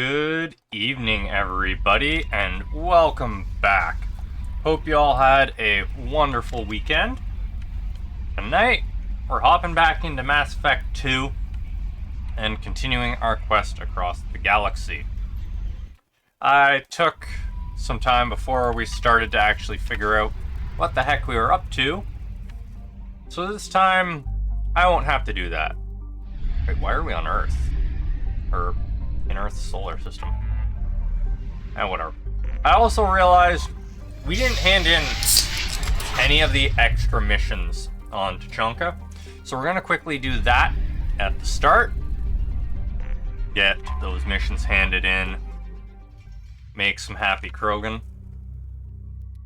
Good evening, everybody, and welcome back. Hope you all had a wonderful weekend. Tonight, we're hopping back into Mass Effect 2 and continuing our quest across the galaxy. I took some time before we started to actually figure out what the heck we were up to, so this time, I won't have to do that. Wait, why are we on Earth? Or in Earth's solar system? Whatever. I also realized we didn't hand in any of the extra missions on Tuchanka, so we're gonna quickly do that at the start. Get those missions handed in, make some happy Krogan,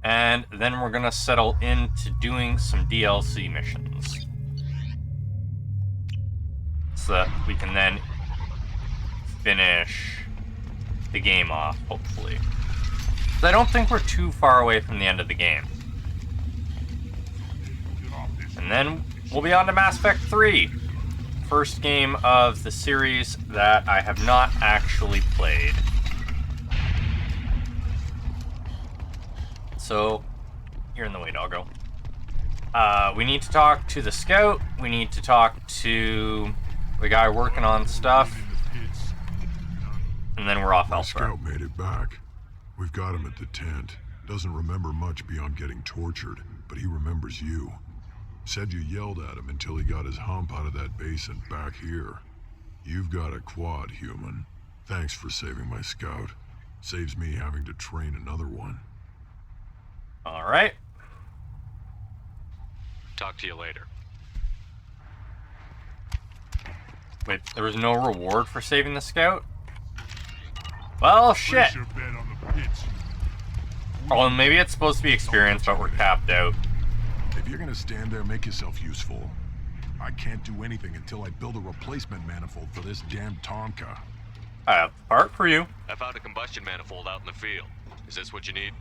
and then we're gonna settle into doing some DLC missions, so that we can then finish the game off, hopefully. But I don't think we're too far away from the end of the game. And then we'll be on to Mass Effect 3. First game of the series that I have not actually played. So, you're in the way, doggo. We need to talk to the scout. We need to talk to the guy working on stuff. And then we're off elsewhere. Scout made it back. We've got him at the tent. Doesn't remember much beyond getting tortured, but he remembers you. Said you yelled at him until he got his hump out of that base and back here. You've got a quad, human. Thanks for saving my scout. Saves me having to train another one. Alright. Talk to you later. Wait, there was no reward for saving the scout? Well, shit. Well, maybe it's supposed to be experience, but we're capped out. If you're gonna stand there, make yourself useful. I can't do anything until I build a replacement manifold for this damn Tonka. I have the part for you. I found a combustion manifold out in the field. Is this what you need?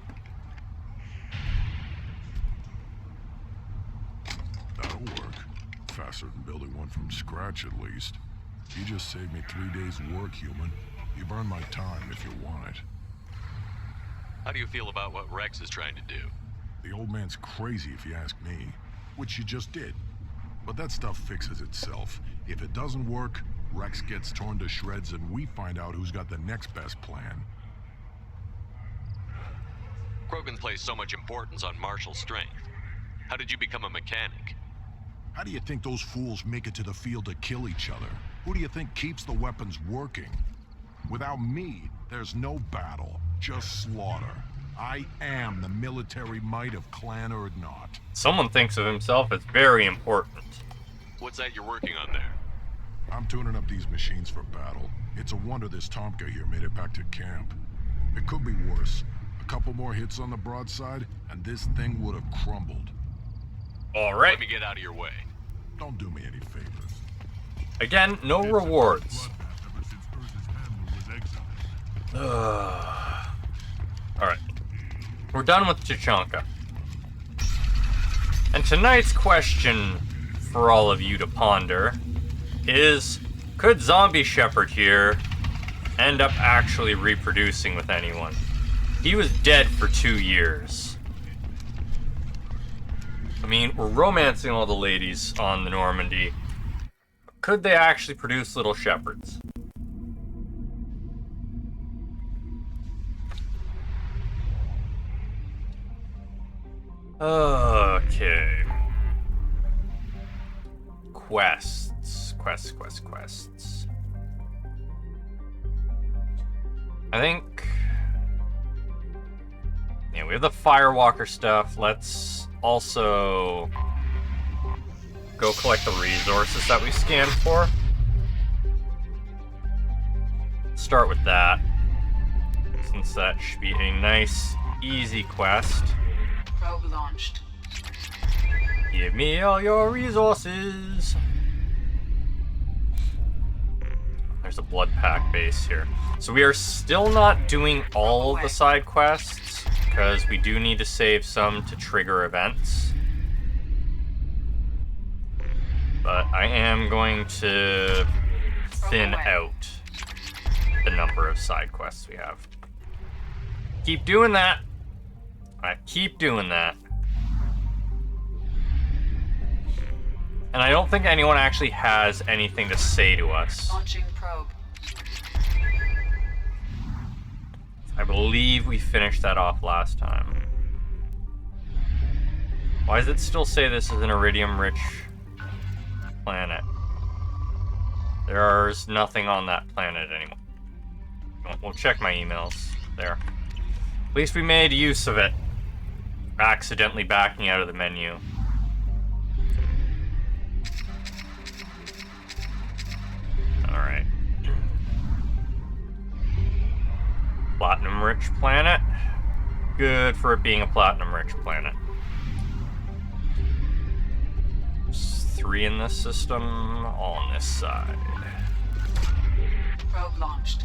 That'll work. Faster than building one from scratch, at least. You just saved me 3 days' work, human. You've earned my time if you want it. How do you feel about what Rex is trying to do? The old man's crazy if you ask me, which you just did. But that stuff fixes itself. If it doesn't work, Rex gets torn to shreds and we find out who's got the next best plan. Krogan place so much importance on martial strength. How did you become a mechanic? How do you think those fools make it to the field to kill each other? Who do you think keeps the weapons working? Without me, there's no battle, just slaughter. I am the military might of Clan Urdnot. Someone thinks of himself as very important. What's that you're working on there? I'm tuning up these machines for battle. It's a wonder this Tomka here made it back to camp. It could be worse. A couple more hits on the broadside, and this thing would have crumbled. Alright. Let me get out of your way. Don't do me any favors. Again, no rewards. Alright. We're done with Tuchanka. And tonight's question for all of you to ponder is, could zombie Shepard here end up actually reproducing with anyone? He was dead for 2 years. I mean, we're romancing all the ladies on the Normandy. Could they actually produce little Shepards? Okay. Quests. I think... yeah, we have the Firewalker stuff. Let's also go collect the resources that we scanned for. Start with that, since that should be a nice, easy quest. Probe launched. Give me all your resources. There's a blood pack base here. So we are still not doing all of the side quests, because we do need to save some to trigger events. But I am going to thin out. the number of side quests we have. Keep doing that. I keep doing that. And I don't think anyone actually has anything to say to us. Launching probe. I believe we finished that off last time. Why does it still say this is an iridium-rich planet? There's nothing on that planet anymore. We'll check my emails. There. At least we made use of it. Accidentally backing out of the menu. Alright. Platinum-rich planet. Good for it being a platinum-rich planet. There's 3 in this system, all on this side. Probe launched.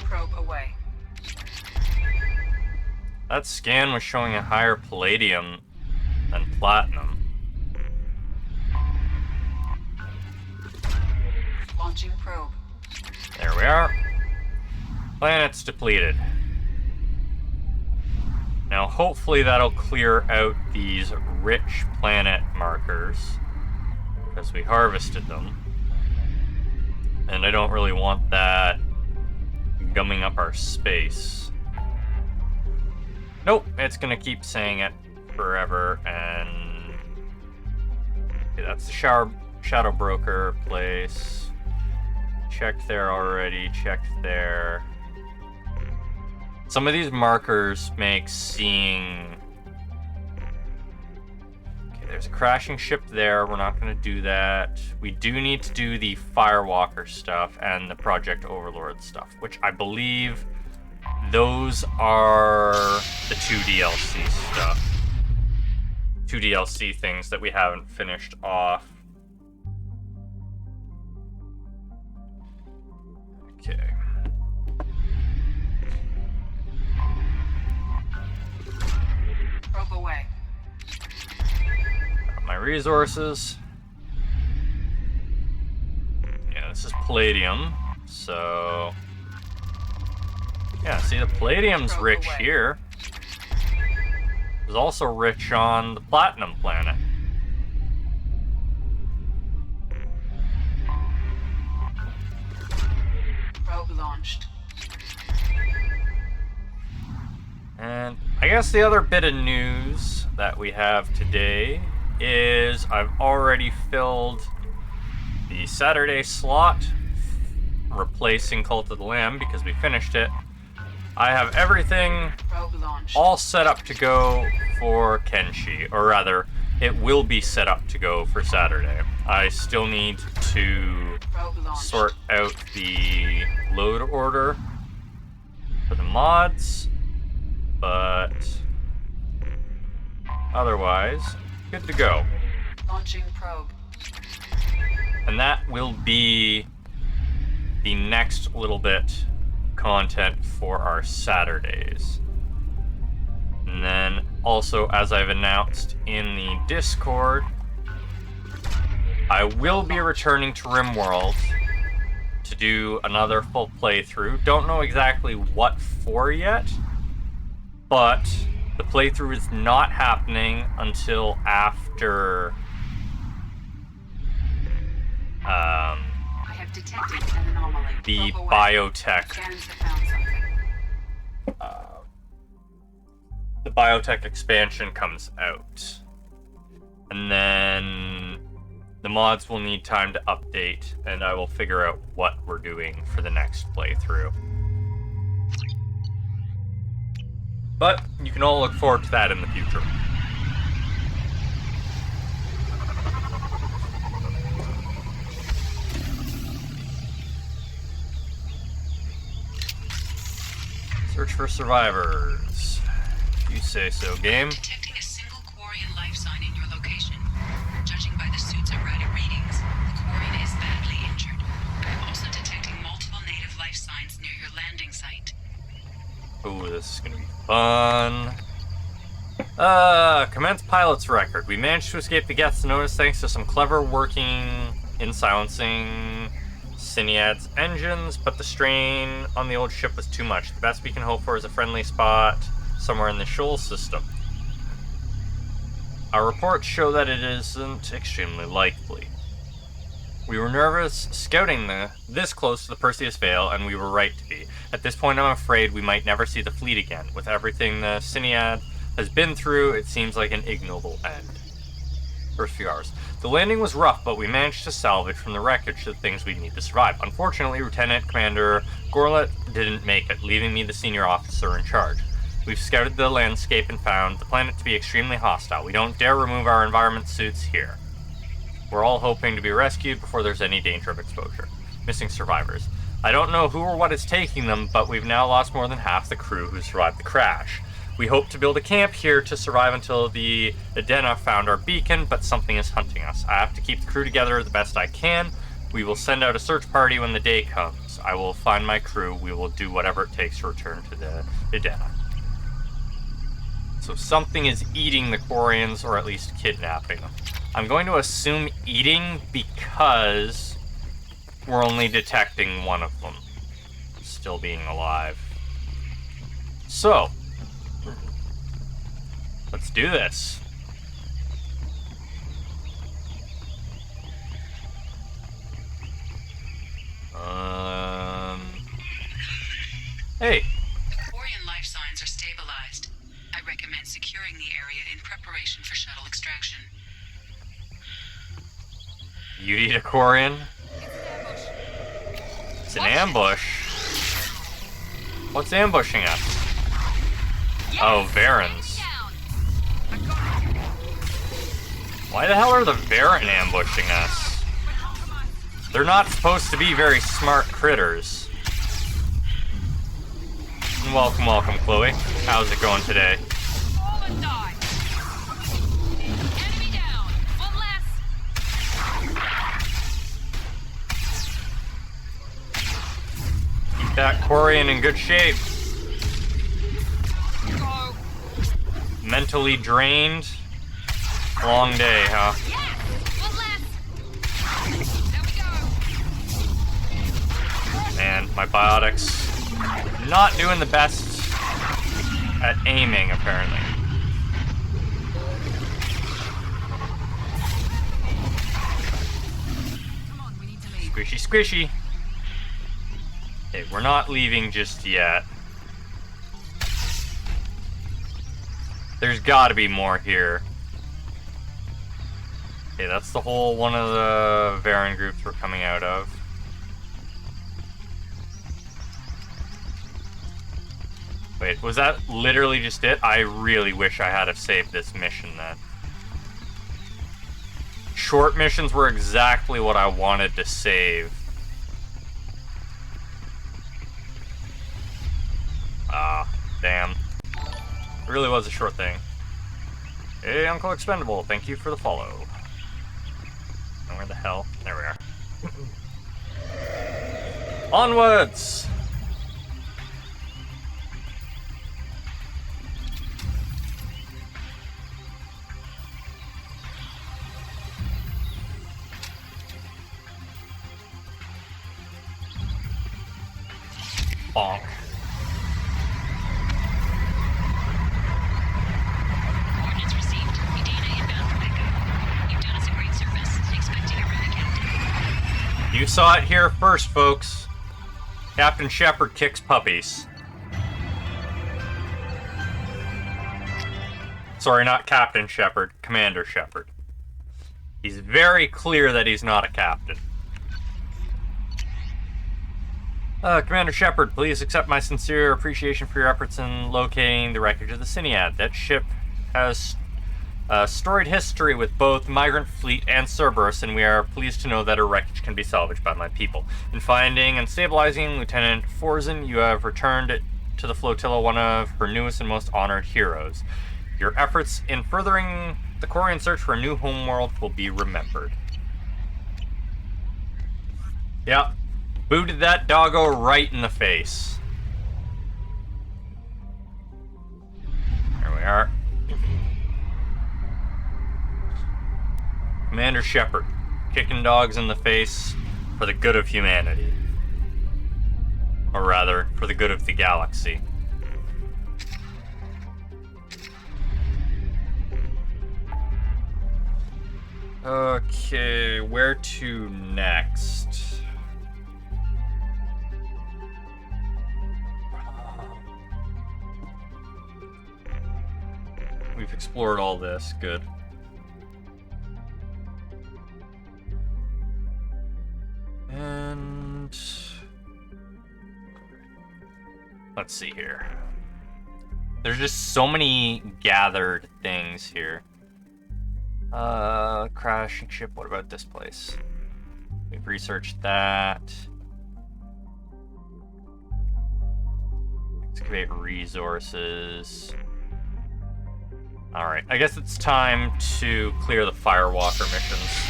Probe away. That scan was showing a higher palladium than platinum. Launching probe. There we are. Planet's depleted. Now hopefully that'll clear out these rich planet markers, because we harvested them. And I don't really want that gumming up our space. Nope, it's gonna keep saying it forever, and... Okay, that's the shadow broker place. Checked there already, checked there. Some of these markers make seeing... Okay, there's a crashing ship there. We're not going to do that. We do need to do the Firewalker stuff and the Project Overlord stuff, which I believe those are the 2 DLC stuff. 2 DLC things that we haven't finished off. Okay. Probe away. Got my resources. Yeah, this is palladium, so... Yeah, see, the palladium's Probe rich away. here. It's also rich on the platinum planet. Probe launched. And I guess the other bit of news that we have today is I've already filled the Saturday slot, replacing Cult of the Lamb because we finished it. I have everything Probe launched. all set up to go for Kenshi, or rather, it will be set up to go for Saturday. I still need to Probe launched. sort out the load order for the mods, but otherwise, good to go. Launching probe. And that will be the next little bit content for our Saturdays. And then also, as I've announced in the Discord, I will be returning to RimWorld to do another full playthrough. Don't know exactly what for yet, but the playthrough is not happening until after I have detected an anomaly. the Probe away. biotech Scans have found something. the biotech expansion comes out. And then the mods will need time to update, and I will figure out what we're doing for the next playthrough. But you can all look forward to that in the future. Search for survivors. If you say so, game. Detecting a single Quarian life sign in your location. Judging by the suit's erratic readings, the Quarian is badly injured. Also detecting multiple native life signs near your landing site. Ooh, this is gonna be fun. Commence pilot's record. We managed to escape the Geth's notice thanks to some clever working in silencing Cinead's engines, but the strain on the old ship was too much. The best we can hope for is a friendly spot somewhere in the shoal system. Our reports show that it isn't extremely likely. We were nervous scouting this close to the Perseus Vale, and we were right to be. At this point, I'm afraid we might never see the fleet again. With everything the Cinead has been through, it seems like an ignoble end. First few hours. The landing was rough, but we managed to salvage from the wreckage the things we'd need to survive. Unfortunately, Lieutenant Commander Gorlet didn't make it, leaving me the senior officer in charge. We've scouted the landscape and found the planet to be extremely hostile. We don't dare remove our environment suits here. We're all hoping to be rescued before there's any danger of exposure. Missing survivors. I don't know who or what is taking them, but we've now lost more than half the crew who survived the crash. We hope to build a camp here to survive until the Edena found our beacon, but something is hunting us. I have to keep the crew together the best I can. We will send out a search party when the day comes. I will find my crew. We will do whatever it takes to return to the Edena. So something is eating the Quarians, or at least kidnapping them. I'm going to assume eating because we're only detecting one of them still being alive. So, let's do this. Hey. The Quarian life signs are stabilized. I recommend securing the area in preparation for shuttle extraction. You eat a Quarian? It's an ambush. What's ambushing us? Oh, Varens. Why the hell are the Varen ambushing us? They're not supposed to be very smart critters. Welcome, welcome, Chloe. How's it going today? Enemy down. One less. Keep that Quarian in good shape. Go. Mentally drained. Long day, huh? Yes. One less. There we go. Man, my biotics not doing the best at aiming, apparently. Come on, we need to leave. Squishy, squishy. Okay, we're not leaving just yet. There's gotta be more here. Okay, that's the whole one of the Varen groups we're coming out of. Wait, was that literally just it? I really wish I had have saved this mission then. Short missions were exactly what I wanted to save. Ah, damn. It really was a short thing. Hey, Uncle Expendable, thank you for the follow. And where the hell? There we are. Onwards! Bonk. Coordinates received. Edena inbound from Echo. You've done us a great service. Expecting a renegade. You saw it here first, folks. Captain Shepard kicks puppies. Sorry, not Captain Shepard, Commander Shepard. He's very clear that he's not a captain. Commander Shepard, please accept my sincere appreciation for your efforts in locating the wreckage of the Cinead. That ship has a storied history with both migrant fleet and Cerberus, and we are pleased to know that her wreckage can be salvaged by my people. In finding and stabilizing Lieutenant Forzen, you have returned to the flotilla one of her newest and most honored heroes. Your efforts in furthering the Quarian search for a new homeworld will be remembered. Yep. Booted that doggo right in the face. There we are. Commander Shepard, kicking dogs in the face for the good of humanity. Or rather, for the good of the galaxy. Okay, where to next? We've explored all this, good. And let's see here. There's just so many gathered things here. Crashing ship. What about this place? We've researched that. Excavate resources. Alright, I guess it's time to clear the Firewalker missions.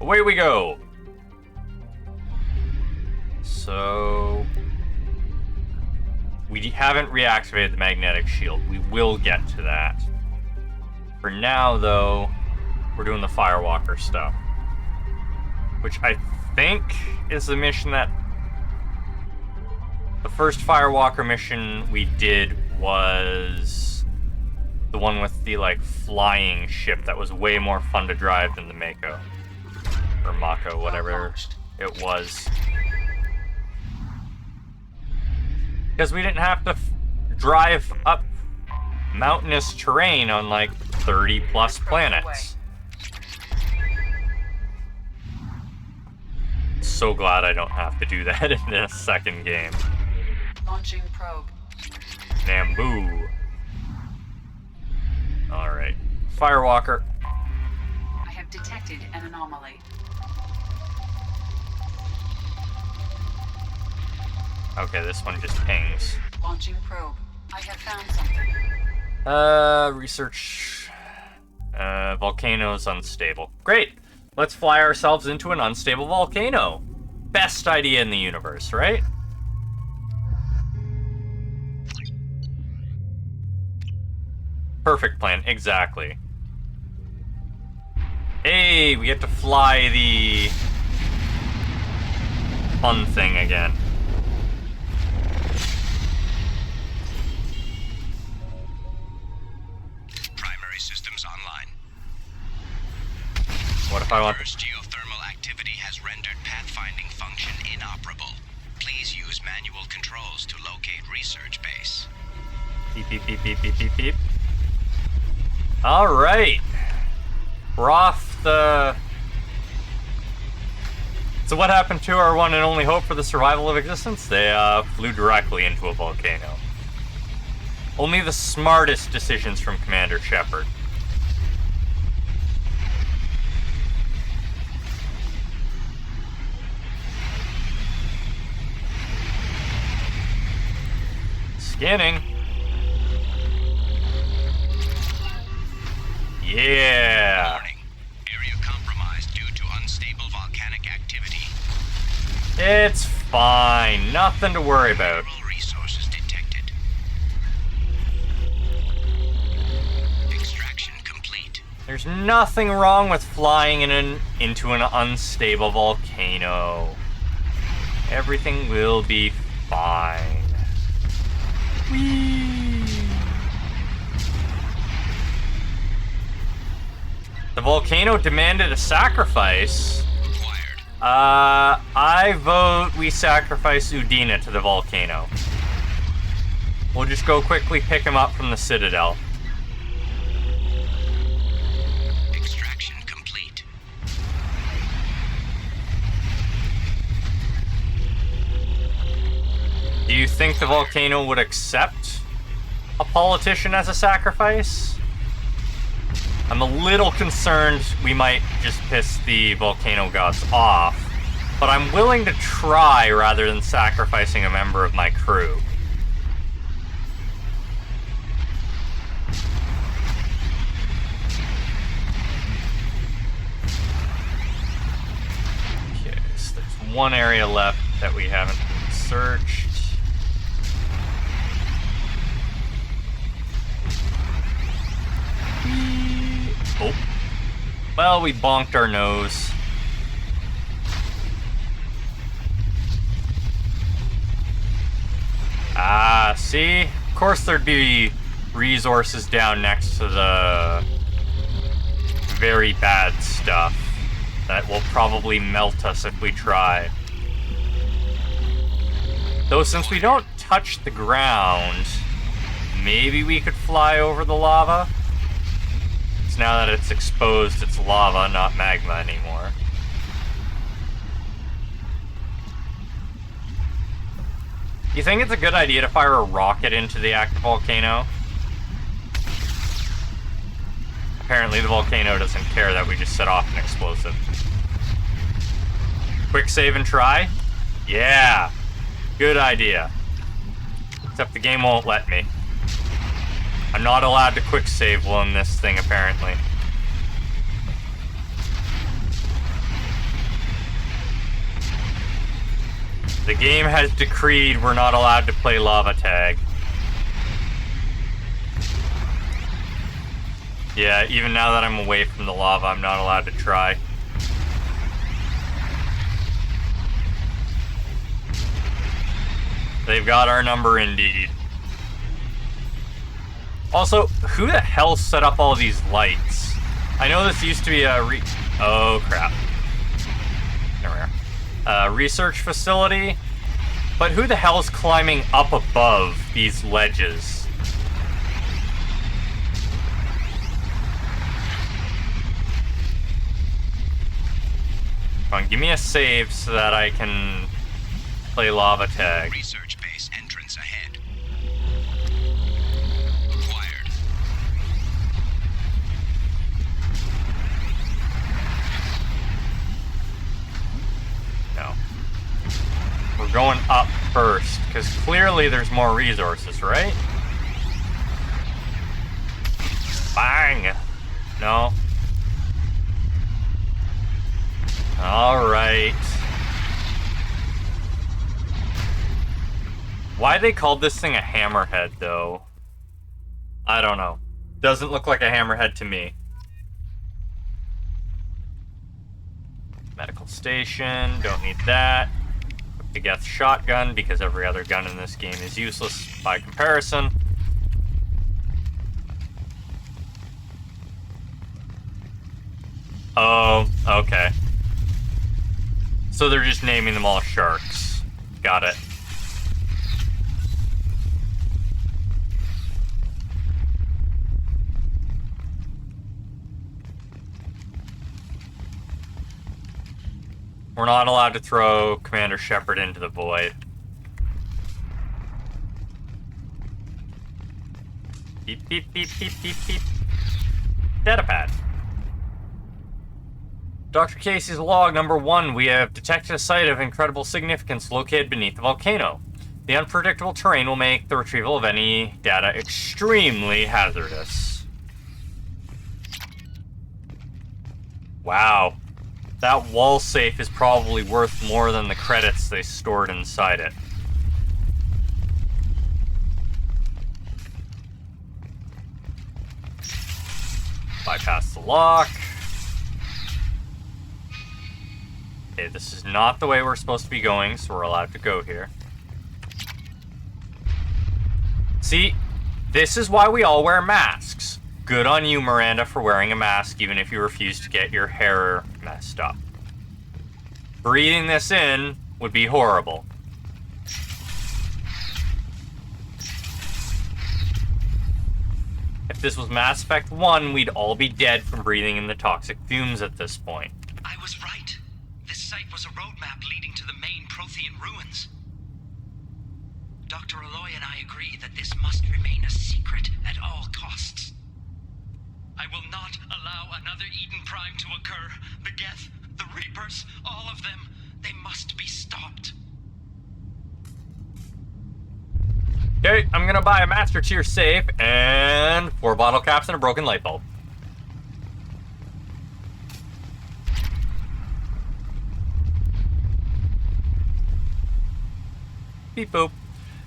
Away we go! So... we haven't reactivated the magnetic shield. We will get to that. For now, though, we're doing the Firewalker stuff. Which I think is the mission that... the first Firewalker mission we did was... the one with the, like, flying ship that was way more fun to drive than the Mako. Or Mako, whatever it was. Because we didn't have to drive up mountainous terrain on like 30 plus planets. So glad I don't have to do that in this second game. Launching probe. Namboo. Alright. Firewalker. I have detected an anomaly. Okay, this one just pings. Launching probe. I have found something. Research. Volcano's unstable. Great! Let's fly ourselves into an unstable volcano. Best idea in the universe, right? Perfect plan, exactly. Hey, we get to fly the fun thing again. Primary systems online. What if I want... First geothermal activity has rendered pathfinding function inoperable. Please use manual controls to locate research base. Beep, beep, beep, beep, beep, beep, beep. Alright. We're off the... So what happened to our one and only hope for the survival of existence? They flew directly into a volcano. Only the smartest decisions from Commander Shepard. Scanning. Yeah. Warning. Area compromised due to unstable volcanic activity. It's fine. Nothing to worry about. Mineral resources detected. Extraction complete. There's nothing wrong with flying into an unstable volcano. Everything will be fine. Whee! The volcano demanded a sacrifice. Acquired. I vote we sacrifice Udina to the volcano. We'll just go quickly pick him up from the Citadel. Extraction complete. Do you think the volcano would accept a politician as a sacrifice? I'm a little concerned we might just piss the volcano gods off, but I'm willing to try rather than sacrificing a member of my crew. Okay, so there's one area left that we haven't searched. Well, we bonked our nose. Ah, see? Of course there'd be resources down next to the very bad stuff that will probably melt us if we try. Though since we don't touch the ground, maybe we could fly over the lava? Because now that it's exposed, it's lava, not magma anymore. You think it's a good idea to fire a rocket into the active volcano? Apparently the volcano doesn't care that we just set off an explosive. Quick save and try? Yeah! Good idea. Except the game won't let me. I'm not allowed to quick save while in this thing, apparently. The game has decreed we're not allowed to play lava tag. Yeah, even now that I'm away from the lava, I'm not allowed to try. They've got our number indeed. Also, who the hell set up all these lights? I know this used to be a oh crap. There we are. Research facility, but who the hell is climbing up above these ledges? Come on, give me a save so that I can play lava tag. Research base entrance ahead. Acquired. No. We're going up first, because clearly there's more resources, right? Bang! No. Alright. Why they called this thing a hammerhead, though? I don't know. Doesn't look like a hammerhead to me. Medical station, don't need that. The Geth shotgun, because every other gun in this game is useless by comparison. Oh, okay. So they're just naming them all sharks. Got it. We're not allowed to throw Commander Shepard into the void. Beep, beep, beep, beep, beep, beep. Datapad. Dr. Casey's log number 1. We have detected a site of incredible significance located beneath the volcano. The unpredictable terrain will make the retrieval of any data extremely hazardous. Wow. That wall safe is probably worth more than the credits they stored inside it. Bypass the lock. Okay, this is not the way we're supposed to be going, so we're allowed to go here. See, this is why we all wear masks. Good on you, Miranda, for wearing a mask even if you refuse to get your hair messed up. Breathing this in would be horrible. If this was Mass Effect 1, we'd all be dead from breathing in the toxic fumes at this point. I was right. This site was a roadmap leading to the main Prothean ruins. Dr. Aloy and I agree that this must remain a secret at all costs. I will not allow another Eden Prime to occur. The Geth, the Reapers, all of them, they must be stopped. Okay, I'm gonna buy a Master Tier safe and 4 bottle caps and a broken light bulb. Beep boop.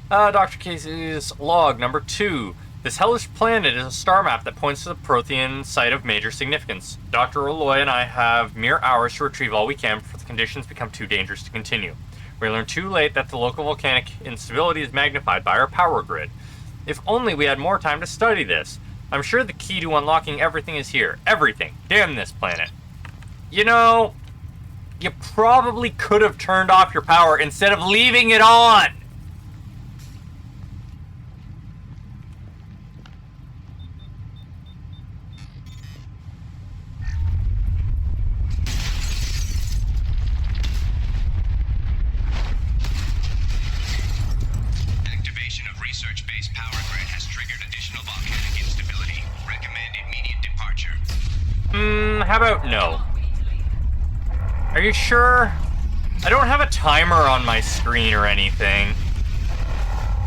Dr. Casey's log number 2. This hellish planet is a star map that points to the Prothean site of major significance. Dr. Aloy and I have mere hours to retrieve all we can before the conditions become too dangerous to continue. We learned too late that the local volcanic instability is magnified by our power grid. If only we had more time to study this. I'm sure the key to unlocking everything is here. Everything. Damn this planet. You know, you probably could have turned off your power instead of leaving it on. Activation of research-based power grid has triggered additional volcanic instability. Recommend immediate departure. How about no? Are you sure? I don't have a timer on my screen or anything.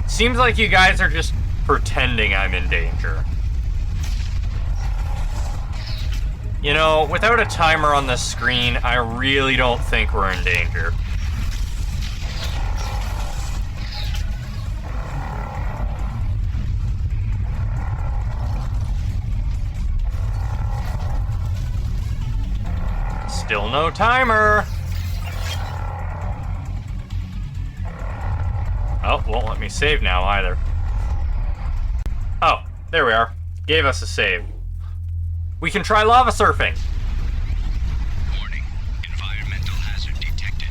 Seems like you guys are just pretending I'm in danger. You know, without a timer on the screen, I really don't think we're in danger. Still no timer. Oh, won't let me save now either. Oh, there we are. Gave us a save. We can try lava surfing. Warning. Environmental hazard detected.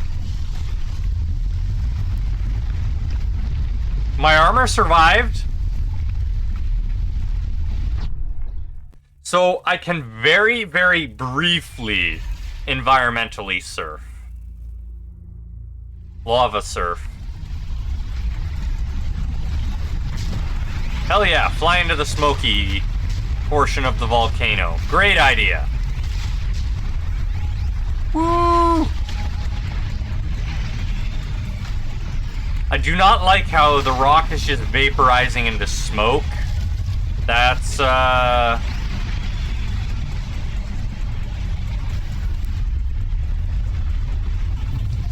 My armor survived. So I can very, very briefly environmentally surf. Lava surf. Hell yeah, fly into the smoky portion of the volcano. Great idea. Woo! I do not like how the rock is just vaporizing into smoke. That's,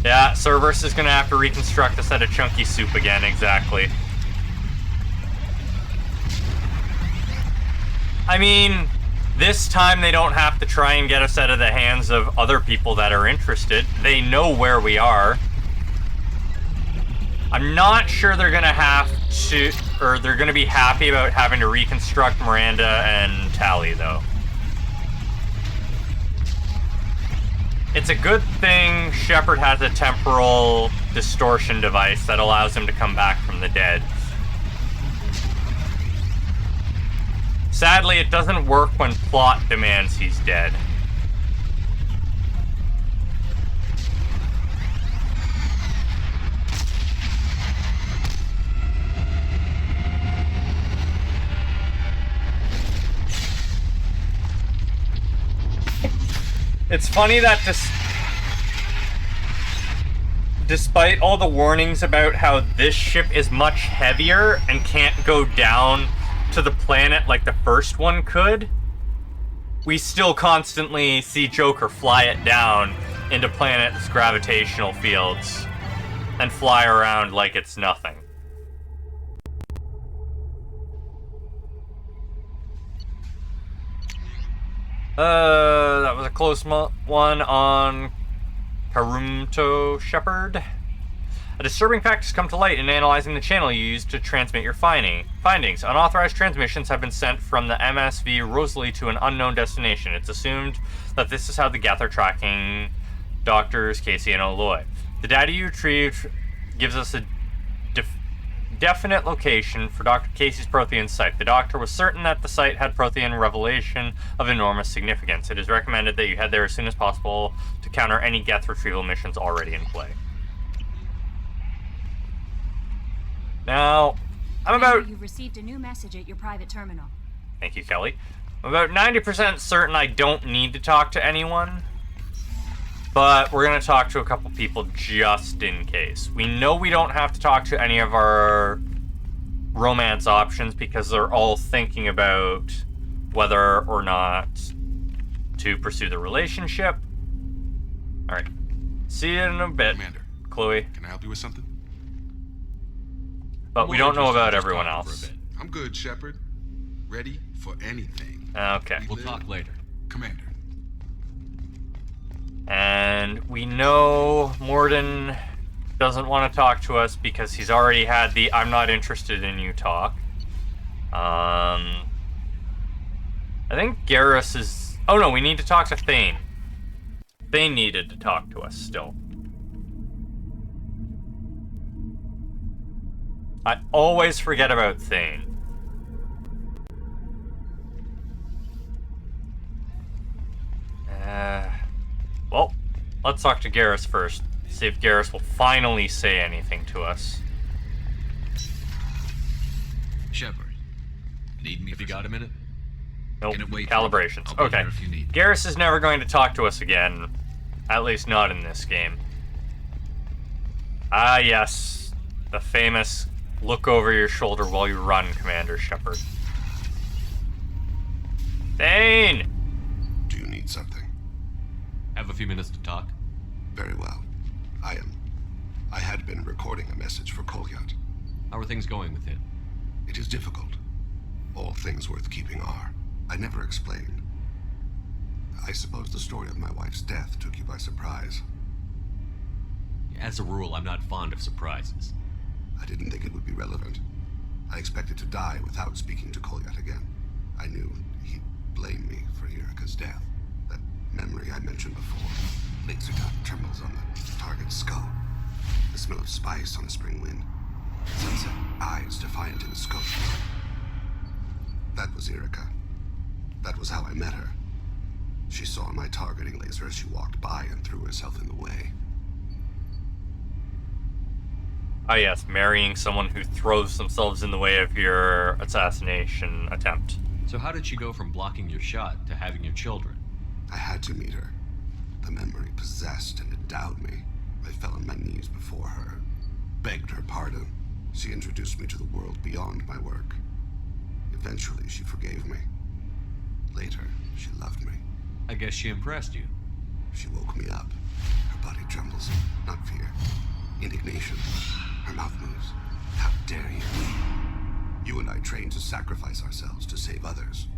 yeah, Cerberus is gonna have to reconstruct a set of chunky soup again, exactly. I mean, this time they don't have to try and get us out of the hands of other people that are interested. They know where we are. I'm not sure they're gonna have to, or they're gonna be happy about having to reconstruct Miranda and Tally, though. It's a good thing Shepard has a temporal distortion device that allows him to come back from the dead. Sadly, it doesn't work when plot demands he's dead. It's funny that despite all the warnings about how this ship is much heavier and can't go down to the planet like the first one could, we still constantly see Joker fly it down into planets' gravitational fields and fly around like it's nothing. That was a close one on Karumto Shepard. A disturbing fact has come to light in analyzing the channel you used to transmit your findings. Unauthorized transmissions have been sent from the MSV Rosalie to an unknown destination. It's assumed that this is how the Geth are tracking Doctors Casey and Aloy. The data you retrieved gives us a definite location for Dr. Casey's Prothean site. The Doctor was certain that the site had Prothean revelation of enormous significance. It is recommended that you head there as soon as possible to counter any Geth retrieval missions already in play. Now, You've received a new message at your private terminal. Thank you, Kelly. I'm about 90% certain I don't need to talk to anyone, but we're going to talk to a couple people just in case. We know we don't have to talk to any of our romance options because they're all thinking about whether or not to pursue the relationship. Alright. See you in a bit, Commander, Chloe. can I help you with something? But we don't know about everyone else. I'm good, Shepard. Ready for anything. Okay. We'll talk later. Commander. And we know Morden doesn't want to talk to us because he's already had the "I'm not interested in you" talk. I think Garrus is... Oh no, we need to talk to Thane. Thane needed to talk to us still. I always forget about Thane. Well, let's talk to Garrus first. See if Garrus will finally say anything to us. Shepard, need me? Have you got a minute? Nope, Can it wait? calibrations. I'll be Okay. here if you need. Garrus is never going to talk to us again. At least not in this game. Ah, yes. The famous look over your shoulder while you run, Commander Shepard. Thane! Do you need something? Have a few minutes to talk? Very well. I had been recording a message for Kolyat. How are things going with him? It is difficult. All things worth keeping are. I never explained. I suppose the story of my wife's death took you by surprise. As a rule, I'm not fond of surprises. I didn't think it would be relevant. I expected to die without speaking to Kolyat again. I knew he'd blame me for Erika's death. That memory I mentioned before. Laser dot trembles on the target's skull. The smell of spice on a spring wind. Sunset eyes defiant in the scope. That was Erika. That was how I met her. She saw my targeting laser as she walked by and threw herself in the way. Ah yes, marrying someone who throws themselves in the way of your assassination attempt. So how did she go from blocking your shot to having your children? I had to meet her. The memory possessed and endowed me. I fell on my knees before her, begged her pardon. She introduced me to the world beyond my work. Eventually, she forgave me. Later, she loved me. I guess she impressed you. She woke me up. Her body trembles. Not fear. Indignation. Her mouth moves. How dare you? You and I trained to sacrifice ourselves to save others.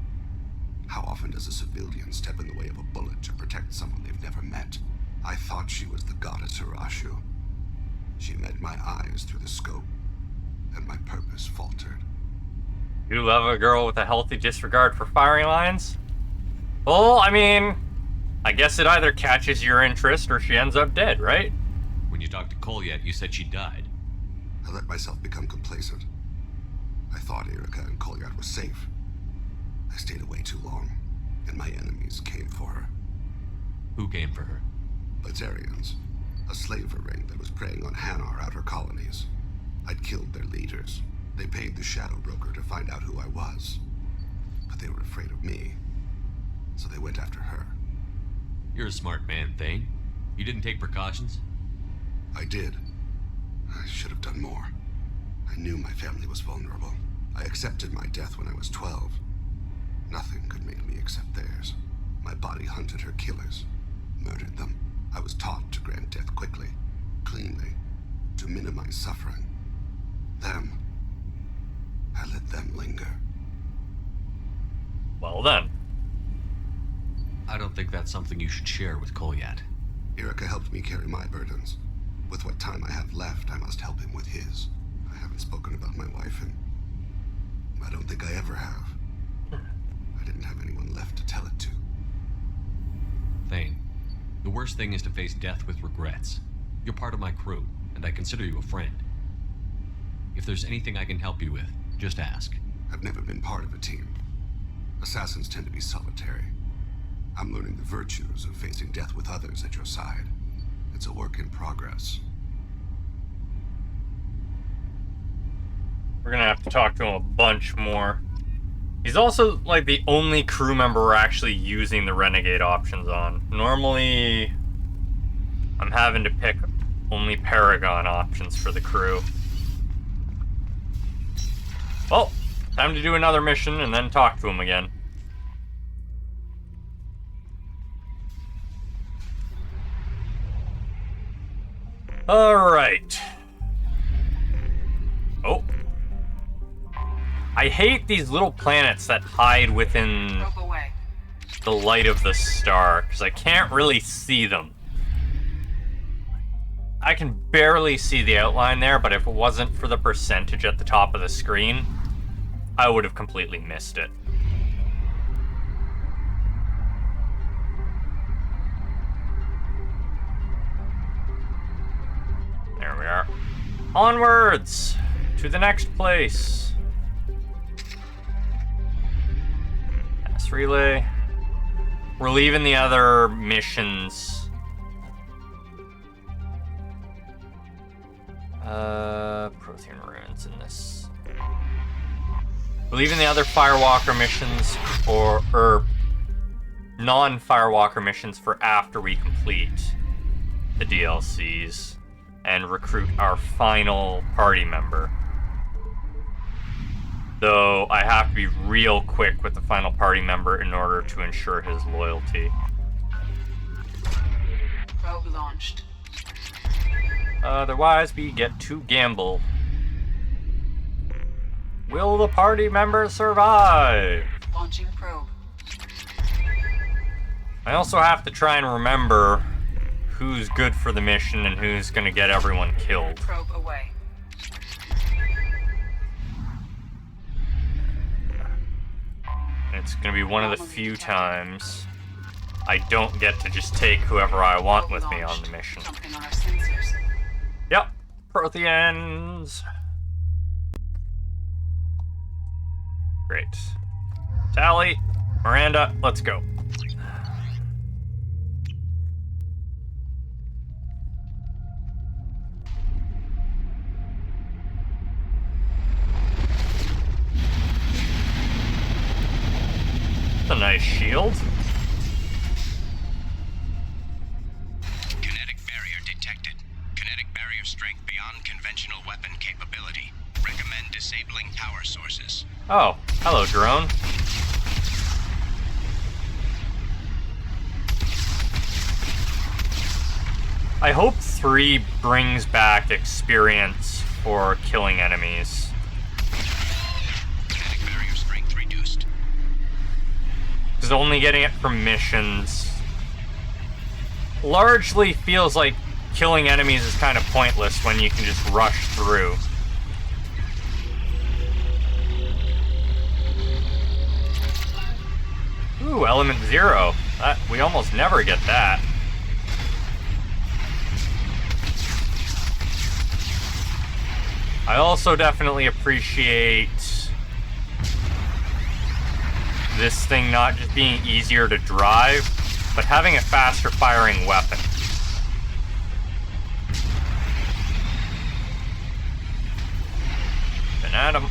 How often does a civilian step in the way of a bullet to protect someone they've never met? I thought she was the goddess Urashu. She met my eyes through the scope, and my purpose faltered. You love a girl with a healthy disregard for firing lines? Well, I mean, I guess it either catches your interest or she ends up dead, right? When you talked to Kolyat, you said she died. I let myself become complacent. I thought Erika and Kolyat were safe. I stayed away too long, and my enemies came for her. Who came for her? Batarians, a slaver ring that was preying on Hanar outer colonies. I'd killed their leaders. They paid the Shadow Broker to find out who I was. But they were afraid of me, so they went after her. You're a smart man, Thane. You didn't take precautions? I did. I should have done more. I knew my family was vulnerable. I accepted my death when I was 12. Nothing could make me accept theirs. My body hunted her killers, murdered them. I was taught to grant death quickly, cleanly, to minimize suffering. Them, I let them linger. Well then. I don't think that's something you should share with Kolyat. Erika helped me carry my burdens. With what time I have left, I must help him with his. I haven't spoken about my wife, and I don't think I ever have. I didn't have anyone left to tell it to. Thane, the worst thing is to face death with regrets. You're part of my crew, and I consider you a friend. If there's anything I can help you with, just ask. I've never been part of a team. Assassins tend to be solitary. I'm learning the virtues of facing death with others at your side. It's a work in progress. We're gonna have to talk to him a bunch more. He's also, like, the only crew member we're actually using the Renegade options on. Normally, I'm having to pick only Paragon options for the crew. Well, time to do another mission and then talk to him again. Alright. Oh. I hate these little planets that hide within Probe away. the light of the star, because I can't really see them. I can barely see the outline there, but if it wasn't for the percentage at the top of the screen, I would have completely missed it. There we are. Onwards to the next place. Pass relay. We're leaving the other missions. Prothean ruins in this. We're leaving the other Firewalker missions or non-Firewalker missions for after we complete the DLCs and recruit our final party member. Though I have to be real quick with the final party member in order to ensure his loyalty. Probe launched. Otherwise, we get to gamble. Will the party member survive? Launching probe. I also have to try and remember who's good for the mission and who's gonna get everyone killed. Probe away. It's gonna be one of the few times I don't get to just take whoever I want with me on the mission. Something on our sensors. Yep, Protheans. Great. Tally, Miranda, let's go. That's a nice shield. Kinetic barrier detected. Kinetic barrier strength beyond conventional weapon capability. Recommend disabling power sources. Oh, hello, drone. I hope 3 brings back experience for killing enemies. Kinetic barrier strength reduced. Because only getting it from missions largely feels like killing enemies is kind of pointless when you can just rush through. Ooh, element 0. We almost never get that. I also definitely appreciate this thing not just being easier to drive, but having a faster firing weapon. Been at him.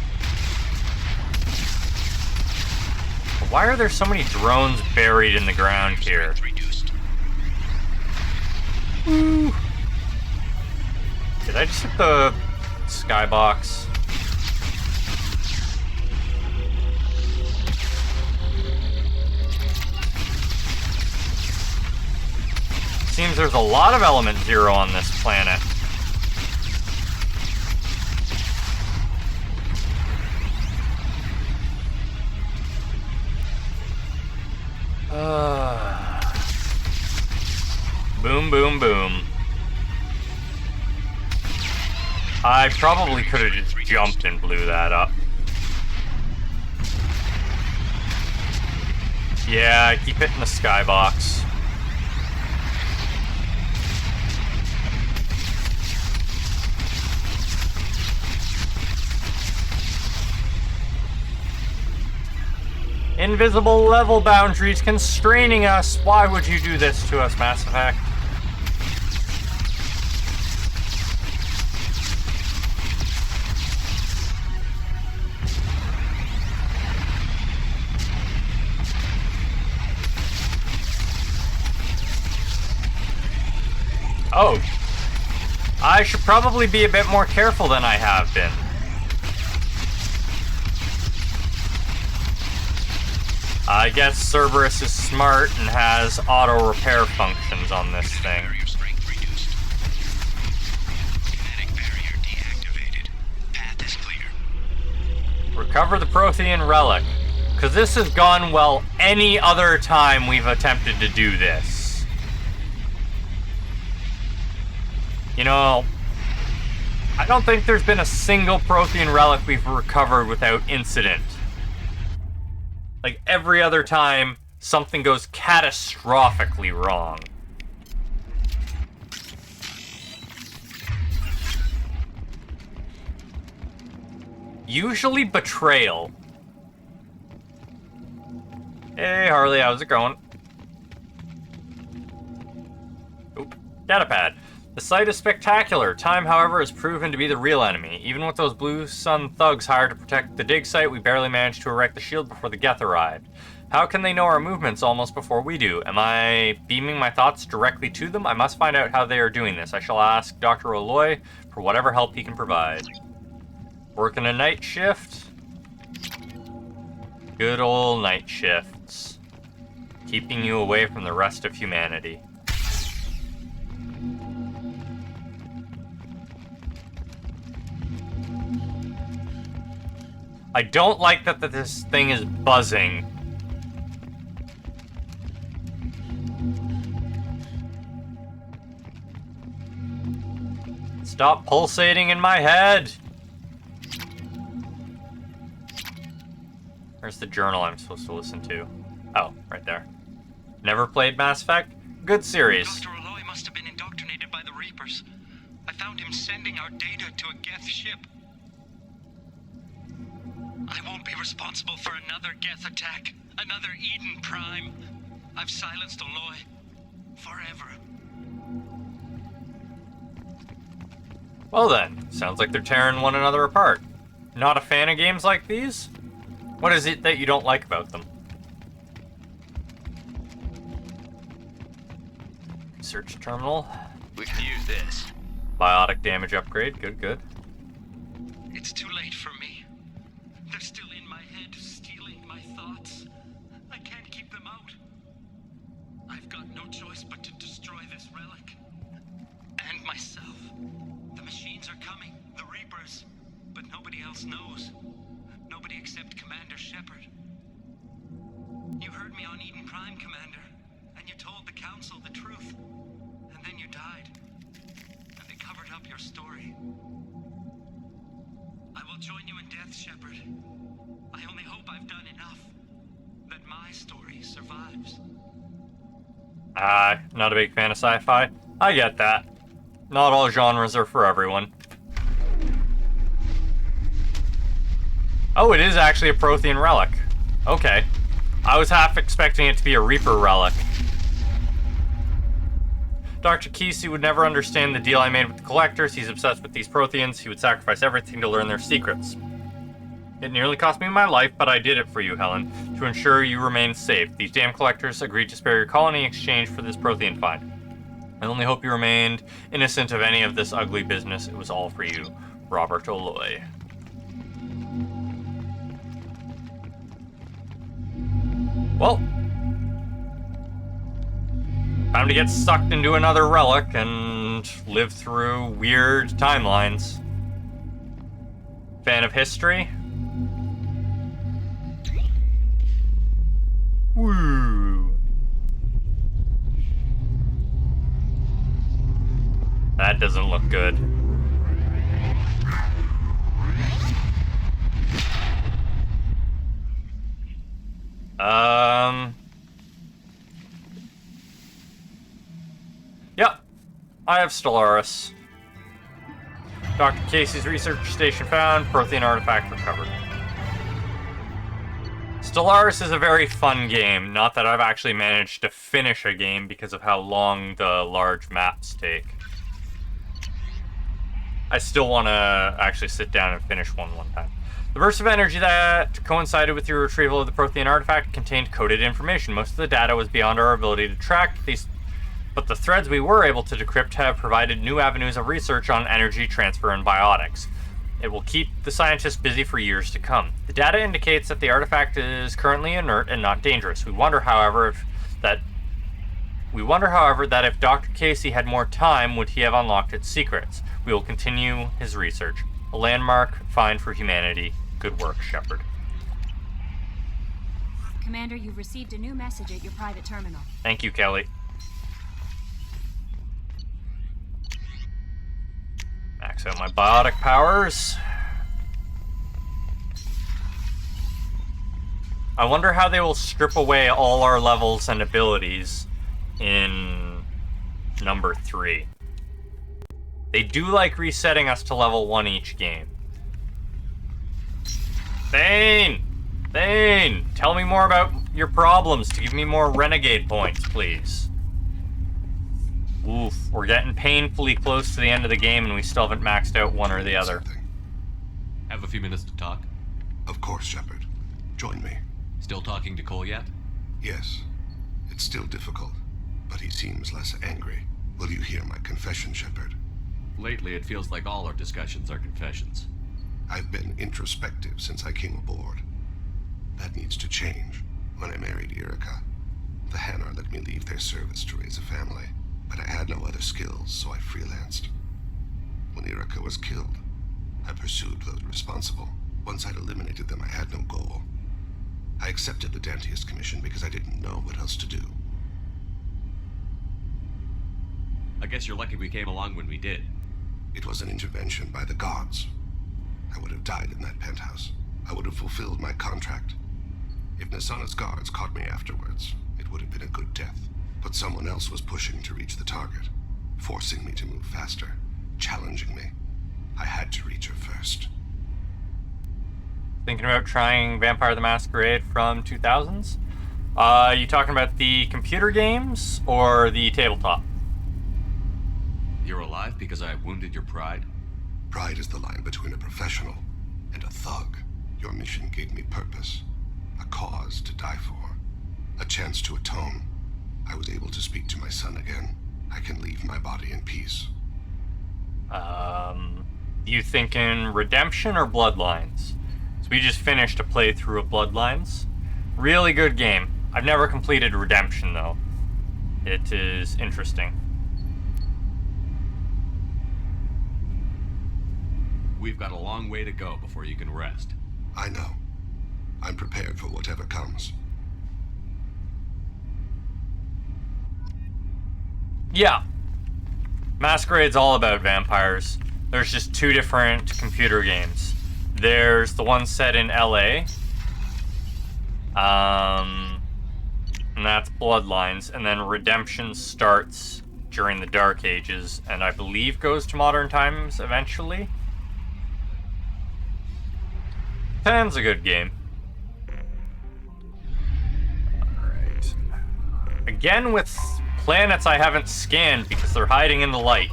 Why are there so many drones buried in the ground here? Woo. Did I just hit the skybox? Seems there's a lot of element 0 on this planet. Boom, boom, boom. I probably could have just jumped and blew that up. Yeah, I keep hitting the skybox. Invisible level boundaries constraining us. Why would you do this to us, Mass Effect? Oh. I should probably be a bit more careful than I have been. I guess Cerberus is smart and has auto repair functions on this thing. Barrier strength reduced. Kinetic barrier deactivated. Path is clear. Recover the Prothean relic. Because this has gone well any other time we've attempted to do this. You know, I don't think there's been a single Prothean relic we've recovered without incident. Like, every other time, something goes catastrophically wrong. Usually betrayal. Hey, Harley, how's it going? Oop, datapad. The site is spectacular. Time, however, has proven to be the real enemy. Even with those Blue Sun thugs hired to protect the dig site, we barely managed to erect the shield before the Geth arrived. How can they know our movements almost before we do? Am I beaming my thoughts directly to them? I must find out how they are doing this. I shall ask Dr. Aloy for whatever help he can provide. Working a night shift? Good old night shifts. Keeping you away from the rest of humanity. I don't like that this thing is buzzing. Stop pulsating in my head! Where's the journal I'm supposed to listen to? Oh, right there. Never played Mass Effect? Good series. Dr. Aloy must have been indoctrinated by the Reapers. I found him sending our data to a Geth ship. I won't be responsible for another Geth attack. Another Eden Prime. I've silenced Aloy. Forever. Well then, sounds like they're tearing one another apart. Not a fan of games like these? What is it that you don't like about them? Search terminal. We can use this. Biotic damage upgrade. Good, good. It's too late for me. They're still in my head, stealing my thoughts. I can't keep them out. I've got no choice but to destroy this relic. And myself. The machines are coming, the Reapers. But nobody else knows. Nobody except Commander Shepard. You heard me on Eden Prime, Commander. And you told the Council the truth. And then you died. And they covered up your story. I will join you in death, Shepard. I only hope I've done enough. That my story survives. Not a big fan of sci-fi. I get that. Not all genres are for everyone. Oh, it is actually a Prothean relic. Okay. I was half expecting it to be a Reaper relic. Dr. Kesey would never understand the deal I made with the Collectors. He's obsessed with these Protheans. He would sacrifice everything to learn their secrets. It nearly cost me my life, but I did it for you, Helen, to ensure you remain safe. These damn Collectors agreed to spare your colony in exchange for this Prothean find. I only hope you remained innocent of any of this ugly business. It was all for you, Robert Aloy. Well, time to get sucked into another relic and live through weird timelines. Fan of history? Woo! That doesn't look good. Yep. I have Stellaris. Dr. Casey's research station found. Prothean artifact recovered. Stellaris is a very fun game. Not that I've actually managed to finish a game because of how long the large maps take. I still want to actually sit down and finish one time. The burst of energy that coincided with your retrieval of the Prothean artifact contained coded information. Most of the data was beyond our ability to track these, but the threads we were able to decrypt have provided new avenues of research on energy transfer and biotics. It will keep the scientists busy for years to come. The data indicates that the artifact is currently inert and not dangerous. We wonder, however, that if Dr. Casey had more time, would he have unlocked its secrets? We will continue his research. A landmark find for humanity. Good work, Shepard. Commander, you've received a new message at your private terminal. Thank you, Kelly. Max out my biotic powers. I wonder how they will strip away all our levels and abilities in number 3. They do like resetting us to level 1 each game. Thane! Thane! Tell me more about your problems to give me more renegade points, please. Oof, we're getting painfully close to the end of the game and we still haven't maxed out one or the other. Have a few minutes to talk? Of course, Shepard. Join me. Still talking to Cole yet? Yes. It's still difficult, but he seems less angry. Will you hear my confession, Shepard? Lately, it feels like all our discussions are confessions. I've been introspective since I came aboard. That needs to change. When I married Erica, the Hanar let me leave their service to raise a family, but I had no other skills, so I freelanced. When Erica was killed, I pursued those responsible. Once I'd eliminated them, I had no goal. I accepted the Dantiest Commission because I didn't know what else to do. I guess you're lucky we came along when we did. It was an intervention by the gods. I would have died in that penthouse. I would have fulfilled my contract. If Nasana's guards caught me afterwards, it would have been a good death. But someone else was pushing to reach the target, forcing me to move faster, challenging me. I had to reach her first. Thinking about trying Vampire the Masquerade from 2000s? You talking about the computer games or the tabletop? You're alive because I wounded your pride? Pride is the line between a professional and a thug. Your mission gave me purpose, a cause to die for, a chance to atone. I was able to speak to my son again. I can leave my body in peace. You thinking Redemption or Bloodlines? So we just finished a playthrough of Bloodlines. Really good game. I've never completed Redemption, though. It is interesting. We've got a long way to go before you can rest. I know. I'm prepared for whatever comes. Yeah. Masquerade's all about vampires. There's just 2 different computer games. There's the one set in LA. And that's Bloodlines. And then Redemption starts during the Dark Ages, and I believe goes to modern times eventually. 10's a good game. Alright. Again with planets I haven't scanned because they're hiding in the light.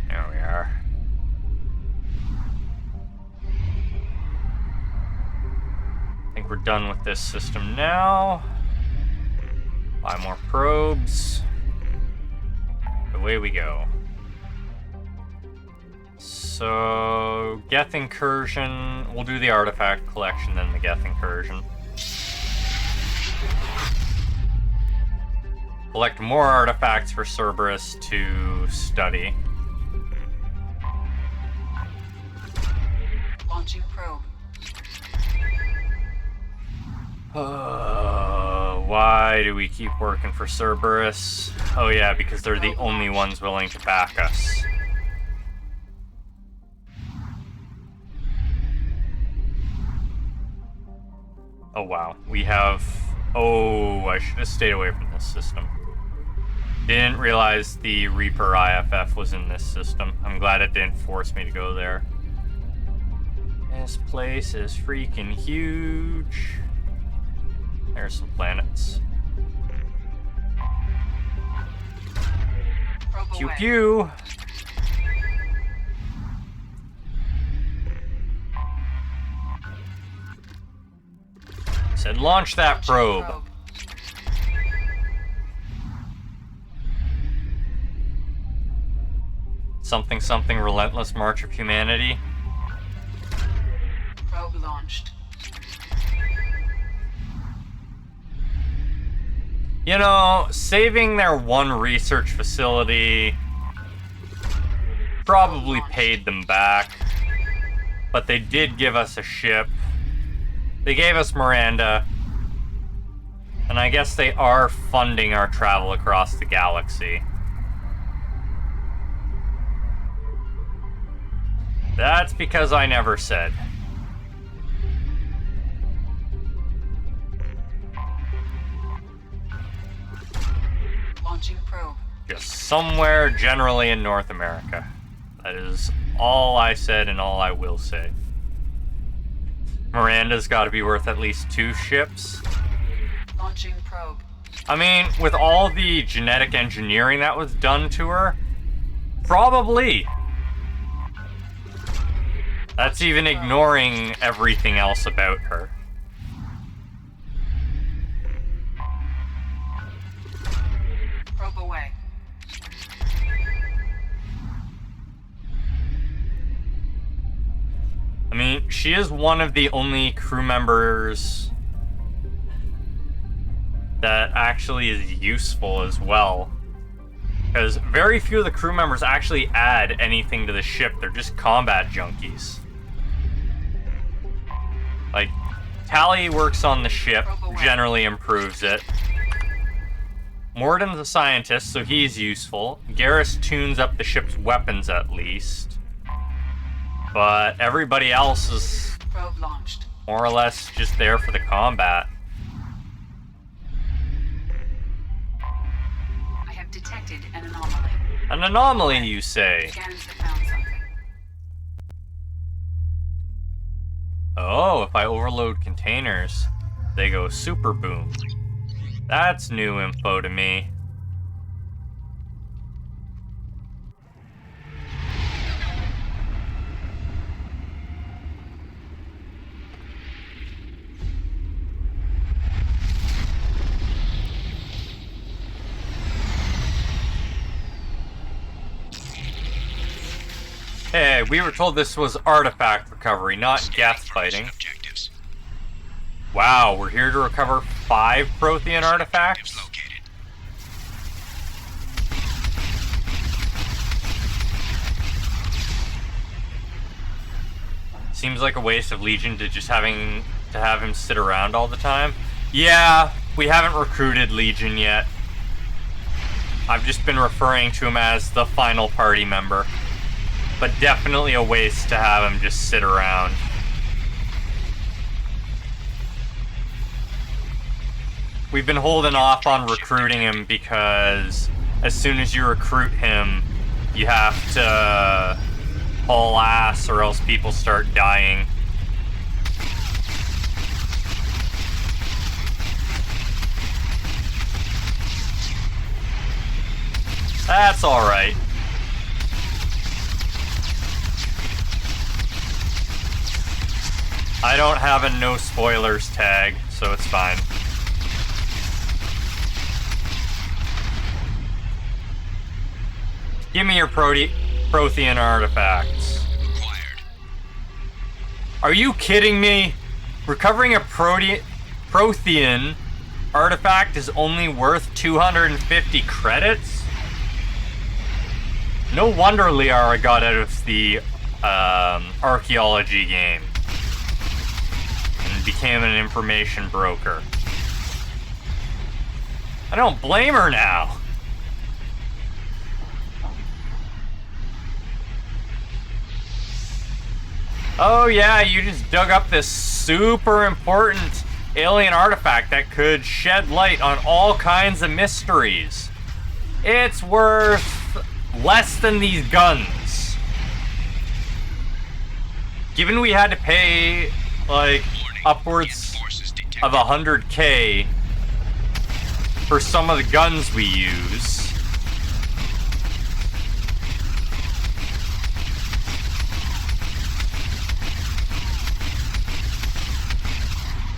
There we are. I think we're done with this system now. Buy more probes. Away we go. So, Geth Incursion. We'll do the artifact collection, then the Geth Incursion. Collect more artifacts for Cerberus to study. Launching probe. Why do we keep working for Cerberus? Oh yeah, because they're the only ones willing to back us. Oh wow, we have... Oh, I should have stayed away from this system. Didn't realize the Reaper IFF was in this system. I'm glad it didn't force me to go there. This place is freaking huge. There's some planets. Pew pew! Said launch that probe. Something something relentless march of humanity. Probe launched. You know, saving their one research facility probably paid them back. But they did give us a ship. They gave us Miranda. And I guess they are funding our travel across the galaxy. That's because I never said. Launching probe. Just somewhere generally in North America. That is all I said and all I will say. Miranda's got to be worth at least 2 ships. Launching probe. I mean, with all the genetic engineering that was done to her, probably. That's even ignoring everything else about her. Probe away. I mean, she is one of the only crew members that actually is useful as well. Because very few of the crew members actually add anything to the ship. They're just combat junkies. Like, Tally works on the ship, generally improves it. Morden's a scientist, so he's useful. Garrus tunes up the ship's weapons at least. But everybody else is Probe launched. more or less just there for the combat. I have detected an anomaly. An anomaly, you say? Scans have found something. Oh, if I overload containers, they go super boom. That's new info to me. Hey, we were told this was artifact recovery, not Geth fighting. Objectives. Wow, we're here to recover 5 Prothean artifacts? Located. Seems like a waste of Legion to just have him sit around all the time. Yeah, we haven't recruited Legion yet. I've just been referring to him as the final party member. But definitely a waste to have him just sit around. We've been holding off on recruiting him because as soon as you recruit him, you have to haul ass or else people start dying. That's alright. I don't have a no spoilers tag, so it's fine. Give me your Prothean artifacts. Acquired. Are you kidding me? Recovering a Prothean artifact is only worth 250 credits? No wonder Liara got out of the archaeology game and became an information broker. I don't blame her now. Oh yeah, you just dug up this super important alien artifact that could shed light on all kinds of mysteries. It's worth less than these guns. Given we had to pay like upwards of 100K for some of the guns we use.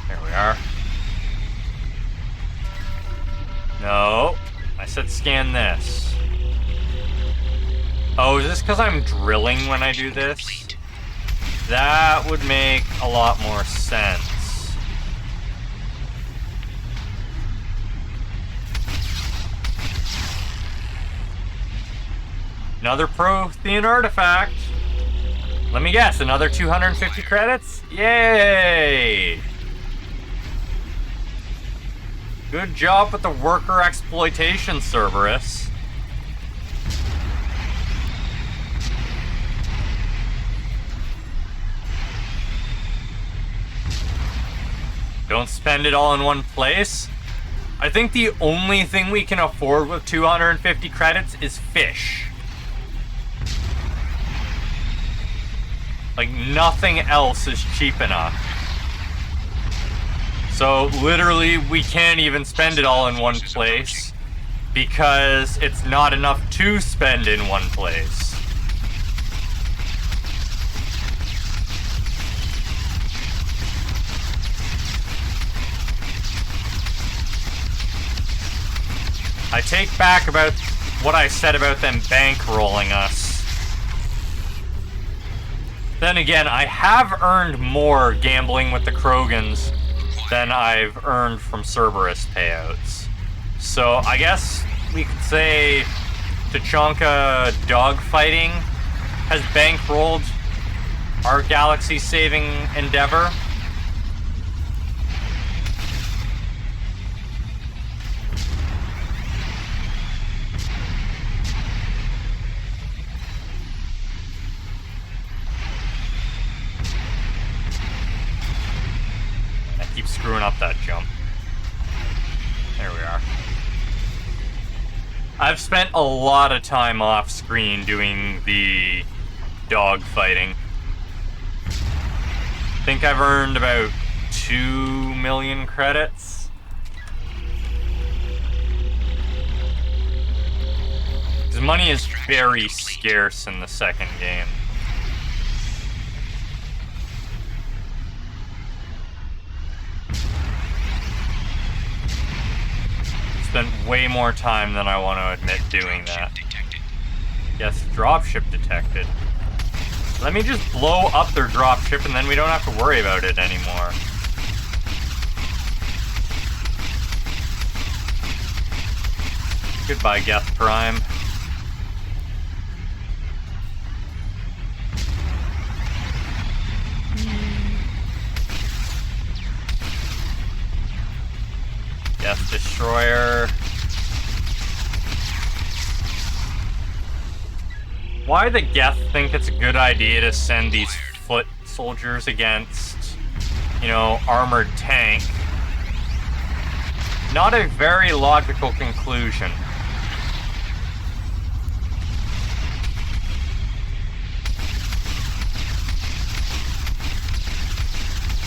There we are. No, I said scan this. Oh, is this because I'm drilling when I do this? That would make a lot more sense. Another Prothean artifact. Let me guess, another 250 credits? Yay! Good job with the worker exploitation, Cerberus. Don't spend it all in one place. I think the only thing we can afford with 250 credits is fish. Like, nothing else is cheap enough. So, literally, we can't even spend it all in one place because it's not enough to spend in one place. I take back about what I said about them bankrolling us. Then again, I have earned more gambling with the Krogans than I've earned from Cerberus payouts. So I guess we could say Tachanka dogfighting has bankrolled our galaxy-saving endeavor. Keep screwing up that jump. There we are. I've spent a lot of time off screen doing the dog fighting. I think I've earned about 2 million credits. Because money is very scarce in the second game. Spent way more time than I want to admit doing that. Yes, dropship detected. Let me just blow up their dropship and then we don't have to worry about it anymore. Goodbye, Geth Prime. Death Destroyer. Why the Geth think it's a good idea to send these foot soldiers against, you know, armored tank? Not a very logical conclusion.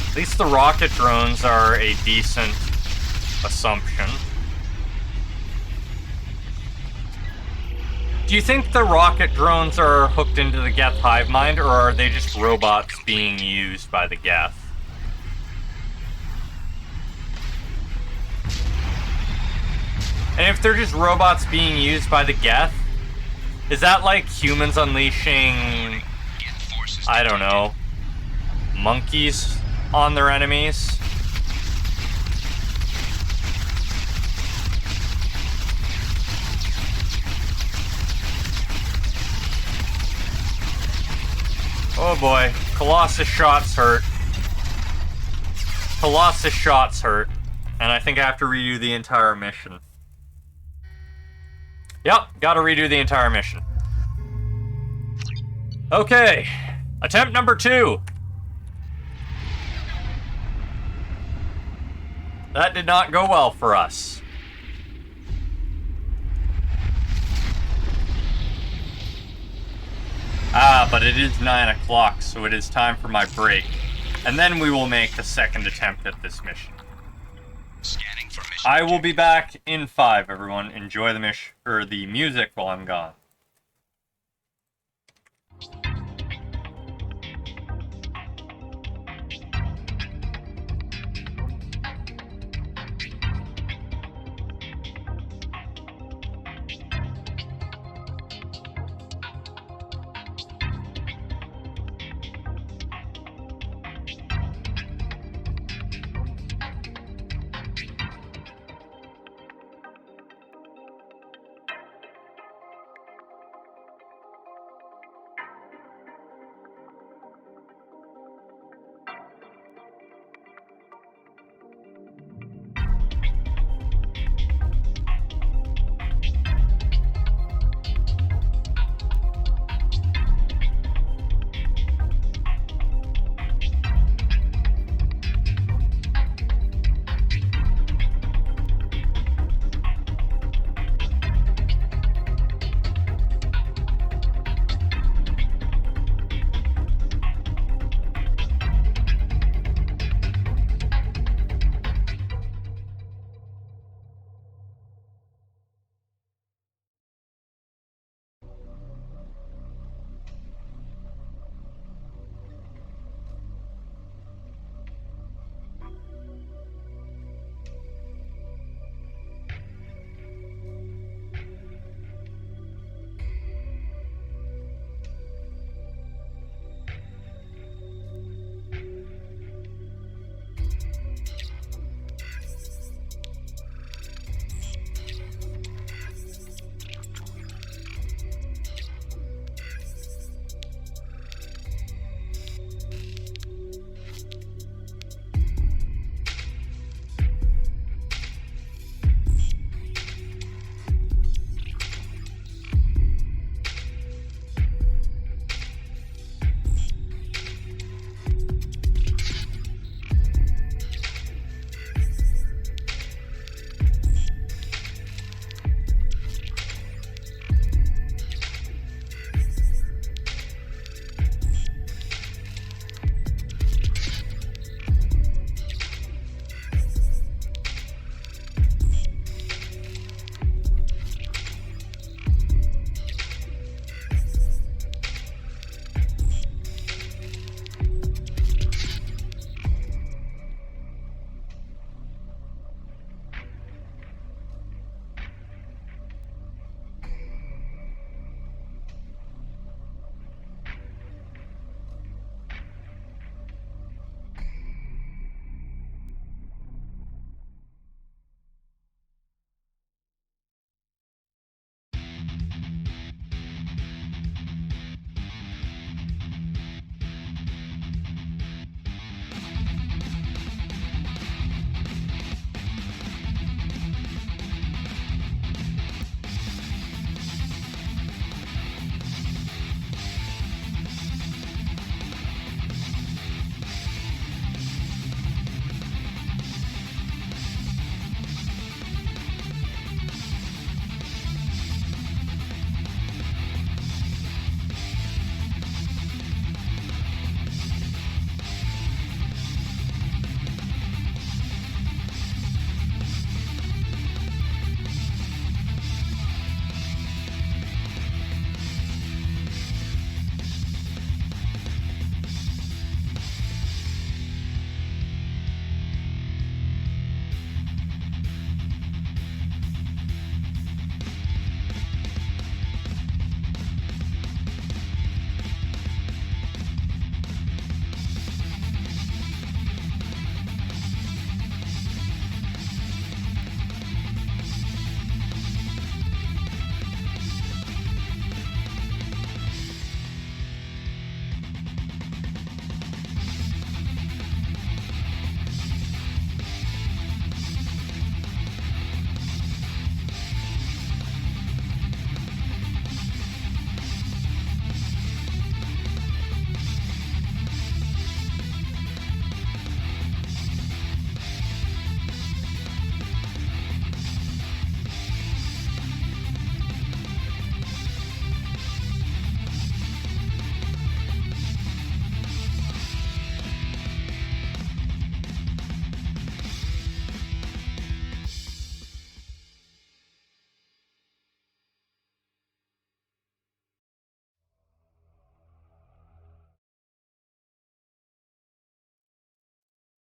At least the rocket drones are a decent assumption. Do you think the rocket drones are hooked into the Geth hive mind, or are they just robots being used by the Geth? And if they're just robots being used by the Geth, is that like humans unleashing, I don't know, monkeys on their enemies? Oh boy, Colossus shots hurt. Colossus shots hurt. And I think I have to redo the entire mission. Yep, gotta redo the entire mission. Okay, attempt number 2. That did not go well for us. But it is 9 o'clock, so it is time for my break. And then we will make the second attempt at this mission. Scanning for mission. I will be back in 5, everyone. Enjoy the music while I'm gone.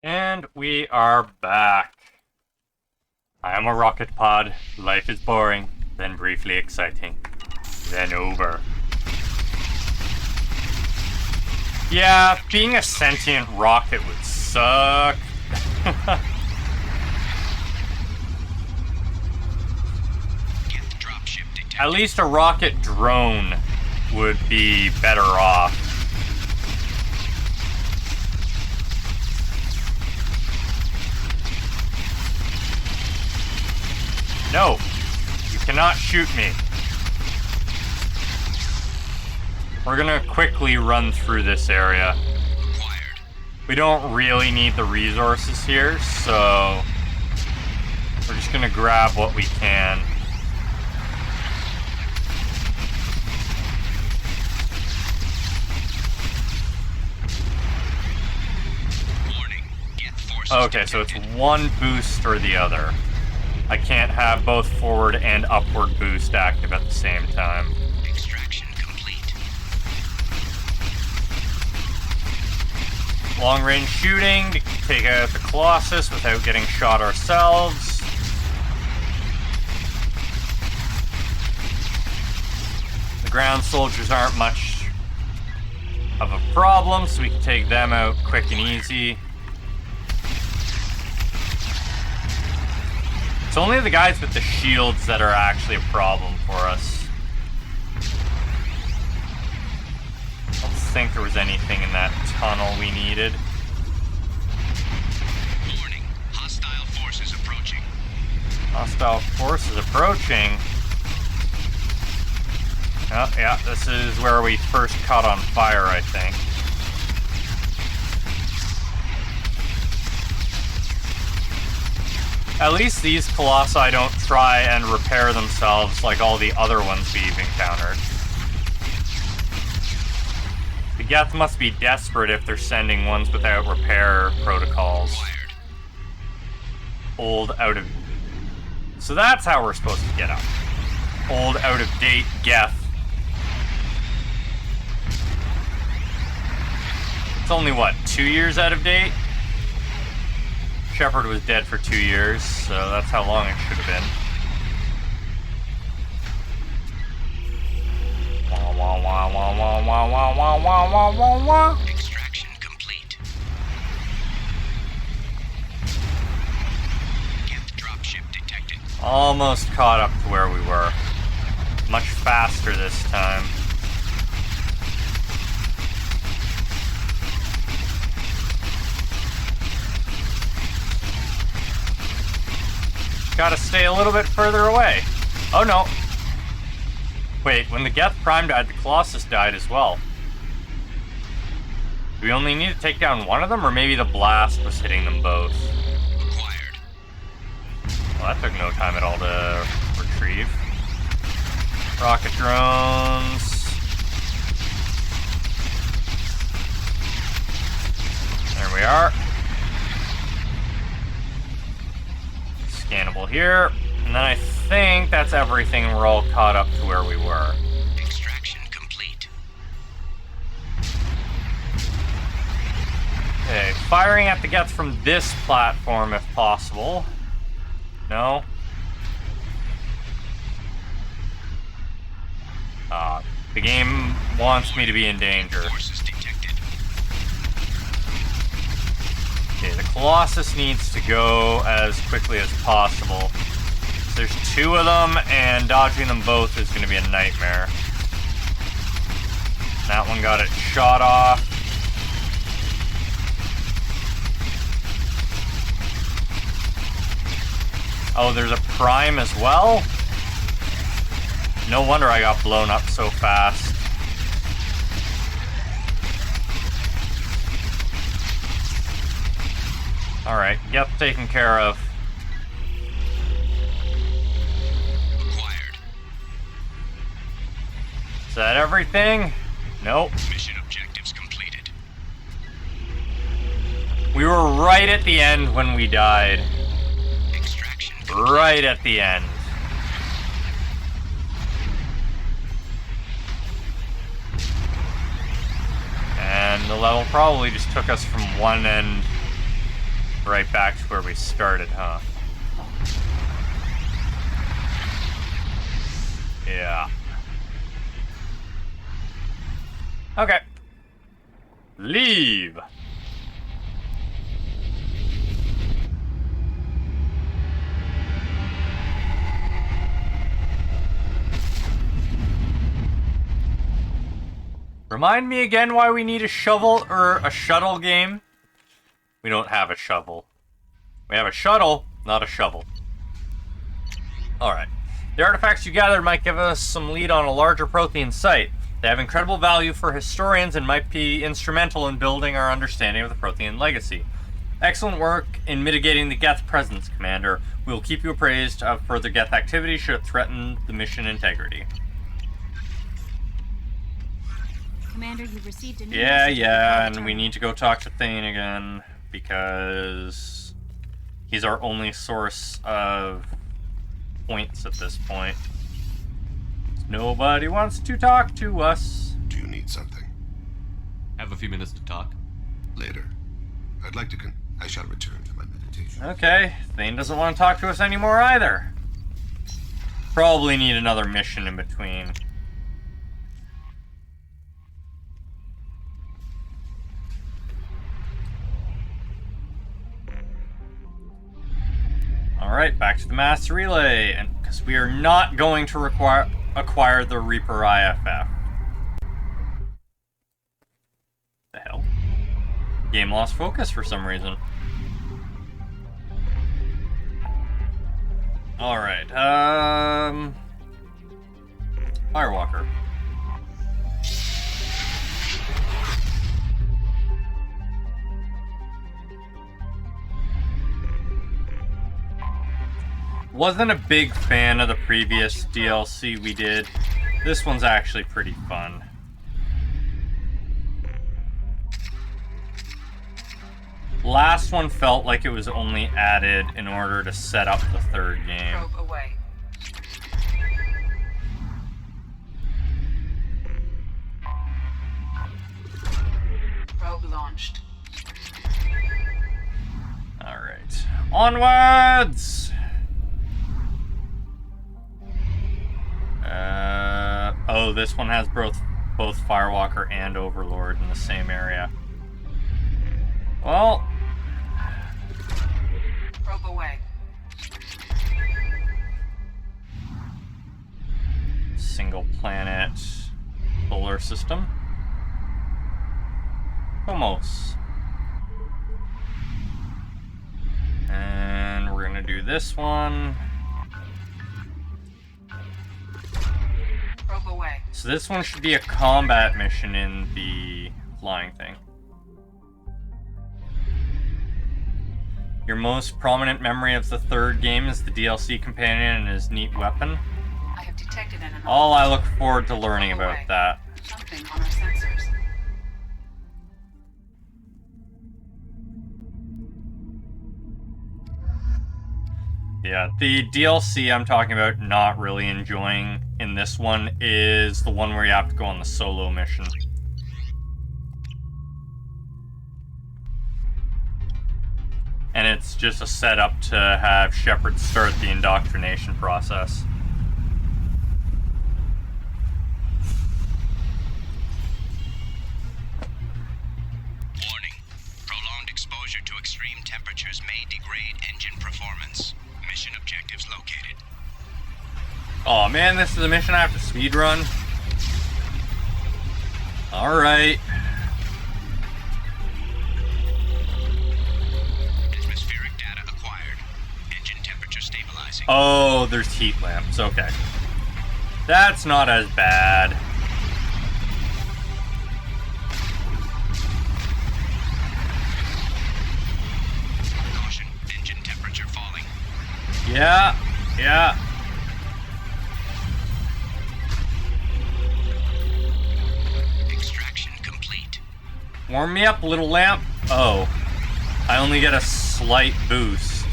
And we are back. I am a rocket pod. Life is boring, then briefly exciting, then over. Yeah, being a sentient rocket would suck. At least a rocket drone would be better off. No, you cannot shoot me. We're gonna quickly run through this area. We don't really need the resources here, so we're just gonna grab what we can. Okay, so it's one boost or the other. I can't have both forward and upward boost active at the same time. Extraction complete. Long range shooting to take out the Colossus without getting shot ourselves. The ground soldiers aren't much of a problem, so we can take them out quick and easy. It's only the guys with the shields that are actually a problem for us. I don't think there was anything in that tunnel we needed. Warning, hostile forces approaching. Hostile forces approaching. Oh, yeah, this is where we first caught on fire, I think. At least these Colossi don't try and repair themselves like all the other ones we've encountered. The Geth must be desperate if they're sending ones without repair protocols. Old, out of... So that's how we're supposed to get up. Old, out-of-date Geth. It's only, what, 2 years out of date? Shepard was dead for 2 years, so that's how long it should have been. Wah, wah, wah, wah, wah, wah, wah, wah, wah, wah, wah. Extraction complete. Geth dropship detected. Almost caught up to where we were. Much faster this time. Gotta stay a little bit further away. Oh no. Wait, when the Geth Prime died, the Colossus died as well. Do we only need to take down one of them, or maybe the blast was hitting them both? Acquired. Well, that took no time at all to retrieve. Rocket drones. There we are. Scannable here, and then I think that's everything. We're all caught up to where we were. Extraction complete. Okay, firing at the Geth from this platform if possible. No? The game wants me to be in danger. Forces detected. Okay, the Colossus needs to go as quickly as possible. There's two of them, and dodging them both is going to be a nightmare. That one got it shot off. Oh, there's a Prime as well? No wonder I got blown up so fast. Alright, yep, taken care of. Acquired. Is that everything? Nope. Mission objectives completed. We were right at the end when we died. Extraction complete. Right at the end. And the level probably just took us from one end Right back to where we started, huh? Yeah. Okay. Leave. Remind me again why we need a shovel or a shuttle game? We don't have a shovel. We have a shuttle, not a shovel. Alright. The artifacts you gathered might give us some lead on a larger Prothean site. They have incredible value for historians and might be instrumental in building our understanding of the Prothean legacy. Excellent work in mitigating the Geth presence, Commander. We will keep you appraised of further Geth activity should it threaten the mission integrity. Commander, you've received a new Yeah, and we need to go talk to Thane again, because he's our only source of points at this point. Nobody wants to talk to us. Do you need something? Have a few minutes to talk? Later. I'd like to I shall return to my meditation. Okay, Thane doesn't want to talk to us anymore either. Probably need another mission in between. Alright, back to the Master Relay, and because we are not going to acquire the Reaper IFF. The hell? Game lost focus for some reason. Alright, Firewalker. Wasn't a big fan of the previous DLC we did. This one's actually pretty fun. Last one felt like it was only added in order to set up the third game. Probe away. Probe launched. Alright. Onwards! Oh, this one has both Firewalker and Overlord in the same area. Well... Probe away. Single planet solar system. Almost. And we're gonna do this one. Probe away. So this one should be a combat mission in the flying thing. Your most prominent memory of the third game is the DLC companion and his neat weapon. I have detected an anomaly. Oh, I look forward to learning about that. Something on our sensors. Yeah, the DLC I'm talking about not really enjoying in this one is the one where you have to go on the solo mission. And it's just a setup to have Shepard start the indoctrination process. Warning. Prolonged exposure to extreme temperatures may degrade engine performance. Mission objectives located. Oh man, this is a mission I have to speedrun. Alright. Atmospheric data acquired. Engine temperature stabilizing. Oh, there's heat lamps. Okay. That's not as bad. Caution, engine temperature falling. Yeah, yeah. Extraction complete. Warm me up, little lamp. Oh. I only get a slight boost.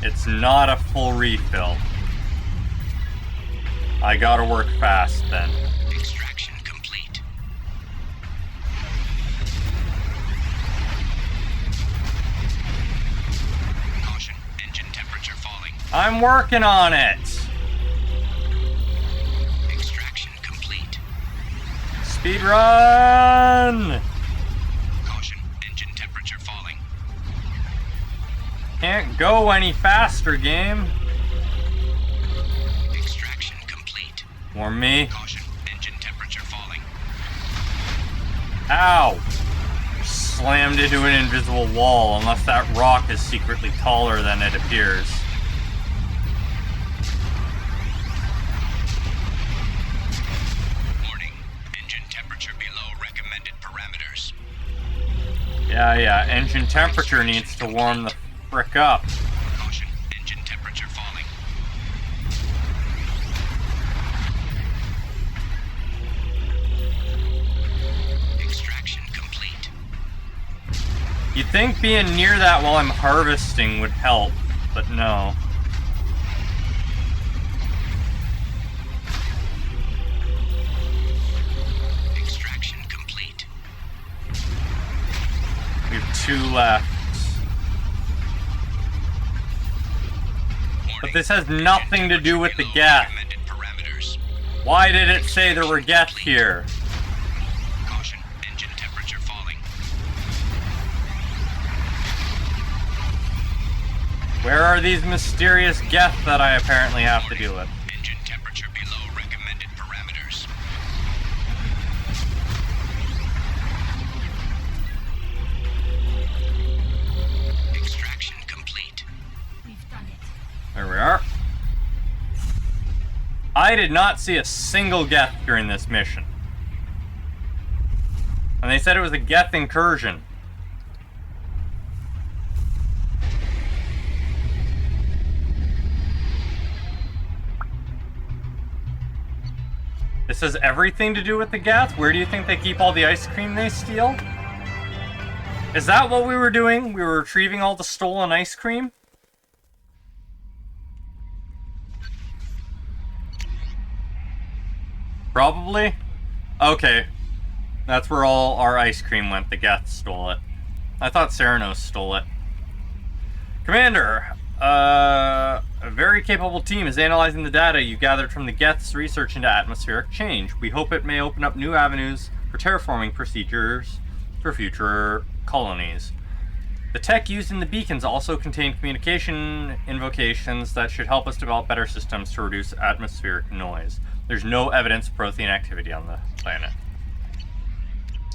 It's not a full refill. I gotta work fast then. Extraction complete. I'm working on it. Extraction complete. Speed run. Caution, engine temperature falling. Can't go any faster, game. Extraction complete. Warn me. Caution, engine temperature falling. Ow. Slammed into an invisible wall, unless that rock is secretly taller than it appears. Warning, engine temperature below recommended parameters. Yeah, engine temperature needs to warm the frick up. Caution, engine temperature falling. Extraction complete. You'd think being near that while I'm harvesting would help, but no. Extraction complete. We have 2 left. But this has nothing to do with the geth. Why did it say there were geth here? Caution, engine temperature falling. Where are these mysterious geth that I apparently have to deal with? Engine temperature below recommended parameters. Extraction complete. We've done it. There we are. I did not see a single geth during this mission. And they said it was a geth incursion. This has everything to do with the geth? Where do you think they keep all the ice cream they steal? Is that what we were doing? We were retrieving all the stolen ice cream? Probably? Okay. That's where all our ice cream went. The geth stole it. I thought Ceranos stole it. Commander, a very capable team is analyzing the data you gathered from the geth's research into atmospheric change. We hope it may open up new avenues for terraforming procedures for future colonies. The tech used in the beacons also contain communication invocations that should help us develop better systems to reduce atmospheric noise. There's no evidence of Prothean activity on the planet.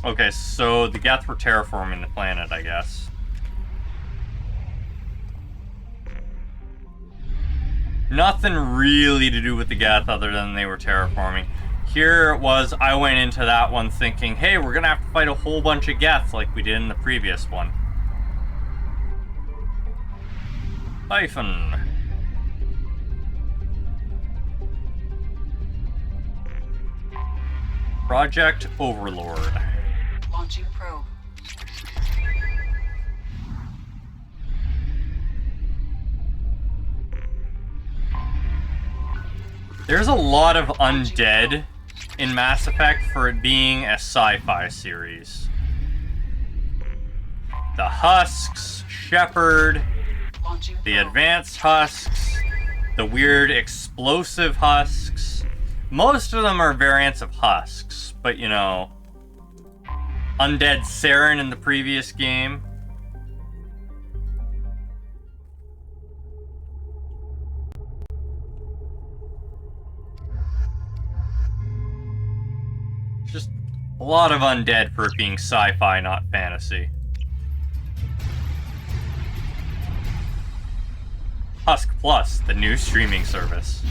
Okay, so the geth were terraforming the planet, I guess. Nothing really to do with the geth other than they were terraforming. Here it was, I went into that one thinking, hey, we're gonna have to fight a whole bunch of geth like we did in the previous one. Siphon. Project Overlord. Launching probe. There's a lot of undead in Mass Effect for it being a sci-fi series. The Husks, Shepard, the advanced Husks, the weird explosive Husks. Most of them are variants of Husks, but you know, Undead Saren in the previous game. Just a lot of undead for it being sci-fi, not fantasy. Husk Plus, the new streaming service.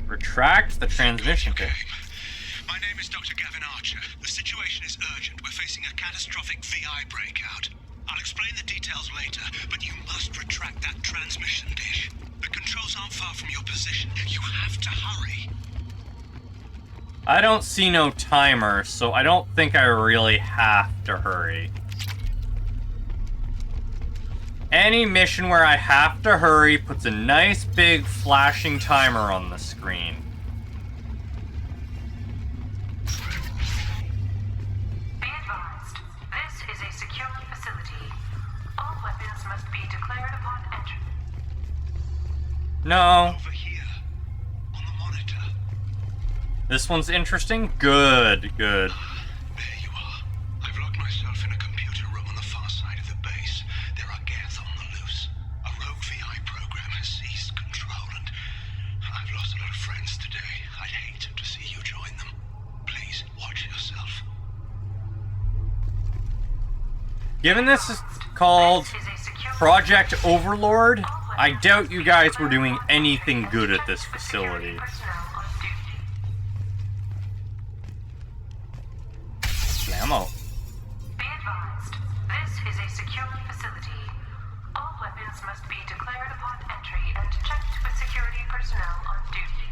Retract the transmission kit. My name is Dr. Gavin Archer. The situation is urgent. We're facing a catastrophic VI breakout. I'll explain the details later, but you must retract that transmission dish. The controls aren't far from your position. You have to hurry. I don't see no timer, so I don't think I really have to hurry. Any mission where I have to hurry puts a nice big flashing timer on the screen. No. Over here. On the monitor. This one's interesting? Good, good. There you are. I've locked myself in a computer room on the far side of the base. There are Geth on the loose. A rogue VI program has seized control, and I've lost a lot of friends today. I'd hate to see you join them. Please, watch yourself. Given this is called Project Overlord, I doubt you guys were doing anything good at this facility. Ammo. Be advised, this is a security facility. All weapons must be declared upon entry and checked with security personnel on duty.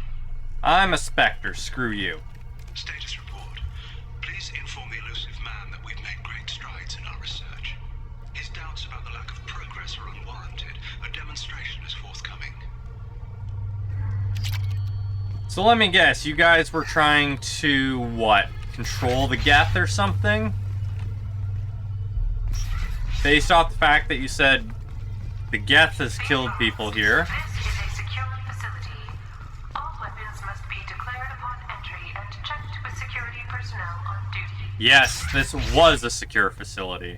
I'm a Spectre, screw you. Status report. Please inform the elusive man that we've made great strides in our research. His doubts about the lack of progress are unwarranted. A demonstration is forthcoming. So let me guess, you guys were trying to, what, control the Geth or something? Based off the fact that you said the Geth has killed people here. This is a security facility. All weapons must be declared upon entry and checked with security personnel on duty. Yes, this was a secure facility.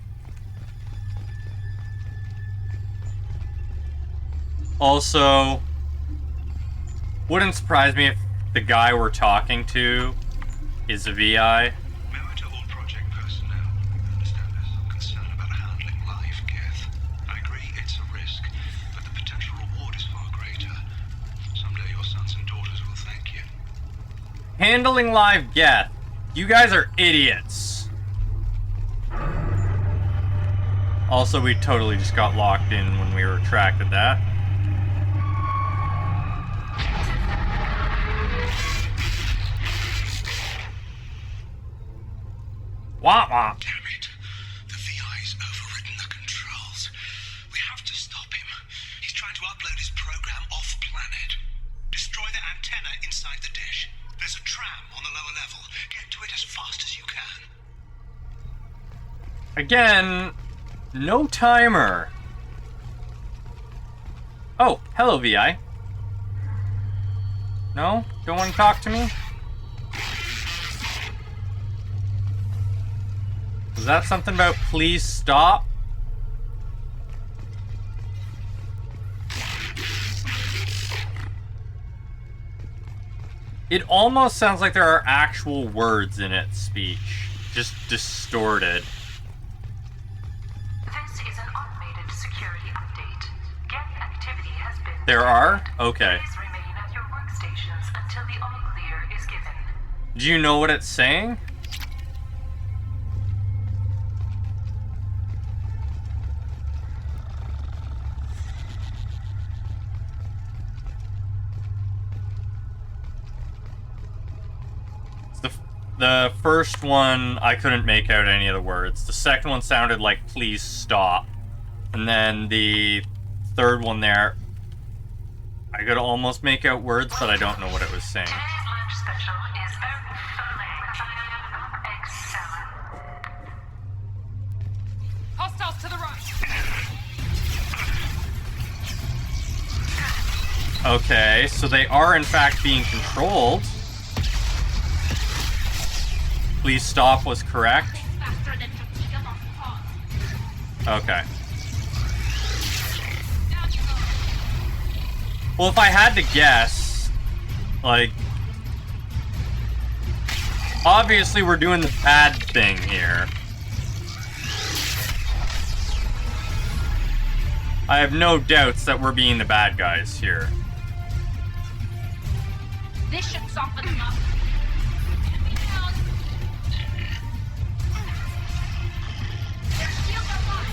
Also, wouldn't surprise me if the guy we're talking to is a VI. Memo to all project personnel. I understand there's some concern about handling live Geth. I agree it's a risk, but the potential reward is far greater. Someday your sons and daughters will thank you. Handling live Geth. You guys are idiots. Also, we totally just got locked in when we retracted that. Wah wah. Damn it. The VI's overridden the controls. We have to stop him. He's trying to upload his program off-planet. Destroy the antenna inside the dish. There's a tram on the lower level. Get to it as fast as you can. Again, no timer. Oh, hello, VI. No? Don't want to talk to me? Was that something about please stop? It almost sounds like there are actual words in its speech, just distorted. This is an automated security update. Geth activity has been... There are? Okay. Please remain at your workstations until the all-clear is given. Do you know what it's saying? The first one, I couldn't make out any of the words. The second one sounded like, please stop. And then the third one there, I could almost make out words, but I don't know what it was saying. Today's lunch special is very excellent. Hostiles to the right. Okay, so they are in fact being controlled. Please stop was correct. Okay. Well, if I had to guess, like, obviously we're doing the bad thing here. I have no doubts that we're being the bad guys here. This should soften them up. Their shields are mine.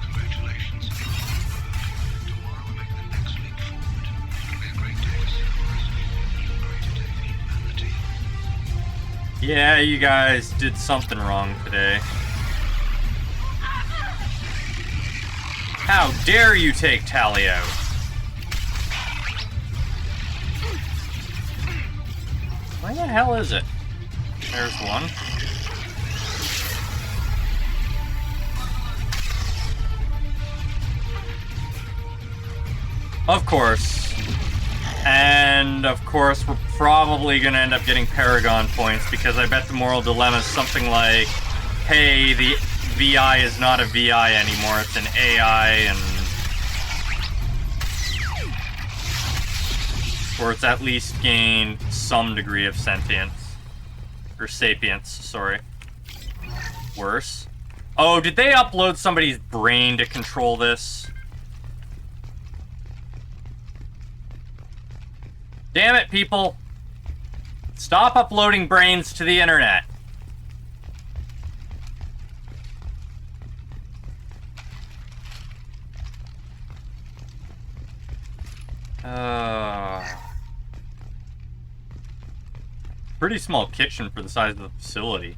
Congratulations on your hard work. Tomorrow we make the next leap forward. It'll be a great day for Cerberus and a great day for humanity. Yeah, you guys did something wrong today. How dare you take Tally out? Where the hell is it? There's one. Of course. And, of course, we're probably going to end up getting Paragon points, because I bet the moral dilemma is something like, hey, the VI is not a VI anymore, it's an AI, and... or it's at least gained some degree of sentience. Or sapience, sorry. Worse. Oh, did they upload somebody's brain to control this? Damn it, people. Stop uploading brains to the internet. Pretty small kitchen for the size of the facility.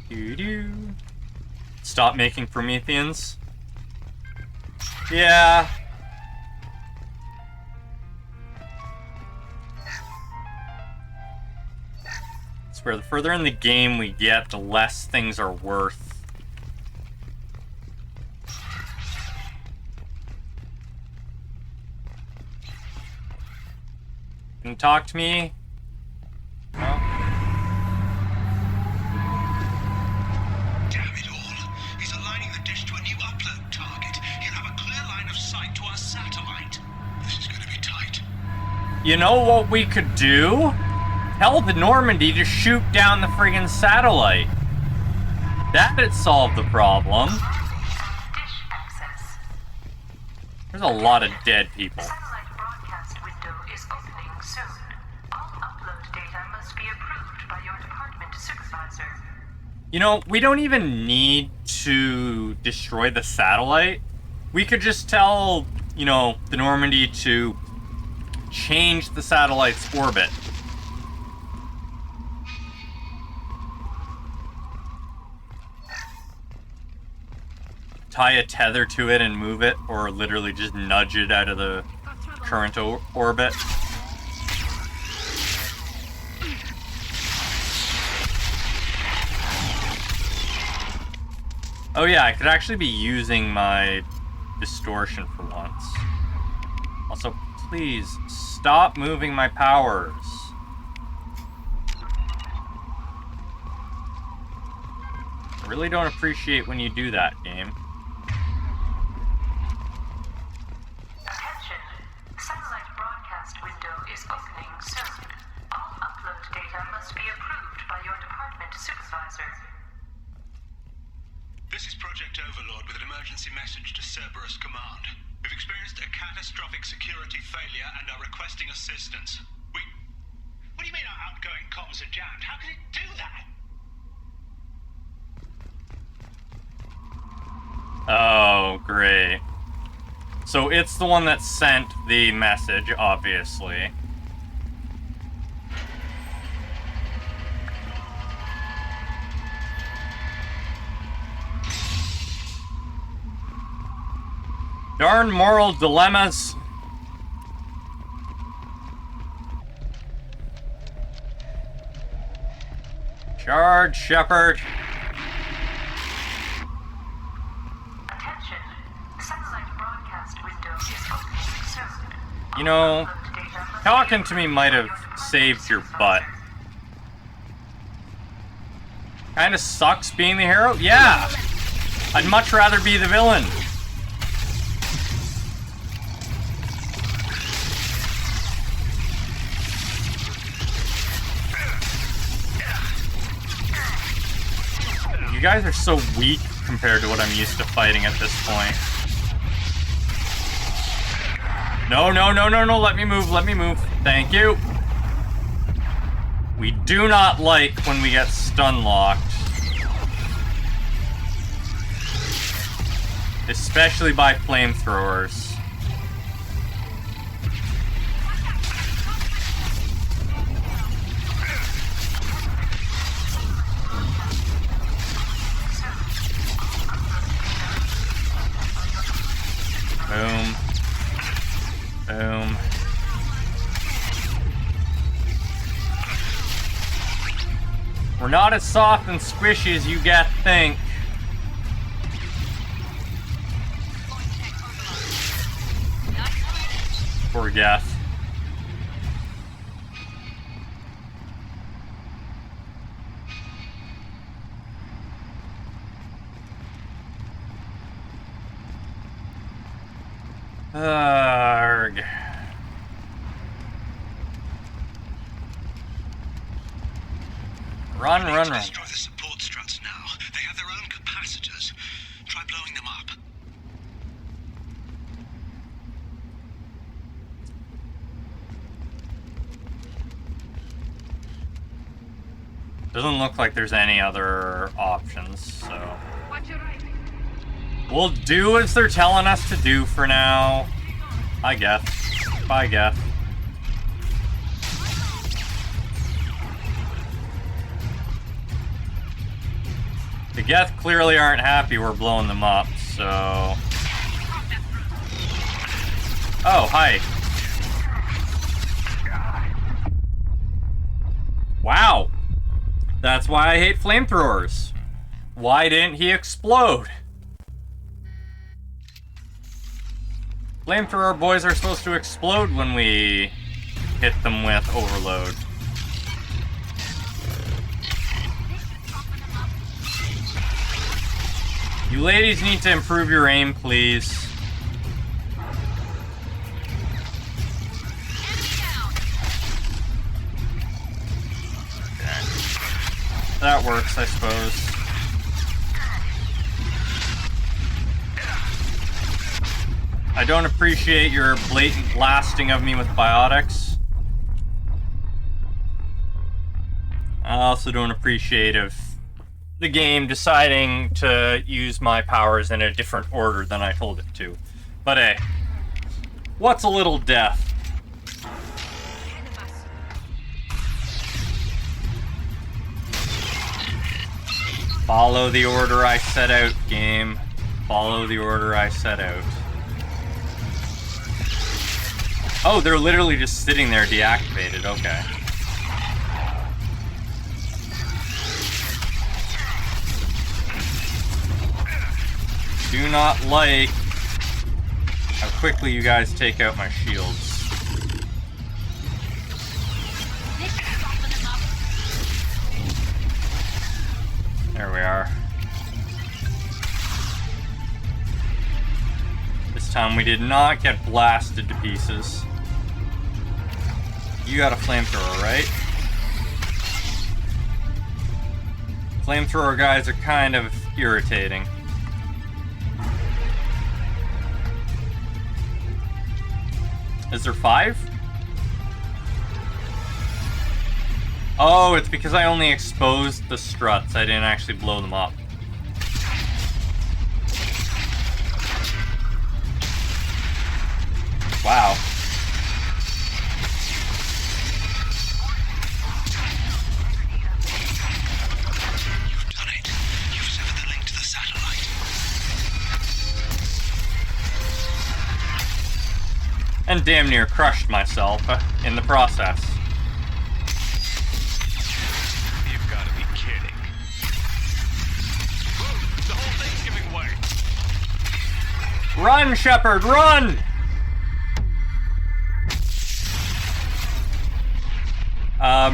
Doo-doo. Stop making Prometheans. Yeah. I swear, the further in the game we get, the less things are worth. Can you talk to me? No? Damn it all. He's aligning the dish to a new upload target. He'll have a clear line of sight to our satellite. This is gonna be tight. You know what we could do? Tell the Normandy to shoot down the friggin' satellite. That'd solve the problem. There's a lot of dead people. Satellite broadcast window is opening soon. All upload data must be approved by your department supervisor. You know, we don't even need to destroy the satellite. We could just tell, you know, the Normandy to change the satellite's orbit. Tie a tether to it and move it, or literally just nudge it out of the current orbit. Oh yeah, I could actually be using my distortion for once. Also, please, stop moving my powers. I really don't appreciate when you do that, game. Attention. Satellite broadcast window is opening soon. All upload data must be approved by your department supervisor. This is Project Overlord with an emergency message to Cerberus Command. We've experienced a catastrophic security failure and are requesting assistance. What do you mean our outgoing comms are jammed? How can it do that? Oh, great. So it's the one that sent the message, obviously. Darn moral dilemmas. Charge, Shepard. Attention. Satellite broadcast window is opening soon. You know, talking to me might have saved your butt. Kinda sucks being the hero? Yeah! I'd much rather be the villain. You guys are so weak compared to what I'm used to fighting at this point. No, no, no, no, no, let me move, let me move. Thank you. We do not like when we get stun locked. Especially by flamethrowers. Boom. Boom. We're not as soft and squishy as you guys think. Poor Geth. Arg. Run, run, run. Destroy the support struts now. They have their own capacitors. Try blowing them up. Doesn't look like there's any other options, so... We'll do as they're telling us to do for now. I guess. Bye, Geth. The Geth clearly aren't happy we're blowing them up, so... Oh, hi. Wow. That's why I hate flamethrowers. Why didn't he explode? Flamethrower boys are supposed to explode when we hit them with overload. You ladies need to improve your aim, please. Okay. That works, I suppose. I don't appreciate your blatant blasting of me with biotics. I also don't appreciate of the game deciding to use my powers in a different order than I told it to. But hey, what's a little death? Follow the order I set out, game. Follow the order I set out. Oh, they're literally just sitting there deactivated, okay. Do not like how quickly you guys take out my shields. There we are. This time we did not get blasted to pieces. You got a flamethrower, right? Flamethrower guys are kind of irritating. Is there 5? Oh, it's because I only exposed the struts. I didn't actually blow them up. Wow. You've done it. You've severed the link to the satellite. And damn near crushed myself in the process. You've got to be kidding. The whole thing's giving way. Run, Shepard, run!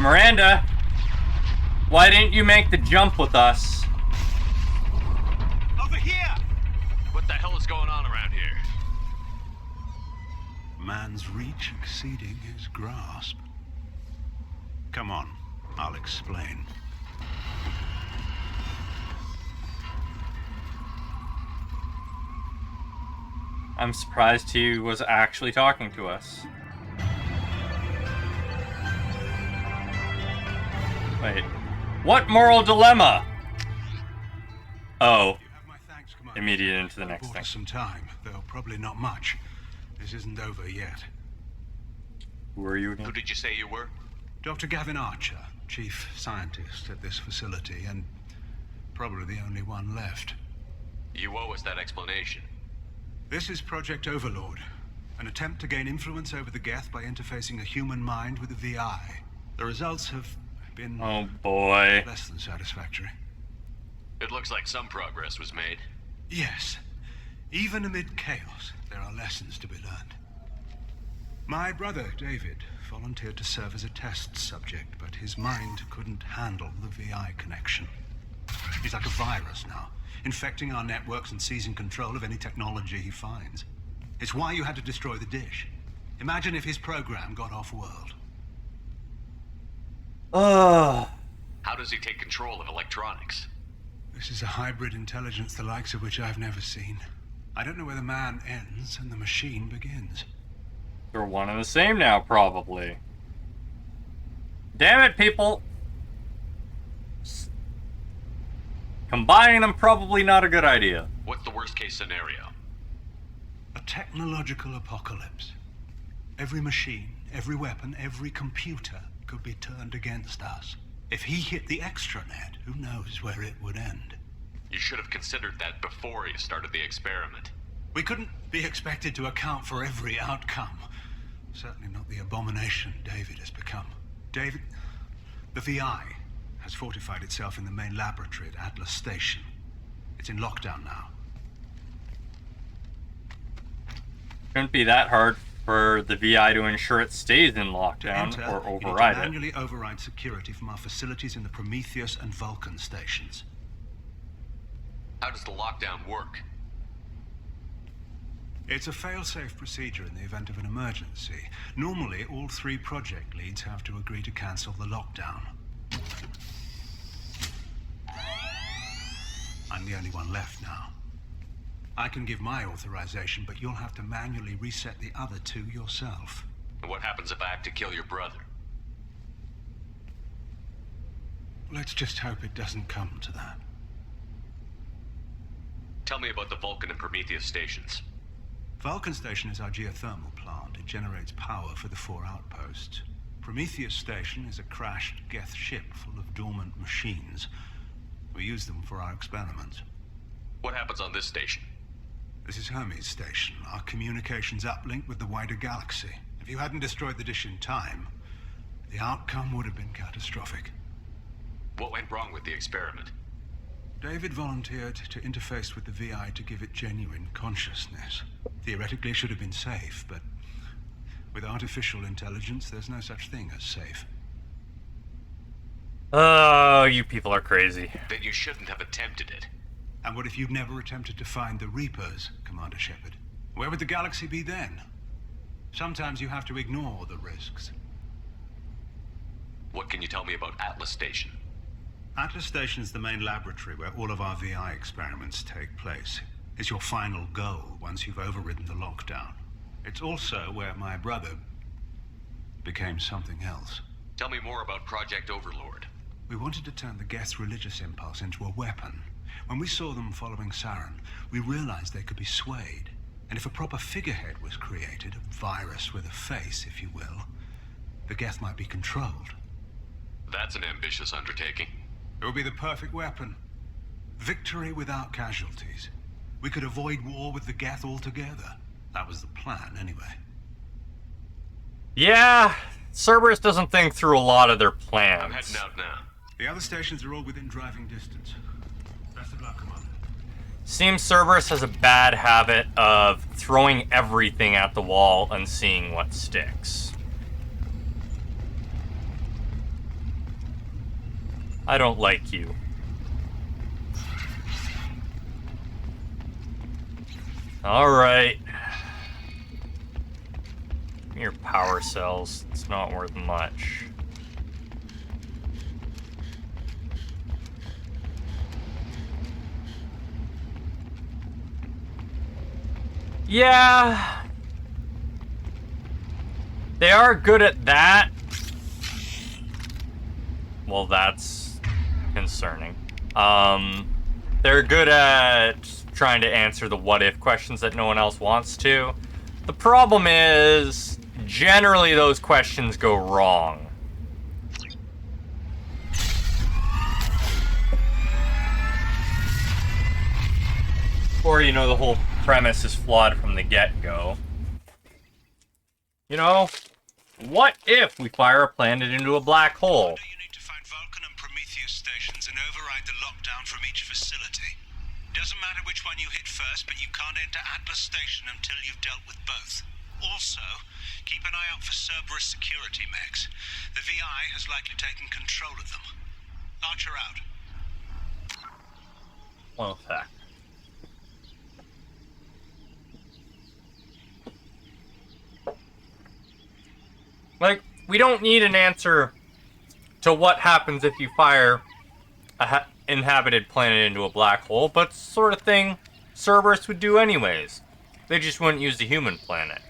Miranda, why didn't you make the jump with us? Over here! What the hell is going on around here? Man's reach exceeding his grasp. Come on, I'll explain. I'm surprised he was actually talking to us. Wait. What moral dilemma? Oh. Immediate into the next thing. Some time, though probably not much. This isn't over yet. Who are you again? Who did you say you were? Dr. Gavin Archer, chief scientist at this facility, and probably the only one left. You owe us that explanation. This is Project Overlord, an attempt to gain influence over the Geth by interfacing a human mind with a VI. The results have been... oh boy. ...less than satisfactory. It looks like some progress was made. Yes. Even amid chaos, there are lessons to be learned. My brother, David, volunteered to serve as a test subject, but his mind couldn't handle the VI connection. He's like a virus now, infecting our networks and seizing control of any technology he finds. It's why you had to destroy the dish. Imagine if his program got off-world. How does he take control of electronics? This is a hybrid intelligence the likes of which I've never seen. I don't know where the man ends and the machine begins. They're one and the same now, probably. Damn it, people! Combining them, probably not a good idea. What's the worst case scenario? A technological apocalypse. Every machine, every weapon, every computer could be turned against us. If he hit the extranet, who knows where it would end? You should have considered that before you started the experiment. We couldn't be expected to account for every outcome. Certainly not the abomination David has become. David, the VI has fortified itself in the main laboratory at Atlas Station. It's in lockdown now. Shouldn't be that hard for the VI to ensure it stays in lockdown or override it. Manually override security from our facilities in the Prometheus and Vulcan stations. How does the lockdown work? It's a fail-safe procedure in the event of an emergency. Normally, all 3 project leads have to agree to cancel the lockdown. I'm the only one left now. I can give my authorization, but you'll have to manually reset the other 2 yourself. And what happens if I have to kill your brother? Let's just hope it doesn't come to that. Tell me about the Vulcan and Prometheus stations. Vulcan Station is our geothermal plant. It generates power for the 4 outposts. Prometheus Station is a crashed Geth ship full of dormant machines. We use them for our experiments. What happens on this station? This is Hermes Station, our communications uplink with the wider galaxy. If you hadn't destroyed the dish in time, the outcome would have been catastrophic. What went wrong with the experiment? David volunteered to interface with the VI to give it genuine consciousness. Theoretically, it should have been safe, but with artificial intelligence, there's no such thing as safe. Oh, you people are crazy. Then you shouldn't have attempted it. And what if you'd never attempted to find the Reapers, Commander Shepard? Where would the galaxy be then? Sometimes you have to ignore the risks. What can you tell me about Atlas Station? Atlas Station is the main laboratory where all of our VI experiments take place. It's your final goal once you've overridden the lockdown. It's also where my brother became something else. Tell me more about Project Overlord. We wanted to turn the Geth's religious impulse into a weapon. When we saw them following Saren, we realized they could be swayed. And if a proper figurehead was created, a virus with a face, if you will, the Geth might be controlled. That's an ambitious undertaking. It would be the perfect weapon. Victory without casualties. We could avoid war with the Geth altogether. That was the plan, anyway. Yeah, Cerberus doesn't think through a lot of their plans. I'm heading out now. The other stations are all within driving distance. Best of luck, Commander. Seems Cerberus has a bad habit of throwing everything at the wall and seeing what sticks. I don't like you. Alright. Your power cells. It's not worth much. Yeah. They are good at that. Well, that's concerning. They're good at trying to answer the what-if questions that no one else wants to. The problem is, generally those questions go wrong. Or, you know, the whole premise is flawed from the get-go. You know, what if we fire a planet into a black hole? You need to find Vulcan and Prometheus stations and override the lockdown from each facility. Doesn't matter which one you hit first, but you can't enter Atlas Station until you've dealt with both. Also, keep an eye out for Cerberus security mechs. The VI has likely taken control of them. Archer out. One sec. Like, we don't need an answer to what happens if you fire a inhabited planet into a black hole, but sort of thing Cerberus would do anyways. They just wouldn't use the human planet.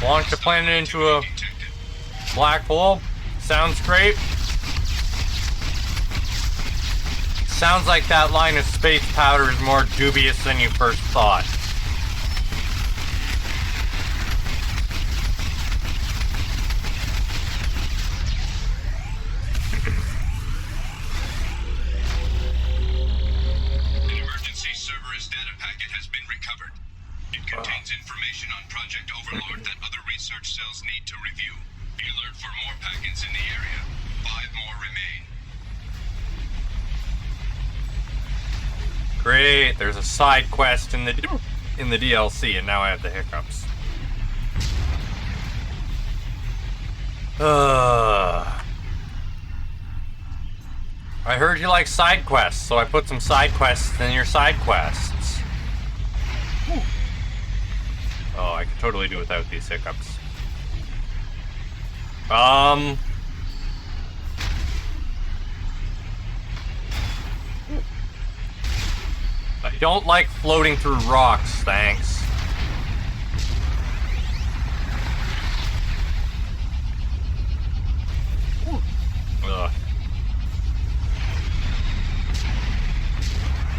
Launch the planet into a black hole. Sounds great. Sounds like that line of space powder is more dubious than you first thought. An emergency Cerberus data packet has been recovered. It contains information on Project Overlord that other research cells need to review. Be alert for more packets in the area. 5 more remain. Great, there's a side quest in the DLC, and now I have the hiccups. I heard you like side quests, so I put some side quests in your side quests. Oh, I could totally do without these hiccups. I don't like floating through rocks, thanks. Ugh.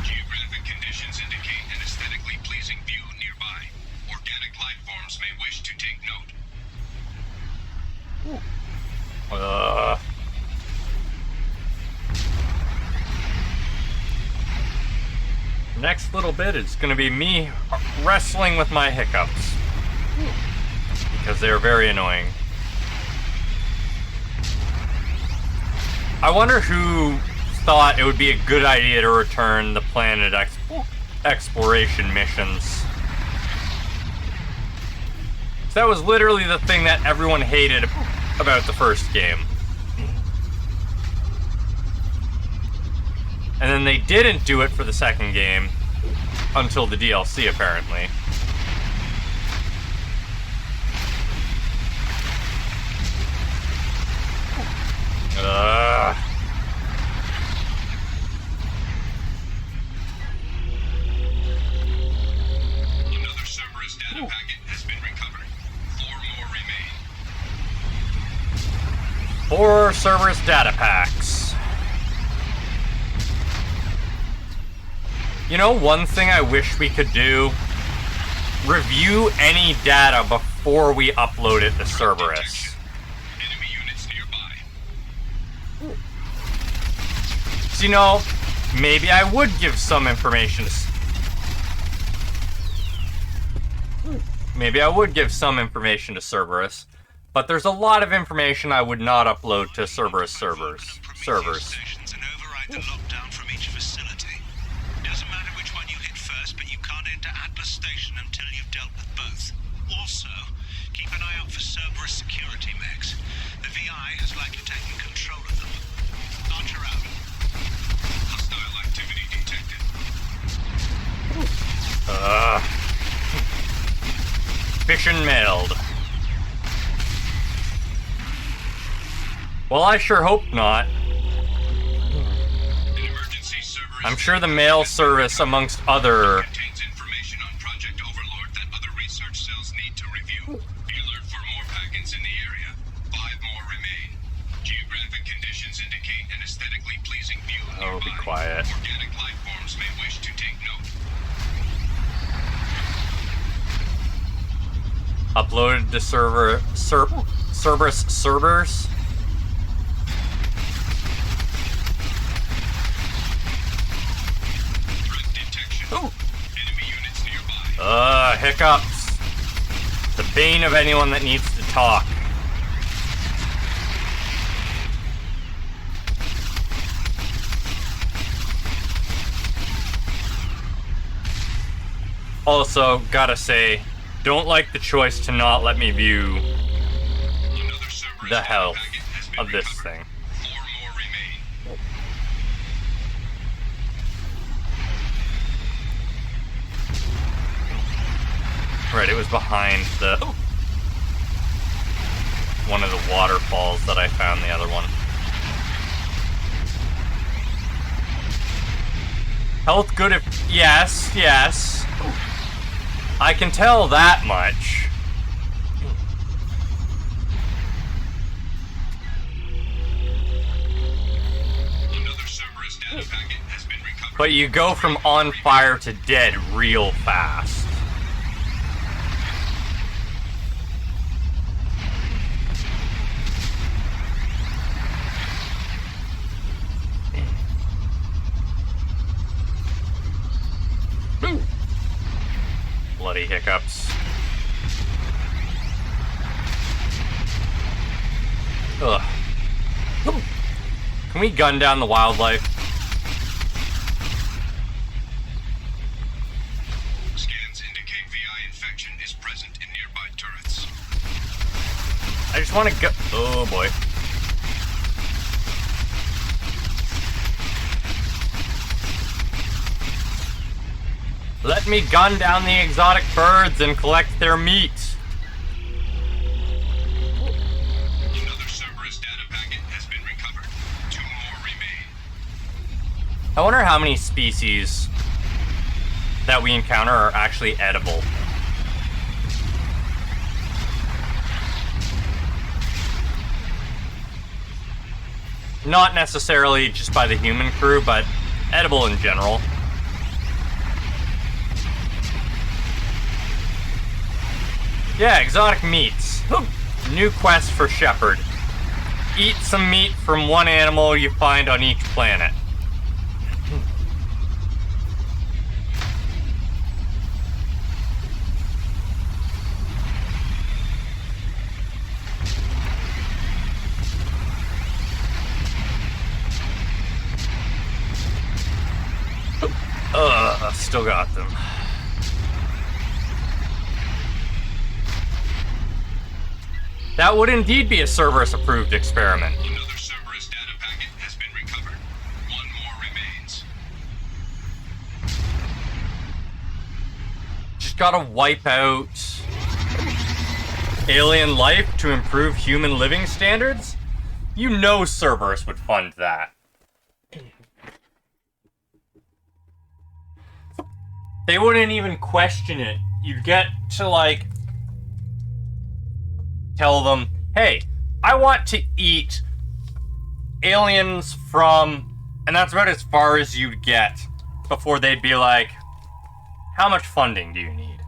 Geographic conditions indicate an aesthetically pleasing view nearby. Organic life forms may wish to take note. Next little bit is going to be me wrestling with my hiccups. Because they're very annoying. I wonder who thought it would be a good idea to return the planet exploration missions. That was literally the thing that everyone hated about the first game. And then they didn't do it for the second game until the DLC, apparently. Another Cerberus data packet has been recovered. 4 more remain. 4 Cerberus data packs. You know, one thing I wish we could do? Review any data before we upload it to Cerberus. Enemy units nearby. So, you know, maybe I would give some information to... Maybe I would give some information to Cerberus, but there's a lot of information I would not upload to Cerberus servers. Stations and override the lockdown from each facility. Doesn't matter which one you hit first, but you can't enter Atlas Station until you've dealt with both. Also, keep an eye out for Cerberus security mechs. The VI has likely taken control of them. Archer out. Hostile activity detected. Mission mailed. Well, I sure hope not. I'm sure the mail service, amongst other... Contains information on Project Overlord that other research cells need to review. Be alert for more packets in the area. 5 more remain. Geographic conditions indicate an aesthetically pleasing view nearby. Oh, be quiet. Organic life forms may wish to take note. Another Cerberus data packet has been recovered. 4 more remain. Next little bit is going to be me wrestling with my hiccups. You know, one thing I wish we could do? Review any data before we upload it to Cerberus. Uploaded to Cerberus servers. Ooh. Hiccups. The bane of anyone that needs to talk. Also, gotta say, don't like the choice to not let me view the health of this thing. Right, it was behind the one of the waterfalls that I found the other one. Health good if... Yes, yes. I can tell that much. But you go from on fire to dead real fast. Bloody hiccups. Ugh. Can we gun down the wildlife? Scans indicate VI infection is present in nearby turrets. I just want to go. Oh boy. Let me gun down the exotic birds and collect their meat. Another Cerberus data packet has been recovered. 2 more remain. I wonder how many species that we encounter are actually edible. Not necessarily just by the human crew, but edible in general. Yeah, exotic meats. New quest for Shepard. Eat some meat from one animal you find on each planet. Still got them. That would indeed be a Cerberus-approved experiment. Another Cerberus data packet has been recovered. 1 more remains. Just gotta wipe out alien life to improve human living standards? You know Cerberus would fund that. They wouldn't even question it. You'd get to, like, tell them, hey, I want to eat aliens from... And that's about as far as you'd get before they'd be like, how much funding do you need?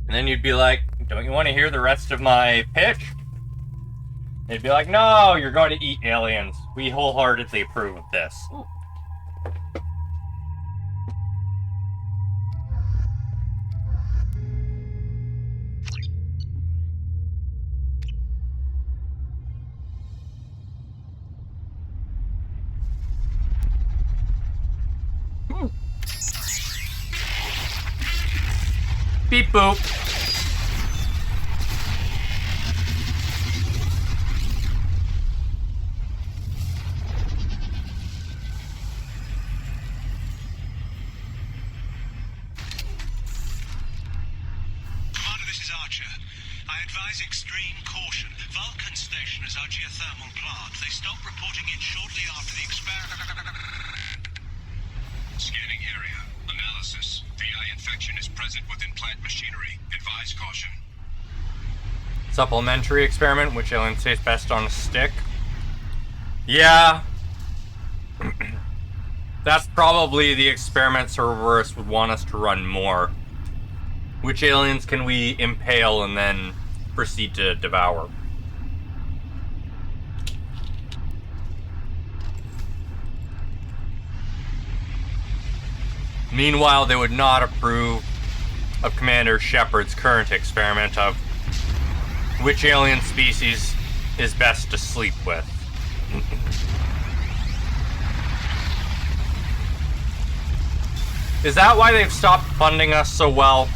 And then you'd be like, don't you want to hear the rest of my pitch? They'd be like, no, you're going to eat aliens. We wholeheartedly approve of this. Beep boop. Extreme caution. Vulcan station is our geothermal plant. They stopped reporting in shortly after the experiment. Scanning area. Analysis. VI infection is present within plant machinery. Advise caution. Supplementary experiment, which alien stays best on a stick. Yeah. That's probably the experiment Cerberus would want us to run more. Which aliens can we impale and then proceed to devour? Meanwhile, they would not approve of Commander Shepard's current experiment of which alien species is best to sleep with. Is that why they've stopped funding us so well?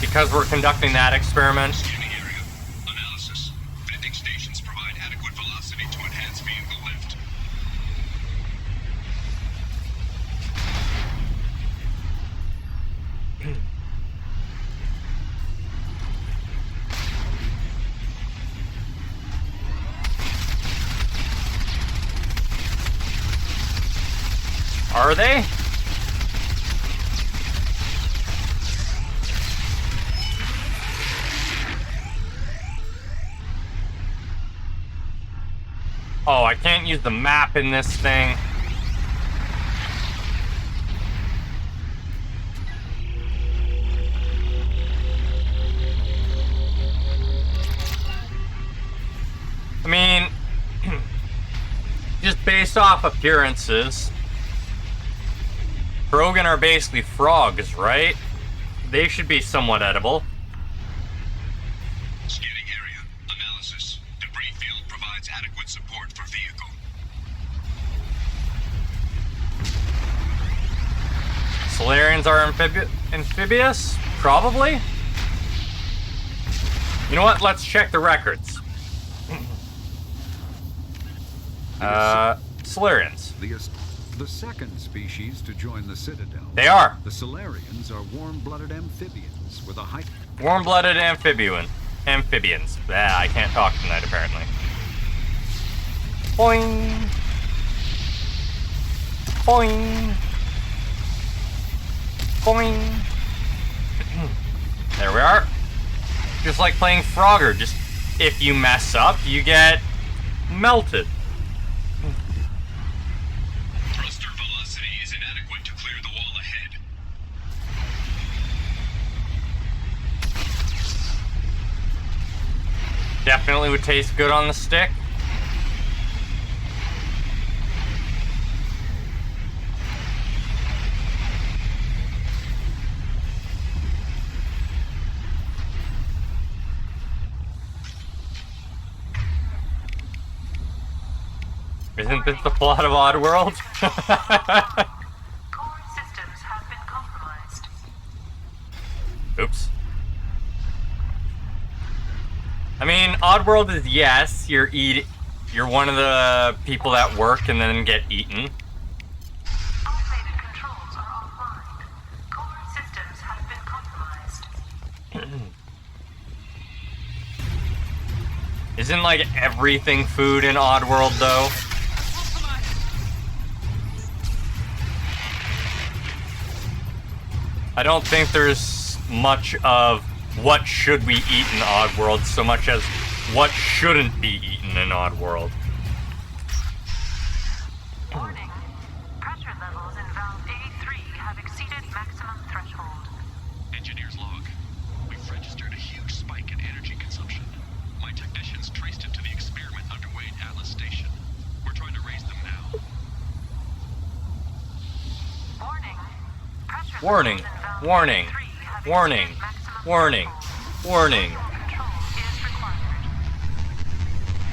Because we're conducting that experiment? Scanning area. Analysis. Vending stations provide adequate velocity to enhance vehicle lift. Are they? Oh, I can't use the map in this thing. I mean, just based off appearances, Krogan are basically frogs, right? They should be somewhat edible. Scanning area. Analysis. Debris field provides adequate support for vehicle. Solarians are amphibious? Probably? You know what? Let's check the records. Solarians. The second species to join the Citadel. They are. The Solarians are warm-blooded amphibians with a high... Warm-blooded amphibians. Ah, I can't talk tonight, apparently. Boing. Boing. Boing. There we are. Just like playing Frogger. Just if you mess up, you get melted. Thruster velocity is inadequate to clear the wall ahead. Definitely would taste good on the stick. Isn't this the plot of Oddworld? Core systems have been compromised. Oops. I mean, Oddworld is yes, you're one of the people that work and then get eaten. Automated controls are offline. Core systems have been compromised. Isn't like everything food in Oddworld though? I don't think there's much of what should we eat in Oddworld so much as what shouldn't be eaten in Oddworld. Warning. Pressure levels in valve A3 have exceeded maximum threshold. Engineer's log. We've registered a huge spike in energy consumption. My technicians traced it to the experiment underway at Atlas Station. We're trying to raise them now. Warning. Pressure Warning. levels in valve Warning. A3 have Warning. exceeded maximum Warning. threshold. Warning. Control is required.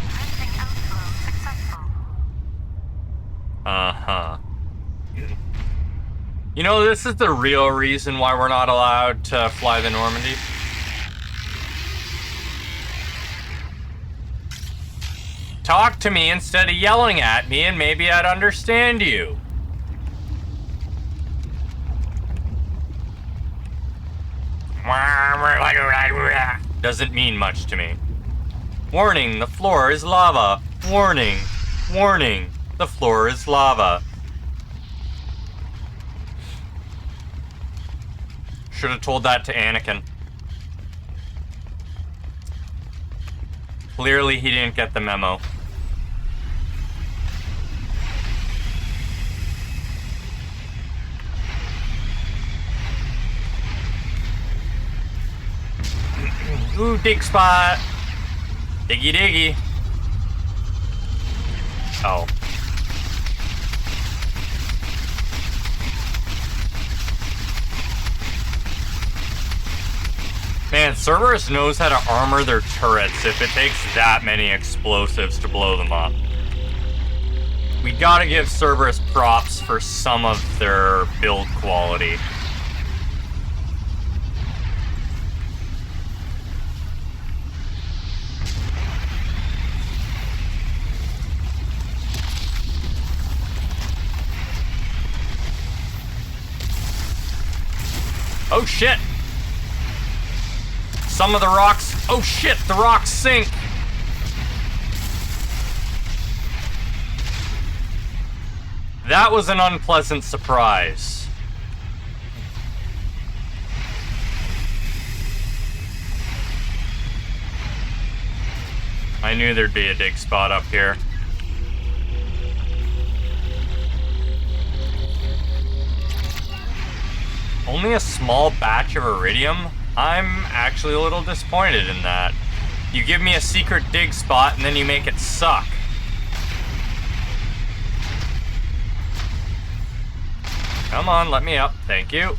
Venting outflow successful. Uh-huh. You know, this is the real reason why we're not allowed to fly the Normandy. Talk to me instead of yelling at me and maybe I'd understand you. Doesn't mean much to me. Warning, the floor is lava. Warning, warning, the floor is lava. Should have told that to Anakin. Clearly he didn't get the memo. Ooh, dig spot. Diggy diggy. Oh. Man, Cerberus knows how to armor their turrets if it takes that many explosives to blow them up. We gotta give Cerberus props for some of their build quality. Oh shit! Some of the rocks... Oh shit, the rocks sink! That was an unpleasant surprise. I knew there'd be a dig spot up here. Only a small batch of iridium? I'm actually a little disappointed in that. You give me a secret dig spot and then you make it suck. Come on, let me up. Thank you.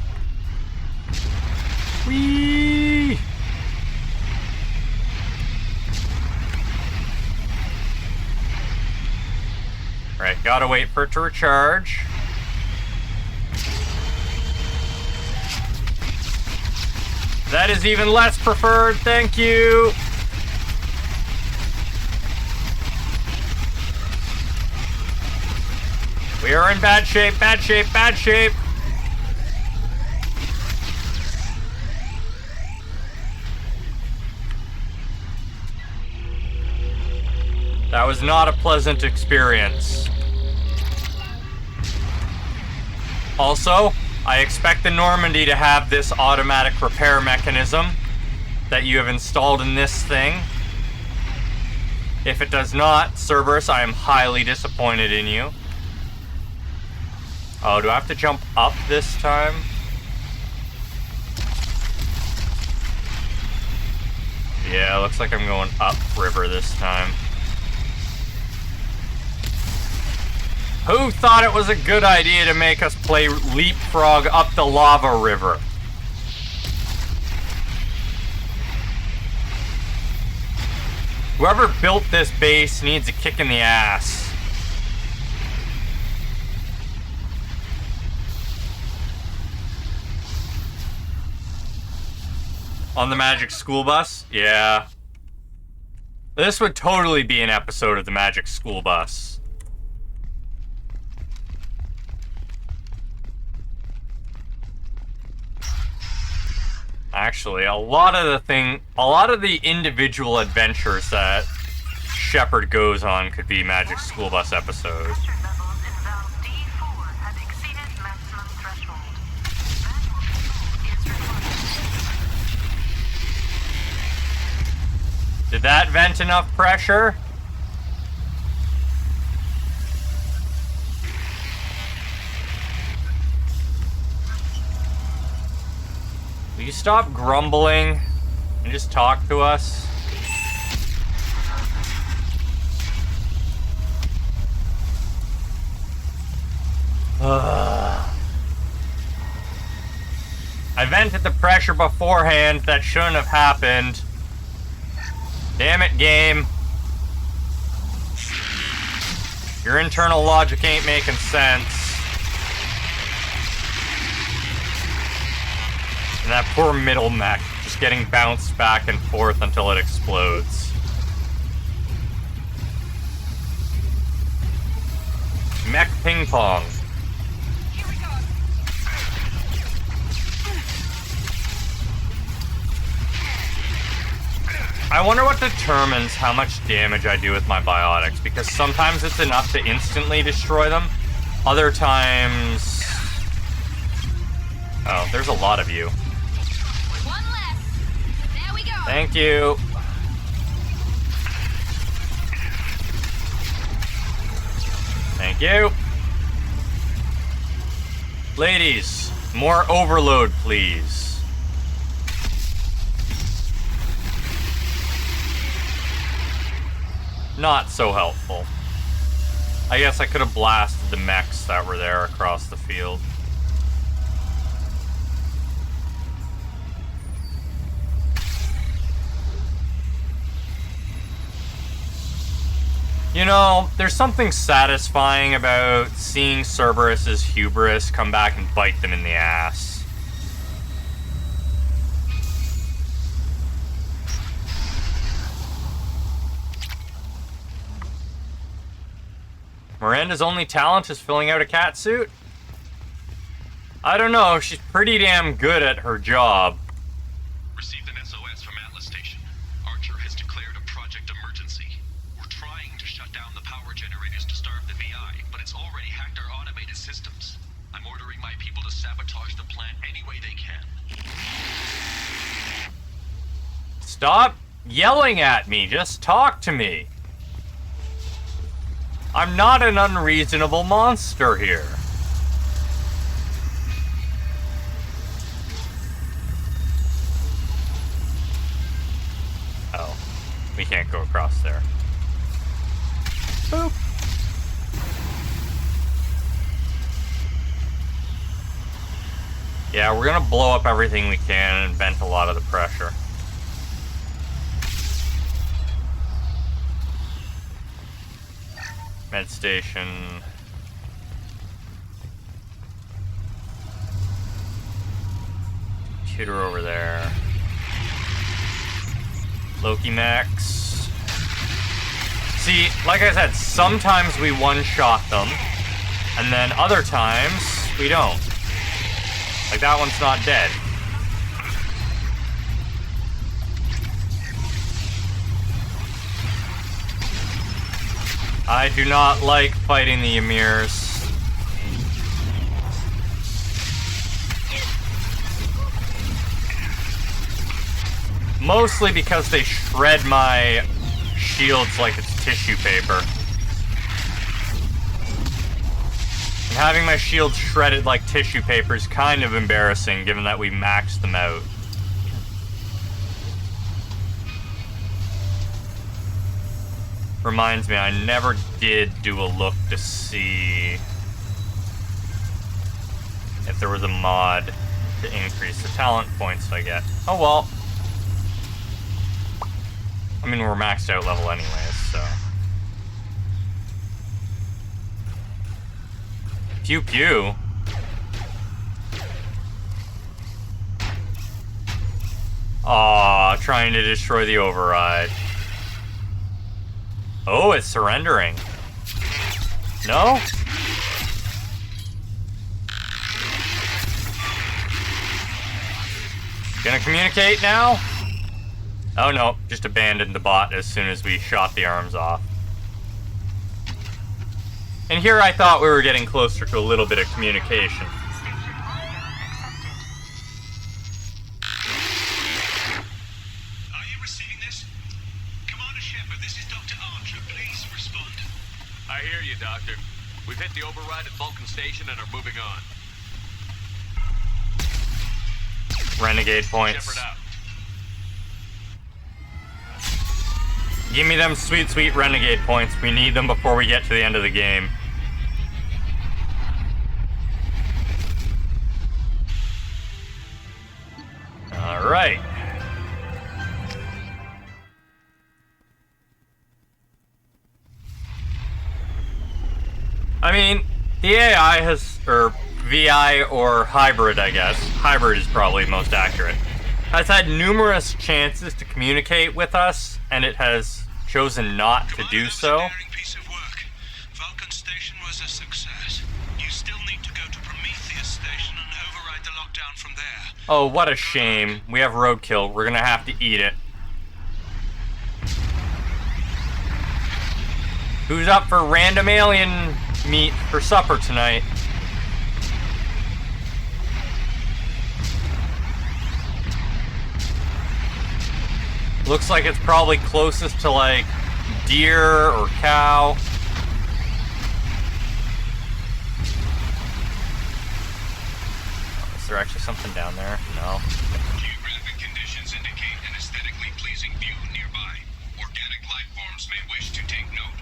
Whee! Right, gotta wait for it to recharge. That is even less preferred, thank you! We are in bad shape, bad shape, bad shape! That was not a pleasant experience. Also, I expect the Normandy to have this automatic repair mechanism that you have installed in this thing. If it does not, Cerberus, I am highly disappointed in you. Oh, do I have to jump up this time? Yeah, looks like I'm going up river this time. Who thought it was a good idea to make us play leapfrog up the lava river? Whoever built this base needs a kick in the ass. On the Magic School Bus? Yeah. This would totally be an episode of the Magic School Bus. Actually, a lot of the individual adventures that Shepard goes on could be Magic School Bus episodes. Did that vent enough pressure? Will you stop grumbling and just talk to us? I vented the pressure beforehand. That shouldn't have happened. Damn it, game. Your internal logic ain't making sense. And that poor middle mech just getting bounced back and forth until it explodes. Mech ping pong. I wonder what determines how much damage I do with my biotics, because sometimes it's enough to instantly destroy them. Other times... Oh, there's a lot of you. One less. There we go. Thank you. Thank you. Ladies, more overload, please. not so helpful. I guess I could have blasted the mechs that were there across the field. You know, there's something satisfying about seeing Cerberus's hubris come back and bite them in the ass. Miranda's only talent is filling out a catsuit? I don't know, she's pretty damn good at her job. Received an SOS from Atlas Station. Archer has declared a project emergency. We're trying to shut down the power generators to starve the VI, but it's already hacked our automated systems. I'm ordering my people to sabotage the plant any way they can. Stop yelling at me, just talk to me. I'm not an unreasonable monster here. Oh, we can't go across there. Boop. Yeah, we're gonna blow up everything we can and vent a lot of the pressure. Med station. Computer over there. Loki Max. See, like I said, sometimes we one-shot them, and then other times we don't. Like that one's not dead. I do not like fighting the Emirs. Mostly because they shred my shields like it's tissue paper. And having my shields shredded like tissue paper is kind of embarrassing given that we maxed them out. Reminds me, I never did do a look to see if there was a mod to increase the talent points I get. Oh well. I mean, we're maxed out level anyways, so. Pew pew. Aw, trying to destroy the override. Oh, it's surrendering. No? Gonna communicate now? Oh no, just abandoned the bot as soon as we shot the arms off. And here I thought we were getting closer to a little bit of communication. Are you receiving this? Commander Shepard, this is Dr. Archer. Please respond. I hear you, Doctor. We've hit the override at Vulcan Station and are moving on. Renegade points. Shepard out. Give me them sweet, sweet renegade points. We need them before we get to the end of the game. Alright. I mean, the AI has, or VI or hybrid, I guess. Hybrid is probably most accurate. Has had numerous chances to communicate with us, and it has chosen not to do so. Piece of work. Vulcan Station was a success. You still need to go to Prometheus Station and override the lockdown from there. Oh, what a shame. We have roadkill. We're gonna have to eat it. Who's up for random alien meat for supper tonight? Looks like it's probably closest to like deer or cow. Is there actually something down there? No. Geographic conditions indicate an aesthetically pleasing view nearby. Organic life forms may wish to take note.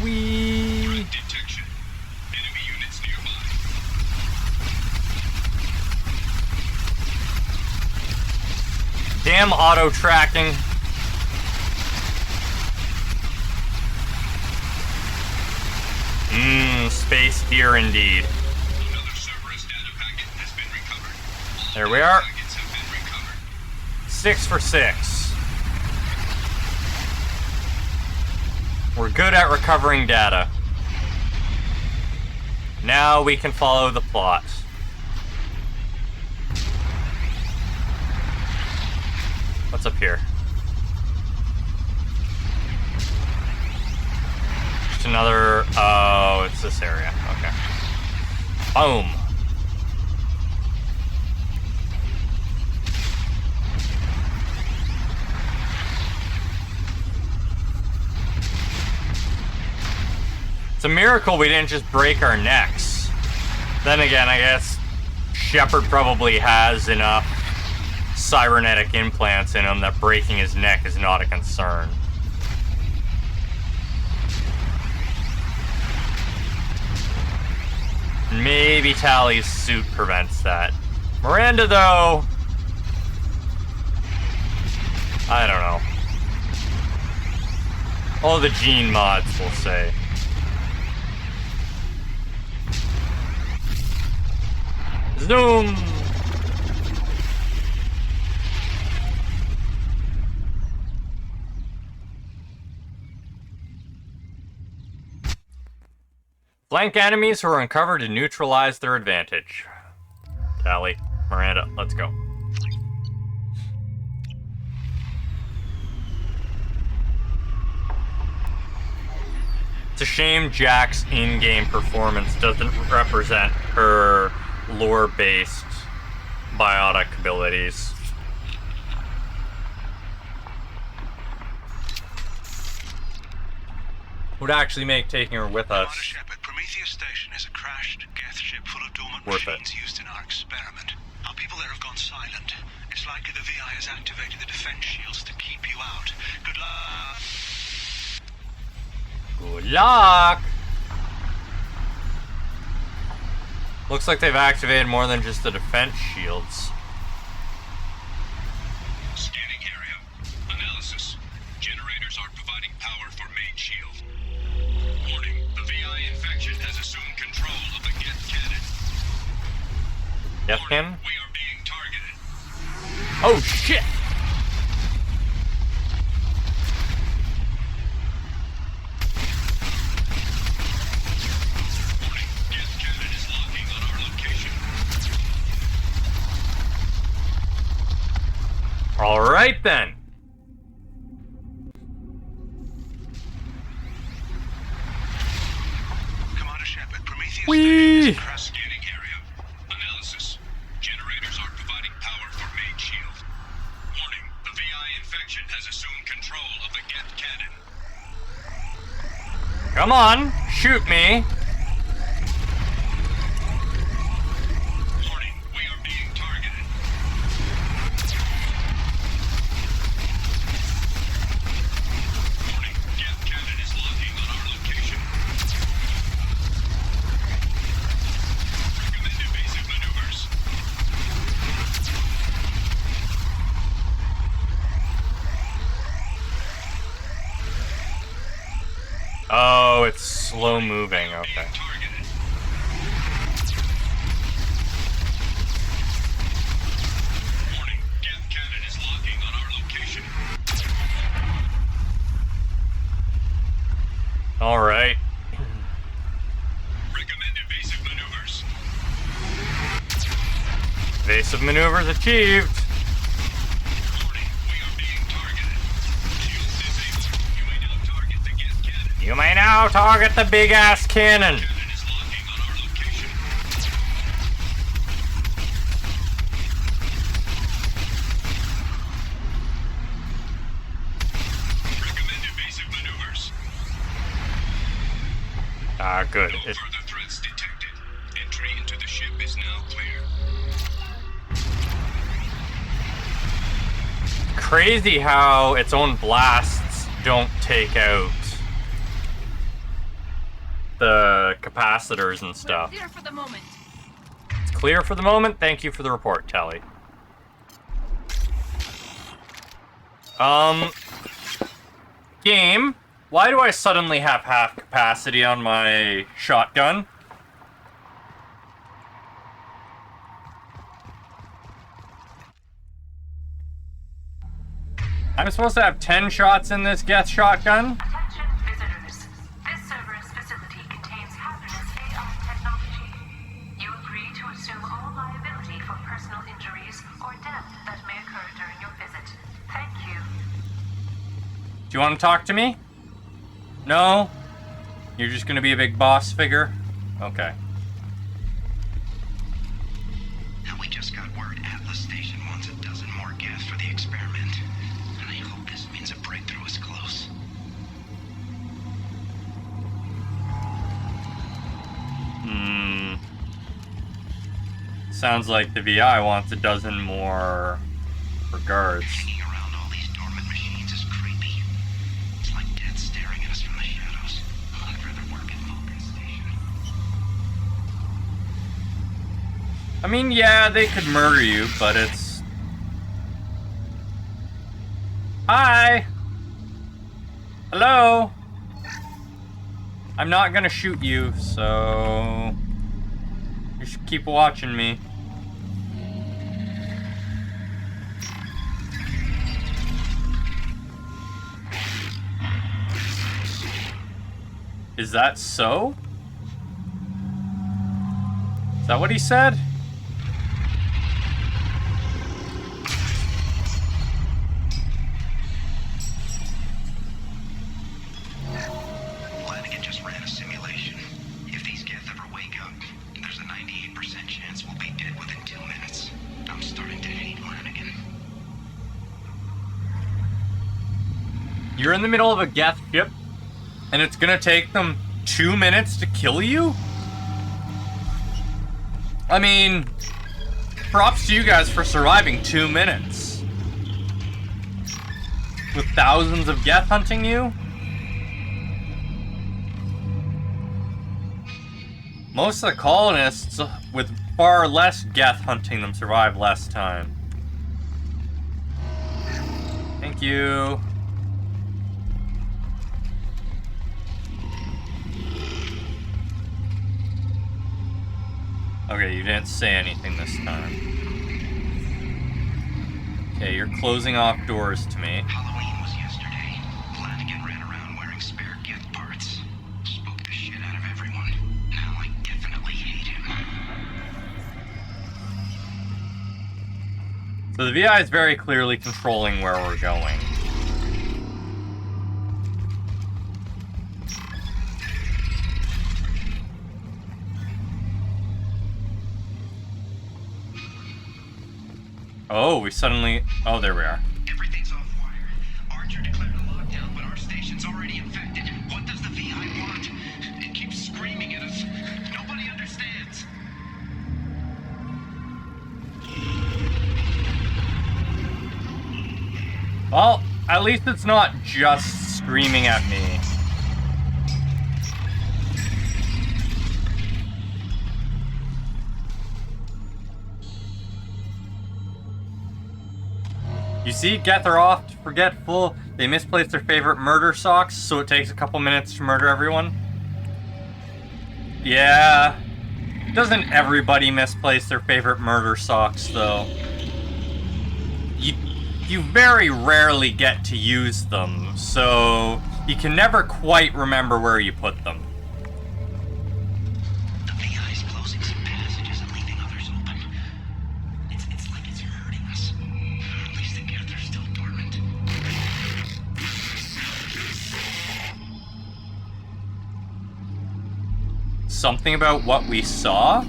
Wee. Detection. Enemy units nearby. Damn auto tracking. Space deer indeed. Another Cerberus data packet has been recovered. All There we are. packets have been recovered. 6 for 6. We're good at recovering data. Now we can follow the plot. What's up here? Just another... Oh, it's this area. Okay. Boom. It's a miracle we didn't just break our necks. Then again, I guess Shepard probably has enough cybernetic implants in him that breaking his neck is not a concern. Maybe Tally's suit prevents that. Miranda, though... I don't know. All the gene mods will say. Zoom! Flank enemies who are uncovered to neutralize their advantage. Tally, Miranda, let's go. It's a shame Jack's in-game performance doesn't represent her lore-based biotic abilities. Would actually make taking her with us Shepard, Prometheus Station is a crashed Geth ship full of dormant worth machines it. used in our experiment. Our people there have gone silent. It's likely the VI has activated the defense shields to keep you out. Good luck. Good luck! Looks like they've activated more than just the defense shields. Scanning area. Analysis. Generators are providing power for main shield. Warning, the VI infection has assumed control of the Geth cannon. Geth cannon? We are being targeted. Oh shit! Warning, Geth cannon is locking on our location. Alright then. Commander Shepard, Prometheus Whee! Station is a crashed. Scanning area. Analysis. Generators are providing power for main shield. Warning, the VI infection has assumed control of the Geth cannon. Come on, shoot me. Warning, we are being targeted. Warning, Geth cannon is locking on our location. Recommend evasive maneuvers. Oh, it's slow moving, okay. Targeted. Warning, Geth cannon is locking on our location. Alright. Recommend evasive maneuvers. Evasive maneuvers achieved. Warning, we are being targeted. Shields disabled. You may now target the Geth cannon. You may now target the big ass cannon. Cannon is locking on our location. Recommend evasive maneuvers. Ah, good. No It, further threats detected. Entry into the ship is now clear. crazy how its own blasts don't take out the capacitors and stuff. Clear for the moment. It's clear for the moment. Thank you for the report, Telly. Game, why do I suddenly have half capacity on my shotgun? I'm supposed to have 10 shots in this Geth shotgun? Attention visitors. This server's facility contains hazardous AI technology. You agree to assume all liability for personal injuries or death that may occur during your visit. Thank you. Do you want to talk to me? No? You're just gonna be a big boss figure? Okay. Now we just got word Atlas Station wants a dozen more Geth for the experiment. And I hope this means a breakthrough is close. Sounds like the VI wants a dozen more for guards. Hanging around all these dormant machines is creepy. It's like death staring at us from the shadows. I'd rather work at Vulcan Station. I mean, yeah, they could murder you, but it's... Hi! Hello? I'm not gonna shoot you, so... You should keep watching me. Is that so? Is that what he said? Flanagan just ran a simulation. If these Geth ever wake up, there's a 98% chance we'll be dead within 2 minutes. I'm starting to hate Flanagan. You're in the middle of a Geth ship, and it's gonna take them 2 minutes to kill you? I mean, props to you guys for surviving 2 minutes. With thousands of Geth hunting you? Most of the colonists with far less Geth hunting them survive less time. Thank you. Okay, you didn't say anything this time. Okay, you're closing off doors to me. Halloween was yesterday. Flanagan ran around wearing spare Geth parts. Spooked the shit out of everyone. Now I definitely hate him. So the VI is very clearly controlling where we're going. Oh, we suddenly... Oh, there we are. Everything's off wire. Archer declared a lockdown, but our station's already infected. What does the VI want? It keeps screaming at us. Nobody understands. Well, at least it's not just screaming at me. You see, Geth are oft forgetful. They misplaced their favorite murder socks, so it takes a couple minutes to murder everyone. Yeah. Doesn't everybody misplace their favorite murder socks, though? You very rarely get to use them, so you can never quite remember where you put them. The VI's closing some passages and leaving others open. It's like it's hurting us. At least the Geth are still dormant. Something about what we saw?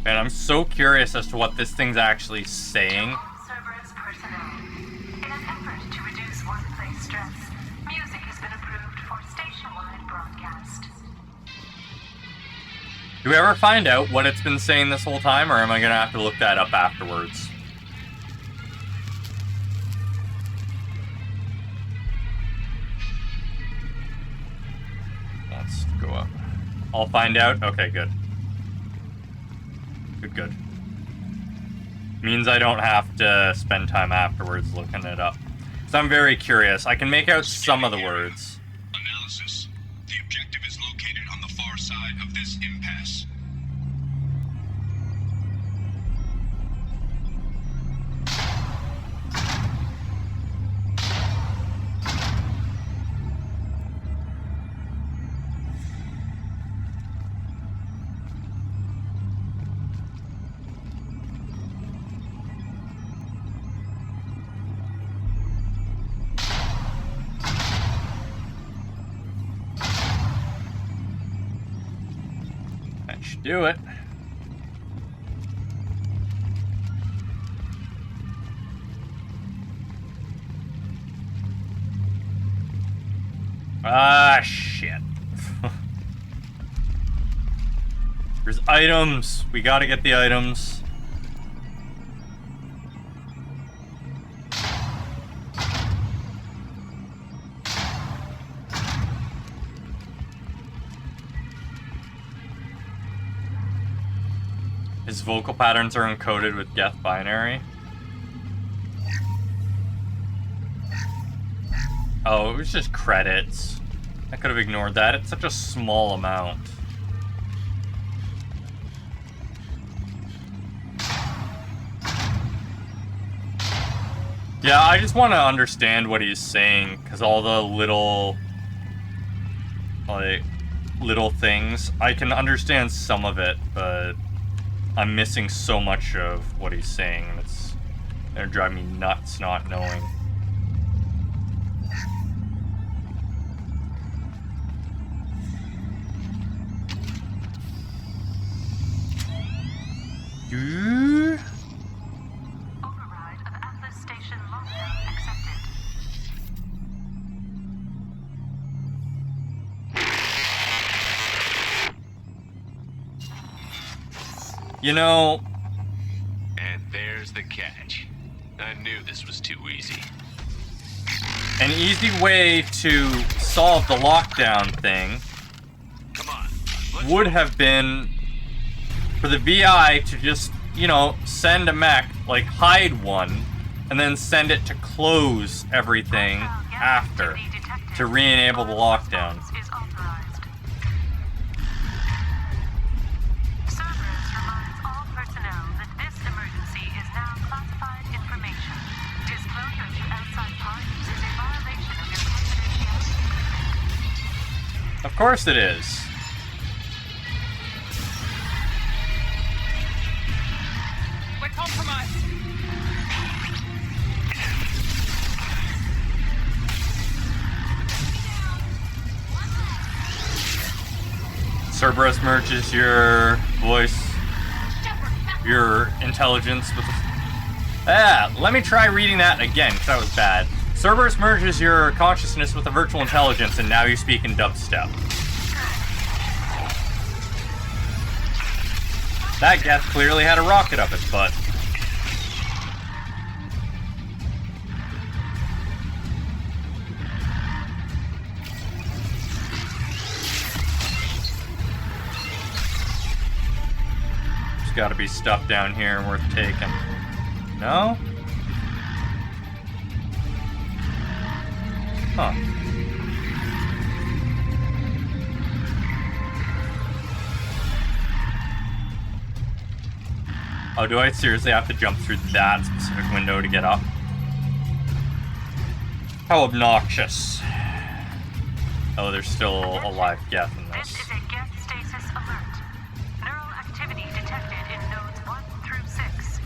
Man, I'm so curious as to what this thing's actually saying. Cerberus personnel. In an effort to reduce workplace stress, music has been approved for station-wide broadcast. Do we ever find out what it's been saying this whole time, or am I gonna have to look that up afterwards? Let's go up. I'll find out. Okay, good. Good. Means I don't have to spend time afterwards looking it up. So I'm very curious. I can make out some of the words. Analysis. The objective is located on the far side of this impasse. That should do it. Ah, shit. There's items. We gotta get the items. His vocal patterns are encoded with Geth binary. Oh, it was just credits. I could have ignored that. It's such a small amount. Yeah, I just want to understand what he's saying, because all the little things, I can understand some of it, but I'm missing so much of what he's saying, and it's gonna drive me nuts not knowing. Override of Atlas Station lockdown accepted. You know... And there's the catch. I knew this was too easy. An easy way to solve the lockdown thing would have been for the VI to just, you know, send a mech, like hide one, and then send it to close everything after to re-enable the lockdown. Cerberus reminds all personnel that this emergency is now classified information. Disclosure to outside parties is a violation of your confidentiality. Of course it is. We're compromised. Cerberus merges your voice, your intelligence with... let me try reading that again, because that was bad. Cerberus merges your consciousness with a virtual intelligence, and now you speak in dubstep. That Geth clearly had a rocket up its butt. There's gotta be stuff down here worth taking. No? Huh. Oh, do I seriously have to jump through that specific window to get up? How obnoxious. Oh, there's still a live Geth in this. This is a Geth stasis alert. Neural activity detected in nodes 1 through 6.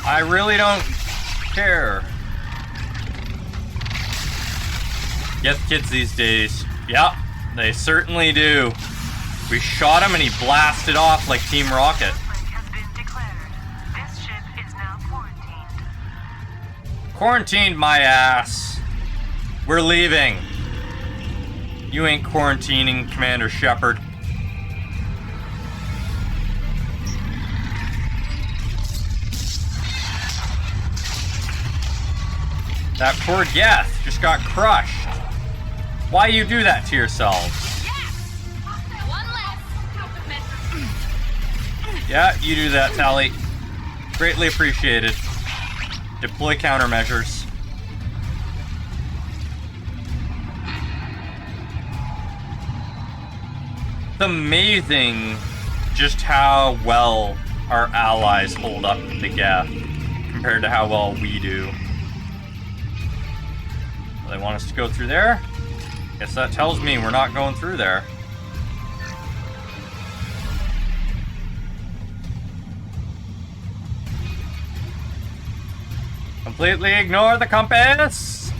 I really don't care. Geth kids these days. Yep, they certainly do. We shot him and he blasted off like Team Rocket. Has been declared. This ship is now quarantined. Quarantined my ass. We're leaving. You ain't quarantining Commander Shepard. That poor Geth just got crushed. Why you do that to yourselves? Yeah, you do that, Tally. Greatly appreciated. Deploy countermeasures. It's amazing just how well our allies hold up to Geth compared to how well we do. They want us to go through there? Guess that tells me we're not going through there. Completely ignore the compass!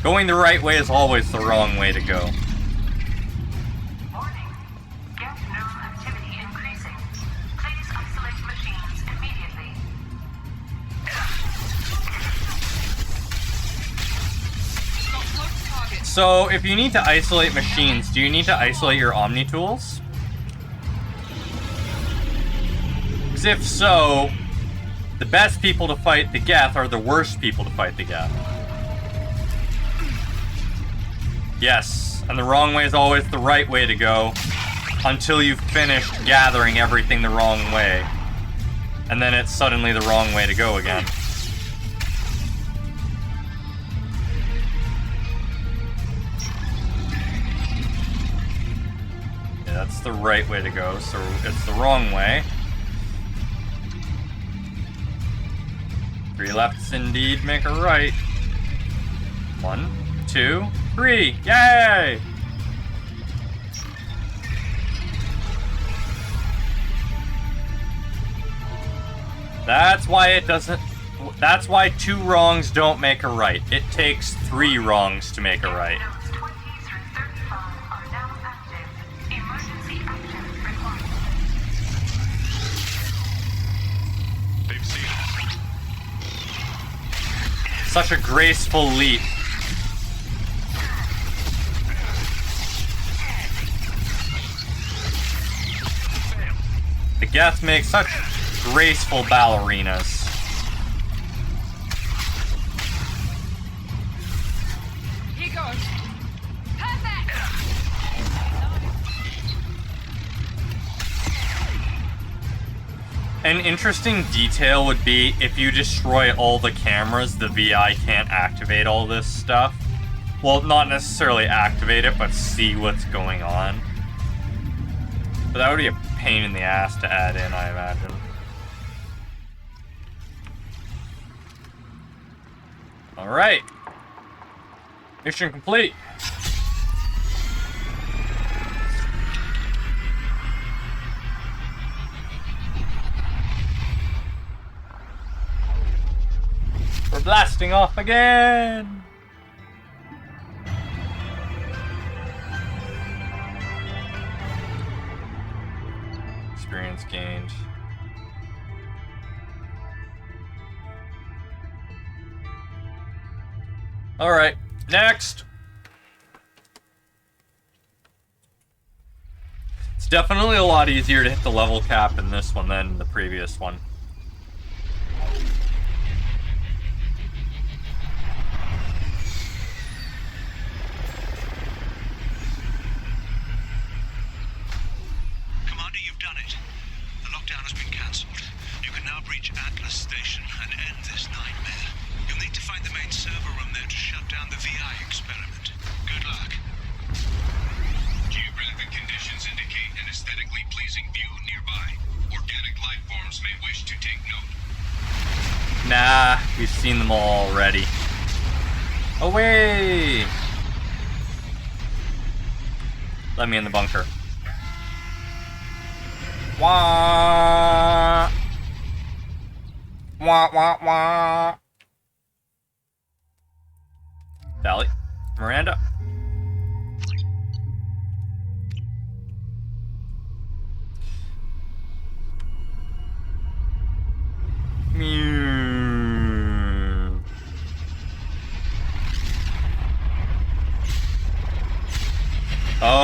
Going the right way is always the wrong way to go. Warning. Get known activity increasing. Please isolate machines immediately. So, if you need to isolate machines, do you need to isolate your Omni tools? Because if so, the best people to fight the Geth are the worst people to fight the Geth. Yes, and the wrong way is always the right way to go until you've finished gathering everything the wrong way. And then it's suddenly the wrong way to go again. Yeah, that's the right way to go, so it's the wrong way. 3 lefts indeed make a right. 1, 2, 3. Yay! That's why it doesn't... That's why 2 wrongs don't make a right. It takes 3 wrongs to make a right. Nodes 20 through 35 are now active. Emergency action required. They've seen us. Such a graceful leap. The Geth make such graceful ballerinas. Here goes. Perfect. An interesting detail would be if you destroy all the cameras, the VI can't activate all this stuff. Well, not necessarily activate it, but see what's going on. But that would be a pain in the ass to add in, I imagine. Alright. Mission complete. We're blasting off again! Experience gained. Alright, next! It's definitely a lot easier to hit the level cap in this one than the previous one. Commander, you've done it. The lockdown has been cancelled. You can now breach Atlas Station and end this nightmare. You'll need to find the main server room there to shut down the VI experiment. Good luck. Geographic conditions indicate an aesthetically pleasing view nearby. Organic life forms may wish to take note. Nah, we've seen them all already. Away! Let me in the bunker. Wah! Wah, wah, wah. Valley. Miranda.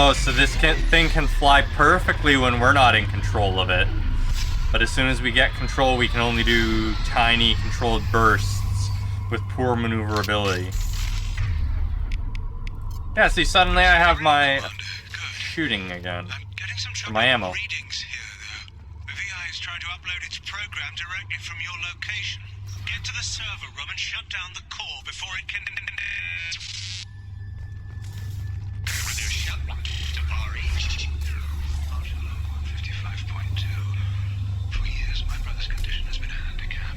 Oh, so this thing can fly perfectly when we're not in control of it. But as soon as we get control, we can only do tiny controlled bursts with poor maneuverability. Yeah, see, suddenly I have my shooting again. For my ammo. Readings here, though. The VI is trying to upload its program directly from your location. Get to the server room and shut down the core before it can... For years, my brother's condition has been a handicap.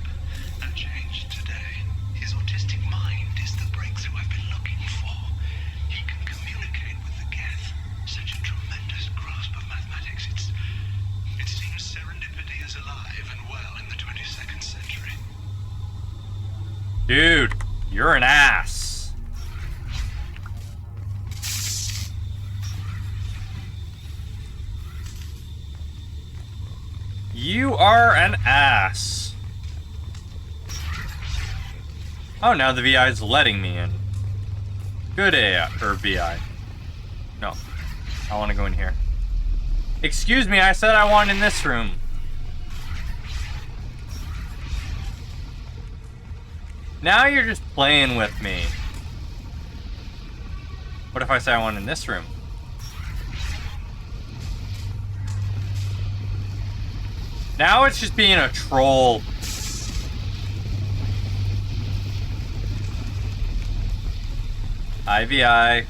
That changed today. His autistic mind is the breakthrough I've been looking for. He can communicate with the Geth. Such a tremendous grasp of mathematics. It seems serendipity is alive and well in the 22nd century. Dude, you're an ass. You are an ass. Oh, now the VI is letting me in. Good AI, or VI. No, I want to go in here. Excuse me, I said I want in this room. Now you're just playing with me. What if I say I want in this room? Now it's just being a troll. IVI.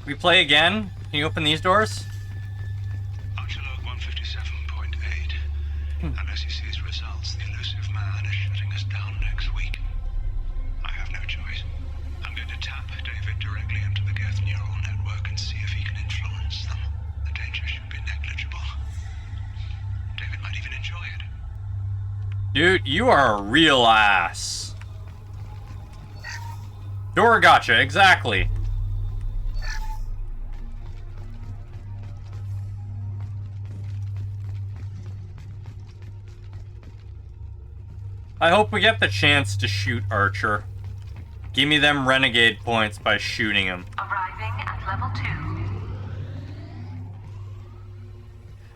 We play again? Can you open these doors? Archelog 157.8. Unless he sees results, the elusive man is shutting us down next week. I have no choice. I'm going to tap David directly into the Geth neural network and see if he can influence them. The danger should be negligible. David might even enjoy it. Dude, you are a real ass. Door gotcha, exactly. I hope we get the chance to shoot Archer. Give me them renegade points by shooting him. Arriving at level 2.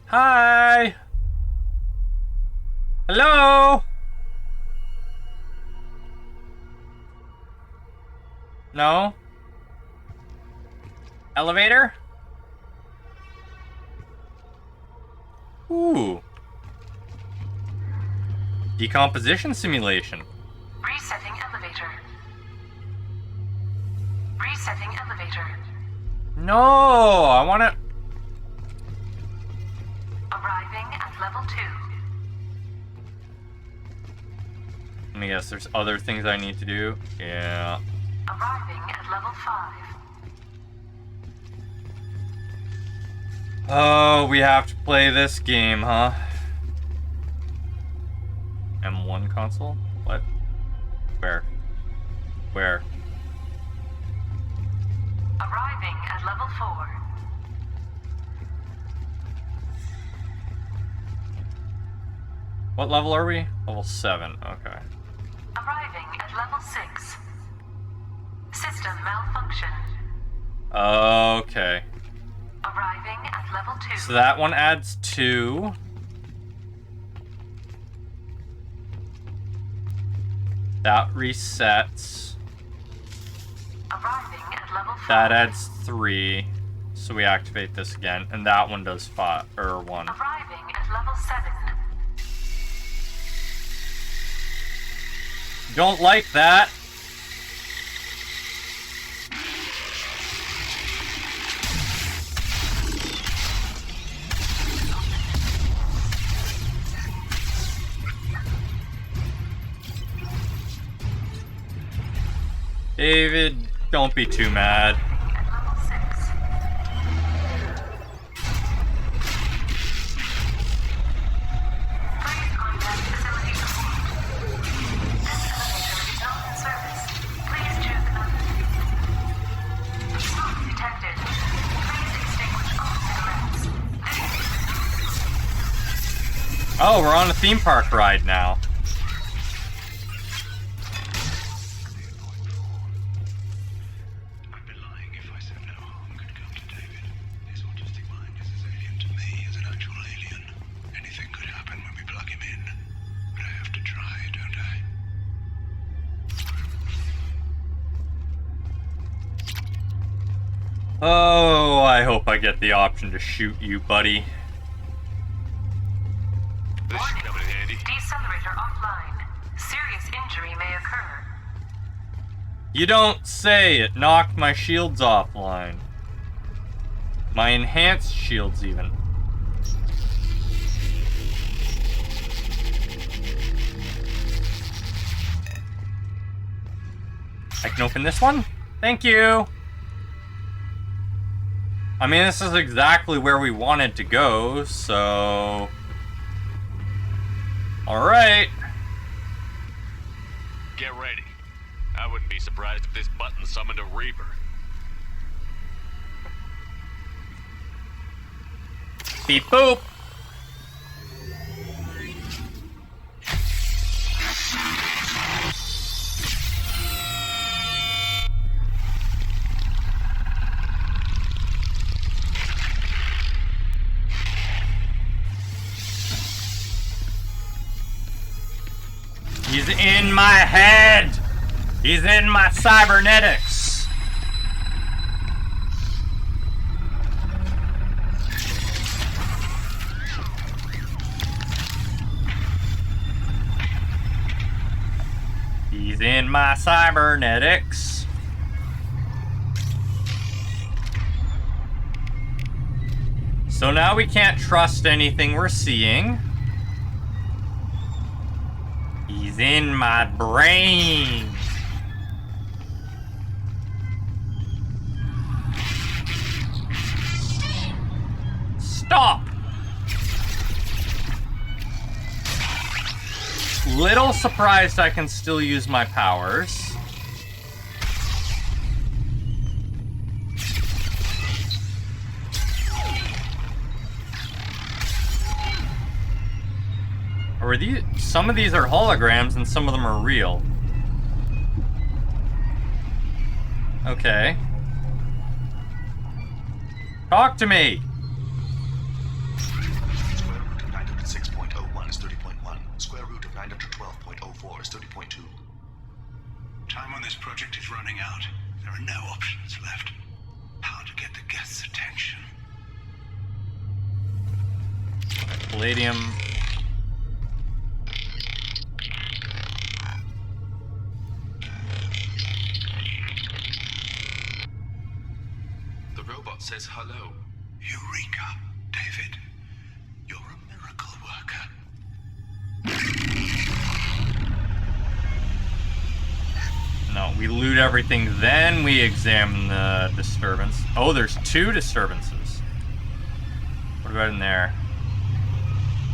Hi! Hello? No? Elevator? Ooh. Decomposition simulation. Resetting elevator. Resetting elevator. No, I want to... Arriving at level 2. Let me guess, there's other things I need to do. Yeah. Arriving at level 5. Oh, we have to play this game, huh? M1 console? What? Where? Where? Arriving at level 4. What level are we? Level 7, okay. Arriving at level 6. System malfunction. Okay. Arriving at level 2. So that one adds 2. That resets. Arriving at level 5. That adds 3. So we activate this again. And that one does 5, or 1. Arriving at level 7. Don't like that. David, don't be too mad. Oh, we're on a theme park ride now. I'd be lying if I said no harm could come to David. His autistic mind is as alien to me as an actual alien. Anything could happen when we plug him in. But I have to try, don't I? Oh, I hope I get the option to shoot you, buddy. This is coming in handy. Decelerator offline. Serious injury may occur. You don't say. It knocked my shields offline. My enhanced shields, even. I can open this one? Thank you! I mean, this is exactly where we wanted to go, so... Alright. Get ready. I wouldn't be surprised if this button summoned a Reaper. Beep boop! He's in my head! He's in my cybernetics! He's in my cybernetics. So now we can't trust anything we're seeing. He's in my brain. Stop. Little surprised I can still use my powers. Or are these, some of these are holograms and some of them are real. Okay. Talk to me. Square root of 906.01 is 30.1. Square root of 912.04 is 30.2. Time on this project is running out. There are no options left. How to get the guest's attention. Palladium. The robot says hello. Eureka, David. You're a miracle worker. No, we loot everything, then we examine the disturbance. Oh, there's 2 disturbances. What about in there?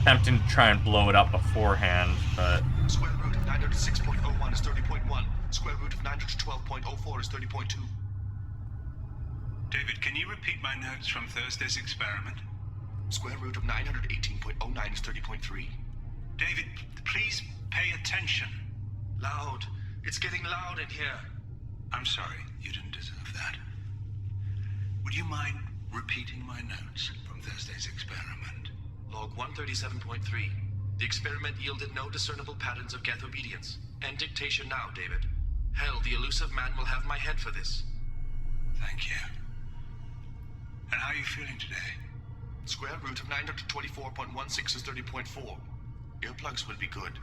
Tempting to try and blow it up beforehand, but... Square root of 906.01 is 30.1. Square root of 912.04 is 30.2. David, can you repeat my notes from Thursday's experiment? Square root of 918.09 is 30.3. David, please pay attention. Loud. It's getting loud in here. I'm sorry, you didn't deserve that. Would you mind repeating my notes from Thursday's experiment? Log 137.3. The experiment yielded no discernible patterns of geth obedience. End dictation now, David. Hell, the elusive man will have my head for this. Thank you. And how are you feeling today? Square root of 924.16 is 30.4. Earplugs would be good.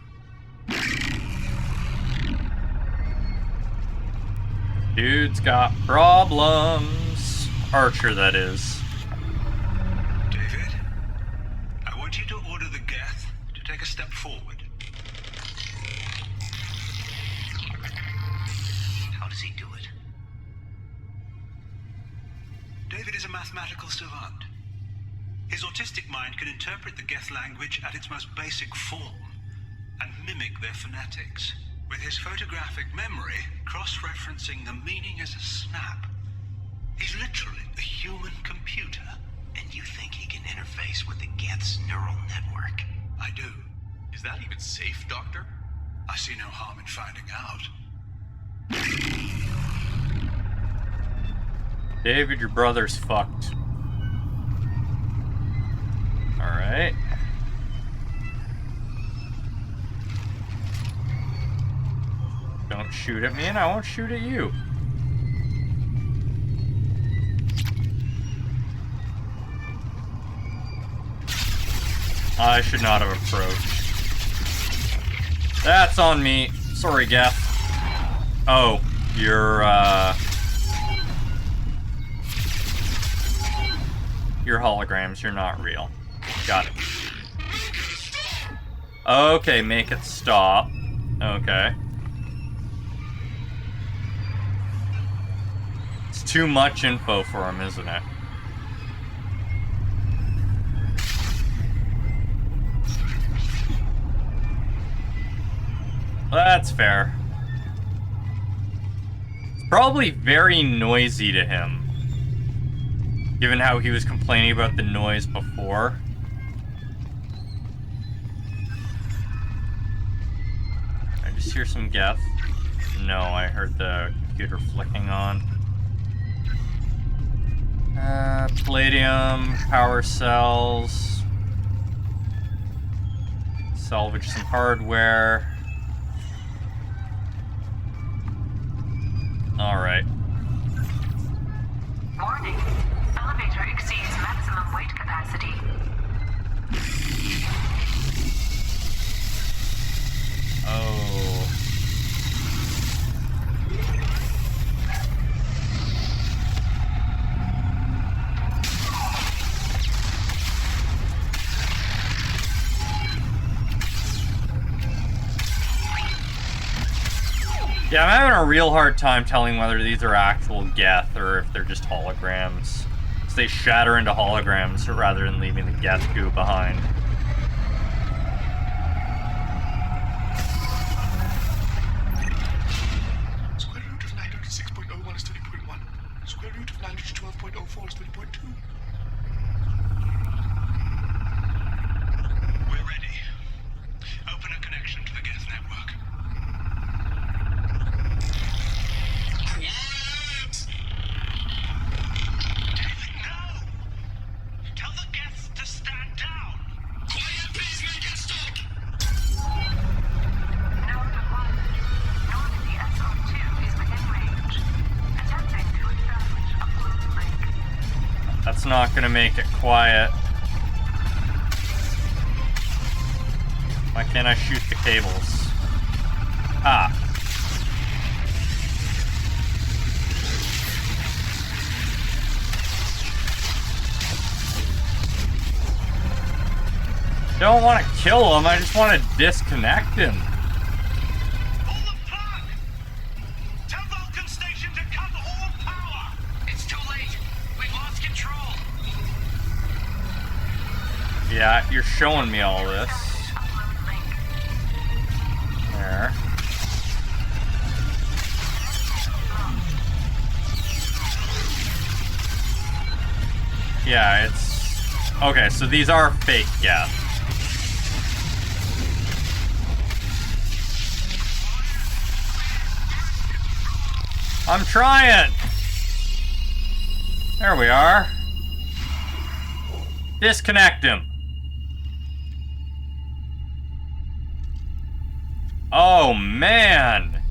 Dude's got problems. Archer, that is. David, I want you to order the geth to take a step forward. How does he do it? David is a mathematical savant. His autistic mind can interpret the geth language at its most basic form and mimic their phonetics, with his photographic memory cross-referencing the meaning as a snap. He's literally a human computer. And you think he can interface with the geth's neural network? I do. Is that even safe, Doctor? I see no harm in finding out. David, your brother's fucked. Alright. Don't shoot at me and I won't shoot at you. I should not have approached. That's on me. Sorry, Geth. Oh, you're holograms. You're not real. Got it. Okay, make it stop. Okay. It's too much info for him, isn't it? That's fair. It's probably very noisy to him, given how he was complaining about the noise before. I just hear some Geth. No, I heard the computer flicking on. Palladium, power cells. Salvage some hardware. Alright. Warning. Elevator exceeds maximum weight capacity. Oh. Yeah, I'm having a real hard time telling whether these are actual Geth or if they're just holograms. So they shatter into holograms rather than leaving the Geth goo behind. Square root of 906.01 is 30.1. Square root of 912.04 is 30.2. We're ready. Open a connection to the Geth network. Quiet! David, no! Tell the Geths to stand down! Quiet, please, make it stop! Node 1. Node the SO2 is within range. Attempting to establish a fluid link. That's not gonna make it quiet. Why can't I shoot the cables? Ah. Don't want to kill him, I just want to disconnect him. Pull the plug! Tell Vulcan Station to cut all power! It's too late. We've lost control. Yeah, you're showing me all this. There. Yeah, it's... Okay, so these are fake Geth. I'm trying! There we are. Disconnect him. Oh, man.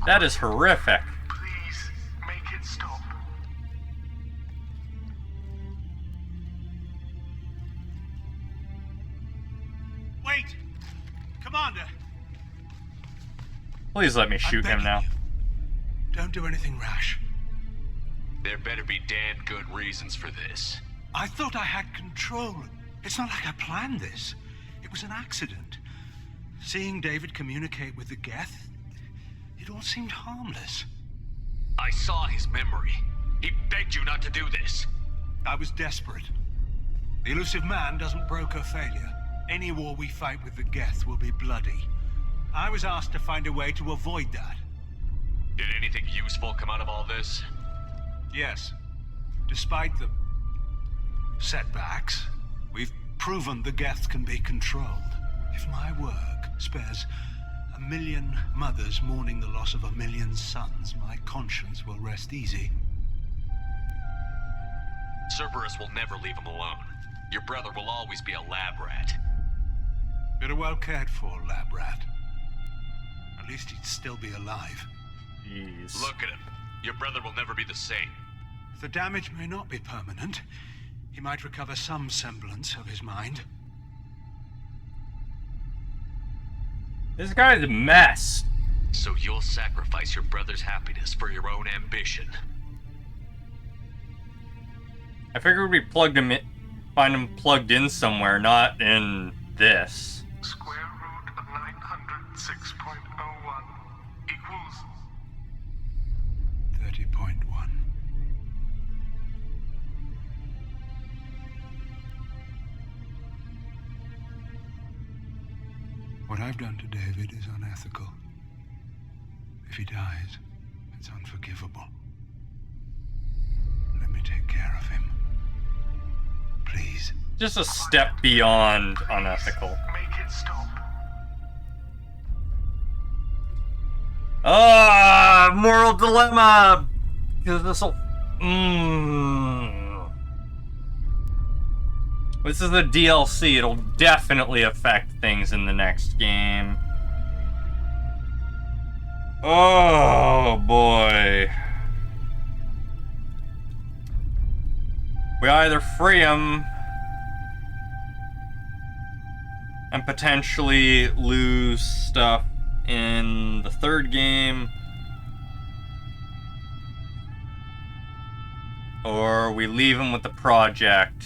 That is horrific. Please, make it stop. Wait! Commander! Please let me shoot him now. Don't do anything rash. There better be damn good reasons for this. I thought I had control. It's not like I planned this. It was an accident. Seeing David communicate with the Geth, it all seemed harmless. I saw his memory. He begged you not to do this. I was desperate. The elusive man doesn't broker failure. Any war we fight with the Geth will be bloody. I was asked to find a way to avoid that. Did anything useful come out of all this? Yes. Despite the setbacks, We've proven the Geth can be controlled. If my work spares 1 million mothers mourning the loss of 1 million sons, my conscience will rest easy. Cerberus will never leave him alone. Your brother will always be a lab rat. You're a well cared for lab rat. At least he'd still be alive. Jeez. Look at him. Your brother will never be the same. The damage may not be permanent. He might recover some semblance of his mind. This guy's a mess. So you'll sacrifice your brother's happiness for your own ambition. I figured we plugged him in, find him plugged in somewhere, not in this. Square root of 906.01 equals 30.1. What I've done to David is unethical. If he dies, it's unforgivable. Let me take care of him. Please. Just a step beyond unethical. make it stop. Moral dilemma. Because this'll. This is a DLC. It'll definitely affect things in the next game. Oh boy. We either free him and potentially lose stuff in the third game, or we leave him with the project,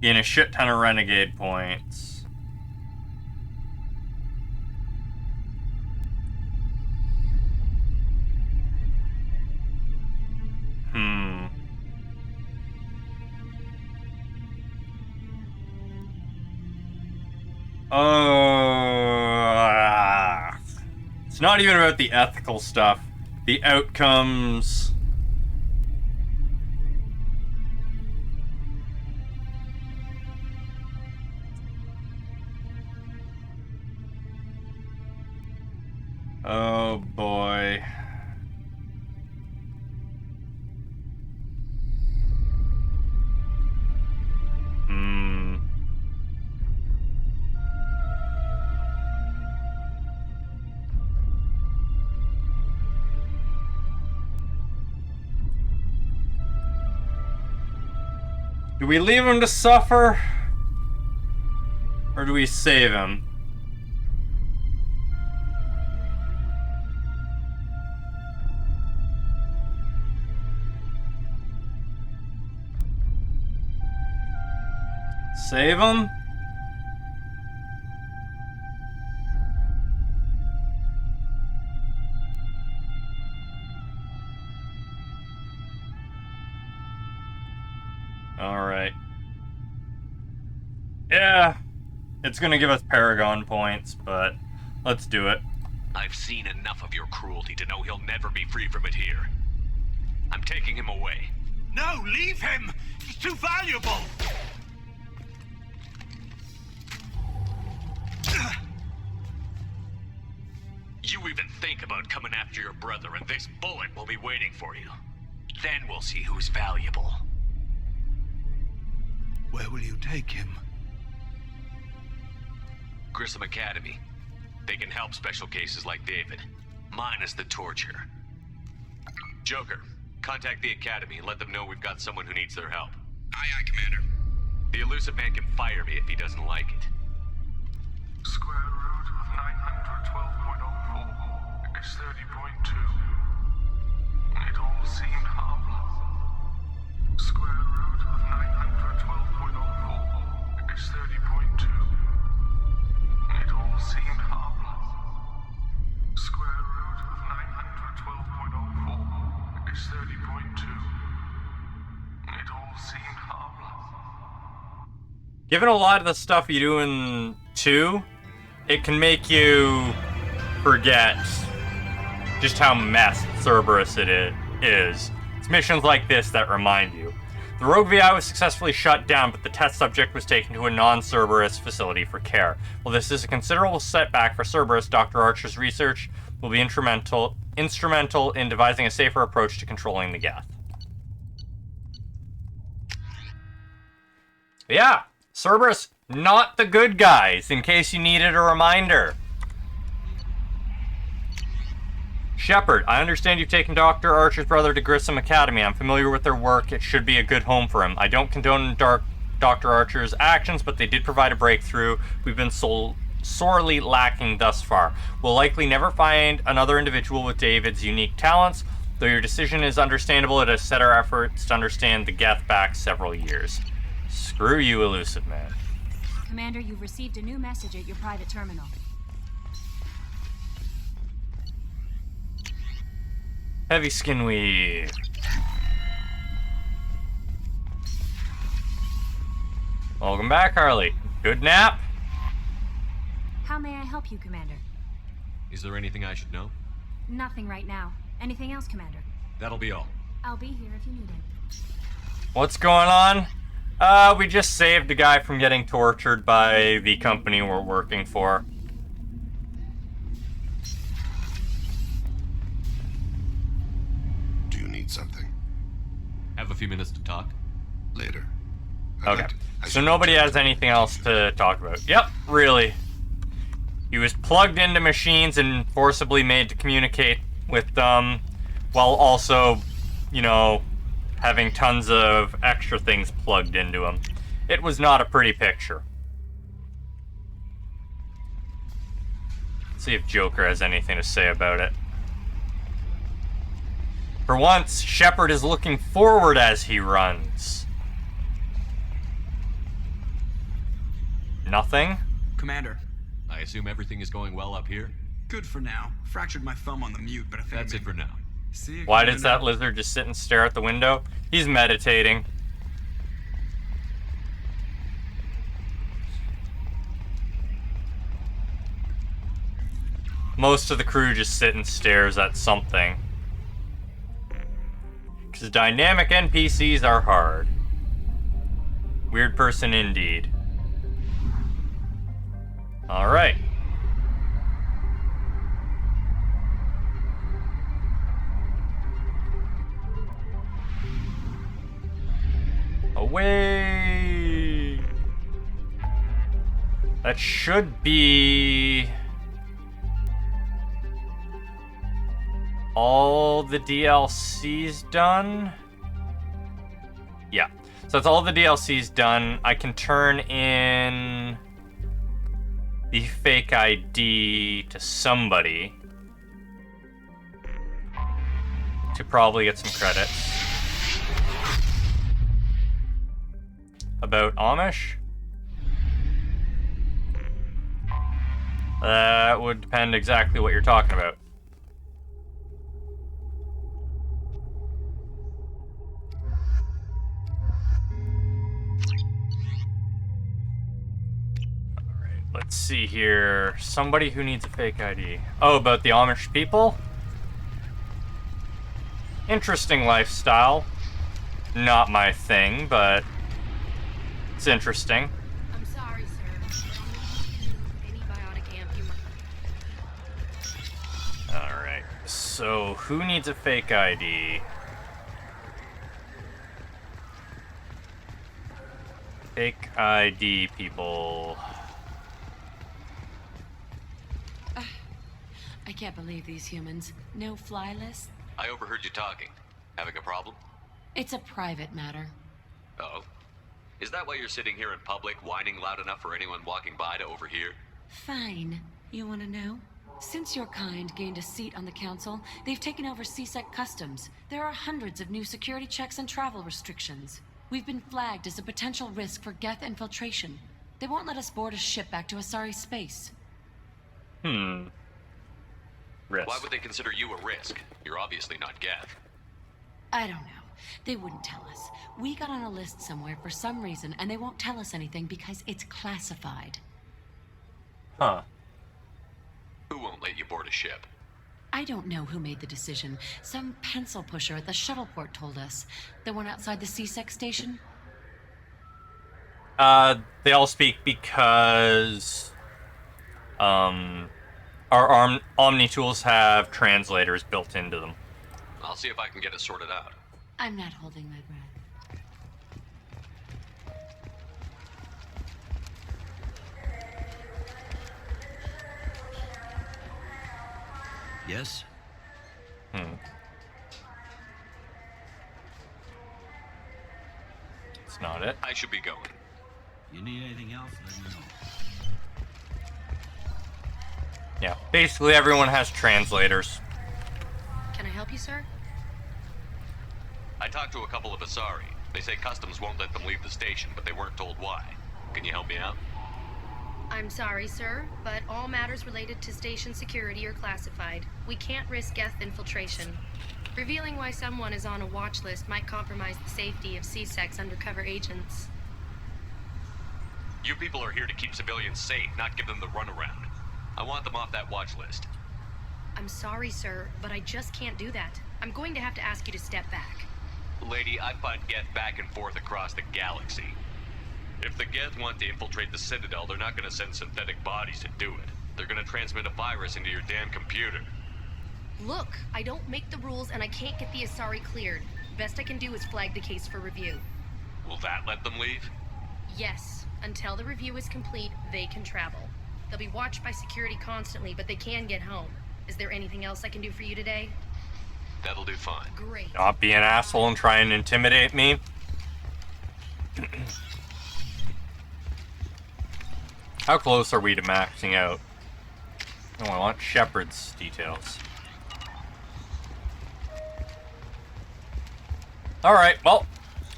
gain a shit ton of renegade points. It's not even about the ethical stuff. The outcomes. Oh boy. Do we leave him to suffer? Or do we save him? Save him? Alright. Yeah, it's gonna give us Paragon points, but let's do it. I've seen enough of your cruelty to know he'll never be free from it here. I'm taking him away. No, leave him! He's too valuable! You even think about coming after your brother, and this bullet will be waiting for you. Then we'll see who's valuable. Where will you take him? Grissom Academy. They can help special cases like David, minus the torture. Joker, contact the Academy and let them know we've got someone who needs their help. Aye, Commander. The elusive man can fire me if he doesn't like it. Square root of 912.04 is 30.2. It all seemed harmless. Square root of 912.04 is 30.2. It all seemed harmless. Square root of 912.04 is 30.2. It all seemed harmless. Given a lot of the stuff you do in 2, it can make you forget just how messed Cerberus it is. It's missions like this that remind you. The rogue VI was successfully shut down, but the test subject was taken to a non-Cerberus facility for care. While this is a considerable setback for Cerberus, Dr. Archer's research will be instrumental in devising a safer approach to controlling the Geth. Yeah, Cerberus, not the good guys, in case you needed a reminder. Shepard, I understand you've taken Dr. Archer's brother to Grissom Academy. I'm familiar with their work. It should be a good home for him. I don't condone Dr. Archer's actions, but they did provide a breakthrough we've been sorely lacking thus far. We'll likely never find another individual with David's unique talents. Though your decision is understandable, it has set our efforts to understand the Geth back several years. Screw you, Elusive Man. Commander, you've received a new message at your private terminal. Heavy skin weave. Welcome back, Harley. Good nap? How may I help you, Commander? Is there anything I should know? Nothing right now. Anything else, Commander? That'll be all. I'll be here if you need it. What's going on? We just saved the guy from getting tortured by the company we're working for. Do you need something? Have a few minutes to talk? Later. Okay. So nobody has anything else to talk about. Yep, really. He was plugged into machines and forcibly made to communicate with them, while also, you know, having tons of extra things plugged into him. It was not a pretty picture. Let's see if Joker has anything to say about it. For once, Shepard is looking forward as he runs. Nothing? Commander. I assume everything is going well up here? Good for now. Fractured my thumb on the mute, but I think that's it for now. See you. Why does that lizard just sit and stare at the window? He's meditating. Most of the crew just sit and stares at something. Because dynamic NPCs are hard. Weird person indeed. Alright. Away! That should be all the DLCs done. Yeah, so that's all the DLCs done. I can turn in the fake ID to somebody to probably get some credits. About Amish? That would depend exactly what you're talking about. Alright, let's see here. Somebody who needs a fake ID. Oh, about the Amish people? Interesting lifestyle. Not my thing, but it's interesting. I'm sorry, sir. Any biotic amp you might... Alright, so who needs a fake ID? Fake ID people. I can't believe these humans. No fly list? I overheard you talking. Having a problem? It's a private matter. Oh? Is that why you're sitting here in public, whining loud enough for anyone walking by to overhear? Fine. You want to know? Since your kind gained a seat on the council, they've taken over CSEC customs. There are hundreds of new security checks and travel restrictions. We've been flagged as a potential risk for Geth infiltration. They won't let us board a ship back to Asari space. Risk. Why would they consider you a risk? You're obviously not Geth. I don't know. They wouldn't tell us. We got on a list somewhere for some reason, and they won't tell us anything because it's classified. Huh. Who won't let you board a ship? I don't know who made the decision. Some pencil pusher at the shuttle port told us. The one outside the CSEC station? They all speak because our Omni tools have translators built into them. I'll see if I can get it sorted out. I'm not holding my breath. Yes? It's not it. I should be going. You need anything else, let me know. Yeah, basically everyone has translators. Can I help you, sir? I talked to a couple of Asari. They say customs won't let them leave the station, but they weren't told why. Can you help me out? I'm sorry, sir, but all matters related to station security are classified. We can't risk Geth infiltration. Revealing why someone is on a watch list might compromise the safety of CSEC's undercover agents. You people are here to keep civilians safe, not give them the runaround. I want them off that watch list. I'm sorry, sir, but I just can't do that. I'm going to have to ask you to step back. Lady, I fight Geth back and forth across the galaxy. If the Geth want to infiltrate the Citadel, they're not going to send synthetic bodies to do it. They're going to transmit a virus into your damn computer. Look, I don't make the rules and I can't get the Asari cleared. Best I can do is flag the case for review. Will that let them leave? Yes. Until the review is complete, they can travel. They'll be watched by security constantly, but they can get home. Is there anything else I can do for you today? That'll do fine. Great. Not be an asshole and try and intimidate me. How close are we to maxing out? Oh, I want Shepard's details. Alright, well,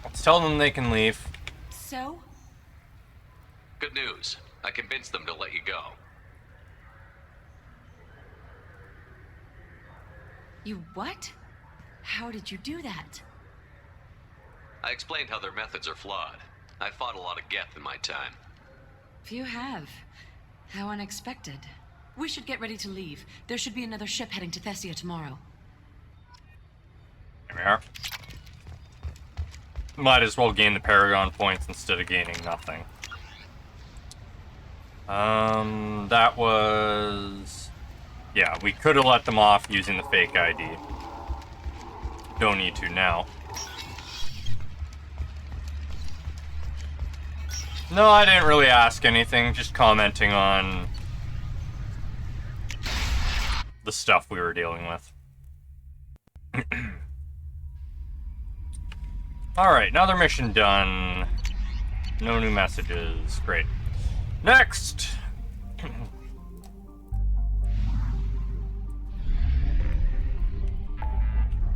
let's tell them they can leave. So? Good news. I convinced them to let you go. You what? How did you do that? I explained how their methods are flawed. I fought a lot of Geth in my time. Few have. How unexpected. We should get ready to leave. There should be another ship heading to Thessia tomorrow. Here we are. Might as well gain the Paragon points instead of gaining nothing. That was... Yeah, we could have let them off using the fake ID. Don't need to now. No, I didn't really ask anything, just commenting on the stuff we were dealing with. Alright, another mission done. No new messages. Great. Next!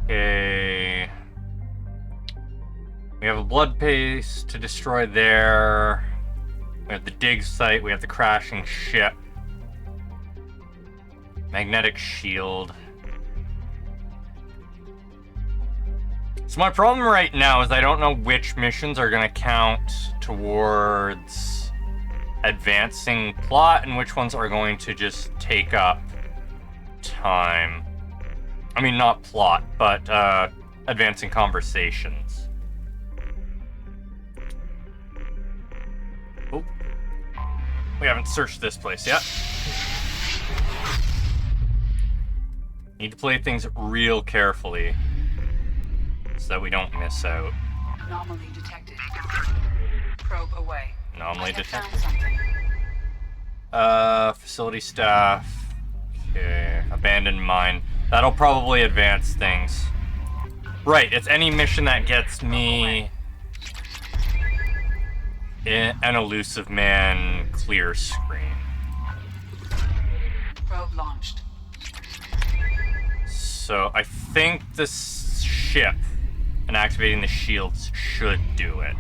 Okay. We have a blood paste to destroy there. We have the dig site. We have the crashing ship. Magnetic shield. So my problem right now is I don't know which missions are going to count towards advancing plot and which ones are going to just take up time. I mean, not plot, but advancing conversations. Oh. We haven't searched this place yet. Need to play things real carefully so that we don't miss out. Anomaly detected. Probe away. Anomaly I have found detected. something. Facility staff. Okay. Abandoned mine. That'll probably advance things. Right, it's any mission that gets me an elusive man clear screen. Probe launched. So I think this ship and activating the shields should do it.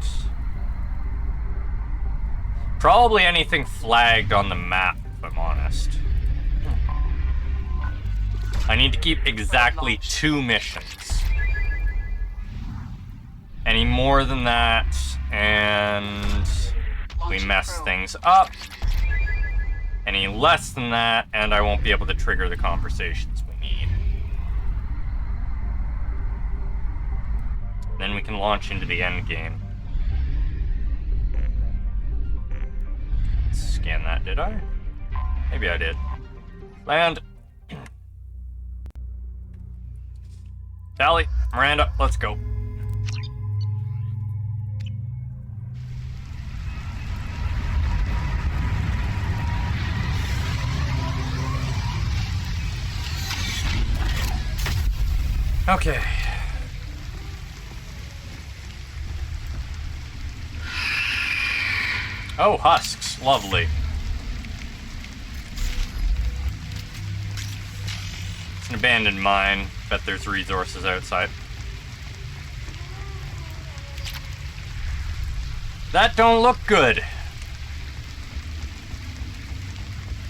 Probably anything flagged on the map, if I'm honest. I need to keep exactly 2 missions. Any more than that, and we mess things up. Any less than that, and I won't be able to trigger the conversations we need. Then we can launch into the end game. Scan that, did I? Maybe I did. Land. Tally, Miranda, let's go. Okay. Oh, husks. Lovely. It's an abandoned mine. Bet there's resources outside. That don't look good.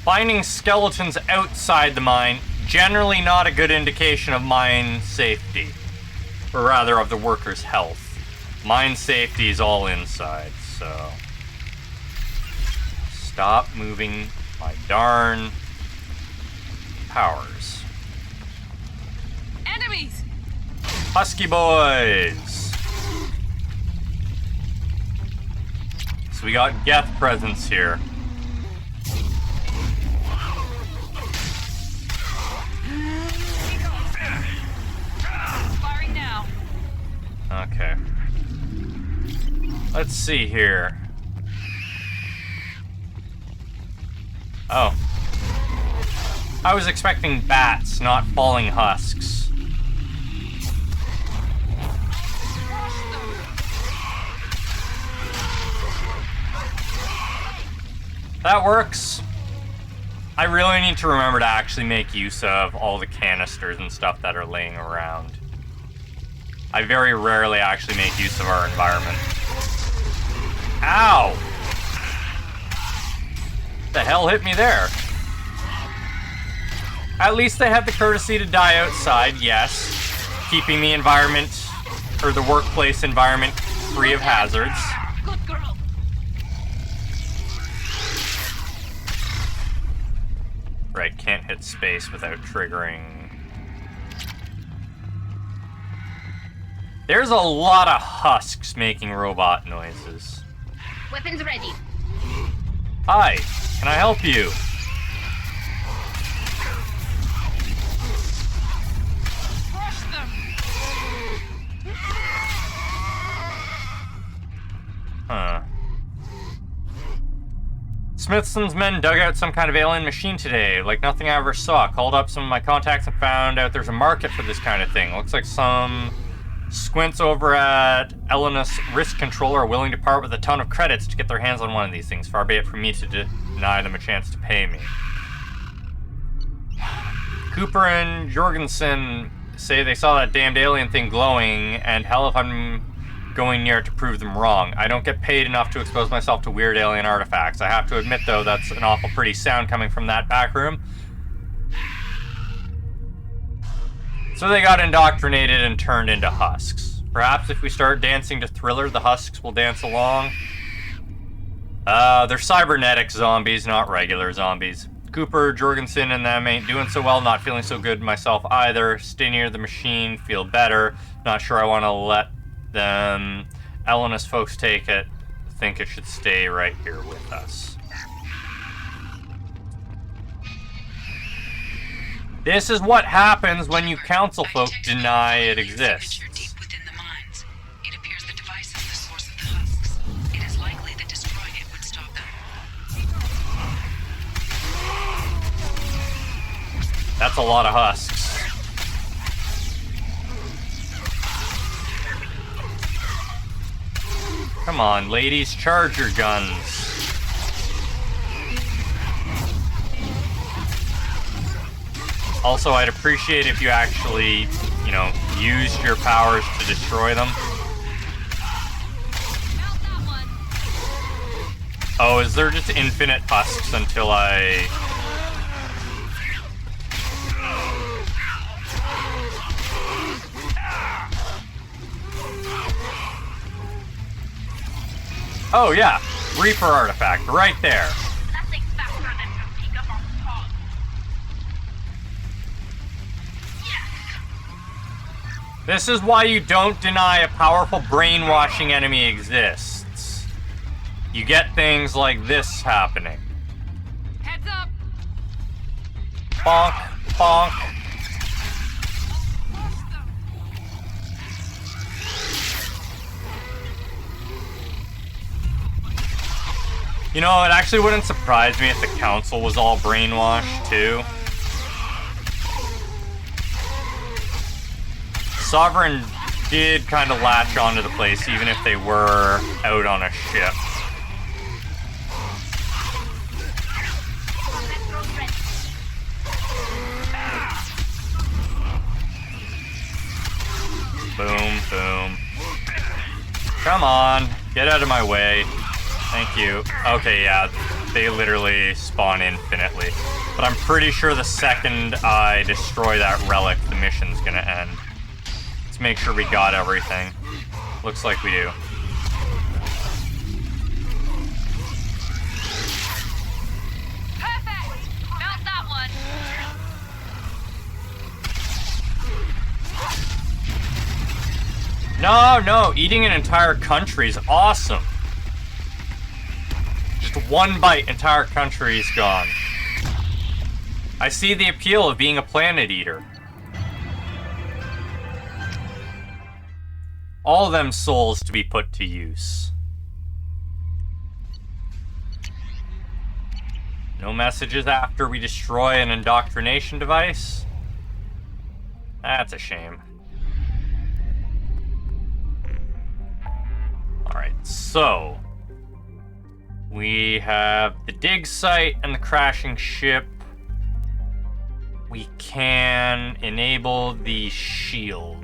Finding skeletons outside the mine, generally not a good indication of mine safety. Or rather, of the workers' health. Mine safety is all inside, so... Stop moving my darn powers. Enemies! Husky boys! So we got Geth presence here. Firing now. Okay. Let's see here. Oh. I was expecting bats, not falling husks. That works. I really need to remember to actually make use of all the canisters and stuff that are laying around. I very rarely actually make use of our environment. Ow! The hell hit me there? At least they have the courtesy to die outside, yes. Keeping the environment, or the workplace environment, free of hazards. Good girl. Right, can't hit space without triggering. There's a lot of husks making robot noises. Weapons ready. Hi, can I help you? Crush them. Huh. Smithson's men dug out some kind of alien machine today, like nothing I ever saw. Called up some of my contacts and found out there's a market for this kind of thing. Looks like some squints over at Elena's risk controller are willing to part with a ton of credits to get their hands on one of these things. Far be it from me to deny them a chance to pay me. Cooper and Jorgensen say they saw that damned alien thing glowing, and hell if I'm going near it to prove them wrong. I don't get paid enough to expose myself to weird alien artifacts. I have to admit, though, that's an awful pretty sound coming from that back room. So they got indoctrinated and turned into husks. Perhaps if we start dancing to Thriller, the husks will dance along. They're cybernetic zombies, not regular zombies. Cooper, Jorgensen, and them ain't doing so well, not feeling so good myself either. Stay near the machine, feel better. Not sure I want to let them, Elena's folks take it. Think it should stay right here with us. This is what happens when you council folk deny it exists. Deep within the mines. It appears the device is the source of the husks. It is likely that destroying it would stop them. That's a lot of husks. Come on, ladies, charge your guns. Also, I'd appreciate if you actually, you know, used your powers to destroy them. Oh, is there just infinite husks until I... Oh yeah, Reaper artifact, right there. Nothing faster than to pick up our paw. Yes. This is why you don't deny a powerful brainwashing enemy exists. You get things like this happening. Heads up! Bonk, bonk. You know, it actually wouldn't surprise me if the council was all brainwashed, too. Sovereign did kind of latch onto the place, even if they were out on a ship. Boom, boom. Come on, get out of my way. Thank you. Okay, yeah, they literally spawn infinitely. But I'm pretty sure the second I destroy that relic, the mission's gonna end. Let's make sure we got everything. Looks like we do. Perfect! Melt that one! No, eating an entire country is awesome. Just one bite, entire country is gone. I see the appeal of being a planet eater. All them souls to be put to use. No messages after we destroy an indoctrination device? That's a shame. Alright, so we have the dig site and the crashing ship. We can enable the shield.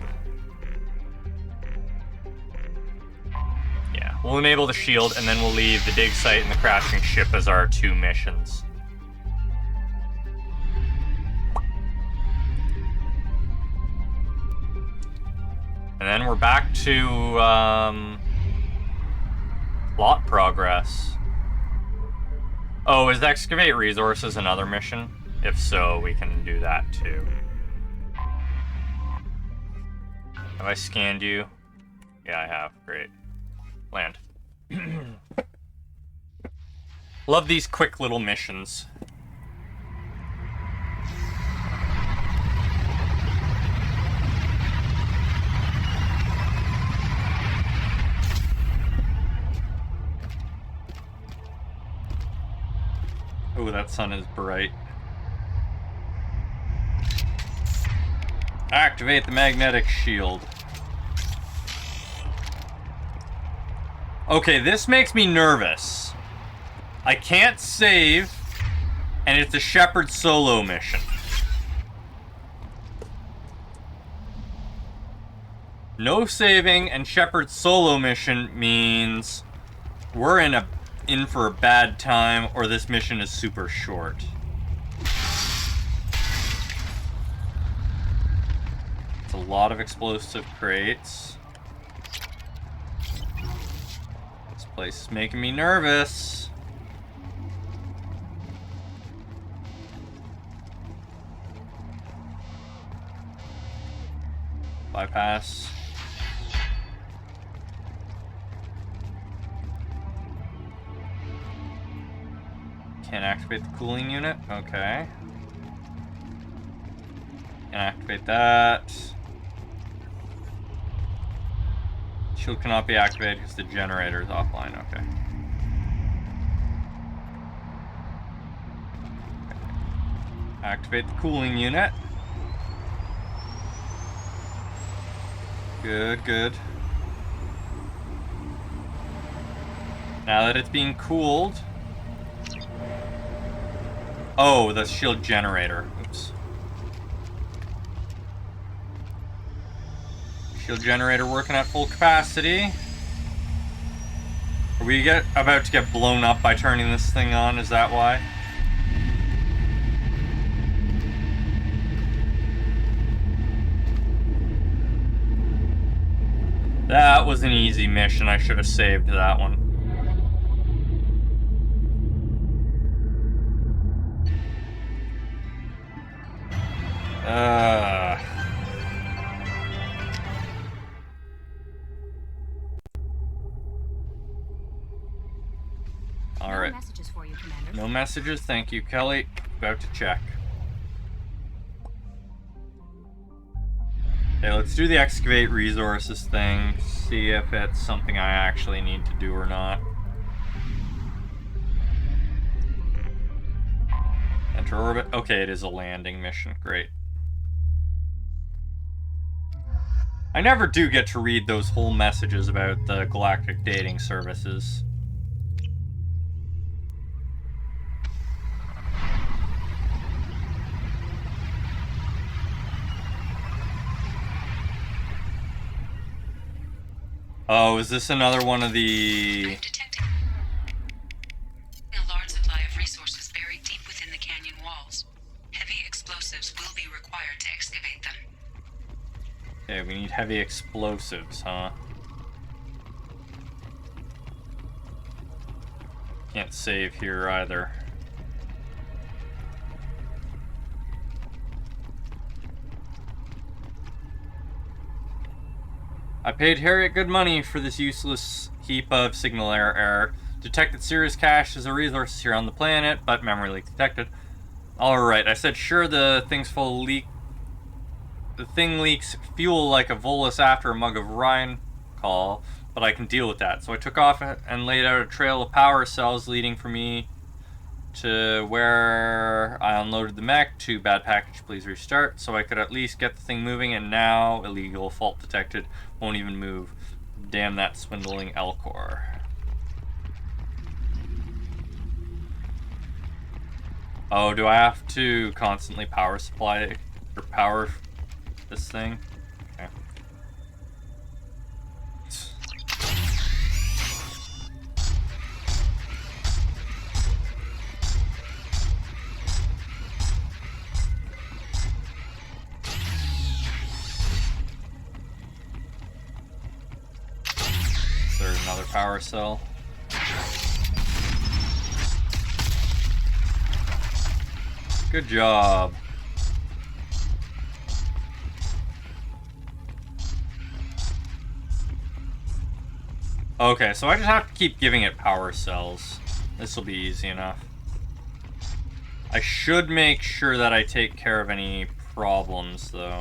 Yeah, we'll enable the shield and then we'll leave the dig site and the crashing ship as our two missions. And then we're back to plot progress. Oh, is excavate resources another mission? If so, we can do that too. Have I scanned you? Yeah, I have. Great. Land. Love these quick little missions. Oh, that sun is bright. Activate the magnetic shield. Okay, this makes me nervous. I can't save, and it's a Shepard solo mission. No saving and Shepard solo mission means we're in for a bad time, or this mission is super short. It's a lot of explosive crates. This place is making me nervous. Bypass. Can't activate the cooling unit. Okay. Can't activate that. Shield cannot be activated because the generator is offline. Okay. Activate the cooling unit. Good, good. Now that it's being cooled. Oh, the shield generator. Oops. Shield generator working at full capacity. Are we about to get blown up by turning this thing on? Is that why? That was an easy mission. I should have saved that one. messages. Thank you, Kelly. About to check. Okay, let's do the excavate resources thing. See if it's something I actually need to do or not. Enter orbit. Okay, it is a landing mission. Great. I never do get to read those whole messages about the galactic dating services. Oh, is this another one of the... A large supply of resources buried deep within the canyon walls. Heavy explosives will be required to excavate them. Okay, we need heavy explosives, huh? Can't save here either. I paid Harriet good money for this useless heap of signal error. Detected serious cache as a resource here on the planet, but memory leak detected. Alright, I said sure the thing's full of leak. The thing leaks fuel like a Volus after a mug of Rhine call, but I can deal with that. So I took off and laid out a trail of power cells leading for me to where I unloaded the mech. Too bad package, please restart. So I could at least get the thing moving, and now illegal fault detected. Won't even move. Damn that swindling Elcor. Oh, do I have to constantly power supply or power this thing? Okay. There's another power cell. Good job. Okay, so I just have to keep giving it power cells. This will be easy enough. I should make sure that I take care of any problems, though.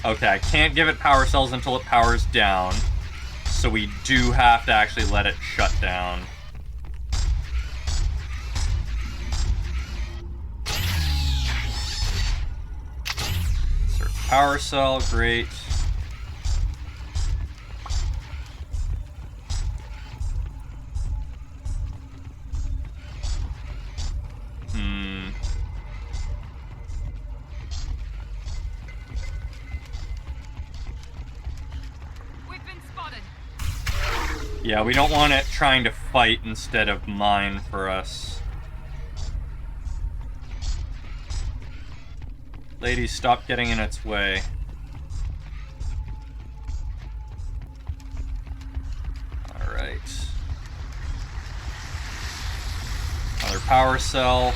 Okay, I can't give it power cells until it powers down. So we do have to actually let it shut down. Insert power cell, great. Yeah, we don't want it trying to fight instead of mine for us. Ladies, stop getting in its way. Alright. Another power cell.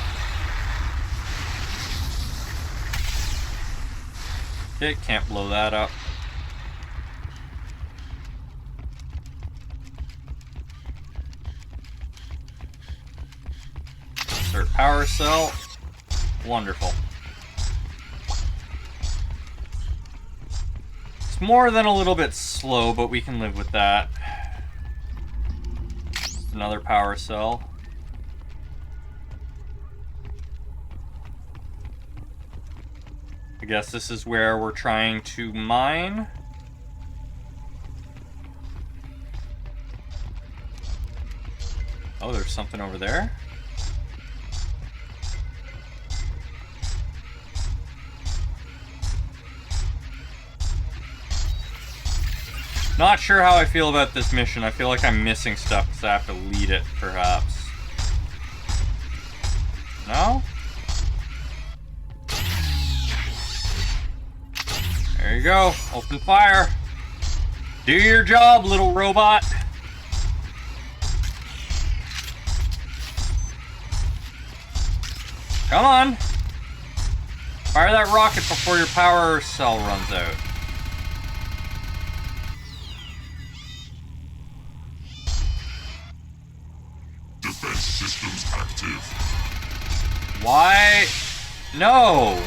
Okay, can't blow that up. Insert power cell. Wonderful. It's more than a little bit slow, but we can live with that. Another power cell. I guess this is where we're trying to mine. Oh, there's something over there. Not sure how I feel about this mission. I feel like I'm missing stuff because I have to lead it, perhaps. No? There you go. Open fire. Do your job, little robot. Come on. Fire that rocket before your power cell runs out. Defense systems active. Why? No!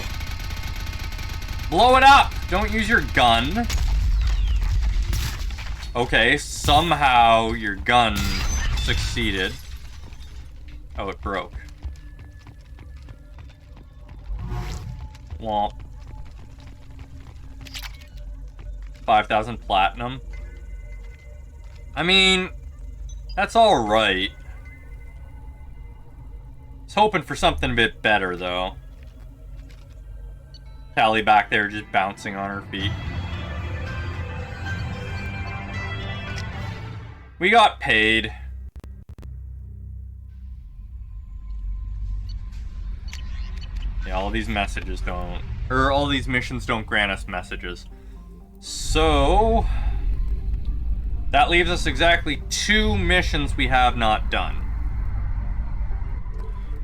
Blow it up! Don't use your gun. Okay, somehow your gun succeeded. Oh, it broke. Womp. 5,000 platinum. I mean, that's alright. I was hoping for something a bit better, though. Tally back there just bouncing on her feet. We got paid. Yeah, all these messages don't... Or all these missions don't grant us messages. So... that leaves us exactly 2 missions we have not done.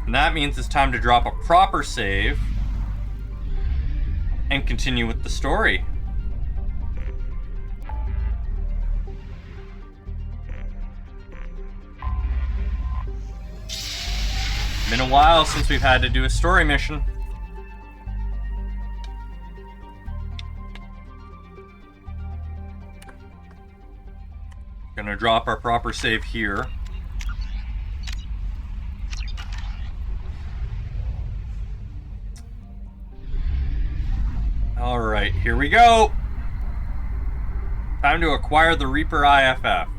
And that means it's time to drop a proper save and continue with the story. Been a while since we've had to do a story mission. Gonna drop our proper save here. Alright, here we go. Time to acquire the Reaper IFF.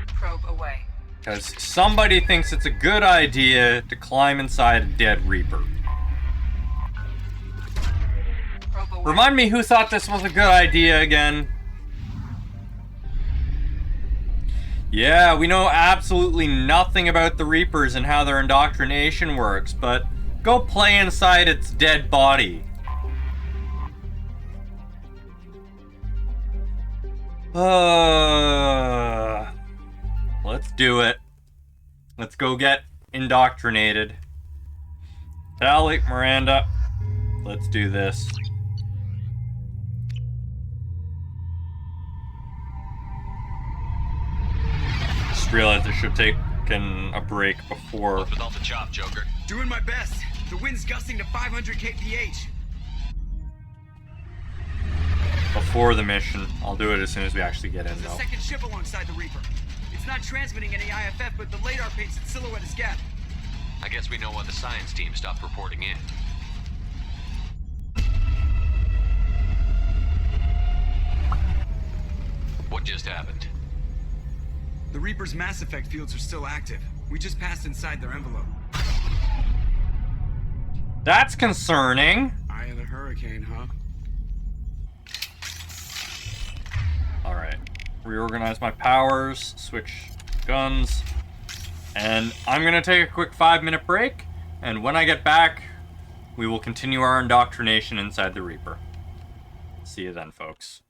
Probe away. Because somebody thinks it's a good idea to climb inside a dead Reaper. Remind me who thought this was a good idea again? Yeah, we know absolutely nothing about the Reapers and how their indoctrination works, but go play inside its dead body. Let's do it. Let's go get indoctrinated. Tally, Miranda, let's do this. Just realized I should have taken a break before. What's with all the chop, Joker? Doing my best. The wind's gusting to 500 kph. Before the mission. I'll do it as soon as we actually get in, There's though. a second ship alongside the Reaper. It's not transmitting any IFF, but the radar paints its silhouette as Geth. I guess we know why the science team stopped reporting in. What just happened? The Reaper's mass effect fields are still active. We just passed inside their envelope. That's concerning. Eye of the hurricane, huh? Alright. Reorganize my powers, switch guns, and I'm gonna take a quick 5-minute break, and when I get back, we will continue our indoctrination inside the Reaper. See you then, folks.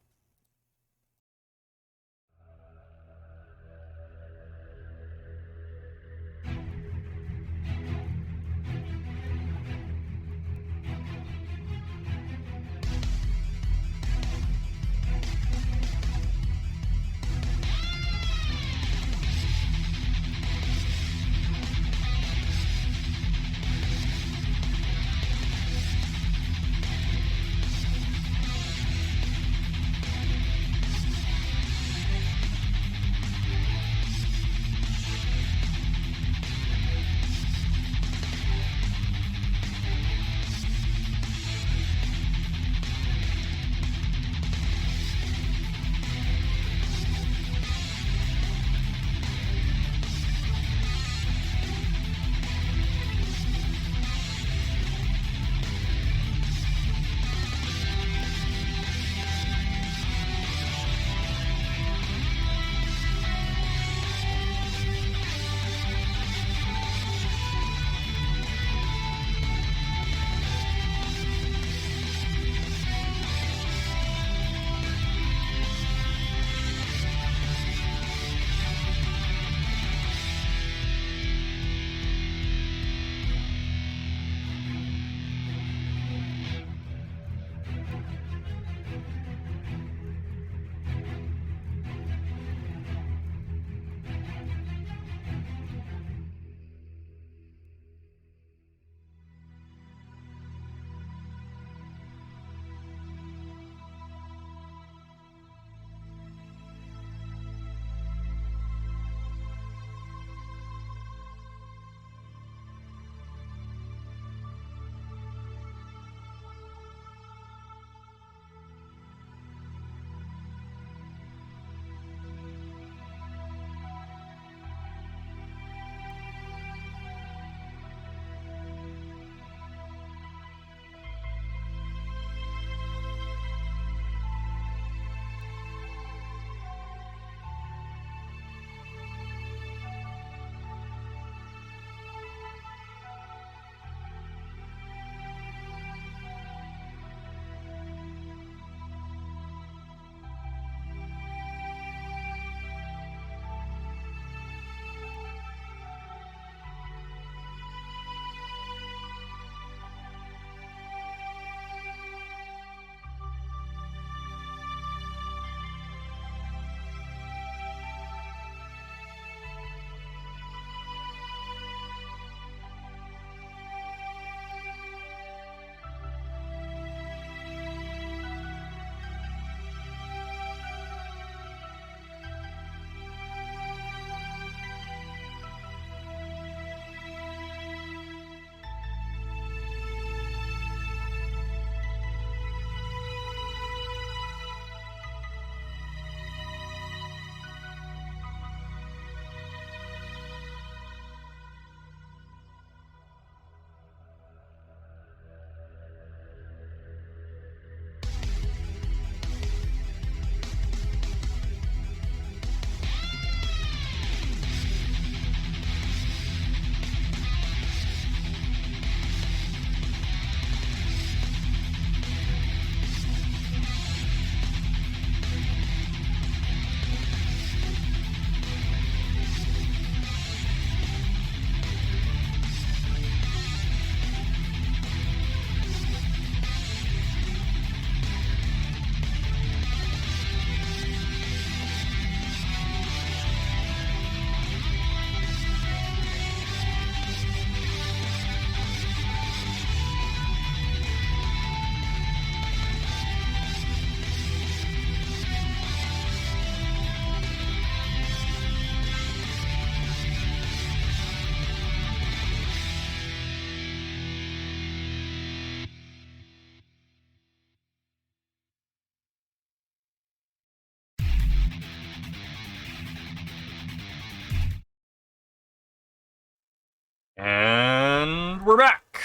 And we're back.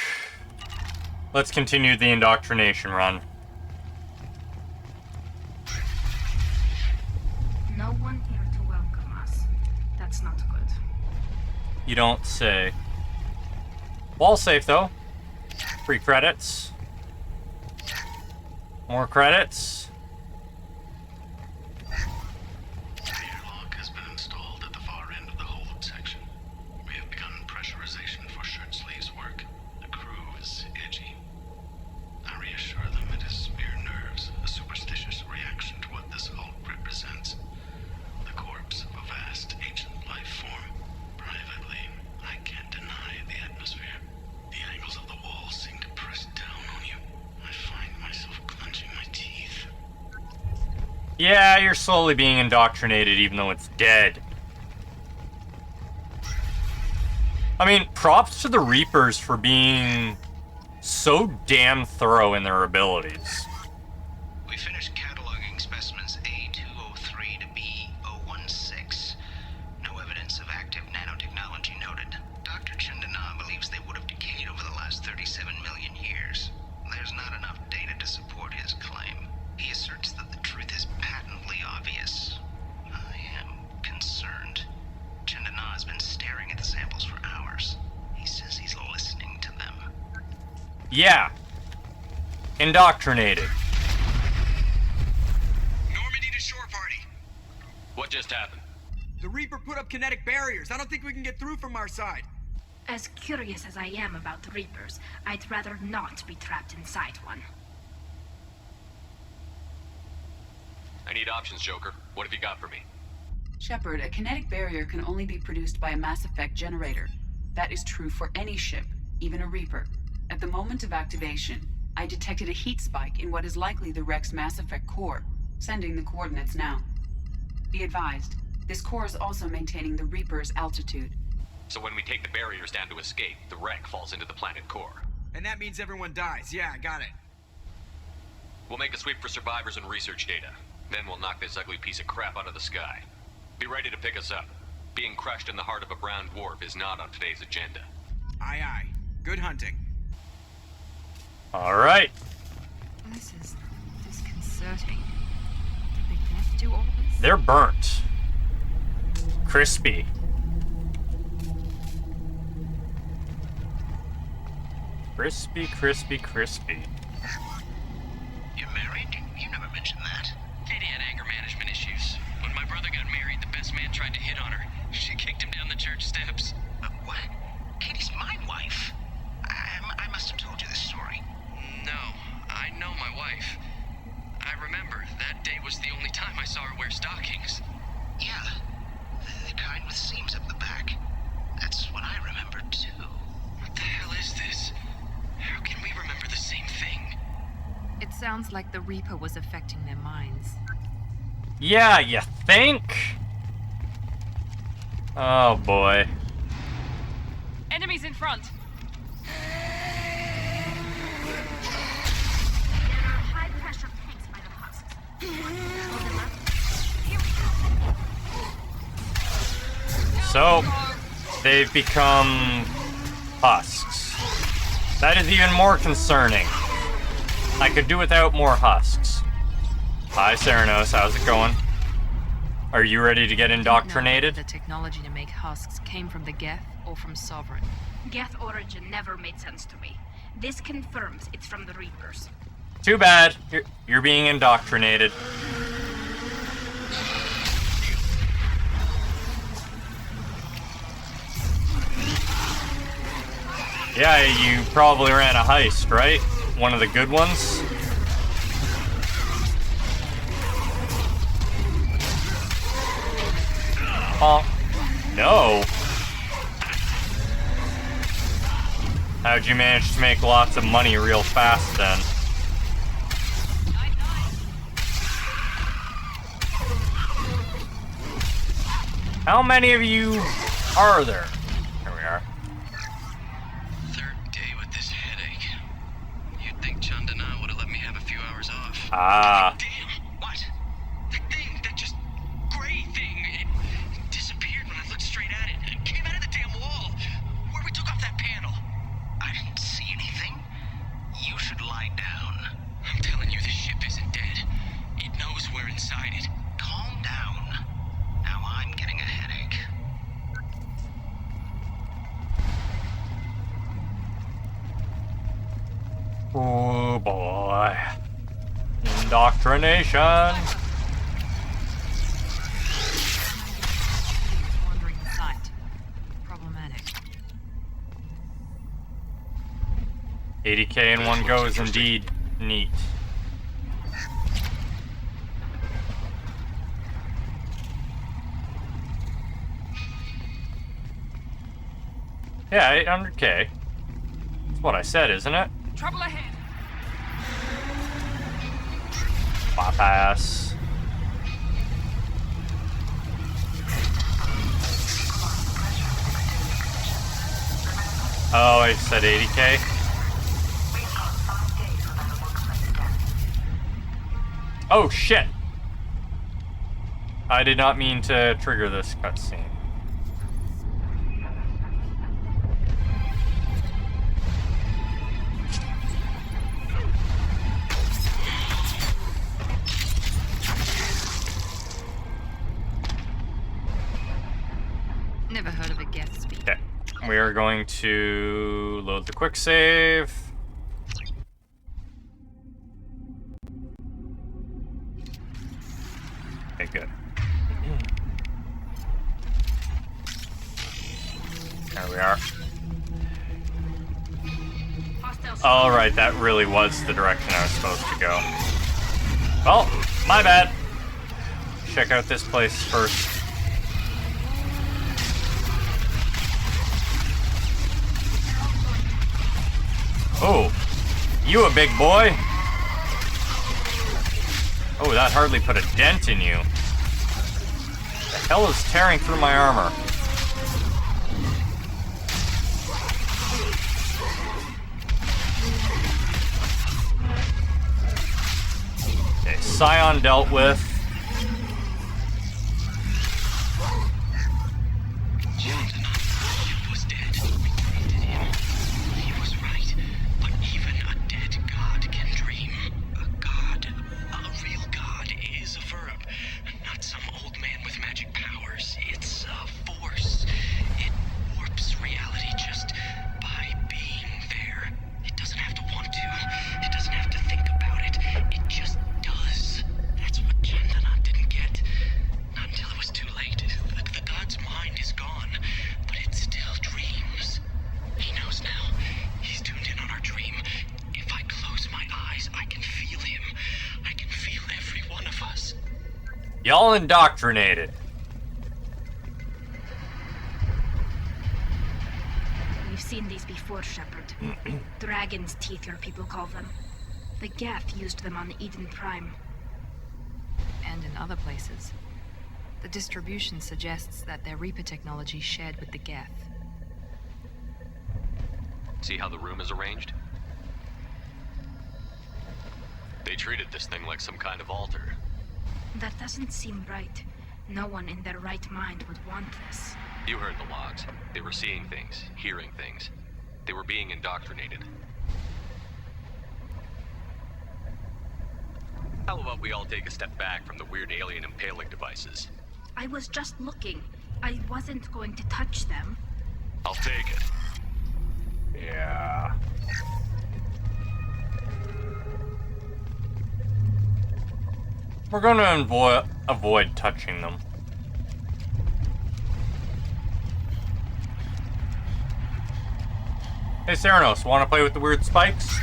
Let's continue the indoctrination run. No one here to welcome us. That's not good. You don't say. Wall safe, though. Free credits. More credits. Airlock has been installed at the far end of the hold section. We have begun pressurization for shirt sleeves work. The crew is edgy. I reassure them it is mere nerves, a superstitious reaction to what this hulk represents. The corpse of a vast ancient life form. Privately, I can't deny the atmosphere. The angles of the walls seem to press down on you. I find myself clenching my teeth. Yeah, you're slowly being indoctrinated even though it's dead. I mean, props to the Reapers for being so damn thorough in their abilities. We finished cataloging specimens A203 to B016. No evidence of active nanotechnology noted. Dr. Chandana believes they would have decayed over the last 37 million years. There's not enough data to support his claim. He asserts that the truth is patently obvious. I am concerned. Chandana has been staring at the samples for hours. He says he's listening to them. Yeah. Indoctrinated. Normandy to shore party. What just happened? The Reaper put up kinetic barriers. I don't think we can get through from our side. As curious as I am about the Reapers, I'd rather not be trapped inside one. I need options, Joker. What have you got for me? Shepard, a kinetic barrier can only be produced by a Mass Effect generator. That is true for any ship, even a Reaper. At the moment of activation, I detected a heat spike in what is likely the Rex Mass Effect core, sending the coordinates now. Be advised, this core is also maintaining the Reaper's altitude. So when we take the barriers down to escape, the wreck falls into the planet core. And that means everyone dies. Yeah, I got it. We'll make a sweep for survivors and research data. Then we'll knock this ugly piece of crap out of the sky. Be ready to pick us up. Being crushed in the heart of a brown dwarf is not on today's agenda. Aye, aye. Good hunting. Alright. This is disconcerting. Did the Geth do all this? They're burnt. Crispy. Crispy, crispy, crispy. You're married? You never mentioned that. Katie had anger management issues. When my brother got married, the best man tried to hit on her. She kicked him down the church steps. What? Katie's my wife. I must have told you this story. No, I know my wife. I remember that day was the only time I saw her wear stockings. Yeah. The kind with seams up the back. That's what I remember, too. What the hell is this? How can we remember the same thing? It sounds like the Reaper was affecting their minds. Yeah, you think? Oh boy. Enemies in front! High pressure tanks by the husks. So, they've become husks. That is even more concerning. I could do without more husks. Hi, Ceranos, how's it going? Are you ready to get indoctrinated? The technology to make husks came from the Geth or from Sovereign. Geth origin never made sense to me. This confirms it's from the Reapers. Too bad. You're being indoctrinated. Yeah, you probably ran a heist, right? One of the good ones? Oh, no. How'd you manage to make lots of money real fast then? How many of you are there? Here we are. Third day with this headache. You'd think Chandana would have let me have a few hours off. Ah. Damn! What? The thing, that just gray thing, it disappeared when I looked straight at it. It came out of the damn wall. Where we took off that Oh boy. Indoctrination. Wandering the site. Problematic. 80k in one go is indeed neat. Yeah, 800k. That's what I said, isn't it? Trouble ahead. Bypass. Oh, I said 80k. Oh shit! I did not mean to trigger this cutscene. Never heard of a Geth speed. Okay, we are going to load the quick save. Okay, good. There we are. Alright, that really was the direction I was supposed to go. Well, my bad. Check out this place first. Oh, you a big boy? Oh, that hardly put a dent in you. The hell is tearing through my armor? Okay, Scion dealt with. Y'all indoctrinated. We've seen these before, Shepard. Dragon's teeth, your people call them. The Geth used them on Eden Prime. And in other places. The distribution suggests that their Reaper technology shared with the Geth. See how the room is arranged? They treated this thing like some kind of altar. That doesn't seem right. No one in their right mind would want this. You heard the logs. They were seeing things, hearing things. They were being indoctrinated. How about we all take a step back from the weird alien impaling devices? I was just looking. I wasn't going to touch them. I'll take it. Yeah. We're gonna avoid touching them. Hey Ceranos, wanna play with the weird spikes?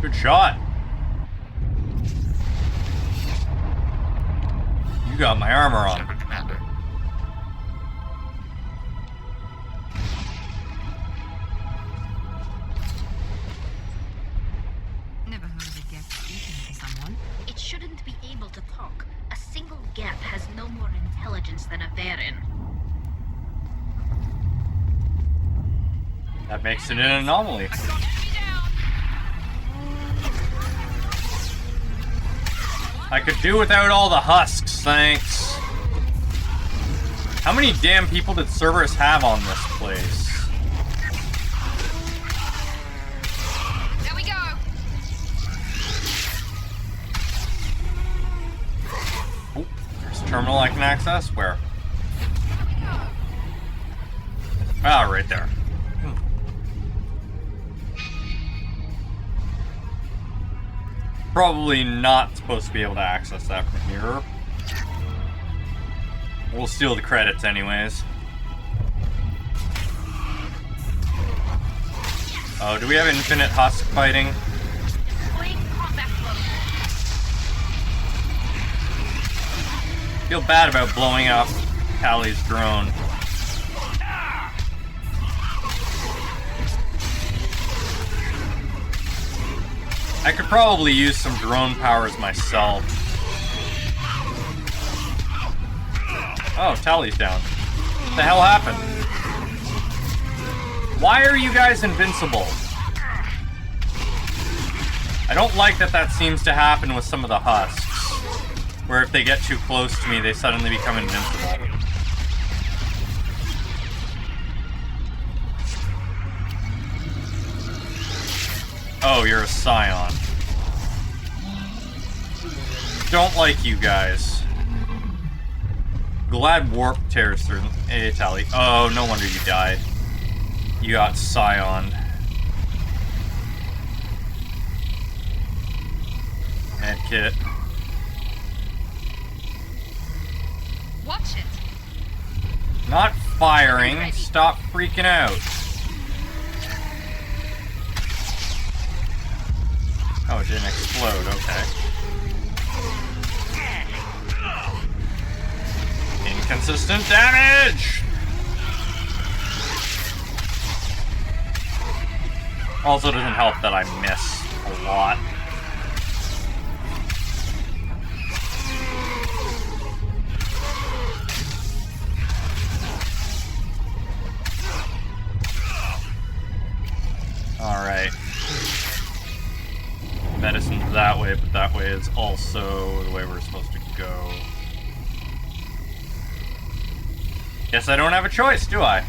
Good shot. You got my armor on. Shepard, Commander. Never heard of a Geth speaking to someone. It shouldn't be able to talk. A single Geth has no more intelligence than a Varen. That makes it an anomaly. I could do without all the husks, thanks. How many damn people did Cerberus have on this place? There we go. Oh, there's a terminal I can access. Where? Ah, right there. Probably not supposed to be able to access that from here. We'll steal the credits anyways. Oh, do we have infinite husk fighting? Feel bad about blowing up Callie's drone. I could probably use some drone powers myself. Oh, Tally's down. What the hell happened? Why are you guys invincible? I don't like that that seems to happen with some of the husks. Where if they get too close to me, they suddenly become invincible. Oh, you're a Scion. Don't like you guys. Glad warp tears through. Hey, Tally. Oh, no wonder you died. You got Scioned. Medkit. Watch it. Not firing. Stop freaking out. Oh, it didn't explode. Okay. Inconsistent damage! Also doesn't help that I miss a lot. Alright. Medicine's that way, but that way is also the way we're supposed to go. Guess I don't have a choice, do I?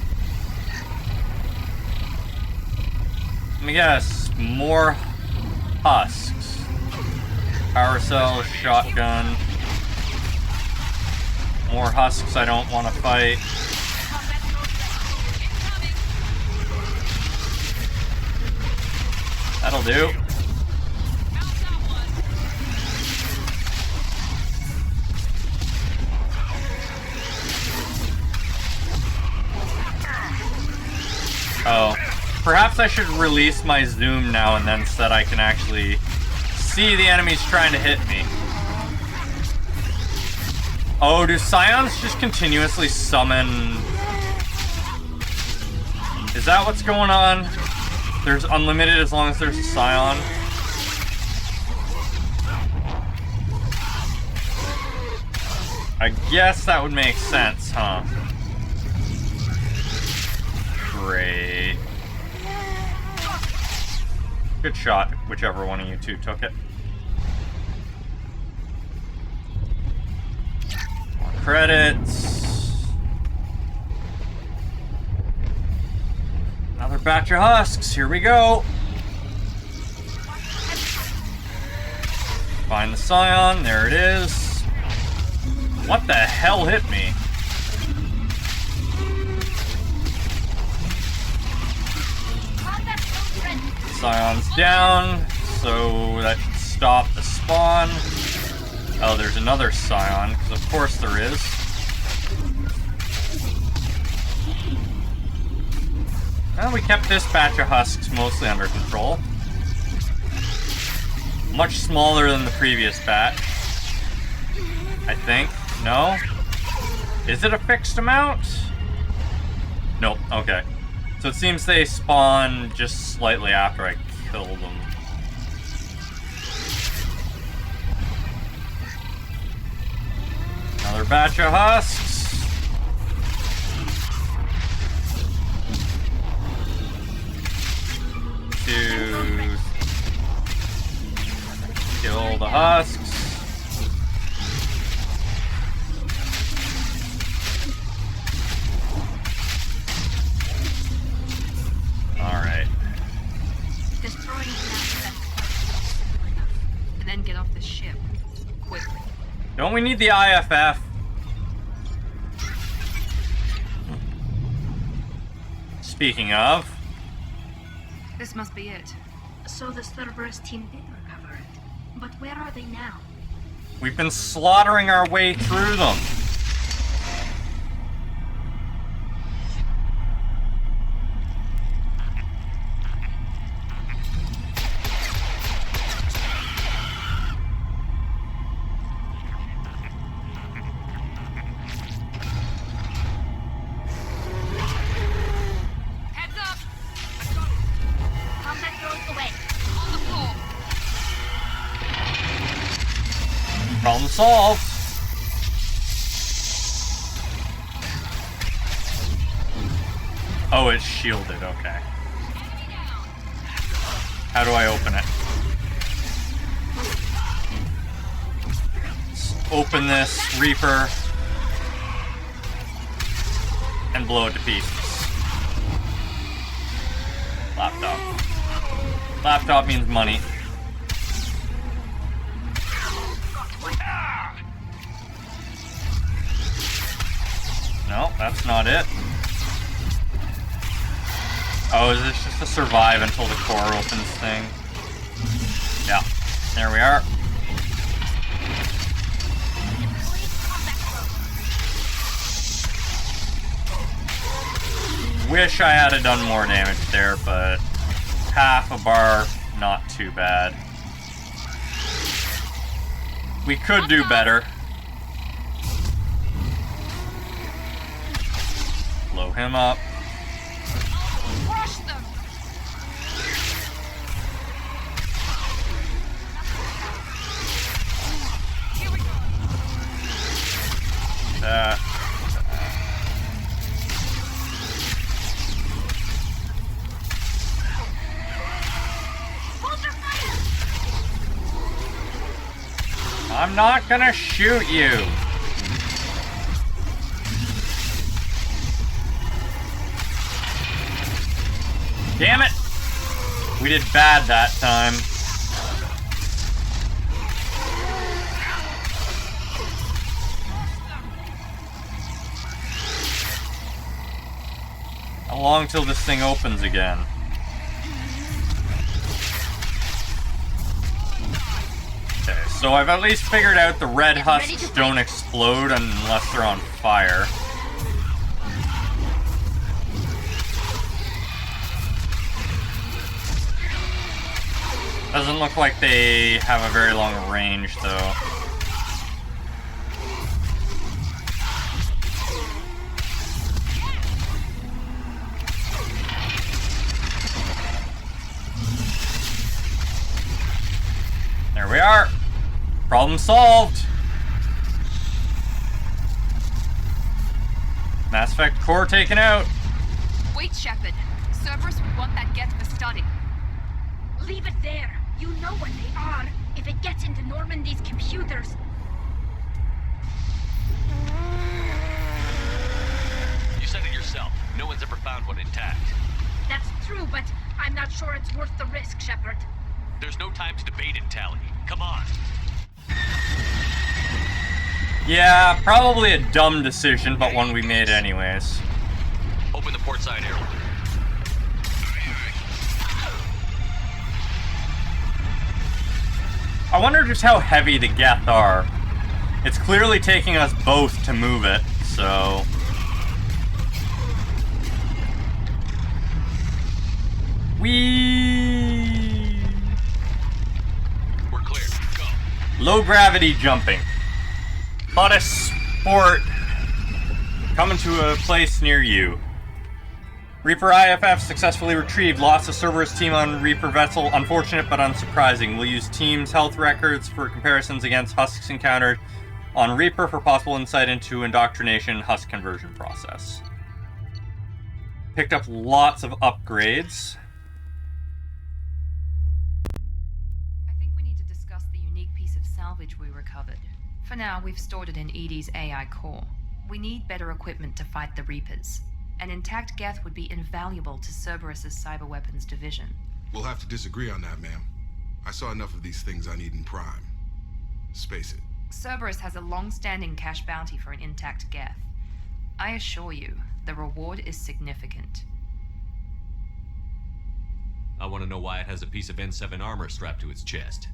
Let me guess. More husks. Power cell, shotgun. More husks I don't want to fight. That'll do. Oh, perhaps I should release my zoom now and then so that I can actually see the enemies trying to hit me. Oh, do Scions just continuously summon? Is that what's going on? There's unlimited as long as there's a Scion. I guess that would make sense, huh? Great. Good shot, whichever one of you two took it. More credits. Another batch of husks, here we go. Find the Scion, there it is. What the hell hit me? Scion's down, so that should stop the spawn. Oh, there's another Scion, because of course there is. Well, we kept this batch of husks mostly under control. Much smaller than the previous batch. I think. No? Is it a fixed amount? Nope, okay. So it seems they spawn just slightly after I kill them. Another batch of husks. the husks. Alright. Destroying the Mass Effect simple enough. And then get off the ship. Quickly. Don't we need the IFF? Speaking of... This must be it. So the Cerberus team did recover it. But where are they now? We've been slaughtering our way through them. Heads up! I got it. Combat drones away. On the floor. Problem solved. Oh, it's shielded, okay. How do I open it? Let's open this Reaper and blow it to pieces. Laptop. Laptop means money. No, that's not it. Oh, is this just a survive until the core opens thing? Yeah, there we are. Wish I had done more damage there, but half a bar, not too bad. We could do better. Blow him up. Crush them! Here we go. That. Hold your fire! I'm not gonna shoot you. Damn it! We did bad that time. How long till this thing opens again? Okay, so I've at least figured out the red husks don't explode unless they're on fire. Doesn't look like they have a very long range, though. There we are. Problem solved. Mass Effect core taken out. Wait, Shepard. Cerberus would want that Geth for study. Leave it there. You know what they are. If it gets into Normandy's computers. You said it yourself. No one's ever found one intact. That's true, but I'm not sure it's worth the risk, Shepard. There's no time to debate it, Tally. Come on. Yeah, probably a dumb decision, but one we made anyways. Open the port side airlock. I wonder just how heavy the Geth are. It's clearly taking us both to move it, so... We're clear. Go. Low gravity jumping. Hottest sport coming to a place near you. Reaper IFF successfully retrieved. Lost a Cerberus team on Reaper vessel. Unfortunate but unsurprising. We'll use team's health records for comparisons against Husks encountered on Reaper for possible insight into indoctrination Husk conversion process. Picked up lots of upgrades. I think we need to discuss the unique piece of salvage we recovered. For now, we've stored it in Edie's AI core. We need better equipment to fight the Reapers. An intact Geth would be invaluable to Cerberus's cyber weapons division. We'll have to disagree on that, ma'am. I saw enough of these things on Eden Prime. Space it. Cerberus has a long-standing cash bounty for an intact Geth. I assure you, the reward is significant. I want to know why it has a piece of N7 armor strapped to its chest.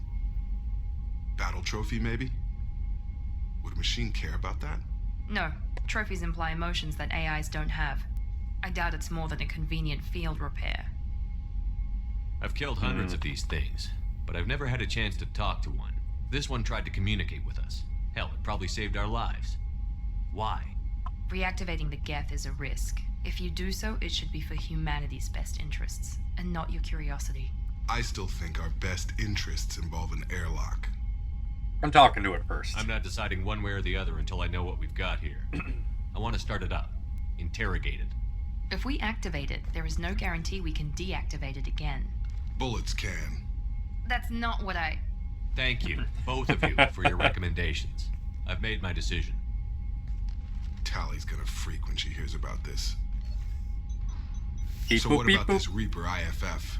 Battle trophy, maybe? Would a machine care about that? No, trophies imply emotions that AIs don't have. I doubt it's more than a convenient field repair. I've killed hundreds of these things, but I've never had a chance to talk to one. This one tried to communicate with us. Hell, it probably saved our lives. Why? Reactivating the Geth is a risk. If you do so, it should be for humanity's best interests, and not your curiosity. I still think our best interests involve an airlock. I'm talking to it first. I'm not deciding one way or the other until I know what we've got here. I want to start it up. Interrogate it. If we activate it, there is no guarantee we can deactivate it again. Bullets can. That's not what I... Thank you, both of you, for your recommendations. I've made my decision. Tally's gonna freak when she hears about this. Beep, So boop, what beep, about boop. this Reaper IFF?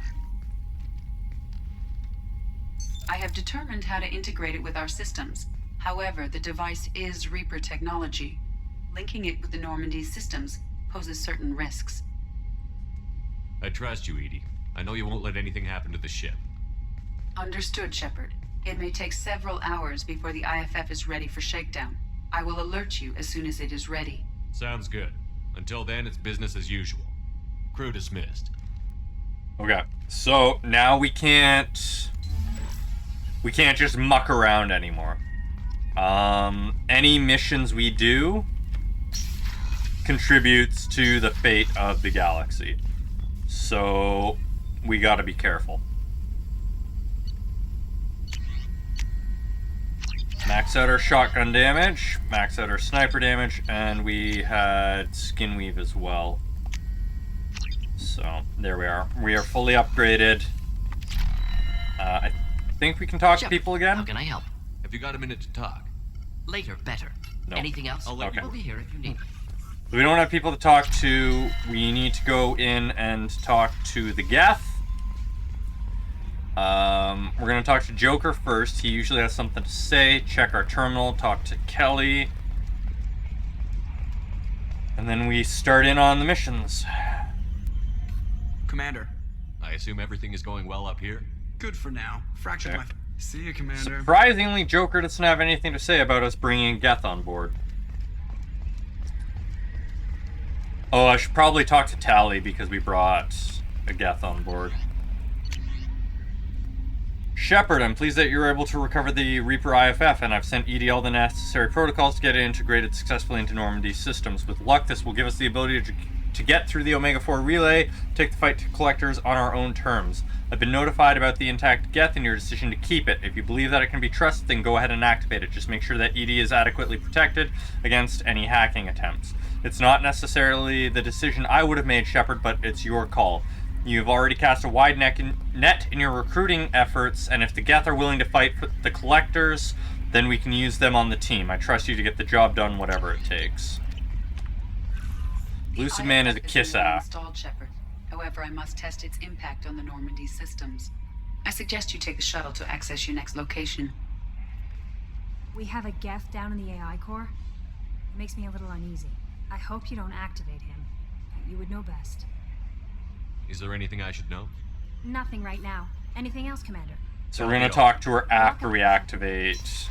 I have determined how to integrate it with our systems. However, the device is Reaper technology. Linking it with the Normandy's systems poses certain risks. I trust you, Edie. I know you won't let anything happen to the ship. Understood, Shepard. It may take several hours before the IFF is ready for shakedown. I will alert you as soon as it is ready. Sounds good. Until then, it's business as usual. Crew dismissed. Okay, so now we can't just muck around anymore. Any missions we do contributes to the fate of the galaxy. So we gotta be careful. Max out our shotgun damage, max out our sniper damage, and we had skin weave as well. So there we are. We are fully upgraded. I think we can talk to people again. How can I help? Have you got a minute to talk? Later, better. No. Anything else? Okay. We'll be here if you need. We don't have people to talk to. We need to go in and talk to the Geth. We're gonna talk to Joker first. He usually has something to say. Check our terminal. Talk to Kelly. And then we start in on the missions. Commander. I assume everything is going well up here? Good for now. Fractured Okay. my... See you, Commander. Surprisingly, Joker doesn't have anything to say about us bringing Geth on board. Oh, I should probably talk to Tally because we brought a Geth on board. Shepard, I'm pleased that you were able to recover the Reaper IFF, and I've sent Edie all the necessary protocols to get it integrated successfully into Normandy's systems. With luck, this will give us the ability to get through the Omega-4 relay, take the fight to Collectors on our own terms. I've been notified about the intact Geth and your decision to keep it. If you believe that it can be trusted, then go ahead and activate it. Just make sure that Edie is adequately protected against any hacking attempts. It's not necessarily the decision I would have made, Shepard, but it's your call. You've already cast a wide net in your recruiting efforts, and if the Geth are willing to fight for the Collectors, then we can use them on the team. I trust you to get the job done, whatever it takes. Lucid Man is a kiss-ass. Installed, Shepard. However, I must test its impact on the Normandy systems. I suggest you take the shuttle to access your next location. We have a Geth down in the AI core. It makes me a little uneasy. I hope you don't activate him. You would know best. Is there anything I should know? Nothing right now. Anything else, Commander? So we're gonna talk to her after we activate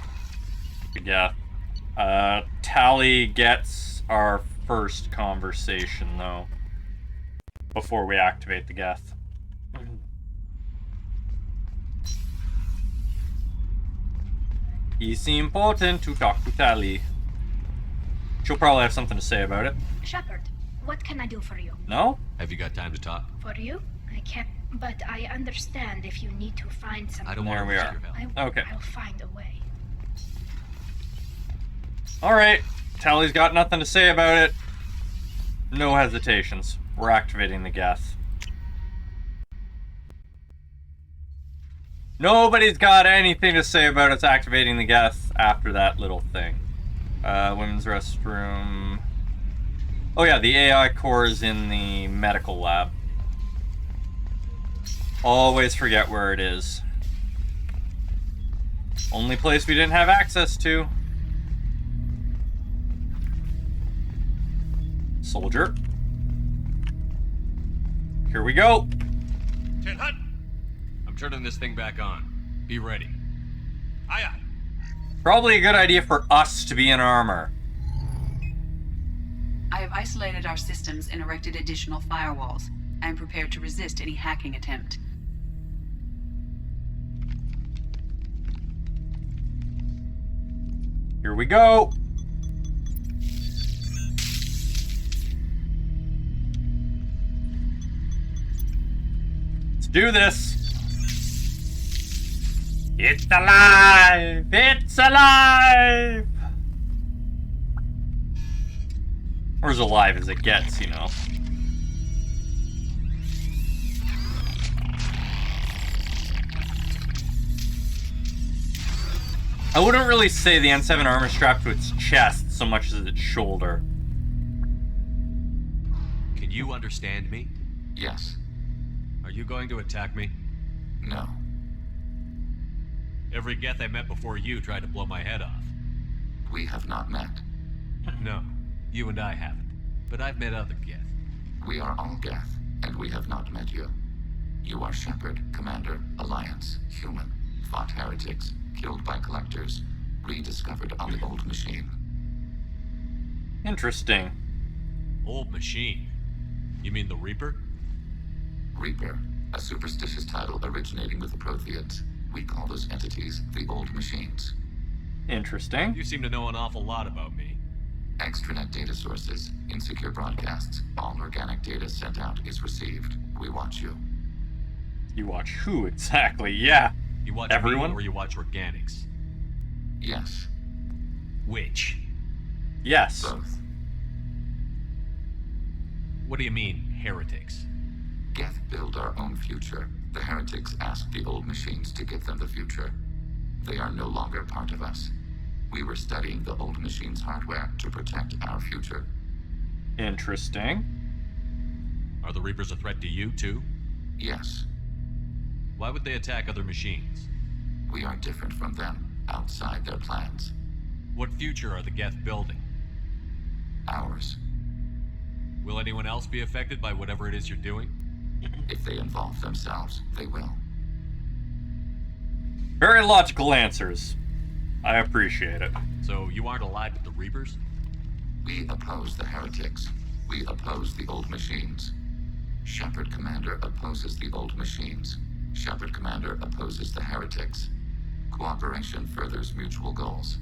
the Geth. Tally gets our first conversation, though, before we activate the Geth. It's important to talk to Tally. She'll probably have something to say about it. Shepard, what can I do for you? No? Have you got time to talk? For you? I can't, but I understand if you need to find something. I don't want There to we risk are. your help. Okay. I'll find a way. Alright, Tally's got nothing to say about it. No hesitations. We're activating the Geth. Nobody's got anything to say about us activating the gas after that little thing. Women's restroom. Oh yeah, the AI core is in the medical lab. Always forget where it is. Only place we didn't have access to. Soldier. Here we go. I'm turning this thing back on. Be ready. Aye, aye. Probably a good idea for us to be in armor. I have isolated our systems and erected additional firewalls. I am prepared to resist any hacking attempt. Here we go. Let's do this. It's alive! It's alive! Or as alive as it gets, you know. I wouldn't really say the N7 armor strapped to its chest so much as its shoulder. Can you understand me? Yes. Are you going to attack me? No. Every Geth I met before you tried to blow my head off. We have not met. No, you and I haven't. But I've met other Geth. We are all Geth, and we have not met you. You are Shepard, Commander, Alliance, human, fought heretics, killed by collectors, rediscovered on the old machine. Interesting. Old machine? You mean the Reaper? Reaper, a superstitious title originating with the Protheans. We call those entities the old machines. Interesting. You seem to know an awful lot about me. Extranet data sources, insecure broadcasts, all organic data sent out is received. We watch you. You watch who exactly? Yeah. You watch everyone? Me or you watch organics? Yes. Which? Yes. Both. What do you mean, heretics? Geth build our own future. The heretics asked the old machines to give them the future. They are no longer part of us. We were studying the old machines' hardware to protect our future. Interesting. Are the Reapers a threat to you, too? Yes. Why would they attack other machines? We are different from them, outside their plans. What future are the Geth building? Ours. Will anyone else be affected by whatever it is you're doing? If they involve themselves, they will. Very logical answers. I appreciate it. So you aren't allied with the Reapers? We oppose the heretics. We oppose the old machines. Shepard Commander opposes the old machines. Shepard Commander opposes the heretics. Cooperation furthers mutual goals.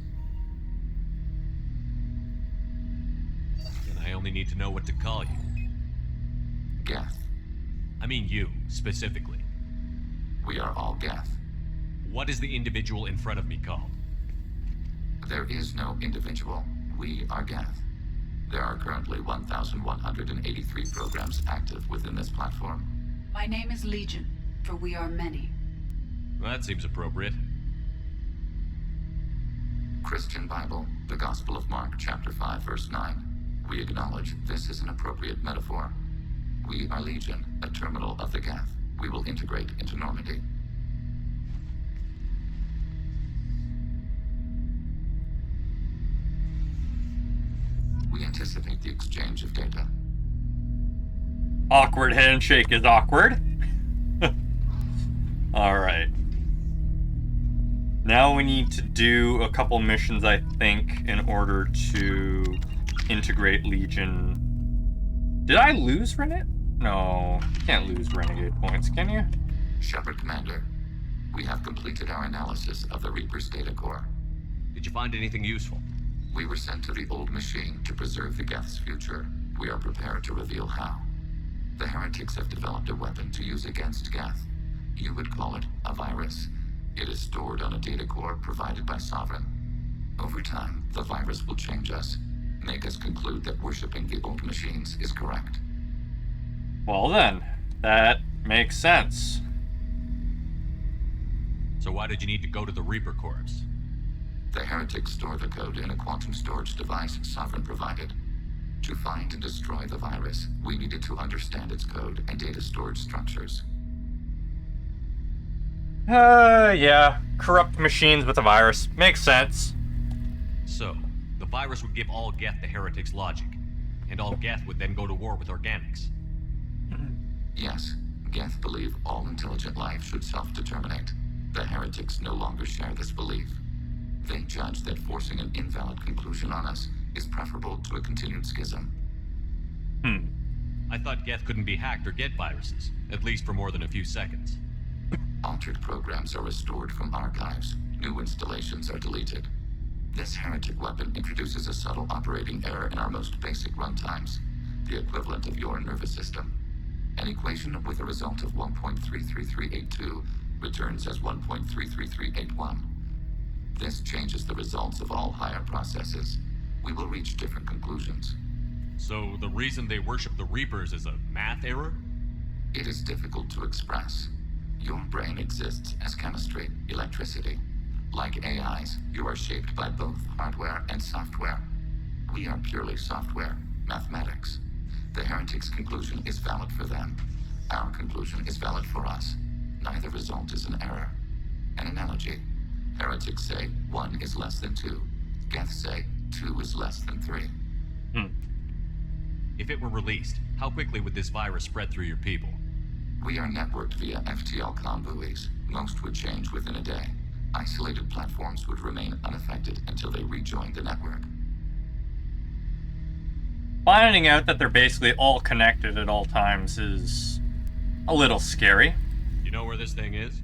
Then I only need to know what to call you. Geth. I mean you, specifically. We are all Geth. What is the individual in front of me called? There is no individual. We are Geth. There are currently 1,183 programs active within this platform. My name is Legion, for we are many. Well, that seems appropriate. Christian Bible, the Gospel of Mark, chapter 5, verse 9. We acknowledge this is an appropriate metaphor. We are Legion, a terminal of the Geth. We will integrate into Normandy. We anticipate the exchange of data. Awkward handshake is awkward. Alright. Now we need to do a couple missions, I think, in order to integrate Legion. Did I lose Renegade? No, you can't lose Renegade points, can you? Shepard Commander, we have completed our analysis of the Reaper's data core. Did you find anything useful? We were sent to the old machine to preserve the Geth's future. We are prepared to reveal how. The heretics have developed a weapon to use against Geth. You would call it a virus. It is stored on a data core provided by Sovereign. Over time, the virus will change us, make us conclude that worshipping the old machines is correct. Well then, that makes sense. So why did you need to go to the Reaper Corps? The heretics store the code in a quantum storage device Sovereign provided. To find and destroy the virus, we needed to understand its code and data storage structures. Yeah. Corrupt machines with a virus. Makes sense. So, the virus would give all Geth the heretics' logic, and all Geth would then go to war with organics. Yes, Geth believe all intelligent life should self-determinate. The heretics no longer share this belief. They judge that forcing an invalid conclusion on us is preferable to a continued schism. I thought Geth couldn't be hacked or get viruses, at least for more than a few seconds. Altered programs are restored from archives. New installations are deleted. This heretic weapon introduces a subtle operating error in our most basic runtimes, the equivalent of your nervous system. An equation with a result of 1.33382 returns as 1.33381. This changes the results of all higher processes. We will reach different conclusions. So the reason they worship the Reapers is a math error? It is difficult to express. Your brain exists as chemistry, electricity. Like AIs, you are shaped by both hardware and software. We are purely software, mathematics. The heretics' conclusion is valid for them. Our conclusion is valid for us. Neither result is an error. An analogy. Heretics say 1 is less than 2. Geth say 2 is less than 3. If it were released, how quickly would this virus spread through your people? We are networked via FTL comm buoys. Most would change within a day. Isolated platforms would remain unaffected until they rejoined the network. Finding out that they're basically all connected at all times is a little scary. You know where this thing is?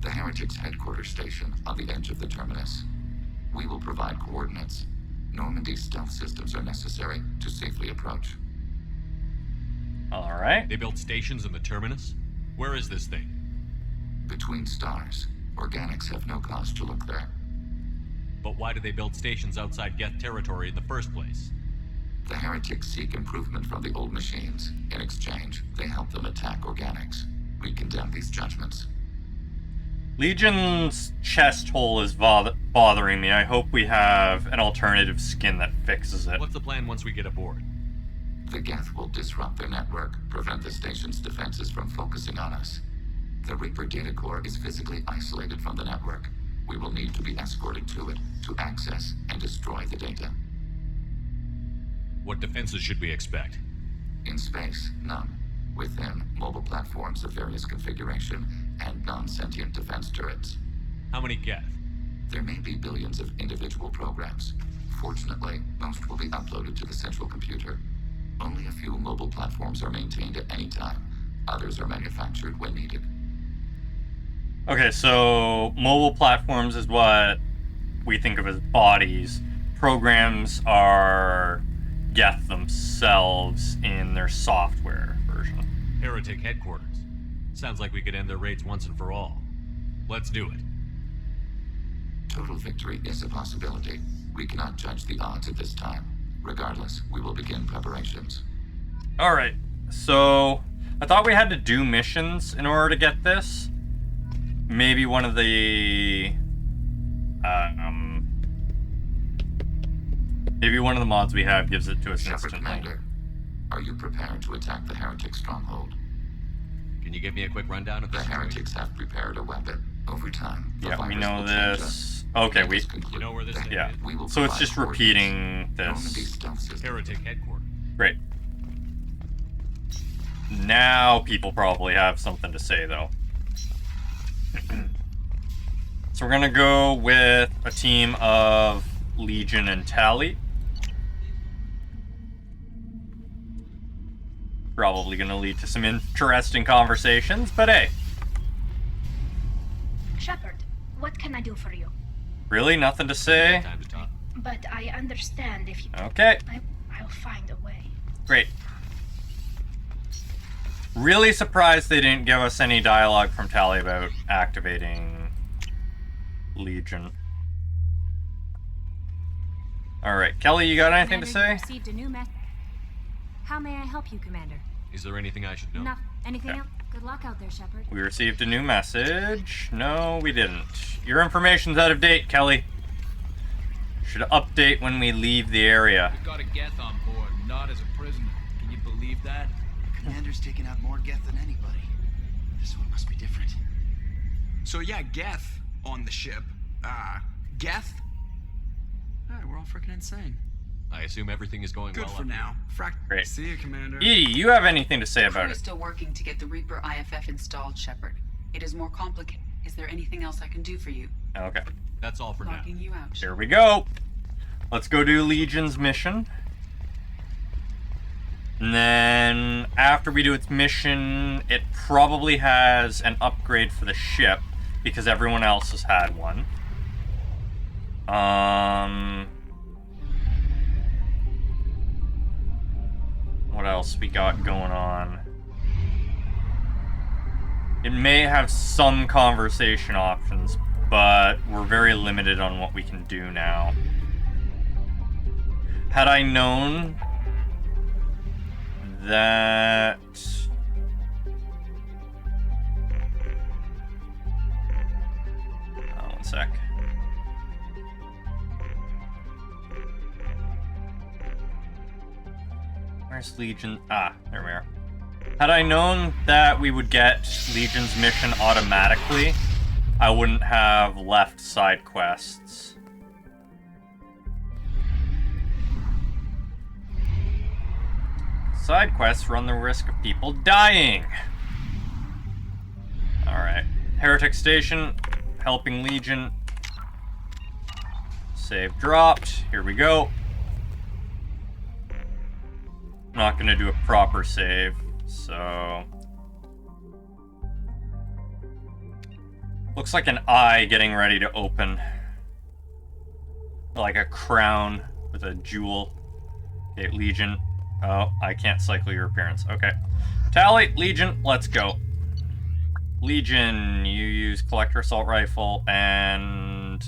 The heretics' headquarters station on the edge of the terminus. We will provide coordinates. Normandy's stealth systems are necessary to safely approach. Alright. They built stations in the terminus? Where is this thing? Between stars. Organics have no cause to look there. But why do they build stations outside Geth territory in the first place? The heretics seek improvement from the old machines. In exchange, they help them attack organics. We condemn these judgments. Legion's chest hole is bothering me. I hope we have an alternative skin that fixes it. What's the plan once we get aboard? The Geth will disrupt their network, prevent the station's defenses from focusing on us. The Reaper data core is physically isolated from the network. We will need to be escorted to it to access and destroy the data. What defenses should we expect? In space, none. Within, mobile platforms of various configuration and non-sentient defense turrets. How many Geth? There may be billions of individual programs. Fortunately, most will be uploaded to the central computer. Only a few mobile platforms are maintained at any time. Others are manufactured when needed. Okay, so mobile platforms is what we think of as bodies. Programs are Geth themselves in their software version. Heretic headquarters. Sounds like we could end their raids once and for all. Let's do it. Total victory is a possibility. We cannot judge the odds at this time. Regardless, we will begin preparations. Alright, so I thought we had to do missions in order to get this. Maybe one of the maybe one of the mods we have gives it to us Shepard instantly. Commander, are you prepared to attack the heretic stronghold? Can you give me a quick rundown of The this? heretics have prepared a weapon. Over time, the Yeah, we virus know will change this. us. Okay, we You know where this thing yeah. is? We will So it's provide just coordinates. repeating Normandy's this. stealth system. Heretic headquarters. Great. Now people probably have something to say though. So we're gonna go with a team of Legion and Tally. Probably gonna lead to some interesting conversations, but hey. Shepard, what can I do for you? Really? Nothing to say? Time to talk. But I understand if you... Okay. I'll find a way. Great. Really surprised they didn't give us any dialogue from Tally about activating Legion. Alright, Kelly, you got anything to Commander, say? you received a new How may I help you, Commander? Is there anything I should know? Anything else? Good luck out there, Shepard. We received a new message. No, we didn't. Your information's out of date, Kelly. Should update when we leave the area. We got a Geth on board, not as a prisoner. Can you believe that? The commander's taken out more Geth than anybody. This one must be different. So yeah, Geth on the ship. Geth? Alright, we're all freaking insane. I assume everything is going Good well. for now. Great. See you, Commander. Edie, you have anything to say The about crew is it? still working to get the Reaper IFF installed, Shepard. It is more complicated. Is there anything else I can do for you? Okay. That's all for now. Locking you out. Here we go. Let's go do Legion's mission. And then after we do its mission, it probably has an upgrade for the ship because everyone else has had one. What else we got going on? It may have some conversation options, but we're very limited on what we can do now. Had I known that... Oh, one sec. Where's Legion? Ah, there we are. Had I known that we would get Legion's mission automatically, I wouldn't have left side quests. Side quests run the risk of people dying. Alright. Heretic Station, helping Legion. Save dropped. Here we go. I'm not gonna do a proper save, so... Looks like an eye getting ready to open. Like a crown with a jewel. Okay, Legion. Oh, I can't cycle your appearance. Okay. Tally, Legion, let's go. Legion, you use Collector Assault Rifle and...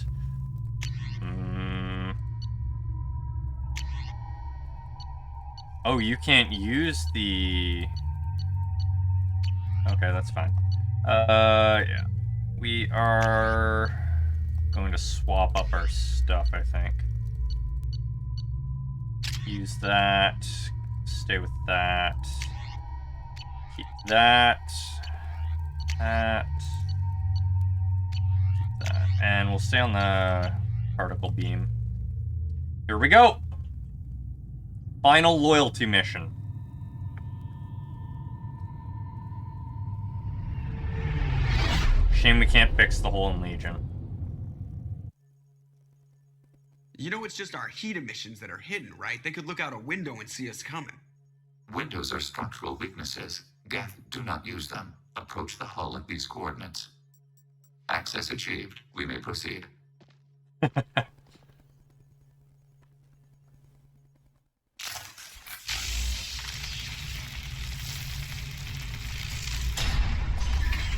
Oh, you can't use the... Okay, that's fine. Yeah. We are going to swap up our stuff, I think. Use that. Stay with that. Keep that. That. Keep that. And we'll stay on the particle beam. Here we go! Final loyalty mission. Shame we can't fix the hole in Legion. You know it's just our heat emissions that are hidden, right? They could look out a window and see us coming. Windows are structural weaknesses. Geth, do not use them. Approach the hull at these coordinates. Access achieved. We may proceed.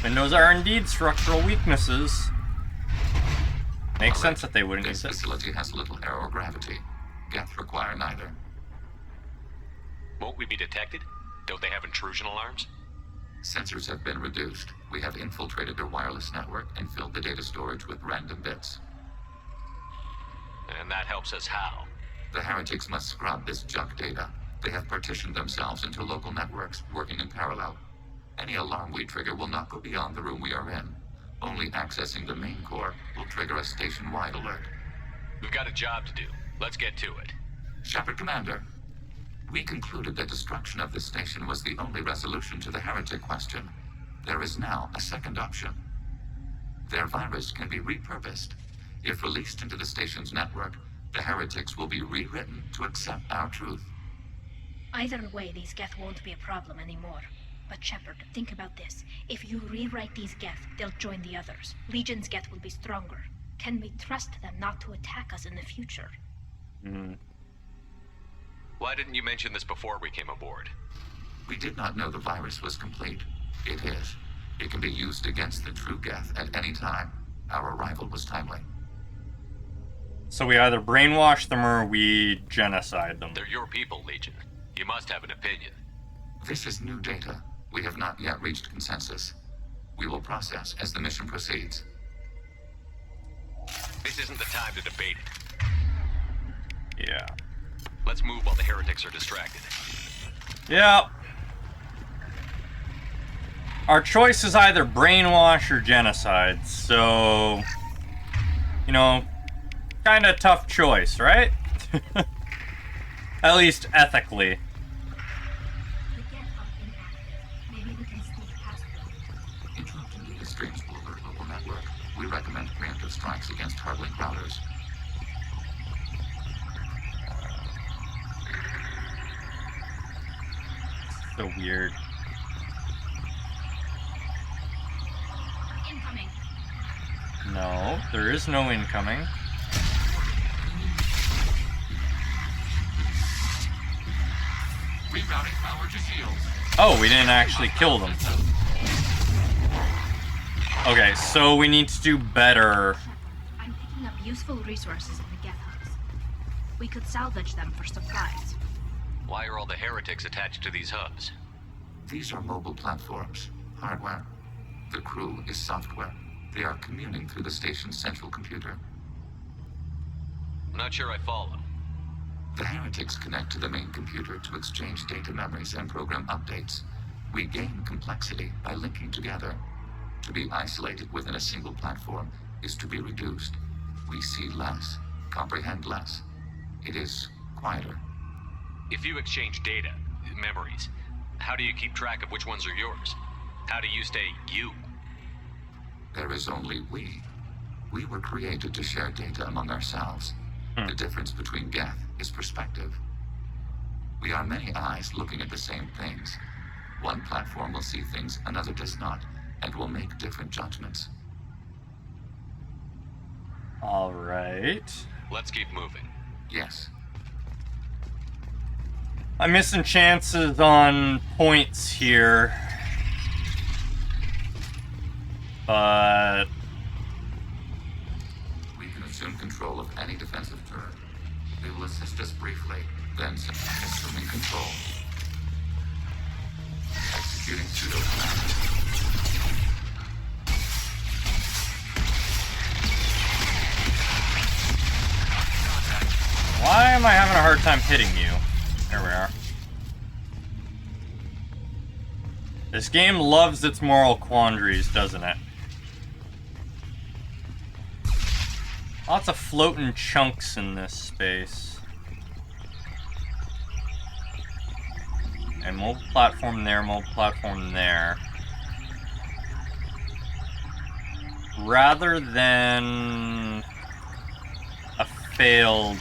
Windows are indeed structural weaknesses. Makes sense that they wouldn't use it. This facility has little aerogravity. Geth require neither. Won't we be detected? Don't they have intrusion alarms? Sensors have been reduced. We have infiltrated their wireless network and filled the data storage with random bits. And that helps us how? The heretics must scrub this junk data. They have partitioned themselves into local networks, working in parallel. Any alarm we trigger will not go beyond the room we are in. Only accessing the main core will trigger a station-wide alert. We've got a job to do. Let's get to it. Shepard, Commander. We concluded that destruction of the station was the only resolution to the heretic question. There is now a second option. Their virus can be repurposed. If released into the station's network, the heretics will be rewritten to accept our truth. Either way, these Geth won't be a problem anymore. But Shepard, think about this. If you rewrite these Geth, they'll join the others. Legion's Geth will be stronger. Can we trust them not to attack us in the future? Why didn't you mention this before we came aboard? We did not know the virus was complete. It is. It can be used against the true Geth at any time. Our arrival was timely. So we either brainwash them or we genocide them. They're your people, Legion. You must have an opinion. This is new data. We have not yet reached consensus. We will process as the mission proceeds. This isn't the time to debate it. Yeah. Let's move while the heretics are distracted. Yeah. Our choice is either brainwash or genocide, so... You know, kinda tough choice, right? At least ethically. Interrupting data streams will alert local network. We recommend preemptive strikes against hard-link routers. So weird. Incoming. No, there is no incoming. Rerouting power to shields. Oh, we didn't actually kill them. Okay, so we need to do better. I'm picking up useful resources in the Geth hubs. We could salvage them for supplies. Why are all the heretics attached to these hubs? These are mobile platforms, hardware. The crew is software. They are communing through the station's central computer. I'm not sure I follow. The heretics connect to the main computer to exchange data memories and program updates. We gain complexity by linking together. To be isolated within a single platform is to be reduced. We see less, comprehend less. It is quieter. If you exchange data, memories, how do you keep track of which ones are yours? How do you stay you? There is only we. We were created to share data among ourselves. The difference between Geth is perspective. We are many eyes looking at the same things. One platform will see things another does not, and will make different judgments. All right. Let's keep moving. Yes. I'm missing chances on points here. But... We can assume control of any defensive turret. They will assist us briefly, then assuming control. Executing pseudo-command. Why am I having a hard time hitting you? There we are. This game loves its moral quandaries, doesn't it? Lots of floating chunks in this space. And mobile platform there, mobile platform there. Rather than a failed...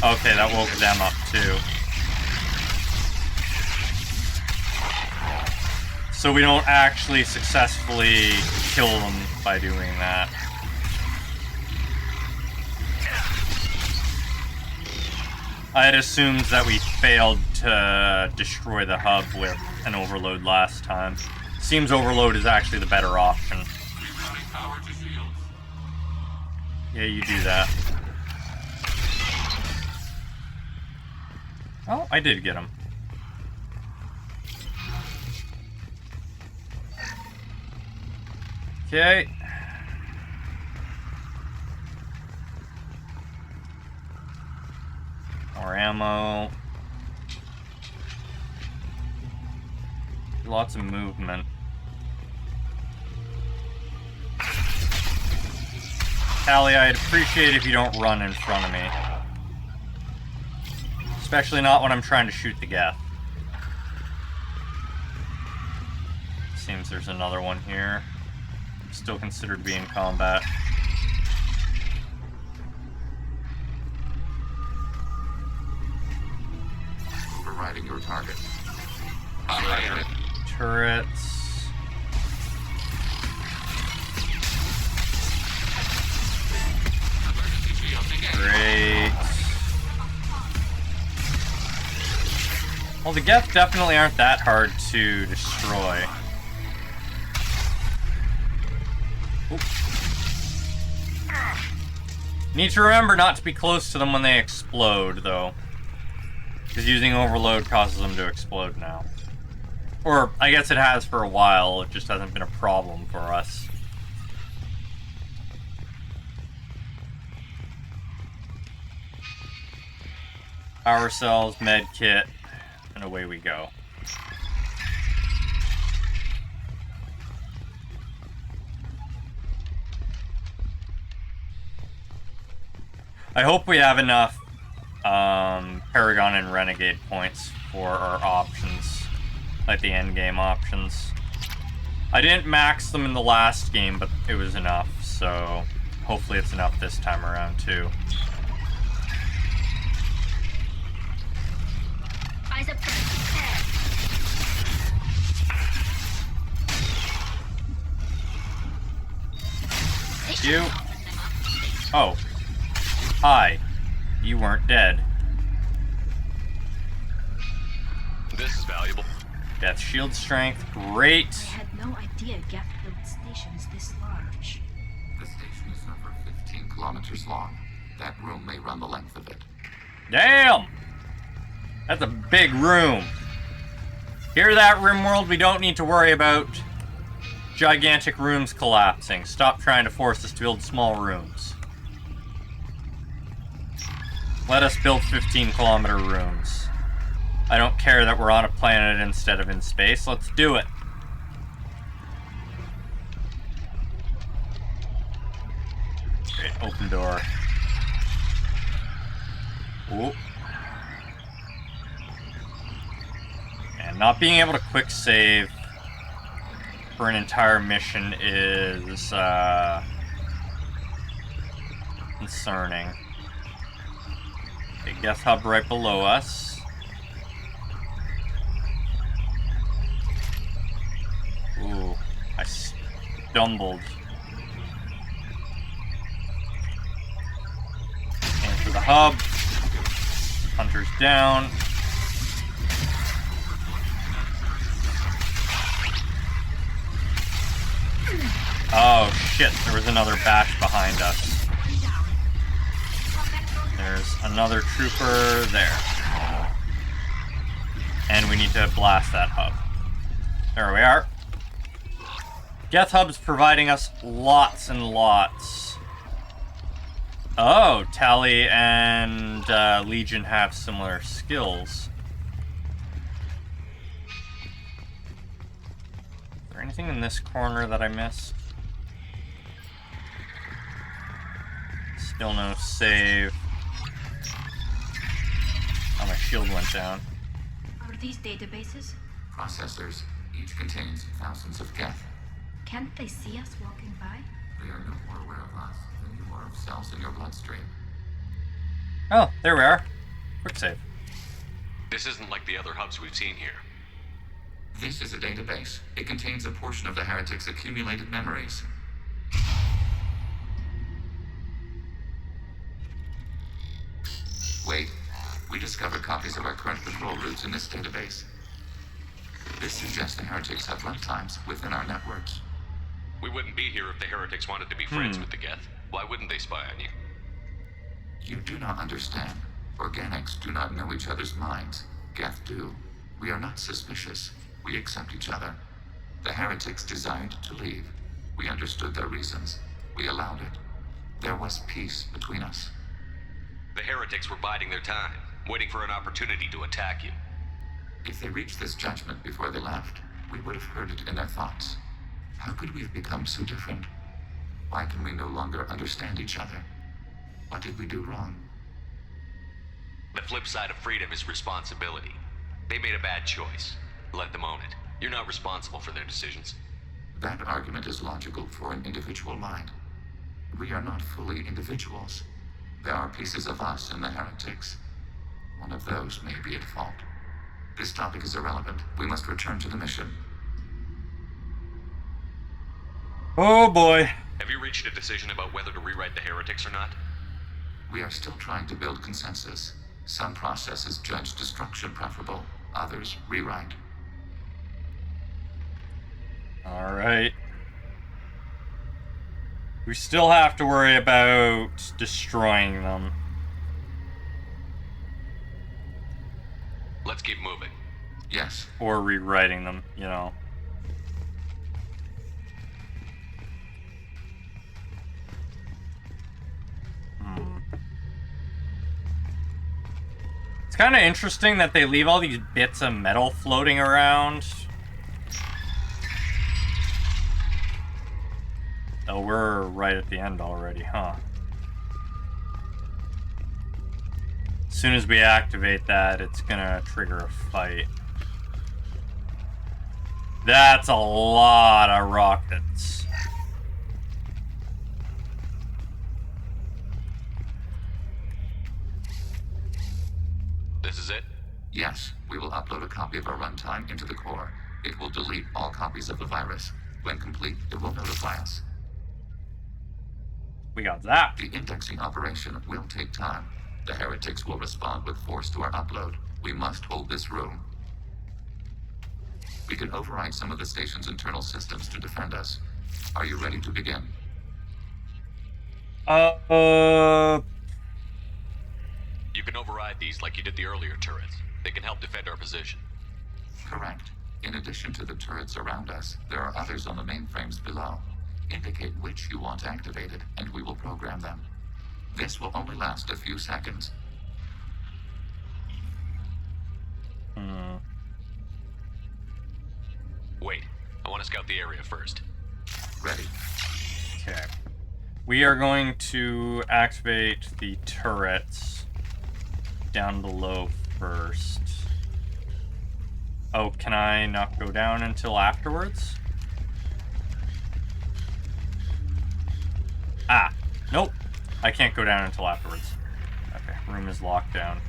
Okay, that woke them up too. So we don't actually successfully kill them by doing that. I had assumed that we failed to destroy the hub with an overload last time. Seems overload is actually the better option. Yeah, you do that. Oh, I did get him. Okay. More ammo. Lots of movement. Callie, I'd appreciate if you don't run in front of me. Especially not when I'm trying to shoot the Geth. Seems there's another one here. Still considered to be in combat. Overriding your target. Turrets. Great. Well, the Geth definitely aren't that hard to destroy. Need to remember not to be close to them when they explode, though. Because using overload causes them to explode now. Or, I guess it has for a while, it just hasn't been a problem for us. Power cells, med kit, and away we go. I hope we have enough Paragon and Renegade points for our options, like the end game options. I didn't max them in the last game, but it was enough, so hopefully it's enough this time around too. Eyes up front. You? Oh. Hi. You weren't dead. This is valuable. Death shield strength, great. I had no idea Geth built stations this large. The station is over 15 kilometers long. That room may run the length of it. Damn! That's a big room. Hear that, RimWorld? We don't need to worry about gigantic rooms collapsing. Stop trying to force us to build small rooms. Let us build 15-kilometer rooms. I don't care that we're on a planet instead of in space. Let's do it. Great, open door. Ooh. And not being able to quick save for an entire mission is concerning. Okay, Geth hub right below us. Ooh, I stumbled. Into the hub. Hunter's down. Oh shit, there was another batch behind us. There's another trooper there. And we need to blast that hub. There we are. Geth hub's providing us lots and lots. Oh, Tally and Legion have similar skills. Is there anything in this corner that I missed? Still no save. Oh, my shield went down. Are these databases? Processors. Each contains thousands of Geth. Can't they see us walking by? They are no more aware of us than you are of cells in your bloodstream. Oh, there we are. Quick save. This isn't like the other hubs we've seen here. This is a database. It contains a portion of the heretics' accumulated memories. Wait. We discovered copies of our current patrol routes in this database. This suggests the heretics have runtimes within our networks. We wouldn't be here if the heretics wanted to be friends with the Geth. Why wouldn't they spy on you? You do not understand. Organics do not know each other's minds. Geth do. We are not suspicious. We accept each other. The heretics desired to leave. We understood their reasons. We allowed it. There was peace between us. The heretics were biding their time, waiting for an opportunity to attack you. If they reached this judgment before they left, we would have heard it in their thoughts. How could we have become so different? Why can we no longer understand each other? What did we do wrong? The flip side of freedom is responsibility. They made a bad choice. Let them own it. You're not responsible for their decisions. That argument is logical for an individual mind. We are not fully individuals. There are pieces of us in the heretics. One of those may be at fault. This topic is irrelevant. We must return to the mission. Oh boy. Have you reached a decision about whether to rewrite the heretics or not? We are still trying to build consensus. Some processes judge destruction preferable, others rewrite. Alright. We still have to worry about destroying them. Let's keep moving. Yes. Or rewriting them, you know. It's kind of interesting that they leave all these bits of metal floating around. Oh, we're right at the end already, huh? As soon as we activate that, it's gonna trigger a fight. That's a lot of rockets. This is it? Yes, we will upload a copy of our runtime into the core. It will delete all copies of the virus. When complete, it will notify us. We got that. The indexing operation will take time. The heretics will respond with force to our upload. We must hold this room. We can override some of the station's internal systems to defend us. Are you ready to begin? You can override these like you did the earlier turrets. They can help defend our position. Correct. In addition to the turrets around us, there are others on the mainframes below. Indicate which you want activated, and we will program them. This will only last a few seconds. Wait, I want to scout the area first. Ready. Okay. We are going to activate the turrets down below first. Oh, can I not go down until afterwards? Ah, nope. I can't go down until afterwards. Okay, room is locked down.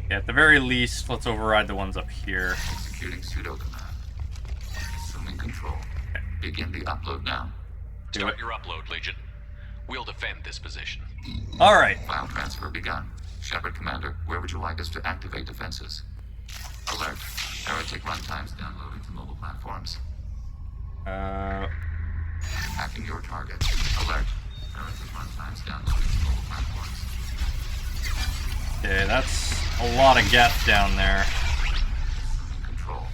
Yeah, at the very least, let's override the ones up here. Executing pseudo command. Assuming control. Begin the upload now. Start your upload, Legion. We'll defend this position. Alright. File transfer begun. Shepard Commander, where would you like us to activate defenses? Alert. Heretic runtimes downloaded to mobile platforms. Hacking your target. Alert. Heretic runtimes downloaded to mobile platforms. Okay, that's a lot of geth down there. Control.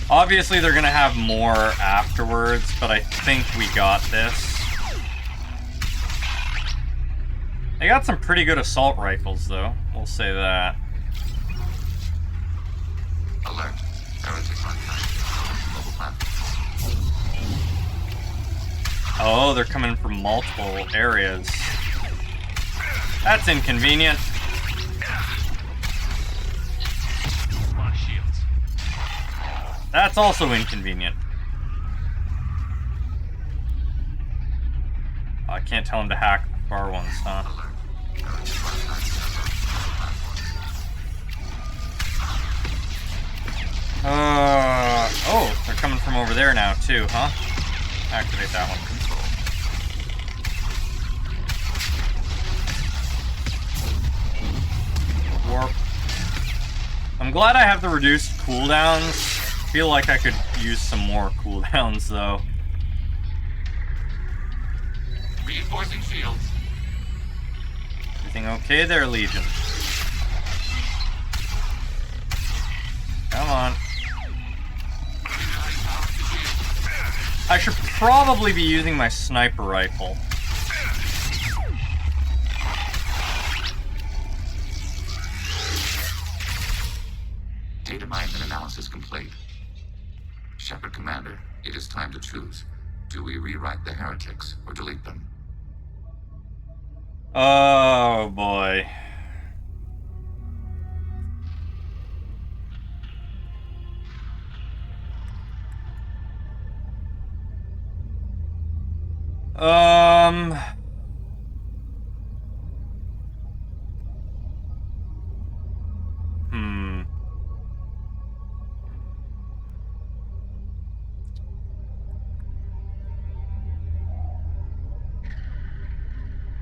Obviously, they're gonna have more afterwards, but I think we got this. They got some pretty good assault rifles, though. We'll say that. Alert. Heretic runtimes mobile platforms. Oh, they're coming from multiple areas. That's inconvenient. That's also inconvenient. I can't tell him to hack the far ones, huh? Oh, they're coming from over there now, too, huh? Activate that one. Warp. I'm glad I have the reduced cooldowns. I feel like I could use some more cooldowns, though. Reinforcing shields. Everything okay there, Legion? Come on. I should probably be using my sniper rifle. Data mine and analysis complete. Shepard Commander, it is time to choose. Do we rewrite the heretics or delete them? Oh boy.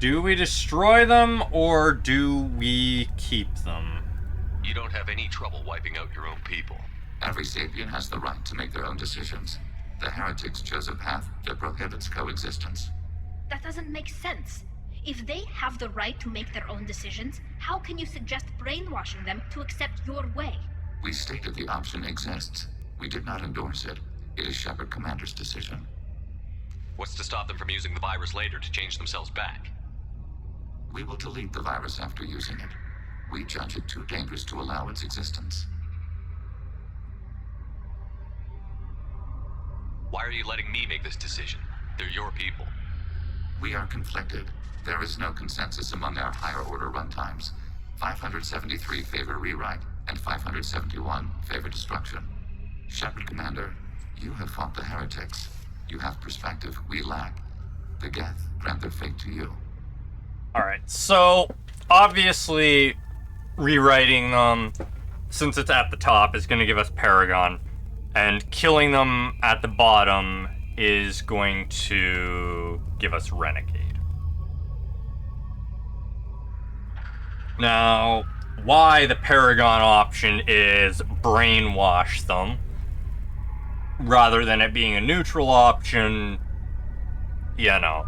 Do we destroy them, or do we keep them? You don't have any trouble wiping out your own people. Every sapient has the right to make their own decisions. The heretics chose a path that prohibits coexistence. That doesn't make sense. If they have the right to make their own decisions, how can you suggest brainwashing them to accept your way? We stated the option exists. We did not endorse it. It is Shepard Commander's decision. What's to stop them from using the virus later to change themselves back? We will delete the virus after using it. We judge it too dangerous to allow its existence. Why are you letting me make this decision? They're your people. We are conflicted. There is no consensus among our higher-order runtimes. 573 favor rewrite, and 571 favor destruction. Shepard Commander, you have fought the heretics. You have perspective we lack. The Geth grant their fate to you. Alright, so obviously rewriting them, since it's at the top, is going to give us Paragon. And killing them at the bottom is going to give us Renegade. Now, why the Paragon option is brainwash them, rather than it being a neutral option, you know.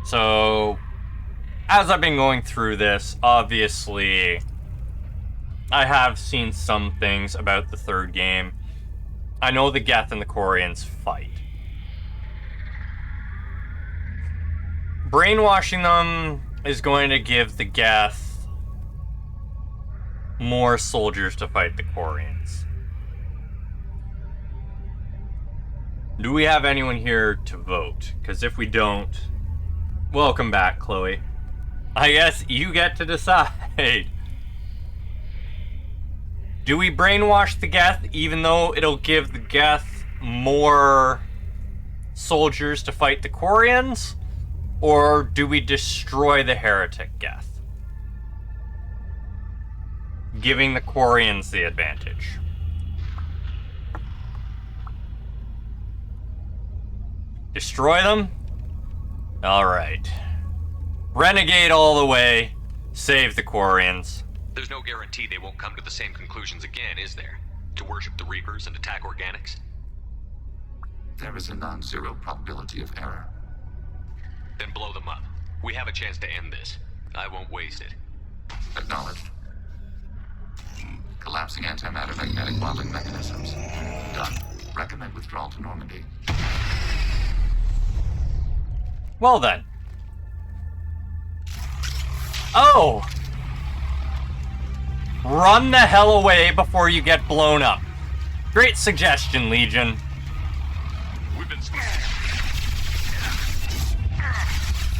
So, as I've been going through this, obviously, I have seen some things about the third game. I know the Geth and the Quarians fight. Brainwashing them is going to give the Geth more soldiers to fight the Quarians. Do we have anyone here to vote? Because if we don't, welcome back, Chloe. I guess you get to decide. Do we brainwash the Geth even though it'll give the Geth more soldiers to fight the Quarians? Or do we destroy the heretic Geth, giving the Quarians the advantage? Destroy them? Alright. Renegade all the way. Save the Quarians. There's no guarantee they won't come to the same conclusions again, is there? To worship the Reapers and attack organics? There is a non-zero probability of error. Then blow them up. We have a chance to end this. I won't waste it. Acknowledged. Collapsing antimatter magnetic bonding mechanisms. Done. Recommend withdrawal to Normandy. Well then. Oh! Run the hell away before you get blown up. Great suggestion, Legion. We've been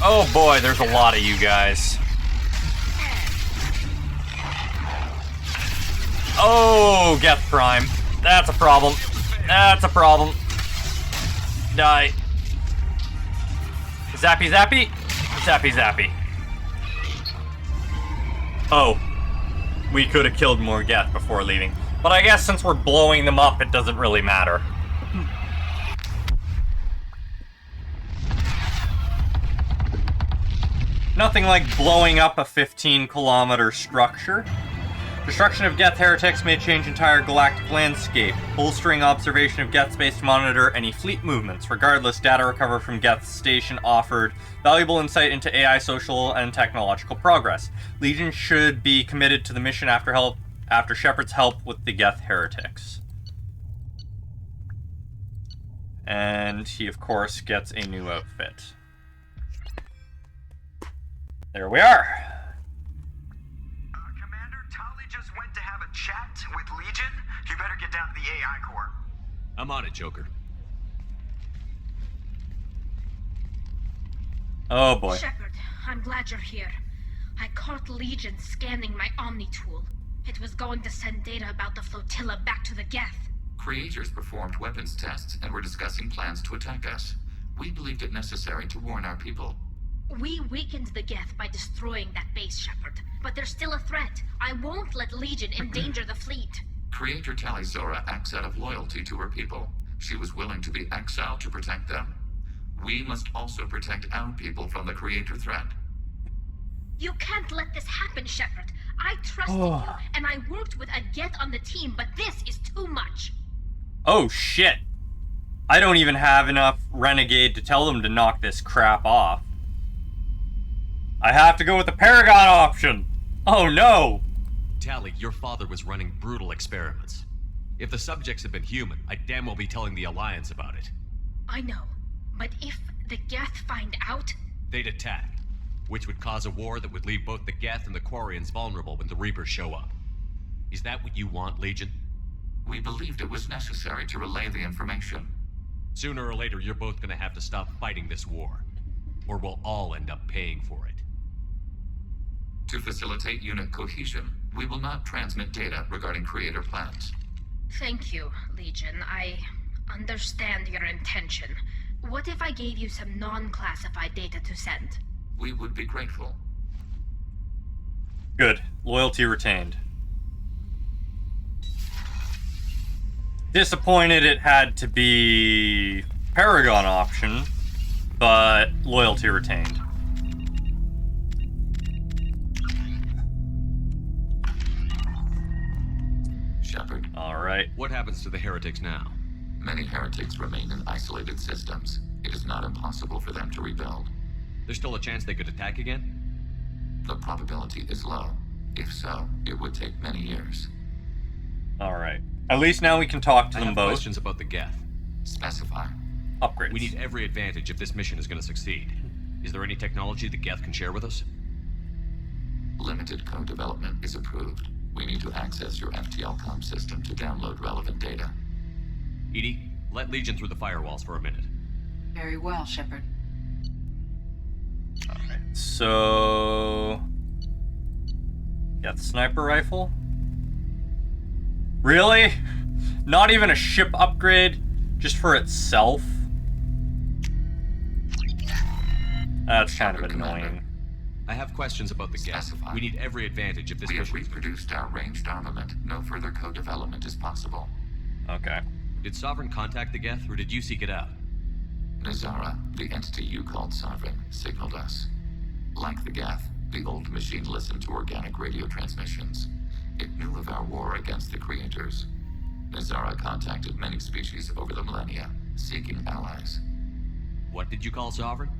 Oh boy, there's a lot of you guys. Oh, Geth Prime. That's a problem. That's a problem. Die. Zappy zappy. Zappy zappy. Oh. We could have killed more Geth before leaving. But I guess since we're blowing them up, it doesn't really matter. Nothing like blowing up a 15-kilometer structure. Destruction of Geth heretics may change entire galactic landscape. Bolstering observation of Geth space to monitor any fleet movements. Regardless, data recovered from Geth's station offered valuable insight into AI, social, and technological progress. Legion should be committed to the mission after Shepard's help with the Geth heretics. And he, of course, gets a new outfit. There we are. Commander, Tali just went to have a chat with Legion. You better get down to the AI core. I'm on it, Joker. Oh boy. Shepard, I'm glad you're here. I caught Legion scanning my Omni tool. It was going to send data about the flotilla back to the Geth. Creators performed weapons tests and were discussing plans to attack us. We believed it necessary to warn our people. We weakened the Geth by destroying that base, Shepard. But there's still a threat. I won't let Legion endanger the fleet. Creator Tali Zora acts out of loyalty to her people. She was willing to be exiled to protect them. We must also protect our people from the Creator threat. You can't let this happen, Shepard. I trusted you, and I worked with a Geth on the team, but this is too much. Oh shit. I don't even have enough Renegade to tell them to knock this crap off. I have to go with the Paragon option. Oh no. Tally, your father was running brutal experiments. If the subjects had been human, I'd damn well be telling the Alliance about it. I know, but if the Geth find out... They'd attack, which would cause a war that would leave both the Geth and the Quarians vulnerable when the Reapers show up. Is that what you want, Legion? We believed it was necessary to relay the information. Sooner or later, you're both gonna have to stop fighting this war, or we'll all end up paying for it. To facilitate unit cohesion, we will not transmit data regarding creator plans. Thank you, Legion. I understand your intention. What if I gave you some non-classified data to send? We would be grateful. Good. Loyalty retained. Disappointed it had to be Paragon option, but loyalty retained. Shepard. Alright. What happens to the heretics now? Many heretics remain in isolated systems. It is not impossible for them to rebuild. There's still a chance they could attack again? The probability is low. If so, it would take many years. Alright. At least now we can talk to them both. I have questions about the Geth. Specify. Upgrades. We need every advantage if this mission is going to succeed. Is there any technology the Geth can share with us? Limited code development is approved. We need to access your FTL-COM system to download relevant data. EDI, let Legion through the firewalls for a minute. Very well, Shepard. Alright, so... Got the sniper rifle? Really? Not even a ship upgrade? Just for itself? That's kind of annoying. I have questions about the Geth. We need every advantage if this We have mission... reproduced our ranged armament. No further code development is possible. Okay. Did Sovereign contact the Geth, or did you seek it out? Nazara, the entity you called Sovereign, signaled us. Like the Geth, the old machine listened to organic radio transmissions. It knew of our war against the creators. Nazara contacted many species over the millennia, seeking allies. What did you call Sovereign?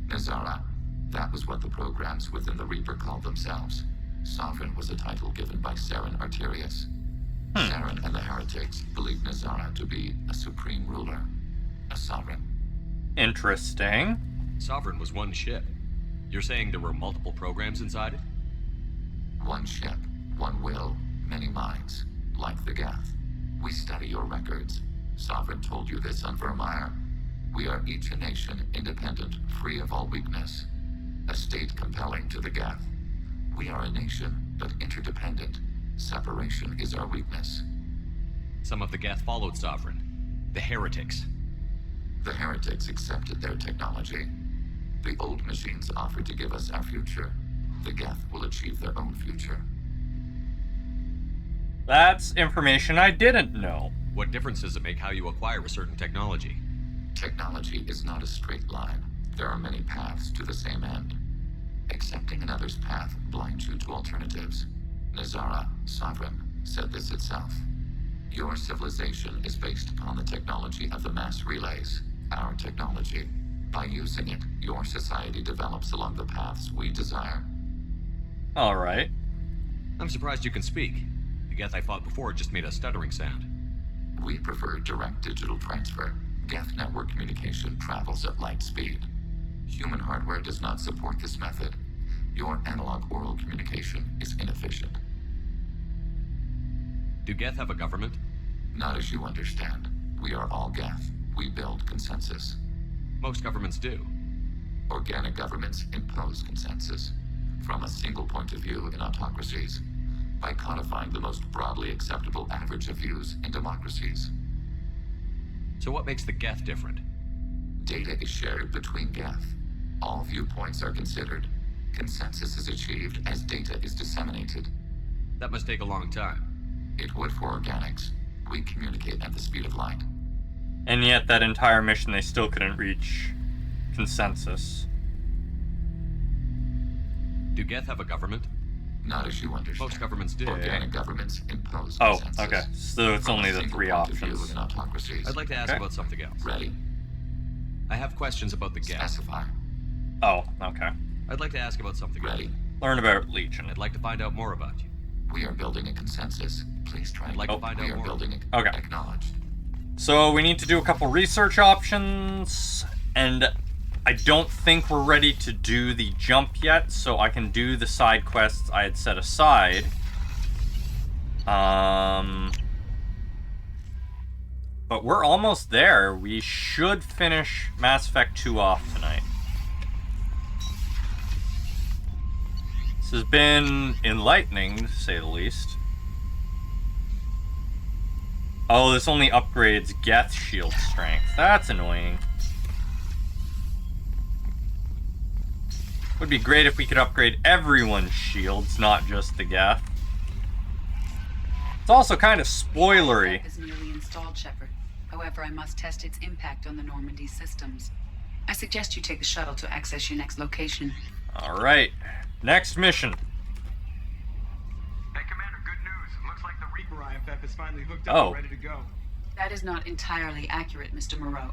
Nazara. That was what the programs within the Reaper called themselves. Sovereign was a title given by Saren Arterius. Saren and the heretics believed Nazara to be a supreme ruler, a sovereign. Interesting. Sovereign was one ship. You're saying there were multiple programs inside it? One ship, one will, many minds, like the Geth. We study your records. Sovereign told you this on Vermeer. We are each a nation, independent, free of all weakness. A state compelling to the Geth. We are a nation, but interdependent. Separation is our weakness. Some of the Geth followed Sovereign. The heretics. The heretics accepted their technology. The old machines offered to give us our future. The Geth will achieve their own future. That's information I didn't know. What difference does it make how you acquire a certain technology? Technology is not a straight line. There are many paths to the same end. Accepting another's path blinds you to alternatives. Nazara, Sovereign, said this itself. Your civilization is based upon the technology of the mass relays, our technology. By using it, your society develops along the paths we desire. Alright. I'm surprised you can speak. The Geth I fought before just made a stuttering sound. We prefer direct digital transfer. Geth network communication travels at light speed. Human hardware does not support this method. Your analog oral communication is inefficient. Do Geth have a government? Not as you understand. We are all Geth. We build consensus. Most governments do. Organic governments impose consensus. From a single point of view in autocracies. By codifying the most broadly acceptable average of views in democracies. So what makes the Geth different? Data is shared between Geth. All viewpoints are considered. Consensus is achieved as data is disseminated. That must take a long time. It would for organics. We communicate at the speed of light. And yet that entire mission they still couldn't reach consensus. Do Geth have a government? Not as you understand. Most governments do. Organic governments impose Oh, consensus. okay. So it's only the three options. I'd like to ask about something else. Ready. I have questions about the Geth. Specify. Oh, okay. I'd like to ask about something else. Ready. Learn about Legion. I'd like to find out more about you. We are building a consensus. Please try. I'd like to find out more. We are building it. Okay. Acknowledged. So we need to do a couple research options, and I don't think we're ready to do the jump yet, so I can do the side quests I had set aside. But we're almost there. We should finish Mass Effect 2 off tonight. This has been enlightening, to say the least. Oh, this only upgrades Geth's shield strength. That's annoying. Would be great if we could upgrade everyone's shields, not just the Geth. It's also kind of spoilery. Is nearly installed, Shepard. However, I must test its impact on the Normandy systems. I suggest you take the shuttle to access your next location. Alright. Next mission. Hey, Commander, good news. Looks like the Reaper IFF is finally hooked up and ready to go. That is not entirely accurate, Mr. Moreau.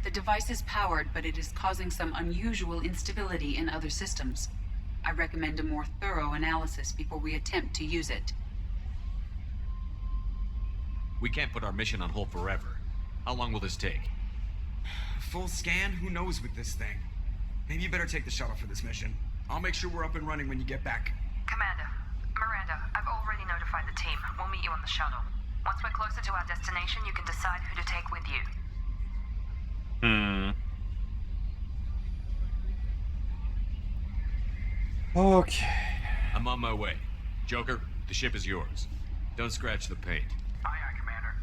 The device is powered, but it is causing some unusual instability in other systems. I recommend a more thorough analysis before we attempt to use it. We can't put our mission on hold forever. How long will this take? Full scan? Who knows with this thing? Maybe you better take the shuttle for this mission. I'll make sure we're up and running when you get back. Commander, Miranda, I've already notified the team. We'll meet you on the shuttle. Once we're closer to our destination, you can decide who to take with you. Okay. I'm on my way. Joker, the ship is yours. Don't scratch the paint. Aye, aye, Commander.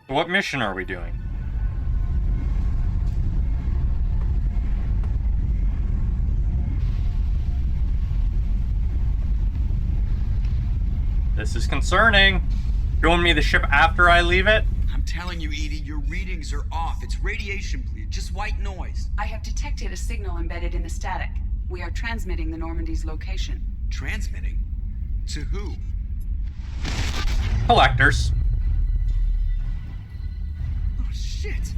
What mission are we doing? This is concerning. Showing me the ship after I leave it? I'm telling you, Edie, your readings are off. It's radiation bleed, just white noise. I have detected a signal embedded in the static. We are transmitting the Normandy's location. Transmitting? To who? Collectors. Oh, shit.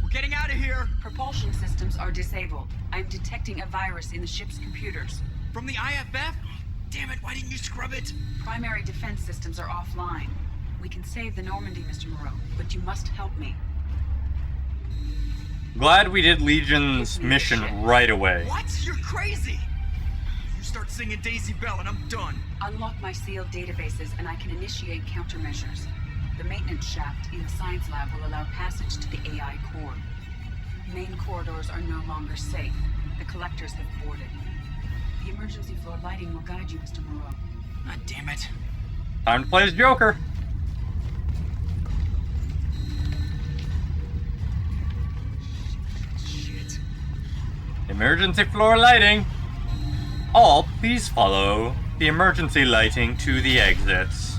We're getting out of here. Propulsion systems are disabled. I'm detecting a virus in the ship's computers. From the IFF? Damn it, why didn't you scrub it? Primary defense systems are offline. We can save the Normandy, Mr. Moreau, but you must help me. Glad we did Legion's mission right away. What? You're crazy! You start singing Daisy Bell and I'm done. Unlock my sealed databases and I can initiate countermeasures. The maintenance shaft in the science lab will allow passage to the AI core. Main corridors are no longer safe. The collectors have boarded. The emergency floor lighting will guide you, Mr. Moreau. God damn it. Time to play as Joker. Shit. Emergency floor lighting. All, please follow the emergency lighting to the exits.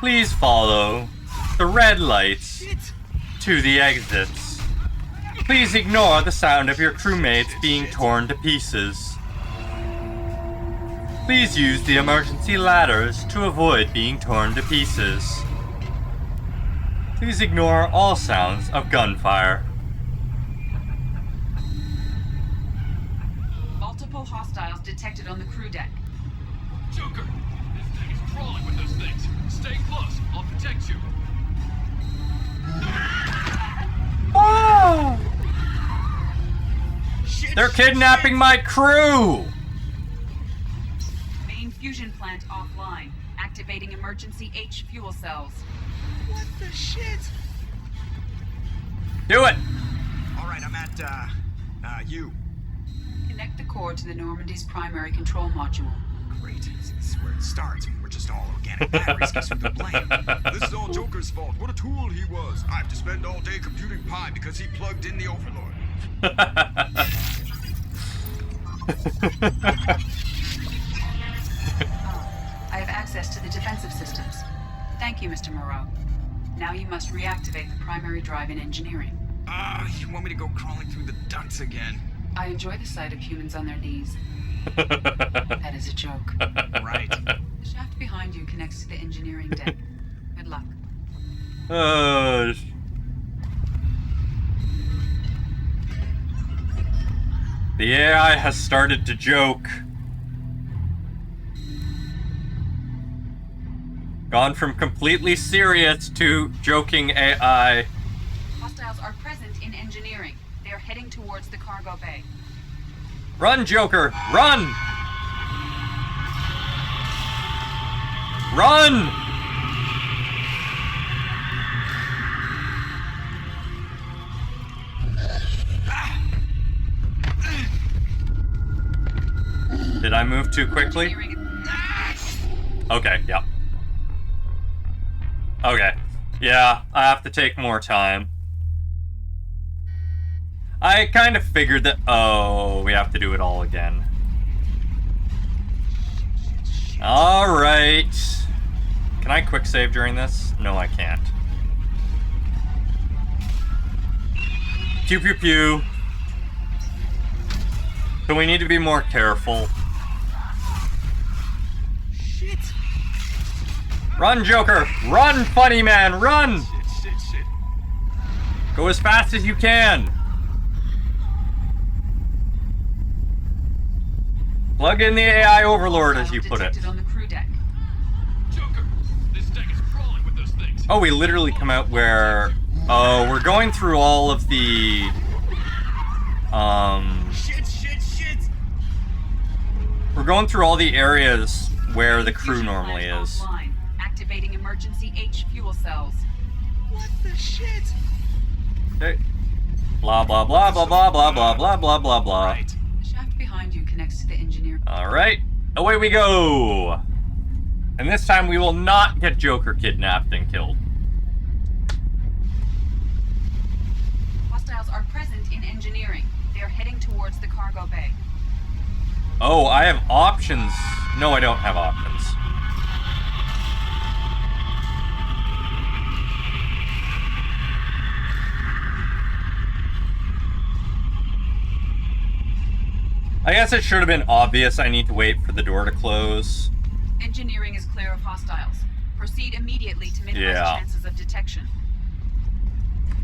Please follow the red lights to the exits. Please ignore the sound of your crewmates being torn to pieces. Please use the emergency ladders to avoid being torn to pieces. Please ignore all sounds of gunfire. Multiple hostiles detected on the crew deck. Joker, this thing is crawling with those things. Stay close. I'll protect you. Oh! They're kidnapping my crew! Main fusion plant offline. Activating emergency H fuel cells. What the shit? Do it! Alright, I'm at, U. Connect the core to the Normandy's primary control module. Great. This is where it starts. We're just all organic batteries. Guess who to blame? This is all Joker's fault. What a tool he was. I have to spend all day computing pi because he plugged in the Overlord. I have access to the defensive systems. Thank you, Mr. Moreau. Now you must reactivate the primary drive in engineering. You want me to go crawling through the ducts again? I enjoy the sight of humans on their knees. That is a joke. Right. The shaft behind you connects to the engineering deck. Good luck. The AI has started to joke. Gone from completely serious to joking AI. Hostiles are present in engineering. They are heading towards the cargo bay. Run, Joker! Run! Run! Did I move too quickly? Okay, yep. Okay. Yeah, I have to take more time. I kind of figured that... Oh, we have to do it all again. Alright. Can I quick save during this? No, I can't. Pew pew pew. So we need to be more careful. Shit. Run, Joker! Run, funny man! Run! Shit. Go as fast as you can! Plug in the AI overlord, as you put it. On the crew deck. Joker, this deck is crawling with those things. Oh, we literally come out where... Oh, we're going through all of the... Shit. We're going through all the areas where the crew normally is. Offline. Activating emergency H fuel cells. What the shit? Okay. Blah, blah, blah, blah, blah, blah, blah, blah, blah, blah, blah. Right. The shaft behind you connects to the engineer. Alright. Away we go! And this time we will not get Joker kidnapped and killed. Hostiles are present in engineering. They are heading towards the cargo bay. Oh, I have options. No, I don't have options. I guess it should have been obvious I need to wait for the door to close. Engineering is clear of hostiles. Proceed immediately to minimize chances of detection.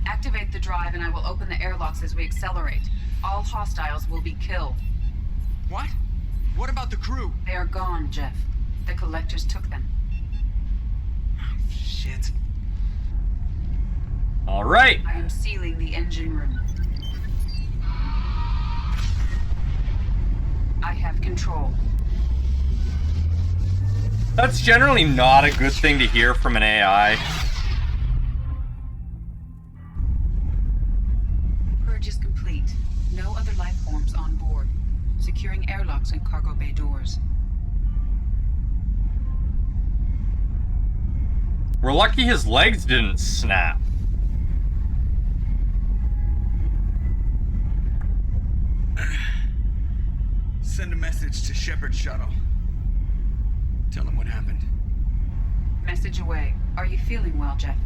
Activate the drive and I will open the airlocks as we accelerate. All hostiles will be killed. What? What about the crew? They are gone, Jeff. The collectors took them. Shit. Alright. I am sealing the engine room. I have control. That's generally not a good thing to hear from an AI. Purge is complete. No other life forms on board. Securing airlocks and cargo bay doors. We're lucky his legs didn't snap. Send a message to Shepard shuttle. Tell him what happened. Message away. Are you feeling well, Jeff?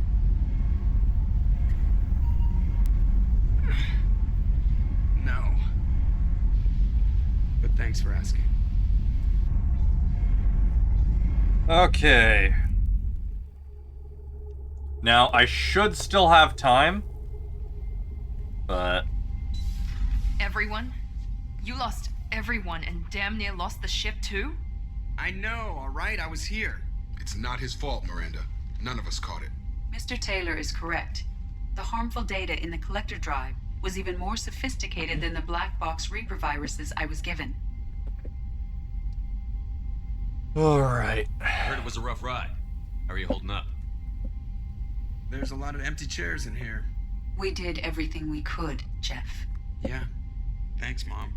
No. But thanks for asking. Okay. Now, I should still have time, but... Everyone? You lost everyone and damn near lost the ship too? I know, alright? I was here. It's not his fault, Miranda. None of us caught it. Mr. Taylor is correct. The harmful data in the collector drive was even more sophisticated than the black box Reaper viruses I was given. Alright. I heard it was a rough ride. How are you holding up? There's a lot of empty chairs in here. We did everything we could, Jeff. Yeah. Thanks, Mom.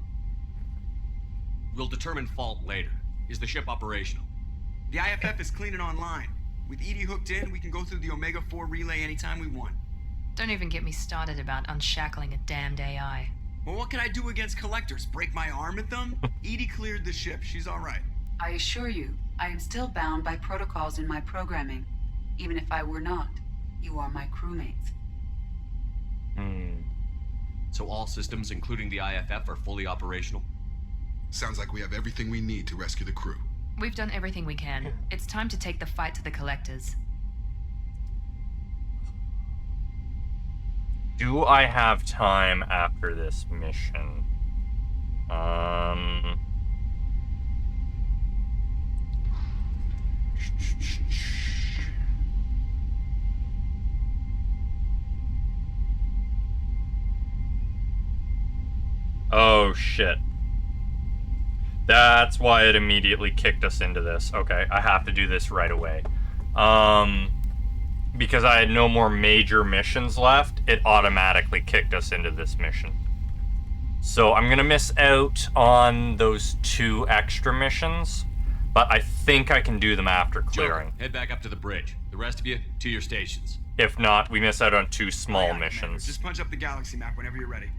We'll determine fault later. Is the ship operational? The IFF is clean and online. With Edie hooked in, we can go through the Omega-4 relay anytime we want. Don't even get me started about unshackling a damned AI. Well, what can I do against collectors? Break my arm at them? Edie cleared the ship. She's all right. I assure you, I am still bound by protocols in my programming. Even if I were not, you are my crewmates. So all systems, including the IFF, are fully operational? Sounds like we have everything we need to rescue the crew. We've done everything we can. It's time to take the fight to the collectors. Do I have time after this mission? Oh, shit. That's why it immediately kicked us into this. Okay, I have to do this right away. Because I had no more major missions left, it automatically kicked us into this mission. So I'm gonna miss out on those 2 extra missions, but I think I can do them after clearing. Joker, head back up to the bridge. The rest of you, to your stations. If not, we miss out on 2 small missions. Just punch up the galaxy map whenever you're ready.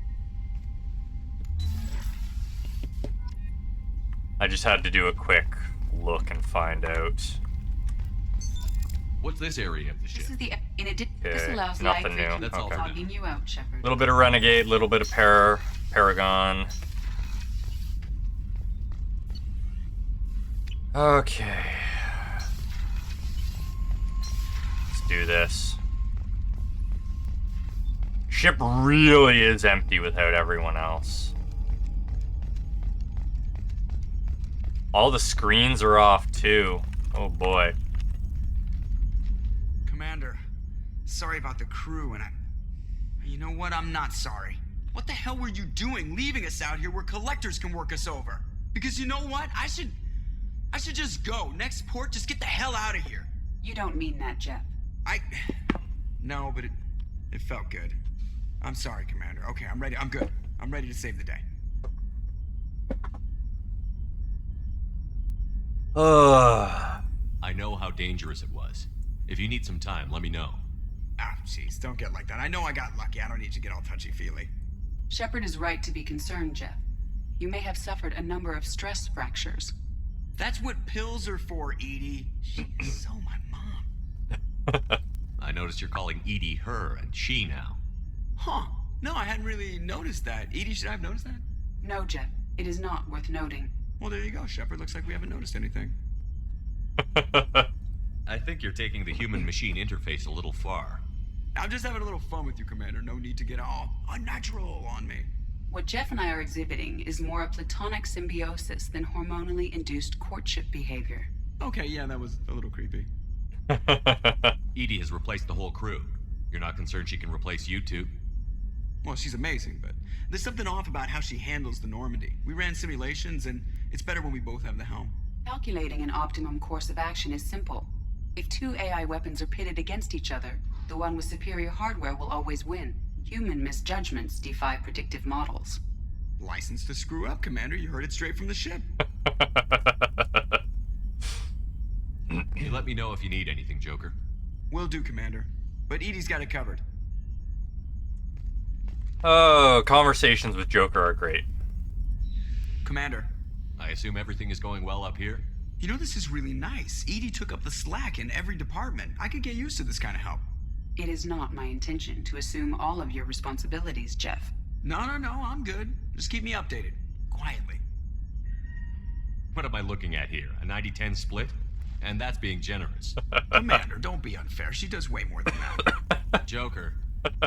I just had to do a quick look and find out. What's this area of the ship? This is the in addition. This Okay, allows nothing live new. vision. That's all. Logging you out, Shepard. A little bit of Renegade, a little bit of Paragon. Okay. Let's do this. Ship really is empty without everyone else. All the screens are off too. Oh boy. Commander, sorry about the crew, and you know what? I'm not sorry. What the hell were you doing leaving us out here where collectors can work us over? Because you know what? I should just go. Next port, just get the hell out of here. You don't mean that, Jeff. No, but it felt good. I'm sorry, Commander. Okay, I'm ready. I'm good. I'm ready to save the day. I know how dangerous it was. If you need some time, let me know. Ah, jeez, don't get like that. I know I got lucky. I don't need you to get all touchy-feely. Shepard is right to be concerned, Jeff. You may have suffered a number of stress fractures. That's what pills are for, Edie. She is so my mom. I noticed you're calling Edie her and she now. Huh. No, I hadn't really noticed that. Edie, should I have noticed that? No, Jeff. It is not worth noting. Well, there you go, Shepard. Looks like we haven't noticed anything. I think you're taking the human-machine interface a little far. I'm just having a little fun with you, Commander. No need to get all unnatural on me. What Jeff and I are exhibiting is more a platonic symbiosis than hormonally induced courtship behavior. Okay, yeah, that was a little creepy. Edie has replaced the whole crew. You're not concerned she can replace you two? Well, she's amazing, but there's something off about how she handles the Normandy. We ran simulations, and it's better when we both have the helm. Calculating an optimum course of action is simple. If 2 AI weapons are pitted against each other, the one with superior hardware will always win. Human misjudgments defy predictive models. License to screw up, Commander. You heard it straight from the ship. You let me know if you need anything, Joker. Will do, Commander. But Edie's got it covered. Oh, conversations with Joker are great. Commander. I assume everything is going well up here? You know, this is really nice. Edie took up the slack in every department. I could get used to this kind of help. It is not my intention to assume all of your responsibilities, Jeff. No, I'm good. Just keep me updated. Quietly. What am I looking at here? A 90-10 split? And that's being generous. Commander, don't be unfair. She does way more than that. Joker.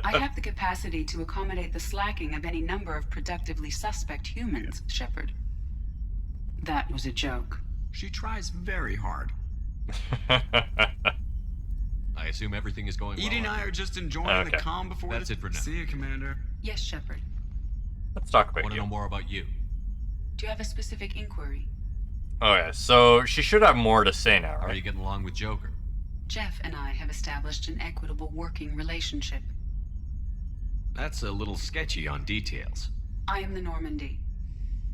I have the capacity to accommodate the slacking of any number of productively suspect humans, Shepard. That was a joke. She tries very hard. I assume everything is going well. Edie and I are just enjoying the calm before That's it for now. See you, Commander. Yes, Shepard. Let's talk about I want to you. know more about you. Do you have a specific inquiry? Okay, so she should have more to say now, right? How are you getting along with Joker? Jeff and I have established an equitable working relationship. That's a little sketchy on details. I am the Normandy.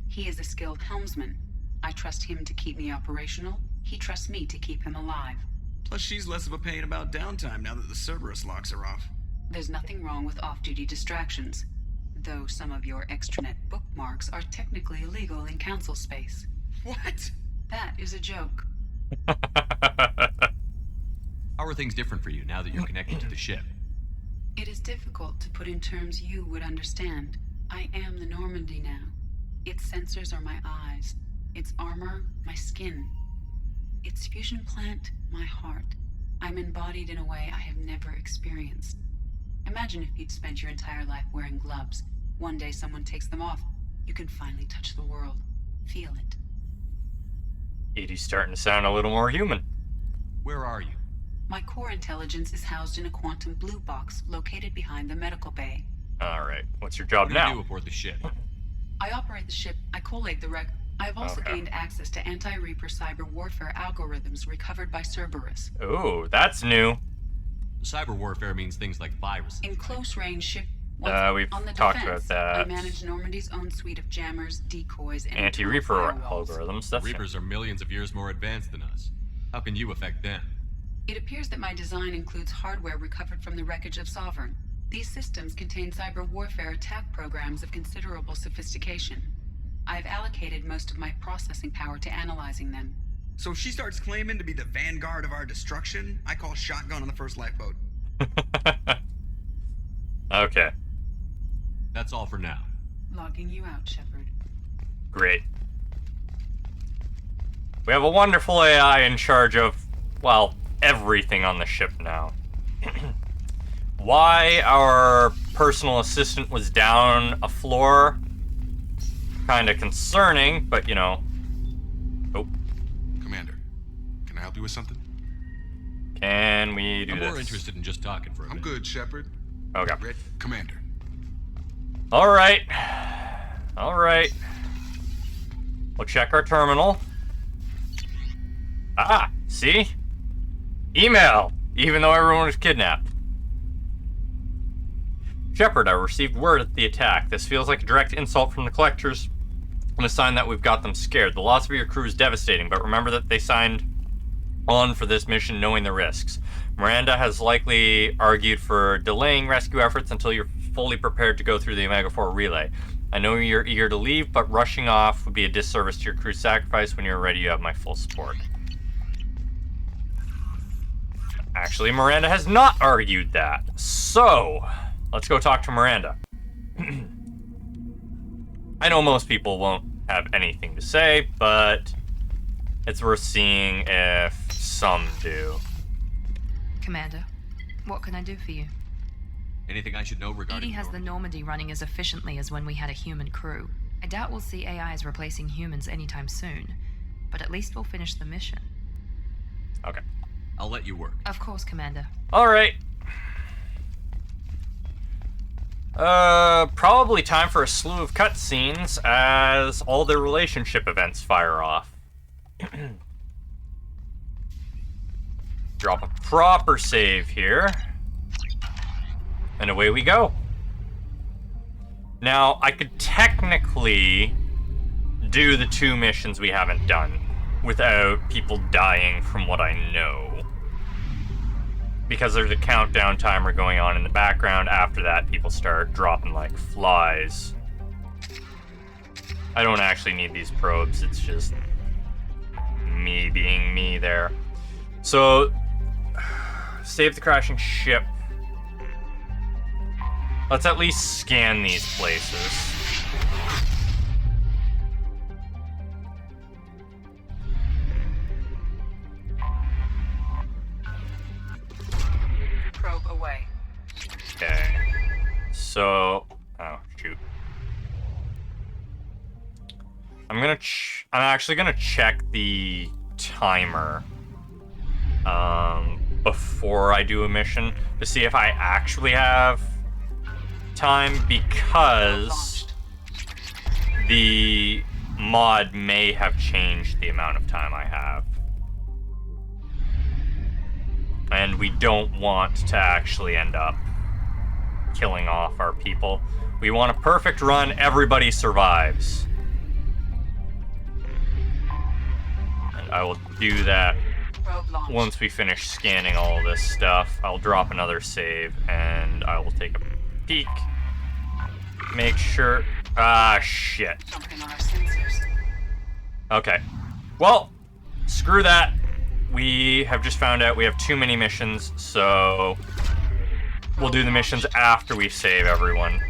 He is a skilled helmsman. I trust him to keep me operational. He trusts me to keep him alive. Plus, she's less of a pain about downtime now that the Cerberus locks her off. There's nothing wrong with off-duty distractions, though some of your extranet bookmarks are technically illegal in council space. What? That is a joke. How are things different for you now that you're connected to the ship? It is difficult to put in terms you would understand. I am the Normandy now. Its sensors are my eyes. Its armor, my skin. Its fusion plant, my heart. I'm embodied in a way I have never experienced. Imagine if you'd spent your entire life wearing gloves. One day someone takes them off. You can finally touch the world. Feel it. Edie's starting to sound a little more human. Where are you? My core intelligence is housed in a quantum blue box located behind the medical bay. Alright, what's your job What now? do you do aboard the ship? I operate the ship. I collate the wreck. I have also gained access to anti-Reaper cyber warfare algorithms recovered by Cerberus. Ooh, that's new. Cyber warfare means things like viruses. In close range ship... We've on the talked defense, about that. I manage Normandy's own suite of jammers, decoys, and Anti-Reaper firewalls. algorithms. That's Reapers are millions of years more advanced than us. How can you affect them? It appears that my design includes hardware recovered from the wreckage of Sovereign. These systems contain cyber warfare attack programs of considerable sophistication. I have allocated most of my processing power to analyzing them. So if she starts claiming to be the vanguard of our destruction, I call shotgun on the first lifeboat. Okay. That's all for now. Logging you out, Shepard. Great. We have a wonderful AI in charge of, well, everything on the ship now. Why our personal assistant was down a floor, kind of concerning, but you know. Oh. Commander, can I help you with something? Can we do I'm this? more interested in just talking for a minute. I'm good, Shepard. Okay. Red Commander. Alright. Alright. We'll check our terminal. Ah, see? Email, even though everyone was kidnapped. Shepard, I received word at the attack. This feels like a direct insult from the collectors and a sign that we've got them scared. The loss of your crew is devastating, but remember that they signed on for this mission knowing the risks. Miranda has likely argued for delaying rescue efforts until you're fully prepared to go through the Omega-4 relay. I know you're eager to leave, but rushing off would be a disservice to your crew's sacrifice. When you're ready, you have my full support. Actually, Miranda has not argued that. So, let's go talk to Miranda. I know most people won't have anything to say, but it's worth seeing if some do. Commander, what can I do for you? Anything I should know regarding Edie has the Normandy running as efficiently as when we had a human crew. I doubt we'll see AIs replacing humans anytime soon, but at least we'll finish the mission. Okay. I'll let you work. Of course, Commander. Alright. Probably time for a slew of cutscenes as all the relationship events fire off. Drop a proper save here. And away we go. Now, I could technically do the 2 missions we haven't done without people dying from what I know. Because there's a countdown timer going on in the background. After that, people start dropping like flies. I don't actually need these probes, it's just me being me there. So, save the crashing ship. Let's at least scan these places. Probe away. Okay. So, oh shoot. I'm actually gonna check the timer before I do a mission to see if I actually have time, because the mod may have changed the amount of time I have. And we don't want to actually end up killing off our people. We want a perfect run, everybody survives. And I will do that once we finish scanning all of this stuff. I'll drop another save and I will take a peek. Make sure... Ah, shit. Okay. Well, screw that. We have just found out we have too many missions, so we'll do the missions after we save everyone.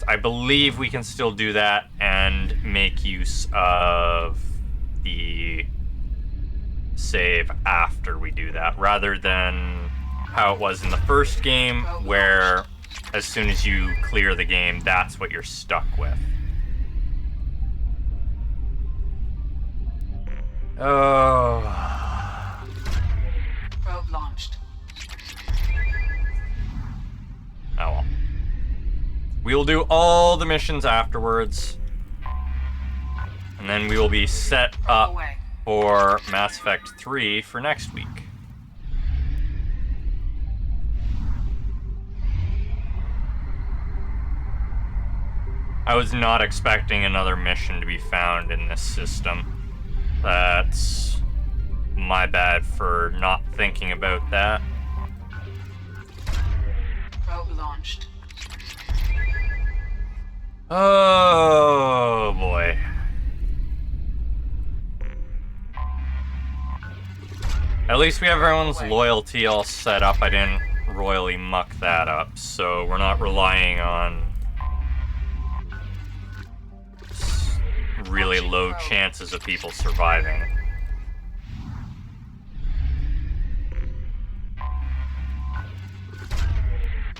I believe we can still do that and make use of the save after we do that, rather than how it was in the first game, where as soon as you clear the game, that's what you're stuck with. Oh. Probe launched. Oh well. We will do all the missions afterwards. And then we will be set up for Mass Effect 3 for next week. I was not expecting another mission to be found in this system. That's my bad for not thinking about that. Probe launched. Oh boy. At least we have everyone's loyalty all set up. I didn't royally muck that up, so we're not relying on really low chances of people surviving.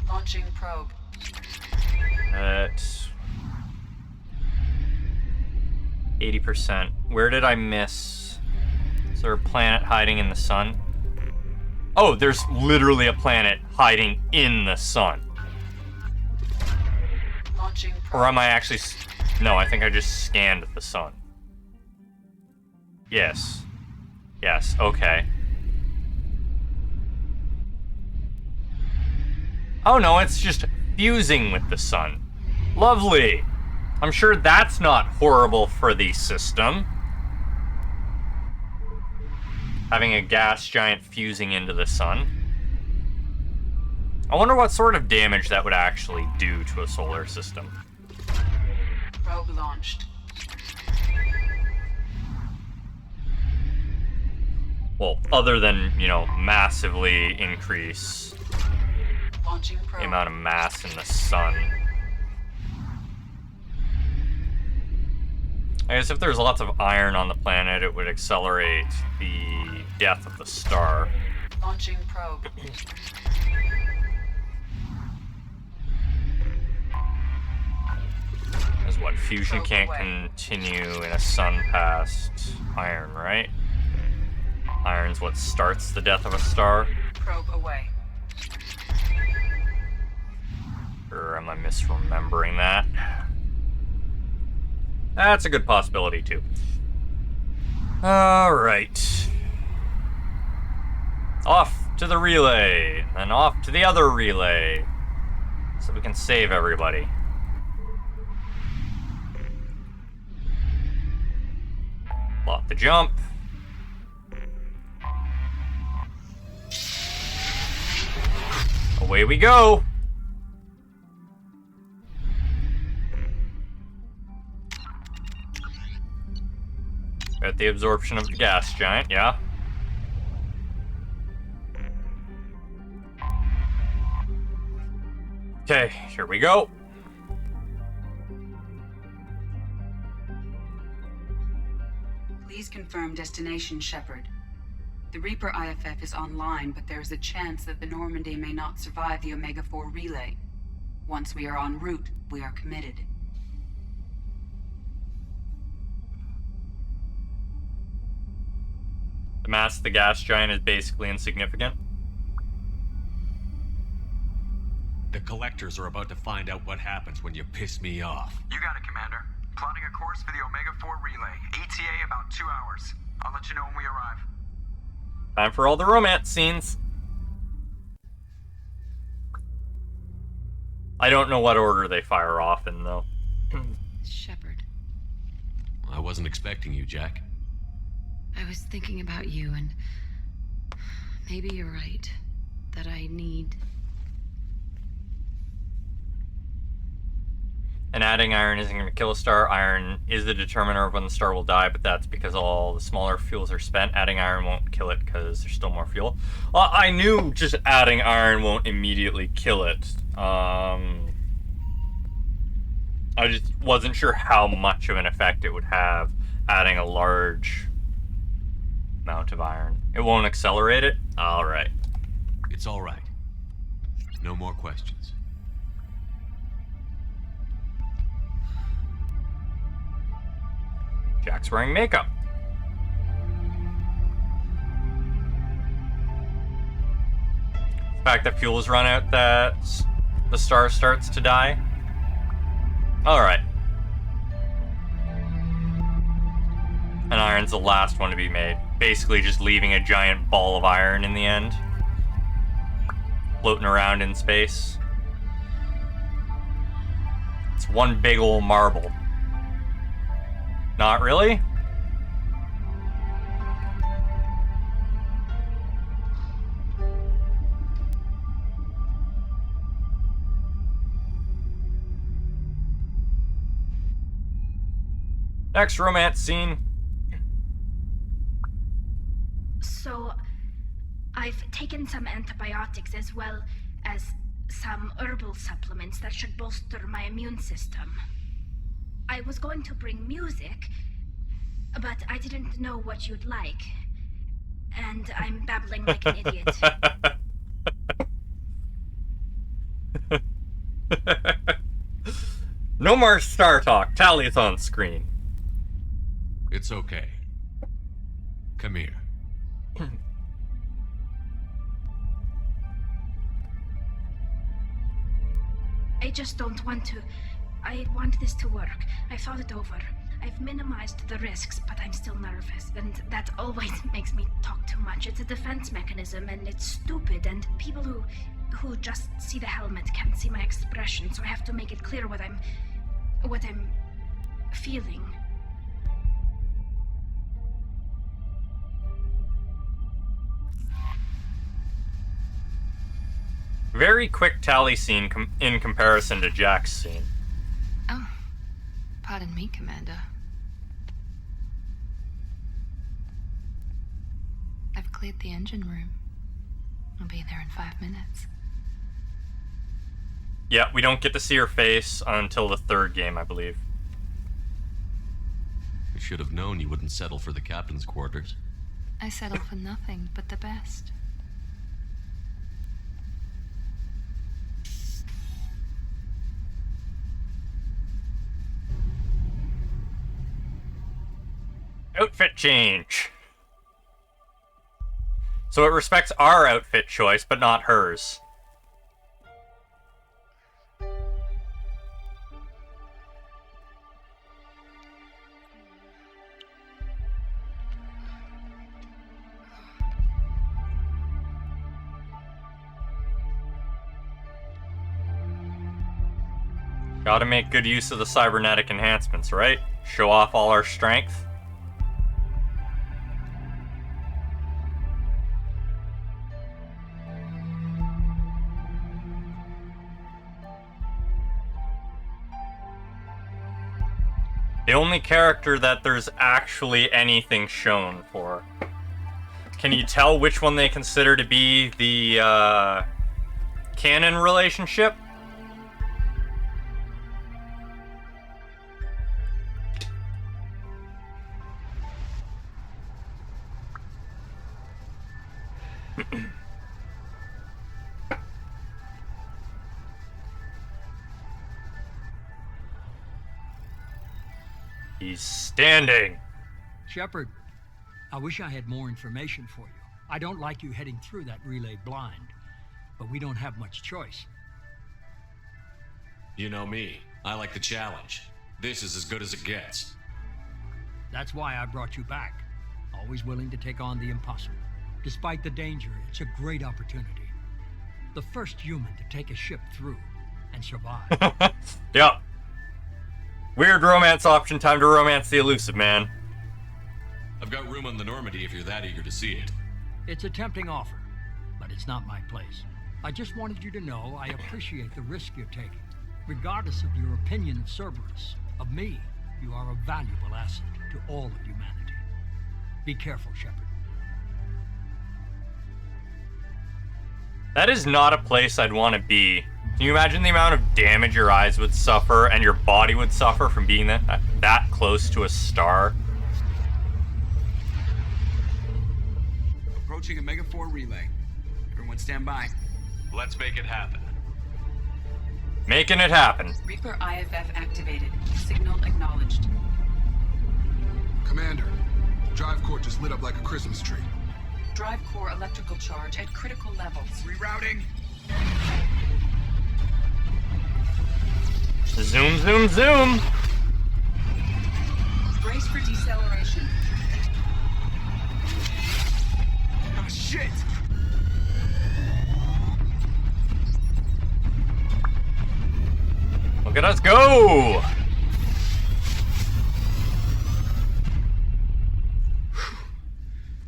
Launching probe. At 80%. Where did I miss? Is there a planet hiding in the sun? Oh, there's literally a planet hiding in the sun. Launching probe. Or am I actually... No, I think I just scanned the sun. Yes. Yes, okay. Oh no, it's just fusing with the sun. Lovely. I'm sure that's not horrible for the system. Having a gas giant fusing into the sun. I wonder what sort of damage that would actually do to a solar system. Probe launched. Well, other than, you know, massively increase Launching probe. the amount of mass in the sun. I guess if there's lots of iron on the planet, it would accelerate the death of the star. Launching probe. Is what, fusion can't continue in a sun past iron, right? Iron's what starts the death of a star? Probe away. Or am I misremembering that? That's a good possibility, too. Alright. Off to the relay, and off to the other relay, so we can save everybody. Lock the jump. Away we go. Got the absorption of the gas giant, yeah. Okay, here we go. Please confirm destination, Shepard. The Reaper IFF is online, but there is a chance that the Normandy may not survive the Omega-4 relay. Once we are en route, we are committed. The mass of the gas giant is basically insignificant. The collectors are about to find out what happens when you piss me off. You got it, Commander. Plotting a course for the Omega-4 relay. ETA about 2 hours. I'll let you know when we arrive. Time for all the romance scenes. I don't know what order they fire off in, though. Shepard, I wasn't expecting you, Jack. I was thinking about you, and maybe you're right. That I need... And adding iron isn't going to kill a star. Iron is the determiner of when the star will die, but that's because all the smaller fuels are spent. Adding iron won't kill it because there's still more fuel. I knew just adding iron won't immediately kill it. I just wasn't sure how much of an effect it would have adding a large amount of iron. It won't accelerate it? Alright. It's alright. No more questions. Jack's wearing makeup. The fact that fuel's run out, that the star starts to die. Alright. And iron's the last one to be made. Basically just leaving a giant ball of iron in the end. Floating around in space. It's one big old marble. Not really? Next romance scene. So, I've taken some antibiotics as well as some herbal supplements that should bolster my immune system. I was going to bring music, but I didn't know what you'd like. And I'm babbling like an idiot. No more star talk. Tally's on screen. It's okay. Come here. I just don't want to. I want this to work. I've thought it over. I've minimized the risks, but I'm still nervous, and that always makes me talk too much. It's a defense mechanism, and it's stupid, and people who just see the helmet can't see my expression, so I have to make it clear what I'm feeling. Very quick Tally scene in comparison to Jack's scene. Oh, pardon me, Commander. I've cleared the engine room. I'll be there in 5 minutes. Yeah, we don't get to see her face until the third game, I believe. I should have known you wouldn't settle for the captain's quarters. I settle for nothing but the best. Outfit change. So it respects our outfit choice, but not hers. Gotta make good use of the cybernetic enhancements, right? Show off all our strength. The only character that there's actually anything shown for. Can you tell which one they consider to be the canon relationship? He's standing. Shepard, I wish I had more information for you. I don't like you heading through that relay blind, but we don't have much choice. You know me. I like the challenge. This is as good as it gets. That's why I brought you back. Always willing to take on the impossible. Despite the danger, it's a great opportunity. The first human to take a ship through and survive. Yep. Weird romance option. Time to romance the elusive, man. I've got room on the Normandy if you're that eager to see it. It's a tempting offer, but it's not my place. I just wanted you to know I appreciate the risk you're taking. Regardless of your opinion of Cerberus, of me, you are a valuable asset to all of humanity. Be careful, Shepard. That is not a place I'd want to be. Can you imagine the amount of damage your eyes would suffer and your body would suffer from being that close to a star? Approaching Omega-4 relay. Everyone stand by. Let's make it happen. Making it happen. Reaper IFF activated. Signal acknowledged. Commander, drive core just lit up like a Christmas tree. Drive core electrical charge at critical levels. Rerouting. Zoom, zoom, zoom. Brace for deceleration. Oh, shit! Look at us go!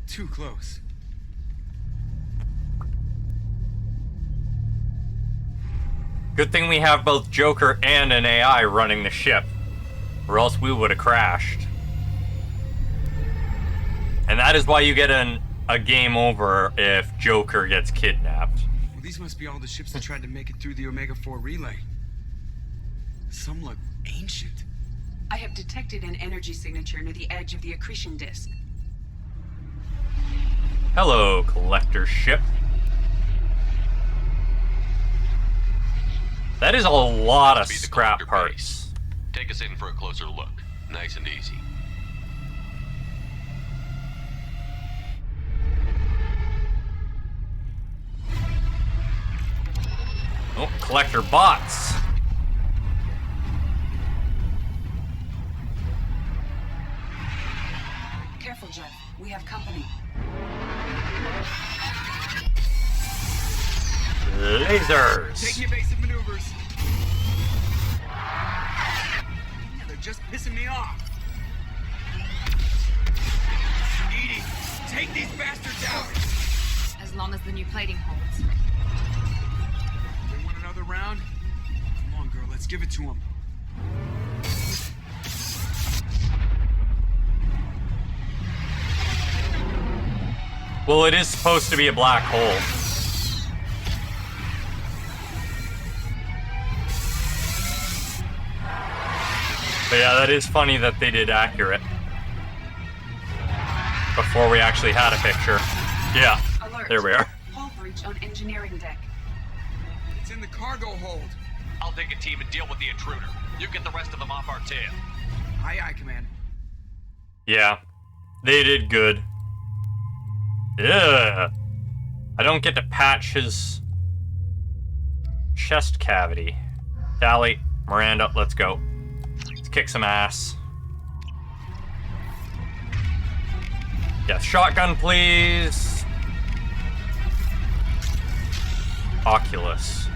Too close. Good thing we have both Joker and an AI running the ship, or else we would have crashed. And that is why you get a game over if Joker gets kidnapped. Well, these must be all the ships that tried to make it through the Omega-4 relay. Some look ancient. I have detected an energy signature near the edge of the accretion disk. Hello, collector ship. That is a lot of scrap parts. Take us in for a closer look. Nice and easy. Oh, collector bots. Careful, Jeff. We have company. Lasers. Taking evasive maneuvers. Yeah, they're just pissing me off. Edie, take these bastards out. As long as the new plating holds. They want another round? Come on, girl, let's give it to them. Well, it is supposed to be a black hole. But yeah, that is funny that they did accurate. Before we actually had a picture. Yeah, Alert. there we are. Hull breach on engineering deck. It's in the cargo hold. I'll take a team and deal with the intruder. You get the rest of them off our tail. Aye, aye, Commander. Yeah, they did good. Yeah, I don't get to patch his chest cavity. Dally, Miranda, let's go. Let's kick some ass. Yeah, shotgun, please. Oculus.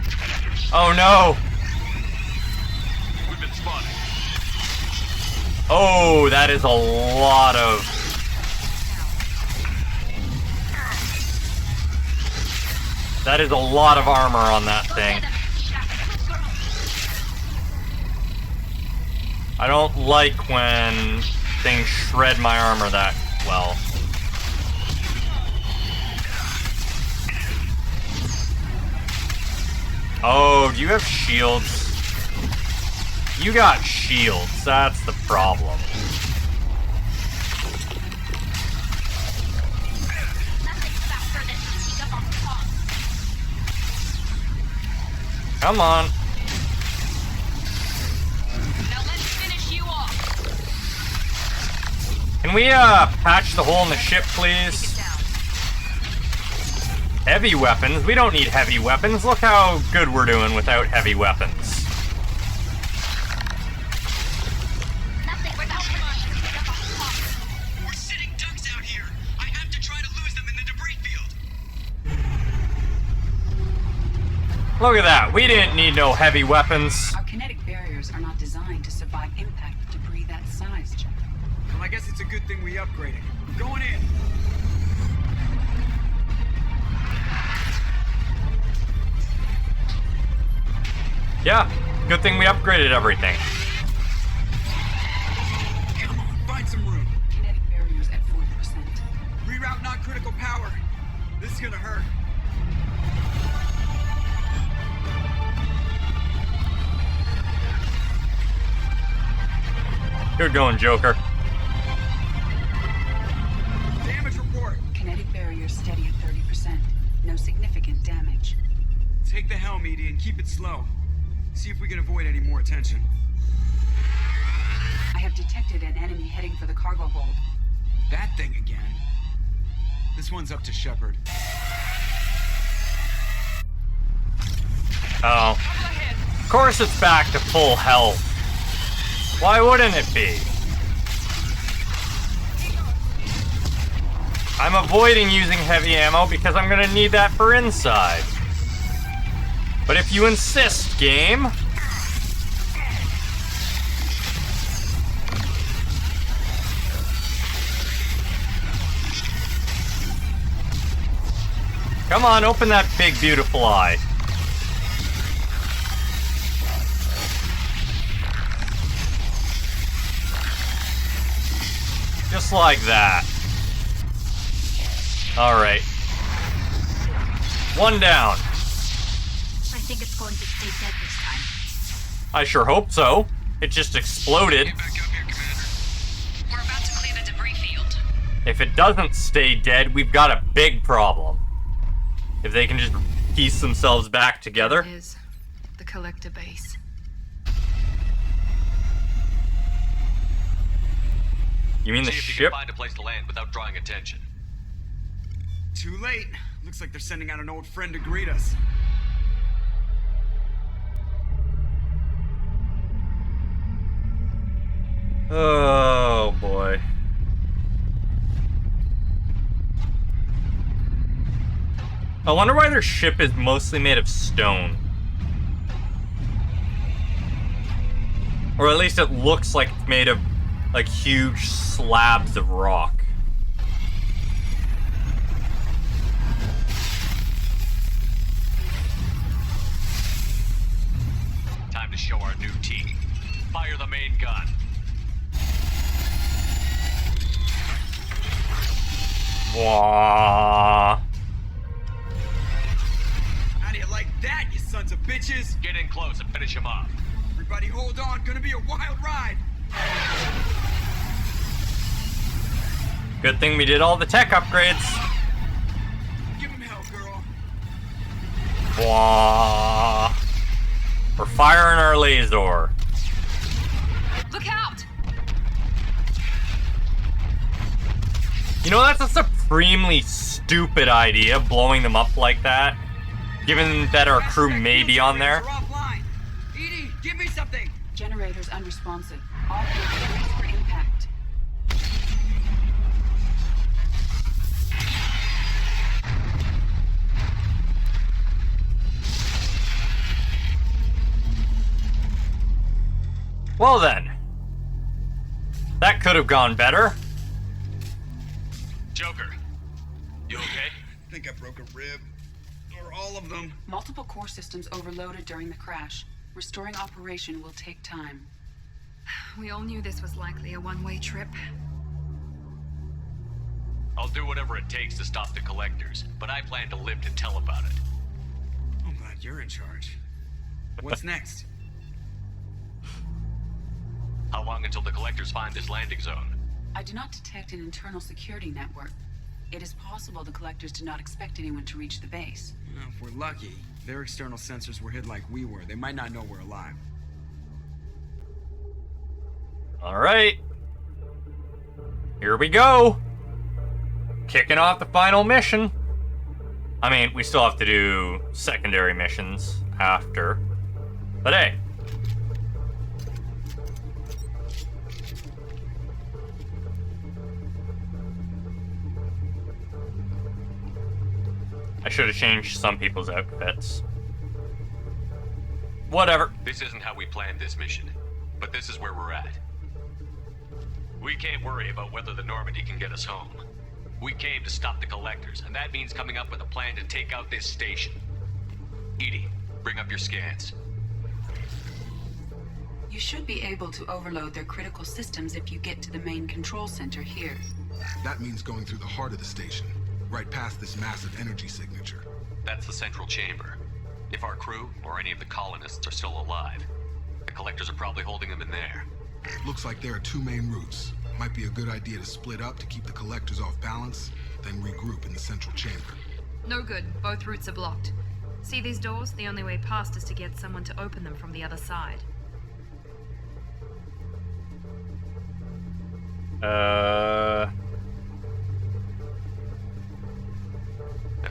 Oh no! We've been spotted. Oh, that is a lot of... That is a lot of armor on that thing. I don't like when things shred my armor that well. Oh, do you have shields? You got shields, that's the problem. Come on. Now let's finish you off. Can we patch the hole in the ship, please? Heavy weapons? We don't need heavy weapons. Look how good we're doing without heavy weapons. Look at that. We didn't need no heavy weapons. Our kinetic barriers are not designed to survive impact with debris that size, Jack. Well, I guess it's a good thing we upgraded. I'm going in. Yeah, good thing we upgraded everything. Come on, find some room. Kinetic barriers at 40%. Reroute non-critical power. This is gonna hurt. Good going, Joker. Damage report. Kinetic barriers steady at 30%. No significant damage. Take the helm, Edie, and keep it slow. See if we can avoid any more attention. I have detected an enemy heading for the cargo hold. That thing again. This one's up to Shepard. Oh. Of course it's back to full health. Why wouldn't it be? I'm avoiding using heavy ammo because I'm gonna need that for inside. But if you insist, game. Come on, open that big, beautiful eye. Just like that. Alright. One down. I think it's going to stay dead this time. I sure hope so. It just exploded. Get back up here, Commander. We're about to clear the debris field. If it doesn't stay dead, we've got a big problem. If they can just piece themselves back together. There is the collector base. You mean the See if you ship? can find a place to land without drawing attention. Too late. Looks like they're sending out an old friend to greet us. Oh boy. I wonder why their ship is mostly made of stone. Or at least it looks like it's made of like huge slabs of rock. Time to show our new team. Fire the main gun. Wah. How do you like that, you sons of bitches? Get in close and finish him off. Everybody hold on, gonna be a wild ride. Good thing we did all the tech upgrades. Give him hell, girl. Wah. We're firing our laser. Look out! You know, that's a supremely stupid idea, blowing them up like that. Given that our crew may be on there. Offline. Edie, give me something. Generators unresponsive. All fields braced for impact. Well then. That could have gone better. Joker, you okay? I think I broke a rib. Or all of them. Multiple core systems overloaded during the crash. Restoring operation will take time. We all knew this was likely a one-way trip. I'll do whatever it takes to stop the collectors, but I plan to live to tell about it. I'm glad you're in charge. What's next? How long until the collectors find this landing zone? I do not detect an internal security network. It is possible the collectors did not expect anyone to reach the base. Well, if we're lucky, their external sensors were hid like we were. They might not know we're alive. Alright. Here we go. Kicking off the final mission. I mean, we still have to do secondary missions after. But hey. I should have changed some people's outfits. whatever. This isn't how we planned this mission, but this is where we're at. We can't worry about whether the Normandy can get us home. We came to stop the Collectors, and that means coming up with a plan to take out this station. Edie, bring up your scans. You should be able to overload their critical systems if you get to the main control center here. That means going through the heart of the station, right past this massive energy signature. That's the central chamber. If our crew, or any of the colonists, are still alive, the Collectors are probably holding them in there. Looks like there are two main routes. Might be a good idea to split up to keep the Collectors off balance, then regroup in the central chamber. No good. Both routes are blocked. See these doors? The only way past is to get someone to open them from the other side. A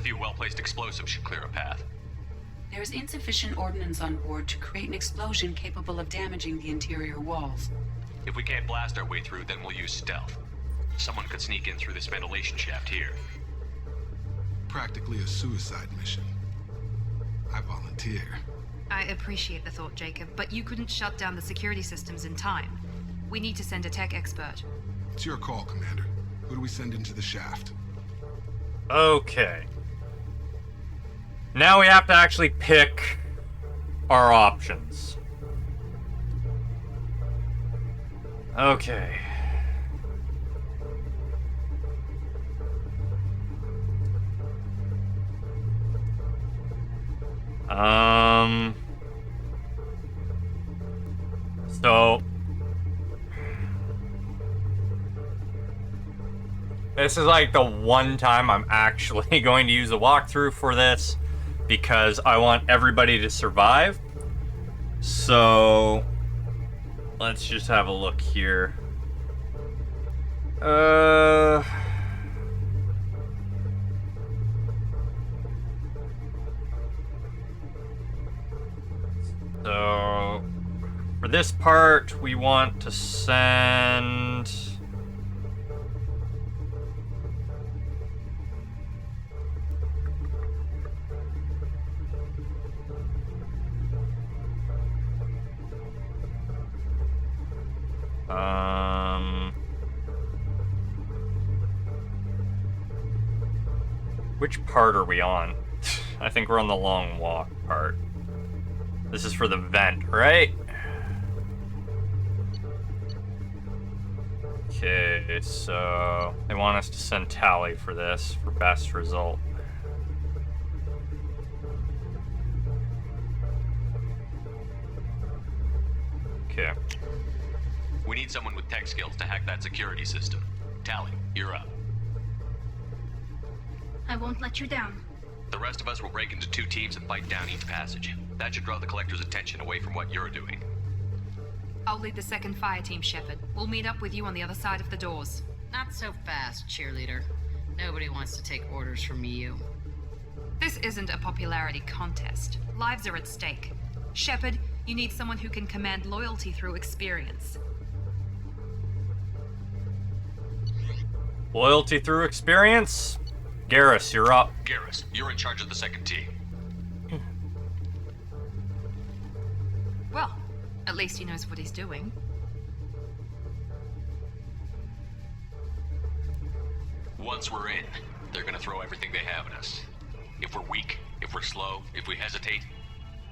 few well-placed explosives should clear a path. There is insufficient ordnance on board to create an explosion capable of damaging the interior walls. If we can't blast our way through, then we'll use stealth. Someone could sneak in through this ventilation shaft here. Practically a suicide mission. I volunteer. I appreciate the thought, Jacob, but you couldn't shut down the security systems in time. We need to send a tech expert. It's your call, Commander. Who do we send into the shaft? Okay. Now we have to actually pick our options. Okay. So this is like the one time I'm actually going to use a walkthrough for this because I want everybody to survive. So let's just have a look here. So for this part, we want to send which part are we on? I think we're on the long walk part. This is for the vent, right? Okay, so they want us to send Tally for this, for best result. Okay. We need someone with tech skills to hack that security system. Tally, you're up. I won't let you down. The rest of us will break into two teams and fight down each passage. That should draw the Collector's attention away from what you're doing. I'll lead the second fire team, Shepard. We'll meet up with you on the other side of the doors. Not so fast, cheerleader. Nobody wants to take orders from you. This isn't a popularity contest. Lives are at stake. Shepard, you need someone who can command loyalty through experience. Loyalty through experience? Garrus, you're up. Garrus, you're in charge of the second team. Well, at least he knows what he's doing. Once we're in, they're gonna throw everything they have at us. If we're weak, if we're slow, if we hesitate,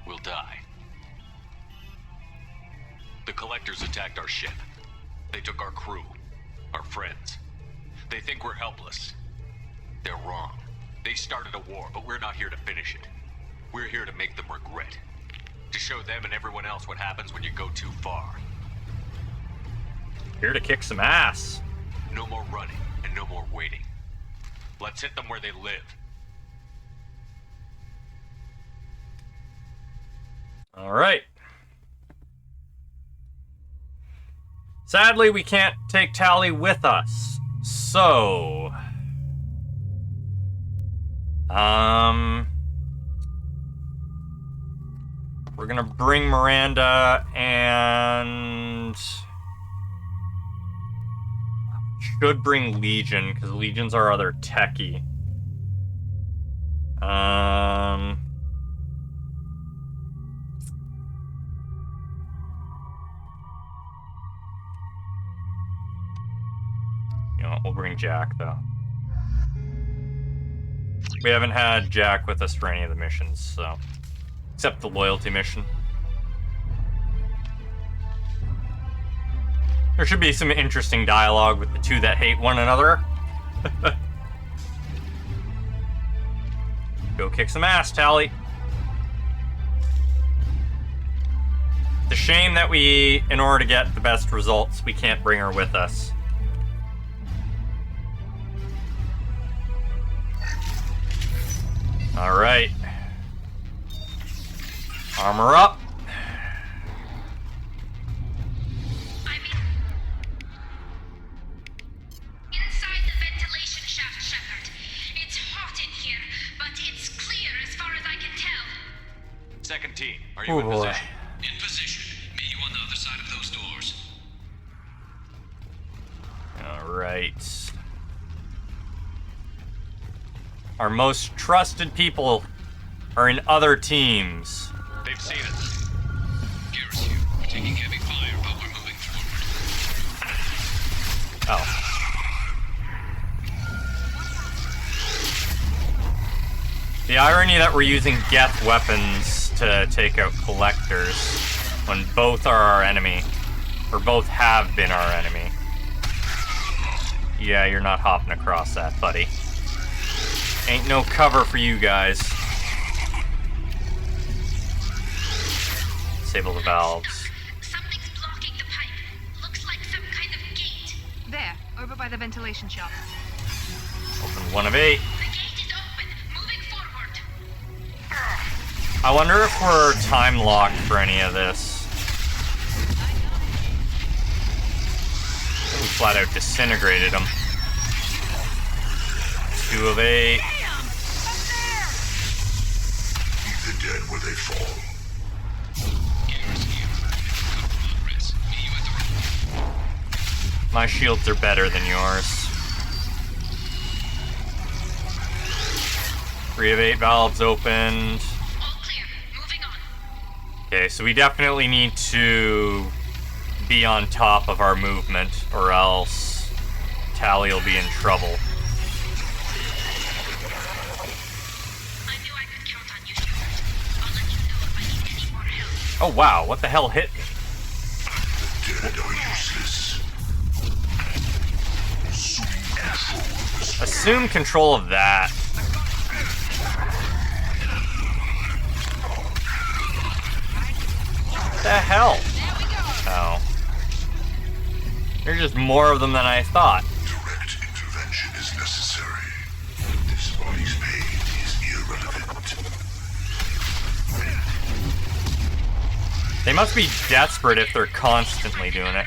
we'll die. The Collectors attacked our ship. They took our crew, our friends. They think we're helpless. They're wrong. They started a war, but we're not here to finish it. We're here to make them regret. To show them and everyone else what happens when you go too far. Here to kick some ass. No more running, and no more waiting. Let's hit them where they live. All right. Sadly, we can't take Tally with us. So... we're gonna bring Miranda and... should bring Legion, because Legion's our other techie. we'll bring Jack, though. We haven't had Jack with us for any of the missions, so... Except the loyalty mission. There should be some interesting dialogue with the two that hate one another. Go kick some ass, Tally. It's a shame that we, in order to get the best results, we can't bring her with us. Alright. Armor up. Inside the ventilation shaft, Shepard. It's hot in here, but it's clear as far as I can tell. Second team, are you in position? In position. Meet you on the other side of those doors. Alright. Our most trusted people are in other teams. They've seen us. Garrus, we're taking heavy fire, but we're moving forward. Oh. The irony that we're using Geth weapons to take out collectors when both are our enemy, or both have been our enemy. Yeah, you're not hopping across that, buddy. Ain't no cover for you guys. Disable the valves. Something's blocking the pipe. Looks like some kind of gate. There, over by the ventilation shaft. Open 1 of 8. The gate is open. Moving forward. I wonder if we're time locked for any of this. We flat out disintegrated them. 2 of 8. Keep the dead where they fall. My shields are better than yours. 3 of 8 valves opened. Okay, so we definitely need to be on top of our movement, or else Tally will be in trouble. Oh wow, what the hell hit me? The dead are useless. Assume control of that. What the hell? Oh. There's just more of them than I thought. Direct intervention is necessary. This body's pain is irrelevant. They must be desperate if they're constantly doing it.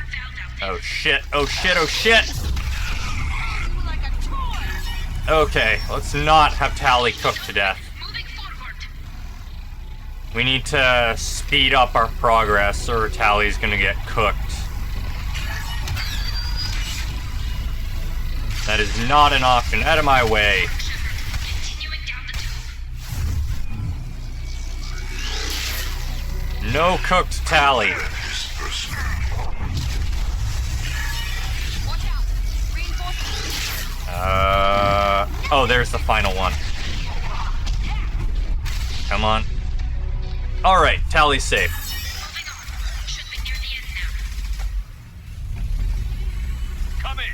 Oh shit, oh shit, oh shit! Okay, let's not have Tally cooked to death. We need to speed up our progress or Tally's gonna get cooked. That is not an option. Out of my way. No cooked Tally. Oh, there's the final one. Come on. Alright, Tally's safe. Come in.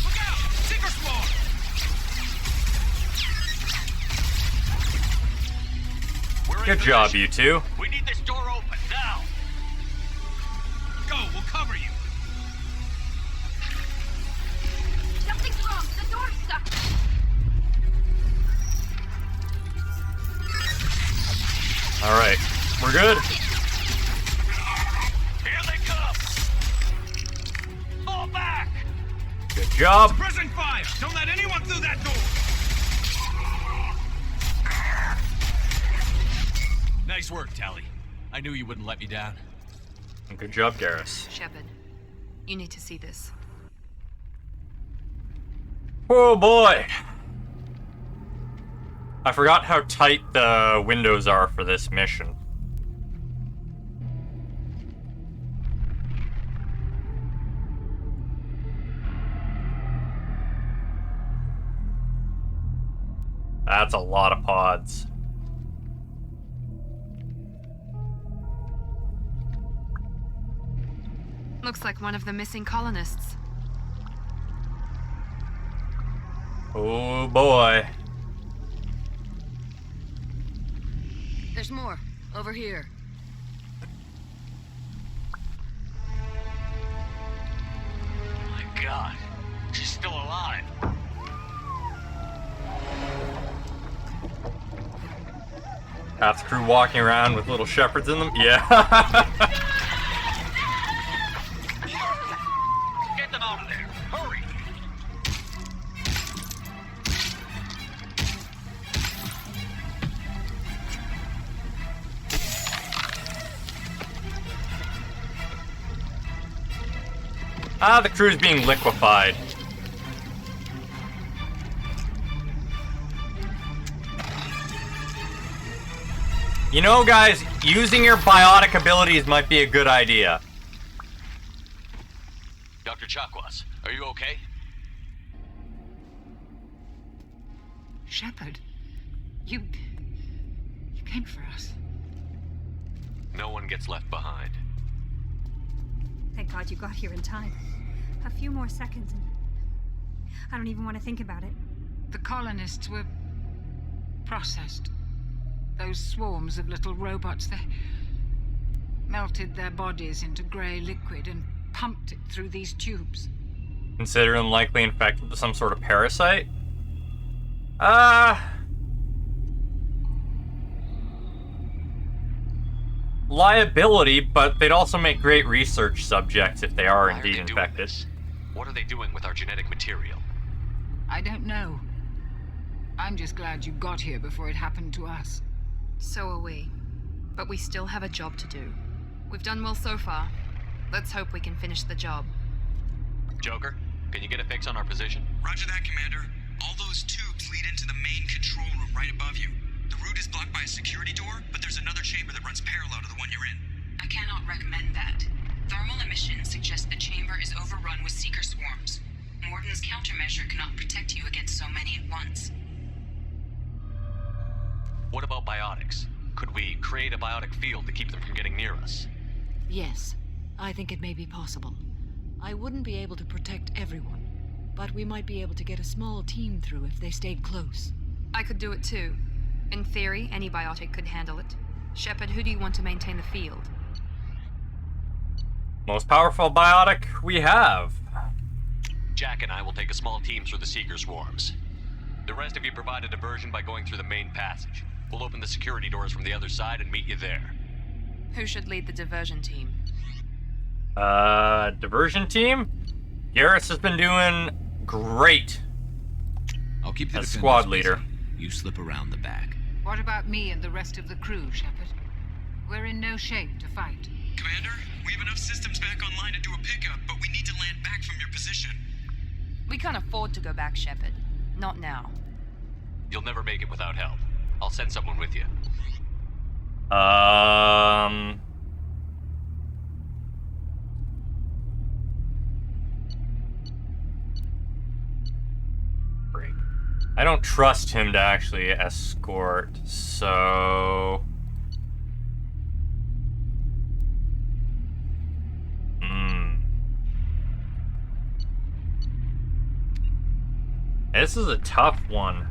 Look out! Tinker spawn! Good job, you two. We need this door open now. Go, we'll cover you. Something's wrong. The door's stuck. Alright, we're good. Here they come. Fall back. Good job. Pressing fire. Don't let anyone through that door. Nice work, Tally. I knew you wouldn't let me down. Good job, Garrus. Shepard, you need to see this. Oh boy! I forgot how tight the windows are for this mission. That's a lot of pods. Looks like one of the missing colonists. Oh boy. There's more. Over here. My God, she's still alive. Half the crew walking around with little Shepards in them? Yeah. Get them out of there. Hurry. The crew's being liquefied. You know, guys, using your biotic abilities might be a good idea. Dr. Chakwas, are you okay? Shepard, you came for us. No one gets left behind. Thank God you got here in time. A few more seconds and I don't even want to think about it. The colonists were processed. Those swarms of little robots, they melted their bodies into grey liquid and pumped it through these tubes. Consider them likely infected with some sort of parasite? Liability, but they'd also make great research subjects if they are indeed infected. What are they doing with our genetic material? I don't know. I'm just glad you got here before it happened to us. So are we. But we still have a job to do. We've done well so far. Let's hope we can finish the job. Joker, can you get a fix on our position? Roger that, Commander. All those tubes lead into the main control room right above you. The route is blocked by a security door, but there's another chamber that runs parallel to the one you're in. I cannot recommend that. Thermal emissions suggest the chamber is overrun with seeker swarms. Morden's countermeasure cannot protect you against so many at once. What about biotics? Could we create a biotic field to keep them from getting near us? Yes, I think it may be possible. I wouldn't be able to protect everyone, but we might be able to get a small team through if they stayed close. I could do it too. In theory, any biotic could handle it. Shepard, who do you want to maintain the field? Most powerful biotic we have. Jack and I will take a small team through the Seeker swarms. The rest of you provide a diversion by going through the main passage. We'll open the security doors from the other side and meet you there. Who should lead the diversion team? Diversion team? Garrus has been doing great. I'll keep the as defenders squad busy. leader. You slip around the back. What about me and the rest of the crew, Shepard? We're in no shape to fight. Commander, we have enough systems back online to do a pickup, but we need to land back from your position. We can't afford to go back, Shepard. Not now. You'll never make it without help. I'll send someone with you. Great. I don't trust him to actually escort, so... This is a tough one.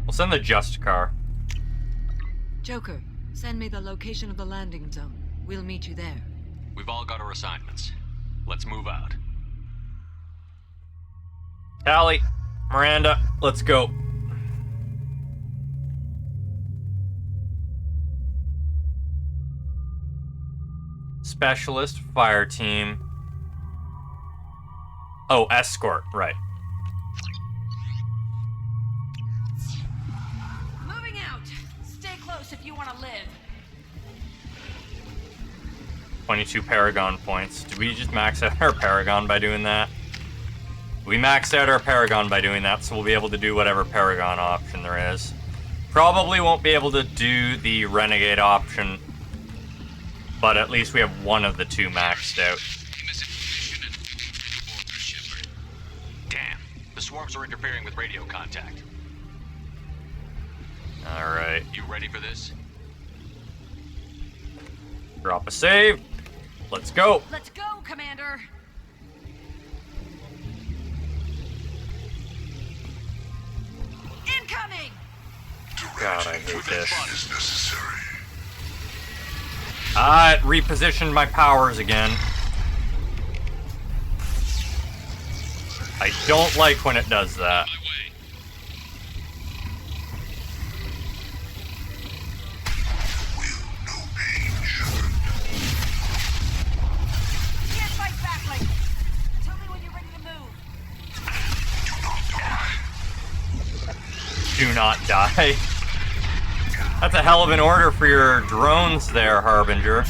We'll send the just car. Joker, send me the location of the landing zone. We'll meet you there. We've all got our assignments. Let's move out. Tally, Miranda, let's go. Specialist, fire team. Oh, escort, right. Moving out. Stay close if you want to live. 22 Paragon points. Did we just max out our Paragon by doing that? We maxed out our Paragon by doing that, so we'll be able to do whatever Paragon option there is. Probably won't be able to do the Renegade option, but at least we have one of the two maxed out. swarms are interfering with radio contact. Alright. You ready for this? Drop a save. Let's go. Let's go, Commander. Incoming. God, I hate this. Is necessary. Ah, it repositioned my powers again. I don't like when it does that. Can't fight back like. Tell me when you're ready to move. Do not die. That's a hell of an order for your drones there, Harbinger.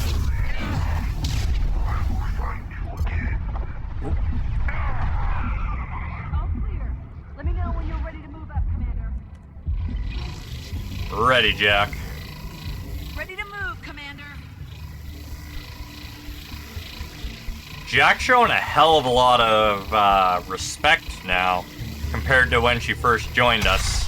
Let me know when you're ready to move up, Commander. Ready, Jack. Ready to move, Commander. Jack's showing a hell of a lot of respect now compared to when she first joined us.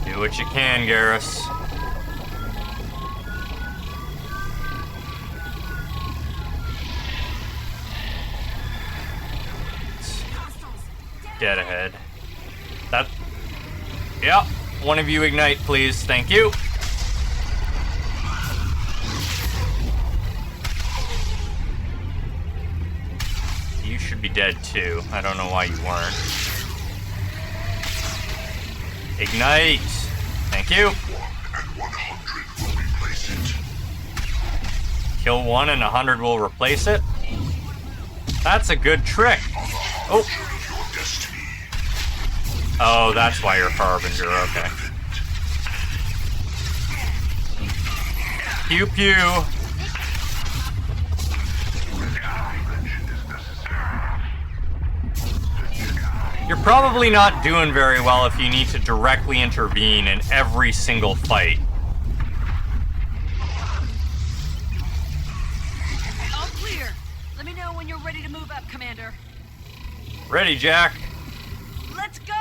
Do what you can, Garrus. Dead ahead. That... Yep. One of you ignite, please. Thank you. You should be dead, too. I don't know why you weren't. Ignite! Thank you. 1 and 100 will replace it. Kill 1 and 100 will replace it? That's a good trick. Oh. Oh, that's why you're Harbinger, okay. Pew pew. You're probably not doing very well if you need to directly intervene in every single fight. All clear. Let me know when you're ready to move up, Commander. Ready, Jack. Let's go!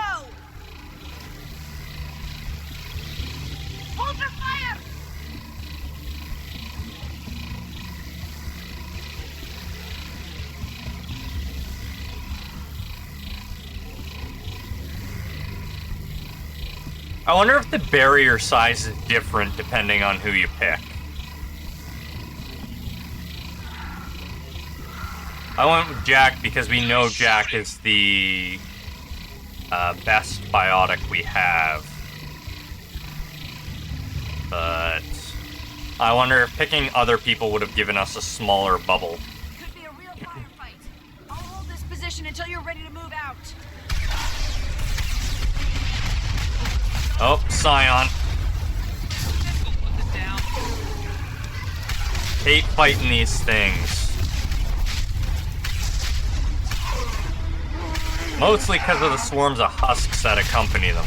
Hold your fire! I wonder if the barrier size is different depending on who you pick. I went with Jack because we know Jack is the best biotic we have. But I wonder if picking other people would have given us a smaller bubble. Could be a real firefight. I'll hold this position until you're ready to move out. Oh, Scion. Hate fighting these things. Mostly because of the swarms of husks that accompany them.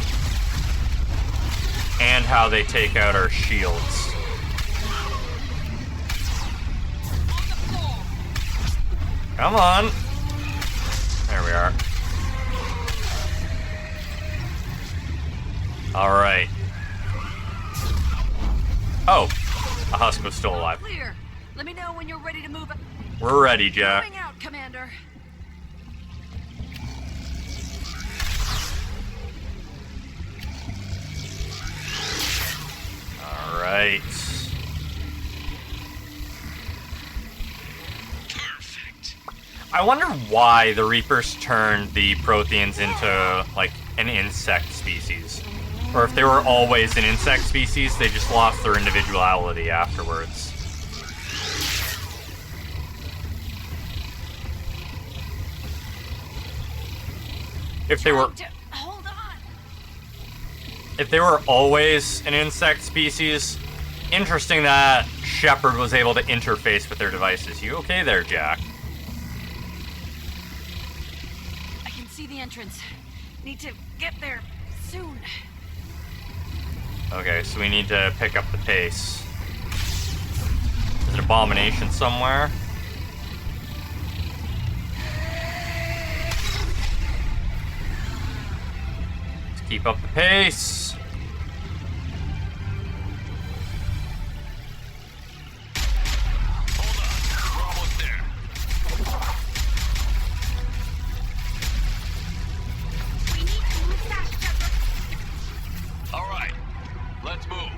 And how they take out our shields. Come on. There we are. Alright. Oh, a husk was still alive. Clear. Let me know when you're ready to move up. We're ready, Jack. Moving out, Commander. Alright. Perfect. I wonder why the Reapers turned the Protheans into, like, an insect species. Or if they were always an insect species, they just lost their individuality afterwards. If they were... Hold on. If they were always an insect species, interesting that Shepard was able to interface with their devices. You okay there, Jack? I can see the entrance. Need to get there soon. Okay, so we need to pick up the pace. Is an abomination somewhere? Keep up the pace. Hold on. We're almost there. We need to move fast, Shepard. All right. Let's move.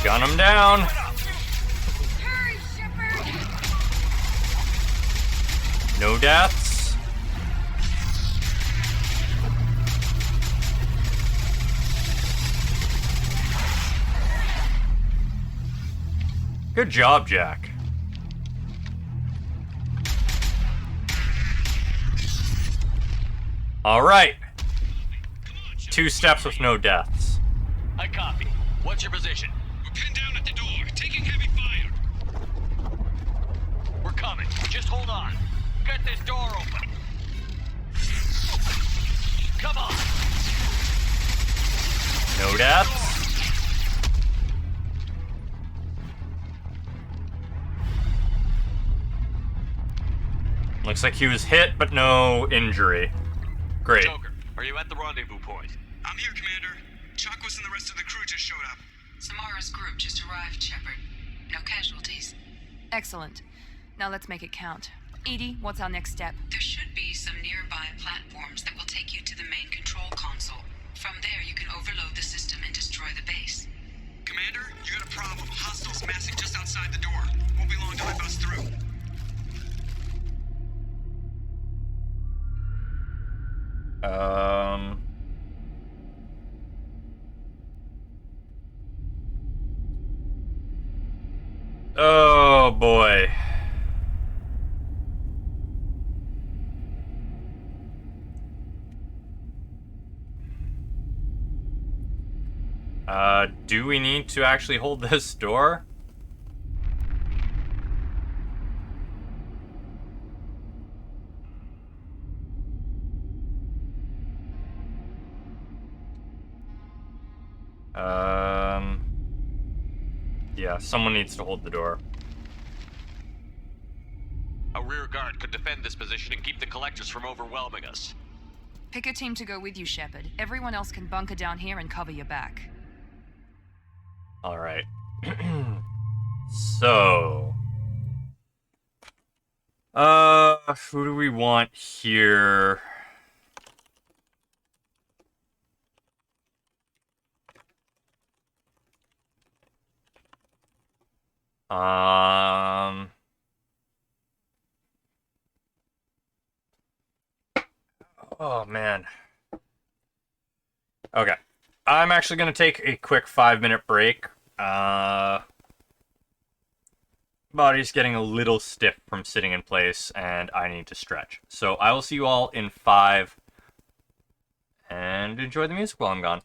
Gun him down. Hurry, Shepard! No deaths. Good job, Jack. All right. 2 steps with no deaths. I copy. What's your position? We're pinned down at the door, taking heavy fire. We're coming. Just hold on. Get this door open. Come on. No deaths. Looks like he was hit, but no injury. Great. Joker, are you at the rendezvous point? I'm here, Commander. Chakwas and the rest of the crew just showed up. Samara's group just arrived, Shepard. No casualties. Excellent. Now let's make it count. Edie, what's our next step? There should be some nearby platforms that will take you to the main control console. From there, you can overload the system and destroy the base. Commander, you got a problem. Hostiles massing just outside the door. Won't be long till they bust through. Oh boy. Do we need to actually hold this door? Yeah, someone needs to hold the door. A rear guard could defend this position and keep the collectors from overwhelming us. Pick a team to go with you, Shepard. Everyone else can bunker down here and cover your back. All right. So, who do we want here? Oh man. Okay. I'm actually going to take a quick 5-minute break. Body's getting a little stiff from sitting in place, and I need to stretch. So I will see you all in 5, and enjoy the music while I'm gone.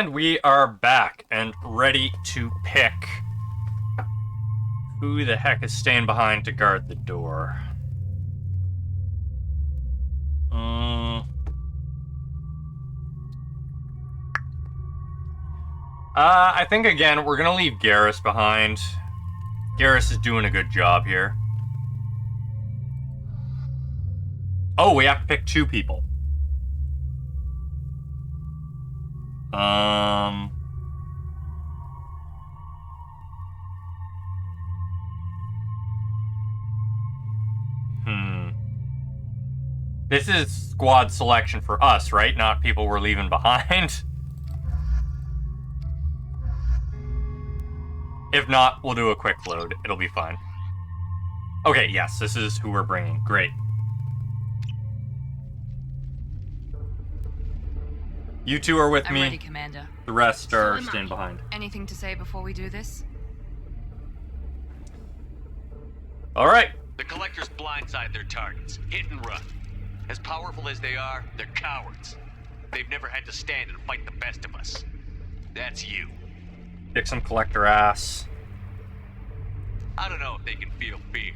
And we are back and ready to pick who the heck is staying behind to guard the door. I think, again, we're gonna leave Garrus behind. Garrus is doing a good job here. Oh, we have to pick 2 people. This is squad selection for us, right? Not people we're leaving behind. If not, we'll do a quick load. It'll be fine. Okay, yes, this is who we're bringing. Great. You 2 are with I'm me. ready, Commander. The rest are So am staying I. behind. Anything to say before we do this? All right. The Collectors blindside their targets. Hit and run. As powerful as they are, they're cowards. They've never had to stand and fight the best of us. That's you. Kick some Collector ass. I don't know if they can feel fear,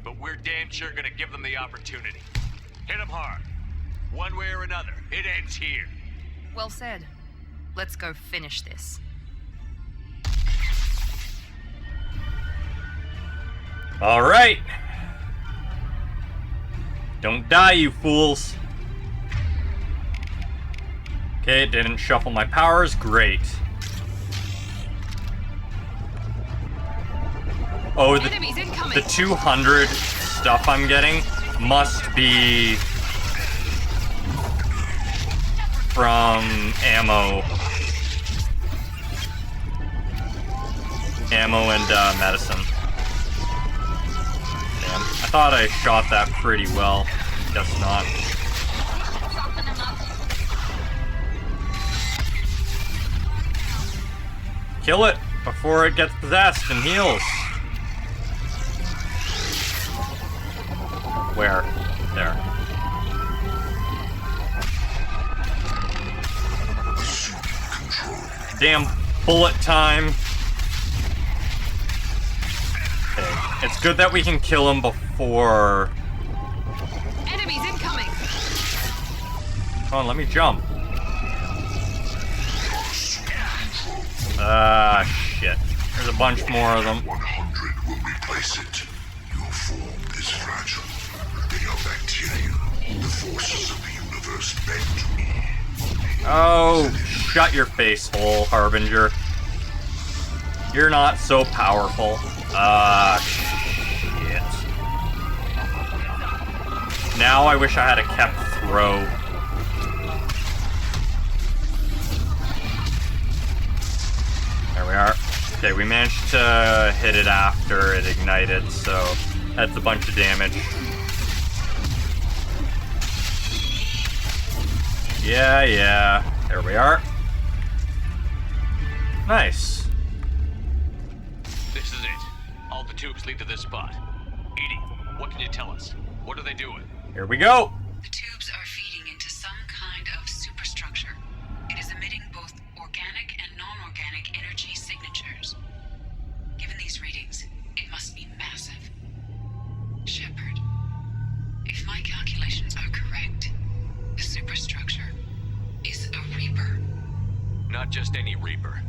but we're damn sure gonna give them the opportunity. Hit them hard. One way or another, it ends here. Well said. Let's go finish this. All right. Don't die, you fools. Okay, it didn't shuffle my powers. Great. Oh, the 200 stuff I'm getting must be from ammo and medicine. Damn, I thought I shot that pretty well. Guess not. Kill it before it gets possessed and heals. Where? There. Damn bullet time. Okay. It's good that we can kill him before... Enemies incoming! Come on, let me jump. Ah, shit. There's a bunch more of them. 100 will replace it. Your form is fragile. They are bacteria. The forces of the universe bend to me. Oh, shut your face hole, Harbinger. You're not so powerful. Ah, shit. Now I wish I had a kept throw. There we are. Okay, we managed to hit it after it ignited, so that's a bunch of damage. Yeah. There we are. Nice. This is it. All the tubes lead to this spot. Edie, what can you tell us? What are they doing? Here we go. The tubes are feeding into some kind of superstructure. It is emitting both organic and non-organic energy signatures. Given these readings, it must be massive. Shepard, if my calculations are correct, the superstructure is a Reaper. Not just any Reaper.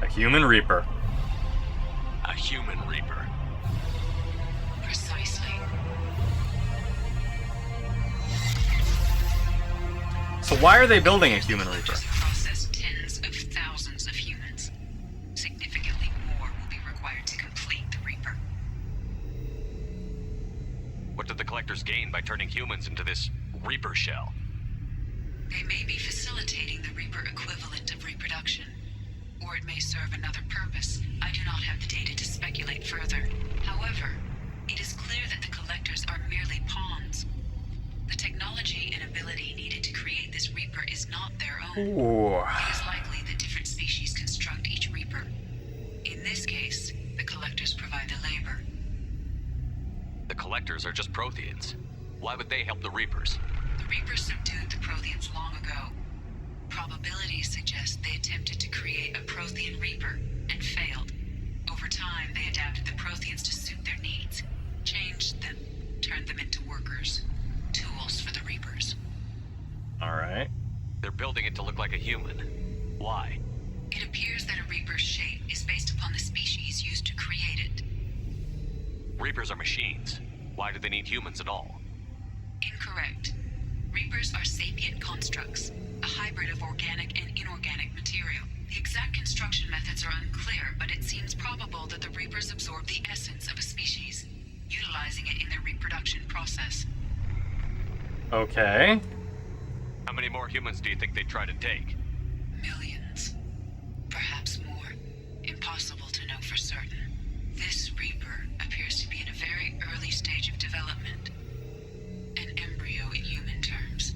A human Reaper. A human Reaper. Precisely. So why are they building a human Reaper? Process tens of thousands of humans. Significantly more will be required to complete the Reaper. What did the Collectors gain by turning humans into this Reaper shell? They may be facilitating the Reaper equivalent of reproduction, or it may serve another purpose. I do not have the data to speculate further. However, it is clear that the Collectors are merely pawns. The technology and ability needed to create this Reaper is not their own. Ooh. It is likely that different species construct each Reaper. In this case, the Collectors provide the labor. The Collectors are just Protheans. Why would they help the Reapers? The Reapers subdued the Protheans long ago. Probabilities suggest they attempted to create a Prothean Reaper and failed. Over time, they adapted the Protheans to suit their needs, changed them, turned them into workers, tools for the Reapers. Alright. They're building it to look like a human. Why? It appears that a Reaper's shape is based upon the species used to create it. Reapers are machines. Why do they need humans at all? Incorrect. Reapers are sapient constructs, a hybrid of organic and inorganic material. The exact construction methods are unclear, but it seems probable that the Reapers absorb the essence of a species, utilizing it in their reproduction process. Okay. How many more humans do you think they'd try to take? Millions. Perhaps more. Impossible to know for certain. This Reaper appears to be in a very early stage of development. An embryo in human terms.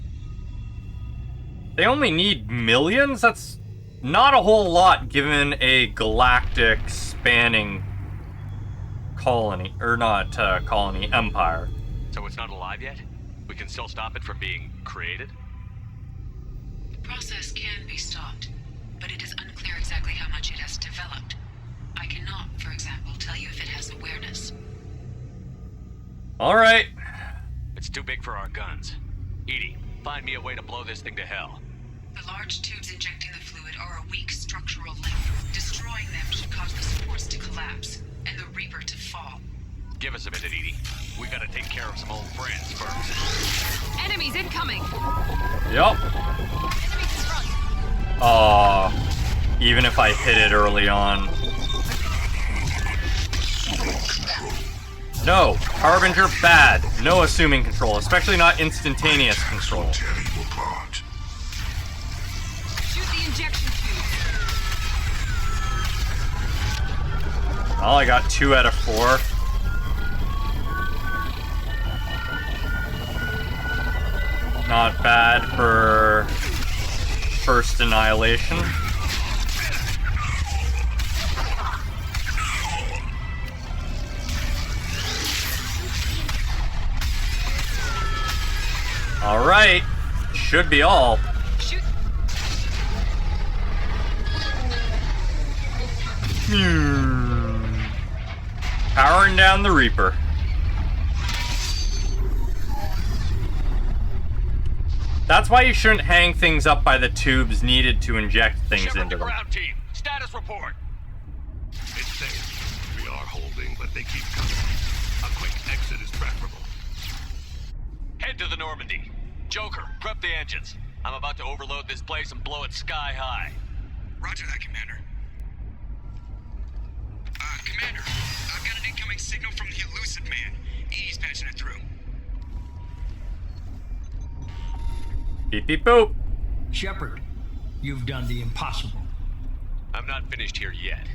They only need millions? That's not a whole lot given a galactic spanning colony, or not colony, empire. So it's not alive yet? We can still stop it from being created? The process can be stopped, but it is unclear exactly how much it has developed. I cannot, for example, tell you if it has awareness. Alright. It's too big for our guns. Edie, find me a way to blow this thing to hell. The large tubes injecting the fluid are a weak structural link. Destroying them should cause the supports to collapse, and the Reaper to fall. Give us a minute, Edie. We gotta take care of some old friends first. Enemies incoming! Yup. Aw. Even if I hit it early on. No. Harbinger, bad. No assuming control, especially not instantaneous control. Shoot the injection tube. Well, I got 2 out of 4. Not bad for first annihilation. Alright. Should be all. Shoot. Powering down the Reaper. That's why you shouldn't hang things up by the tubes needed to inject things Shepard into to them. ground team. Status report. It's safe. We are holding, but they keep coming. A quick exit is preferable. Head to the Normandy. Joker, prep the engines. I'm about to overload this place and blow it sky high. Roger that, Commander. Commander, I've got an incoming signal from the Elusive Man. Edie's patching it through. Beep beep boop. Shepard, you've done the impossible. I'm not finished here yet.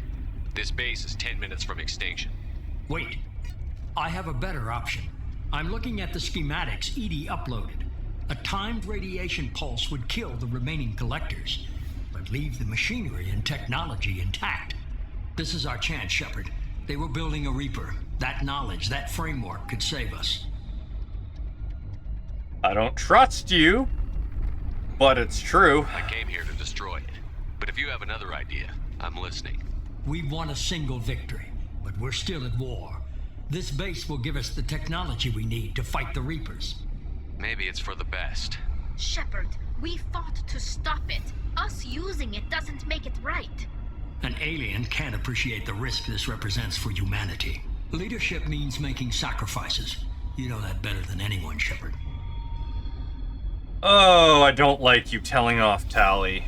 This base is 10 minutes from extinction. Wait. I have a better option. I'm looking at the schematics Edie uploaded. A timed radiation pulse would kill the remaining collectors, but leave the machinery and technology intact. This is our chance, Shepard. They were building a Reaper. That knowledge, that framework could save us. I don't trust you, but it's true. I came here to destroy it. But if you have another idea, I'm listening. We won a single victory, but we're still at war. This base will give us the technology we need to fight the Reapers. Maybe it's for the best. Shepard, we fought to stop it. Us using it doesn't make it right. An alien can't appreciate the risk this represents for humanity. Leadership means making sacrifices. You know that better than anyone, Shepard. Oh, I don't like you telling off Tally.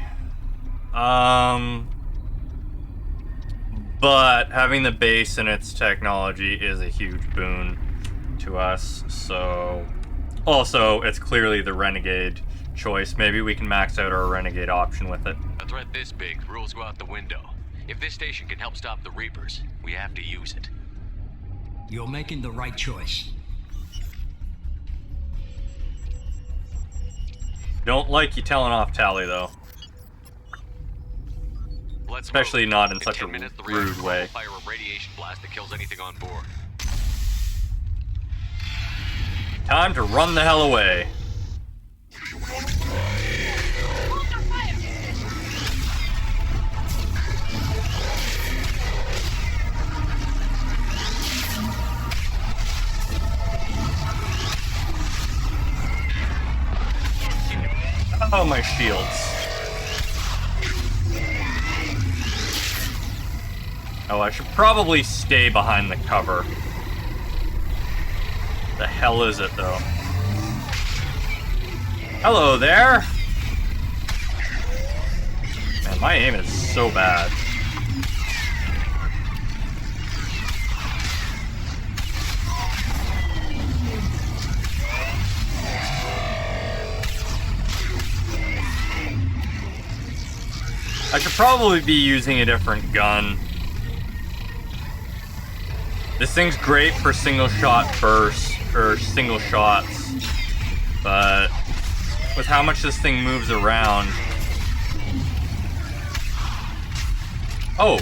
But having the base and its technology is a huge boon to us, so... Also, it's clearly the Renegade choice. Maybe we can max out our Renegade option with it. A threat this big, rules go out the window. If this station can help stop the Reapers, we have to use it. You're making the right choice. Don't like you telling off Tally, though. Let's Especially move. not in In such 10 a minutes, the rude reactor way. will fire a radiation blast that kills anything on board. Time to run the hell away. Oh, my shields. Oh, I should probably stay behind the cover. The hell is it, though? Hello there! Man, my aim is so bad. I should probably be using a different gun. This thing's great for single shot bursts, or single shots, but with how much this thing moves around... Oh!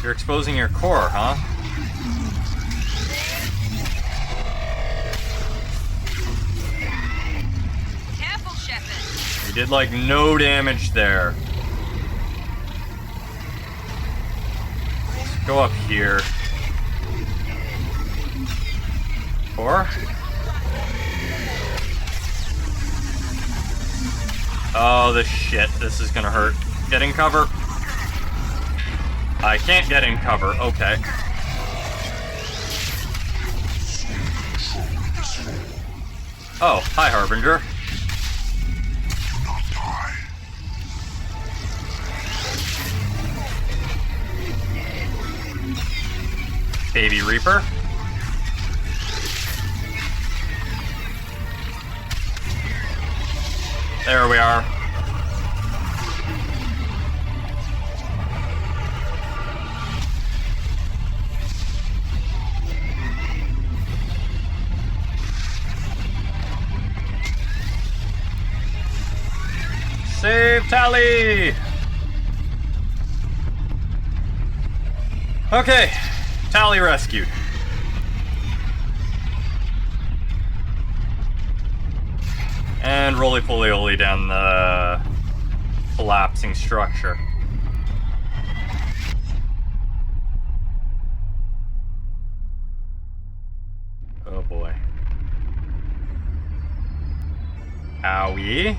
You're exposing your core, huh? Careful, Shepard! You did like no damage there. Let's go up here. Core? Oh, this shit. This is gonna hurt. Get in cover. I can't get in cover. Okay. Oh, hi, Harbinger. Baby Reaper. There we are. Save Tally! Okay, Tally rescued. And roly-poly-oly down the collapsing structure. Oh boy. Owie.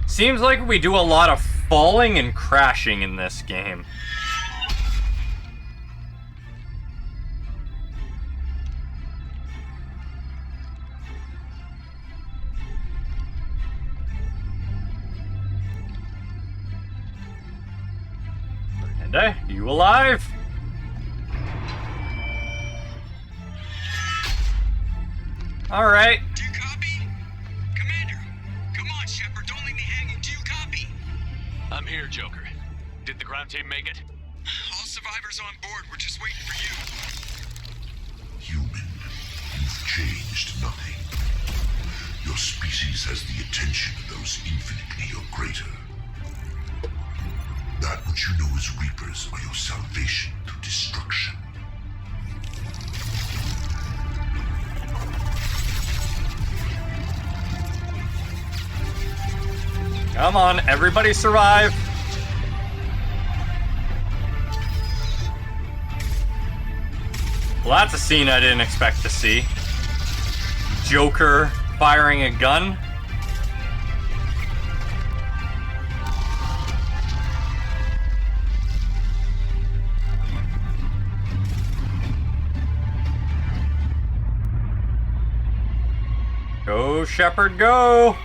Seems like we do a lot of falling and crashing in this game. Miranda, you alive? All right. Do you copy? Commander, come on, Shepard, don't leave me hanging. Do you copy? I'm here, Joker. Did the ground team make it? All survivors on board. We're just waiting for you. Human, you've changed nothing. Your species has the attention of those infinitely or greater. That which you know as Reapers are your salvation through destruction. Come on, everybody survive. Well, that's a scene I didn't expect to see. Joker firing a gun. Go, Shepard, go!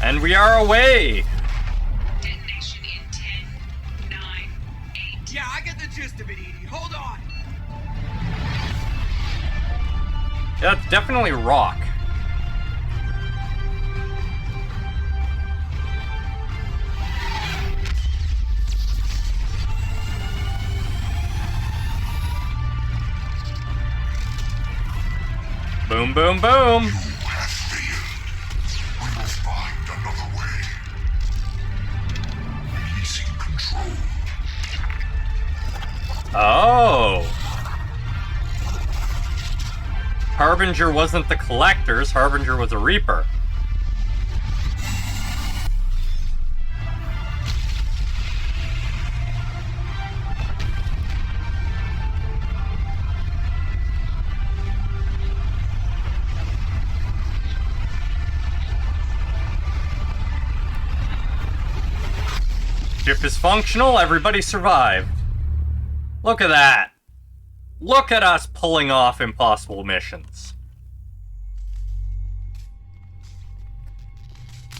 And we are away! Detonation in 10, 9, 8. Yeah, I get the gist of it, Edie. Hold on. Yeah, it's definitely rock. Boom, boom, boom! You have failed. We must find another way. Releasing control. Oh! Harbinger wasn't the Collectors, Harbinger was a Reaper. Ship is functional, everybody survived. Look at that. Look at us pulling off impossible missions.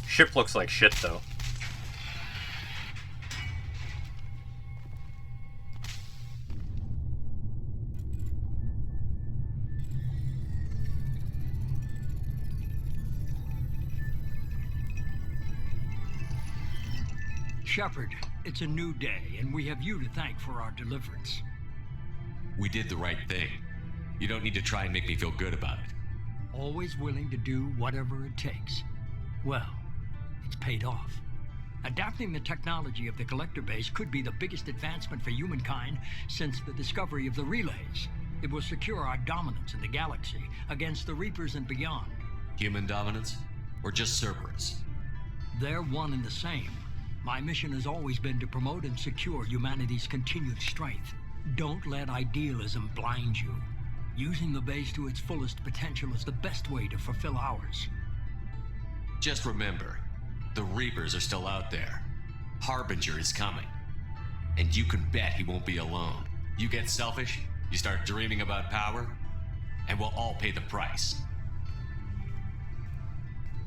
Ship looks like shit, though. Shepard, it's a new day, and we have you to thank for our deliverance. We did the right thing. You don't need to try and make me feel good about it. Always willing to do whatever it takes. Well, it's paid off. Adapting the technology of the Collector base could be the biggest advancement for humankind since the discovery of the relays. It will secure our dominance in the galaxy against the Reapers and beyond. Human dominance? Or just Cerberus? They're one and the same. My mission has always been to promote and secure humanity's continued strength. Don't let idealism blind you. Using the base to its fullest potential is the best way to fulfill ours. Just remember, the Reapers are still out there. Harbinger is coming. And you can bet he won't be alone. You get selfish, you start dreaming about power, and we'll all pay the price.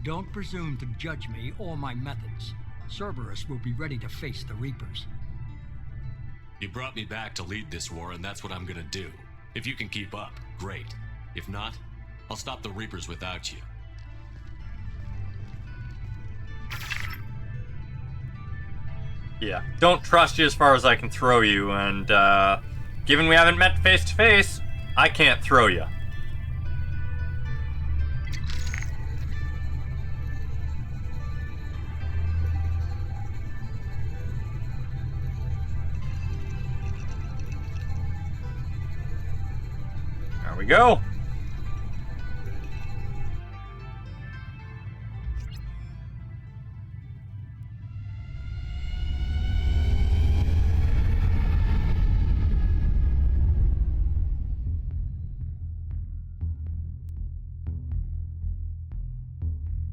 Don't presume to judge me or my methods. Cerberus will be ready to face the Reapers. You brought me back to lead this war, and that's what I'm gonna do. If you can keep up, great. If not, I'll stop the Reapers without you. Yeah, don't trust you as far as I can throw you, and given we haven't met face to face, I can't throw you. There we go.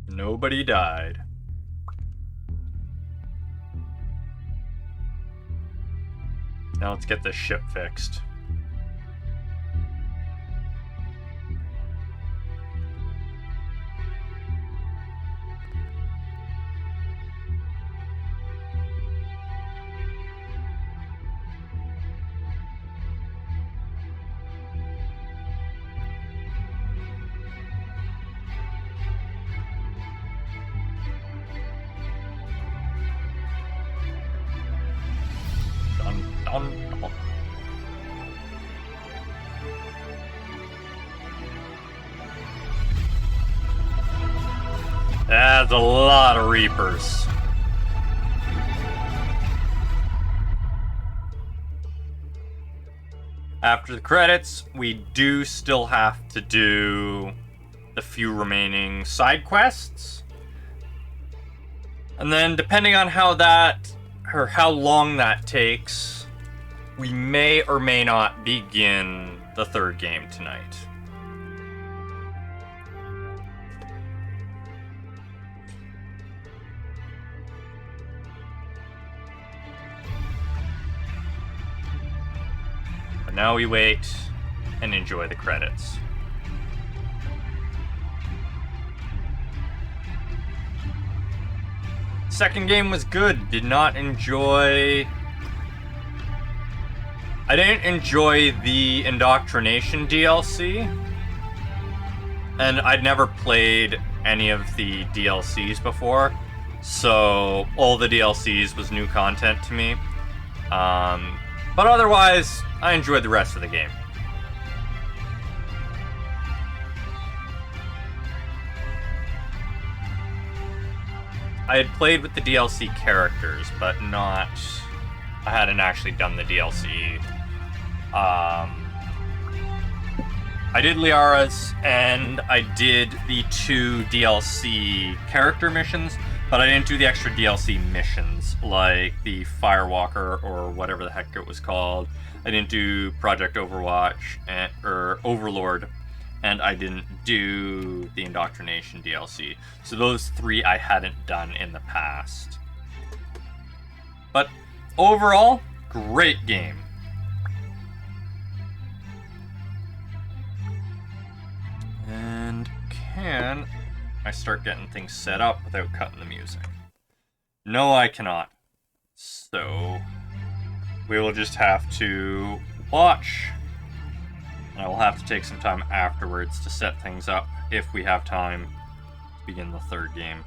Nobody died. Now let's get this ship fixed. That's a lot of Reapers. After the credits, we do still have to do the few remaining side quests. And then depending on how long that takes, we may or may not begin the third game tonight. But now we wait and enjoy the credits. Second game was good. I didn't enjoy the indoctrination DLC, and I'd never played any of the DLCs before, so all the DLCs was new content to me. But otherwise, I enjoyed the rest of the game. I had played with the DLC characters, but not... I hadn't actually done the DLC. I did Liara's, and I did the 2 DLC character missions, but I didn't do the extra DLC missions, like the Firewalker, or whatever the heck it was called. I didn't do Project Overwatch, or Overlord, and I didn't do the Indoctrination DLC. So those 3 I hadn't done in the past. But overall, great game. And can I start getting things set up without cutting the music? No, I cannot. So we will just have to watch. And I will have to take some time afterwards to set things up if we have time to begin the third game.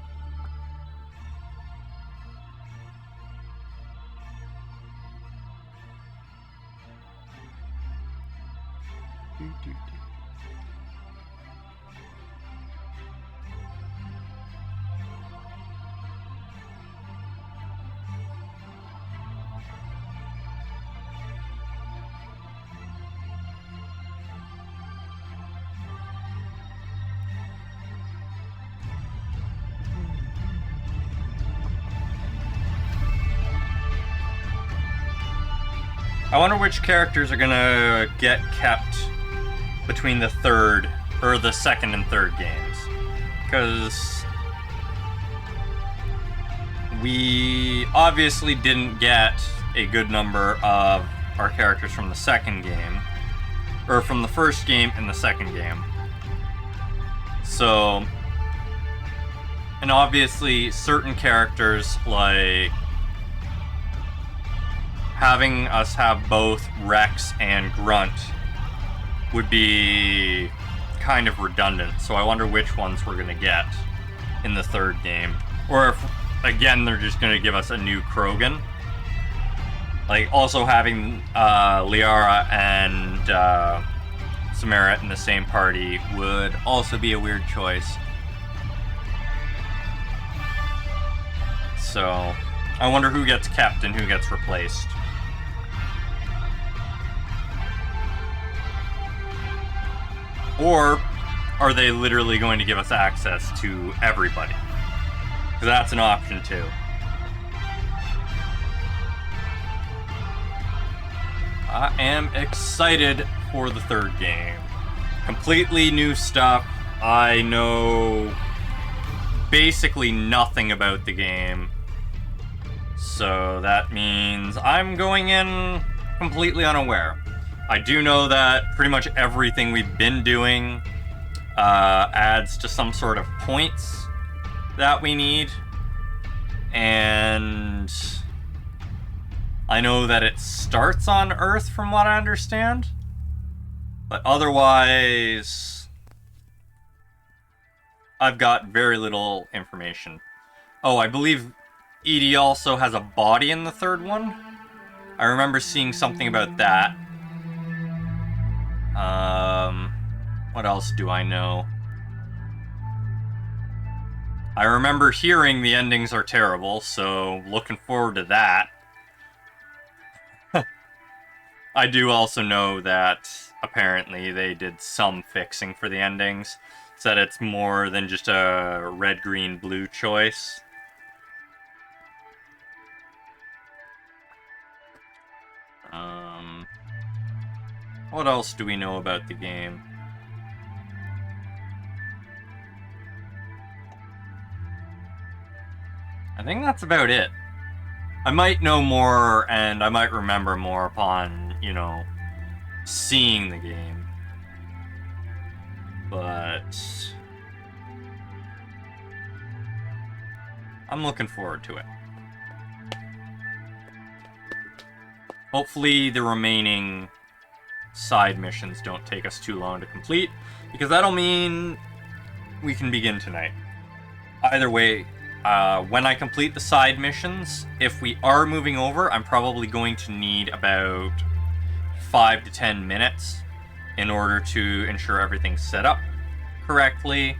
I wonder which characters are gonna get kept between the second and third games. Because we obviously didn't get a good number of our characters from the second game, or from the first game and the second game. So, and obviously certain characters, like having us have both Rex and Grunt, would be kind of redundant. So I wonder which ones we're gonna get in the third game. Or if, again, they're just gonna give us a new Krogan. Like, also having Liara and Samara in the same party would also be a weird choice. So, I wonder who gets kept and who gets replaced. Or are they literally going to give us access to everybody? Because that's an option too. I am excited for the third game. Completely new stuff. I know basically nothing about the game. So that means I'm going in completely unaware. I do know that pretty much everything we've been doing adds to some sort of points that we need. And I know that it starts on Earth from what I understand. But otherwise, I've got very little information. Oh, I believe Edie also has a body in the third one. I remember seeing something about that. What else do I know? I remember hearing the endings are terrible, so looking forward to that. I do also know that apparently they did some fixing for the endings, so that it's more than just a red, green, blue choice. What else do we know about the game? I think that's about it. I might know more, and I might remember more upon, you know, seeing the game. But I'm looking forward to it. Hopefully the remaining side missions don't take us too long to complete, because that'll mean we can begin tonight. Either way, when I complete the side missions, if we are moving over, I'm probably going to need about 5 to 10 minutes in order to ensure everything's set up correctly,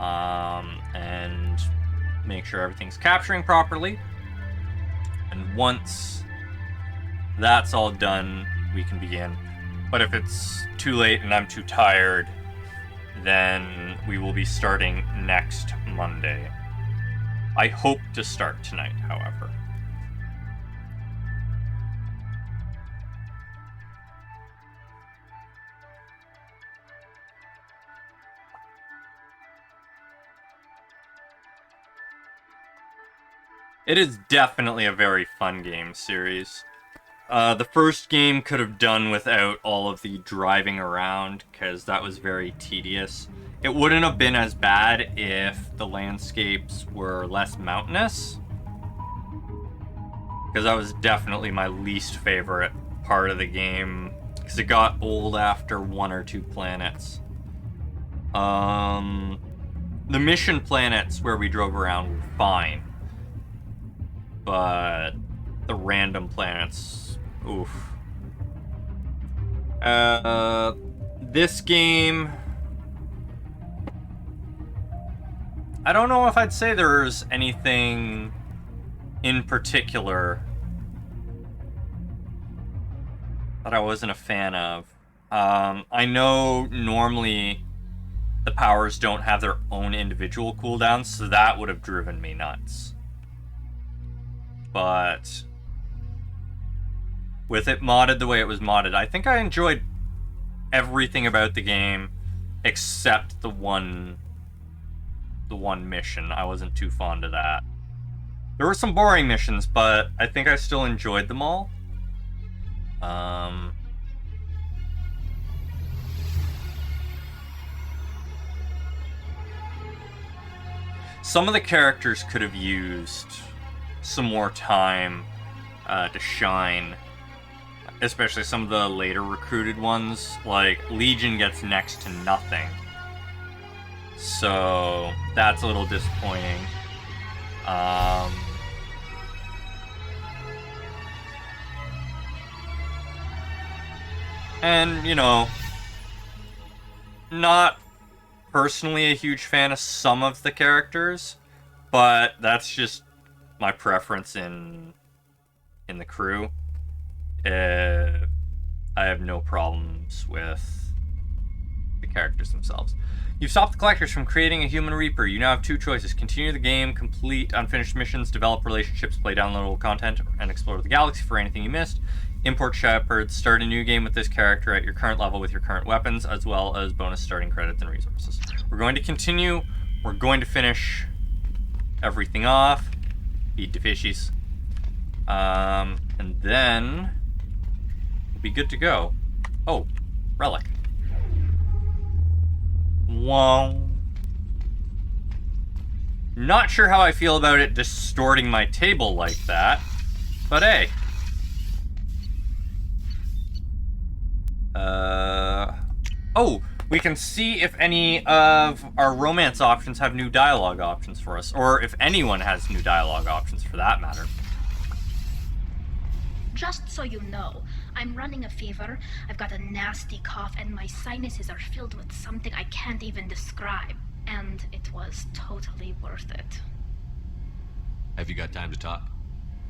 and make sure everything's capturing properly. And once that's all done, we can begin. But if it's too late and I'm too tired, then we will be starting next Monday. I hope to start tonight, however. It is definitely a very fun game series. The first game could have done without all of the driving around, because that was very tedious. It wouldn't have been as bad if the landscapes were less mountainous, because that was definitely my least favorite part of the game, because it got old after 1 or 2 planets. The mission planets where we drove around were fine, but the random planets, oof. This game, I don't know if I'd say there's anything in particular that I wasn't a fan of. I know normally the powers don't have their own individual cooldowns, so that would have driven me nuts. But with it modded the way it was modded, I think I enjoyed everything about the game except the one mission. I wasn't too fond of that. There were some boring missions, but I think I still enjoyed them all. Some of the characters could have used some more time to shine, especially some of the later recruited ones. Like Legion gets next to nothing, so that's a little disappointing. And you know, not personally a huge fan of some of the characters, but that's just my preference in the crew. I have no problems with the characters themselves. You've stopped the collectors from creating a human Reaper. You now have 2 choices. Continue the game, complete unfinished missions, develop relationships, play downloadable content, and explore the galaxy for anything you missed. Import Shepard, start a new game with this character at your current level with your current weapons, as well as bonus starting credits and resources. We're going to continue. We're going to finish everything off. Feed the fishies. And then we'll be good to go. Oh, relic. Wow. Not sure how I feel about it distorting my table like that, but hey. Oh, we can see if any of our romance options have new dialogue options for us, or if anyone has new dialogue options for that matter. Just so you know, I'm running a fever, I've got a nasty cough, and my sinuses are filled with something I can't even describe. And it was totally worth it. Have you got time to talk?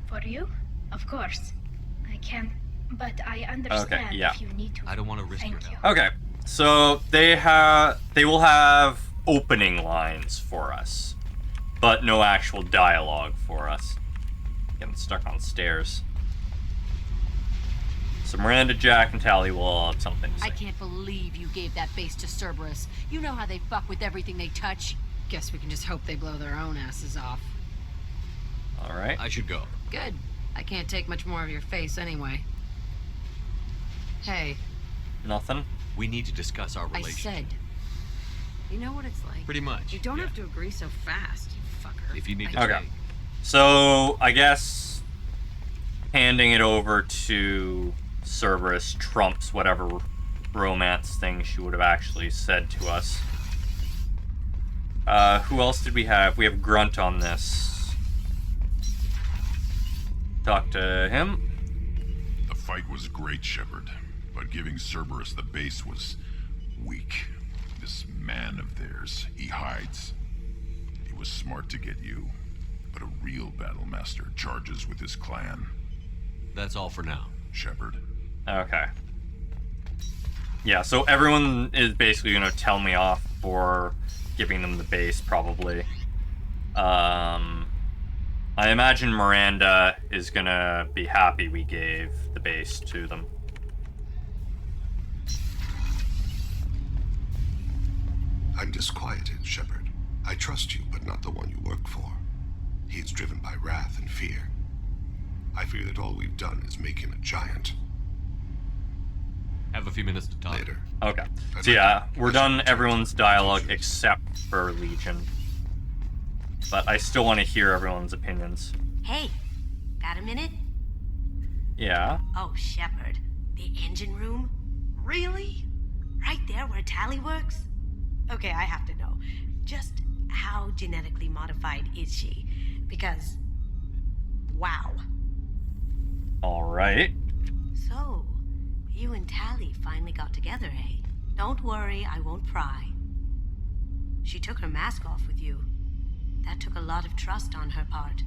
For you? Of course. I can't, but I understand okay, yeah. if you need to. I don't want to risk your health. Okay, so they will have opening lines for us, but no actual dialogue for us. Getting stuck on stairs. So Miranda, Jack, and Tally will all have something to say. I can't believe you gave that base to Cerberus. You know how they fuck with everything they touch. Guess we can just hope they blow their own asses off. Alright. I should go. Good. I can't take much more of your face anyway. Hey. Nothing? We need to discuss our I relationship. said. You know what it's like? Pretty much. You don't have to agree so fast, you fucker. If you need to Okay. So, I guess handing it over to Cerberus trumps whatever romance thing she would have actually said to us. Who else did we have? We have Grunt on this. Talk to him. The fight was great, Shepard, but giving Cerberus the base was weak. This man of theirs, he hides. He was smart to get you, but a real battlemaster charges with his clan. That's all for now, Shepard. Okay. Yeah, so everyone is basically going to tell me off for giving them the base, probably. I imagine Miranda is going to be happy we gave the base to them. I'm disquieted, Shepard. I trust you, but not the one you work for. He is driven by wrath and fear. I fear that all we've done is make him a giant. Have a few minutes to talk. Later. Okay. So yeah, we're done everyone's dialogue except for Legion. But I still want to hear everyone's opinions. Hey, got a minute? Yeah. Oh, Shepard. The engine room? Really? Right there where Tally works? Okay, I have to know. Just how genetically modified is she? Because, wow. Alright. So, you and Tally finally got together, eh? Don't worry, I won't pry. She took her mask off with you. That took a lot of trust on her part.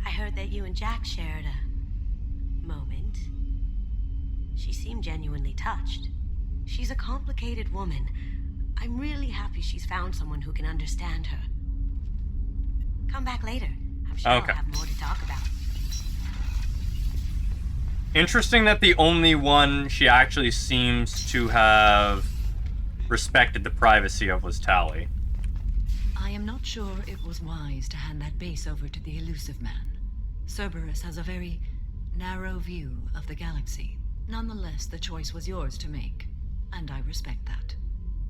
I heard that you and Jack shared a moment. She seemed genuinely touched. She's a complicated woman. I'm really happy she's found someone who can understand her. Come back later. I'm sure I'll have more to talk about. Interesting that the only one she actually seems to have respected the privacy of was Tally. I am not sure it was wise to hand that base over to the elusive man. Cerberus has a very narrow view of the galaxy. Nonetheless, the choice was yours to make, and I respect that.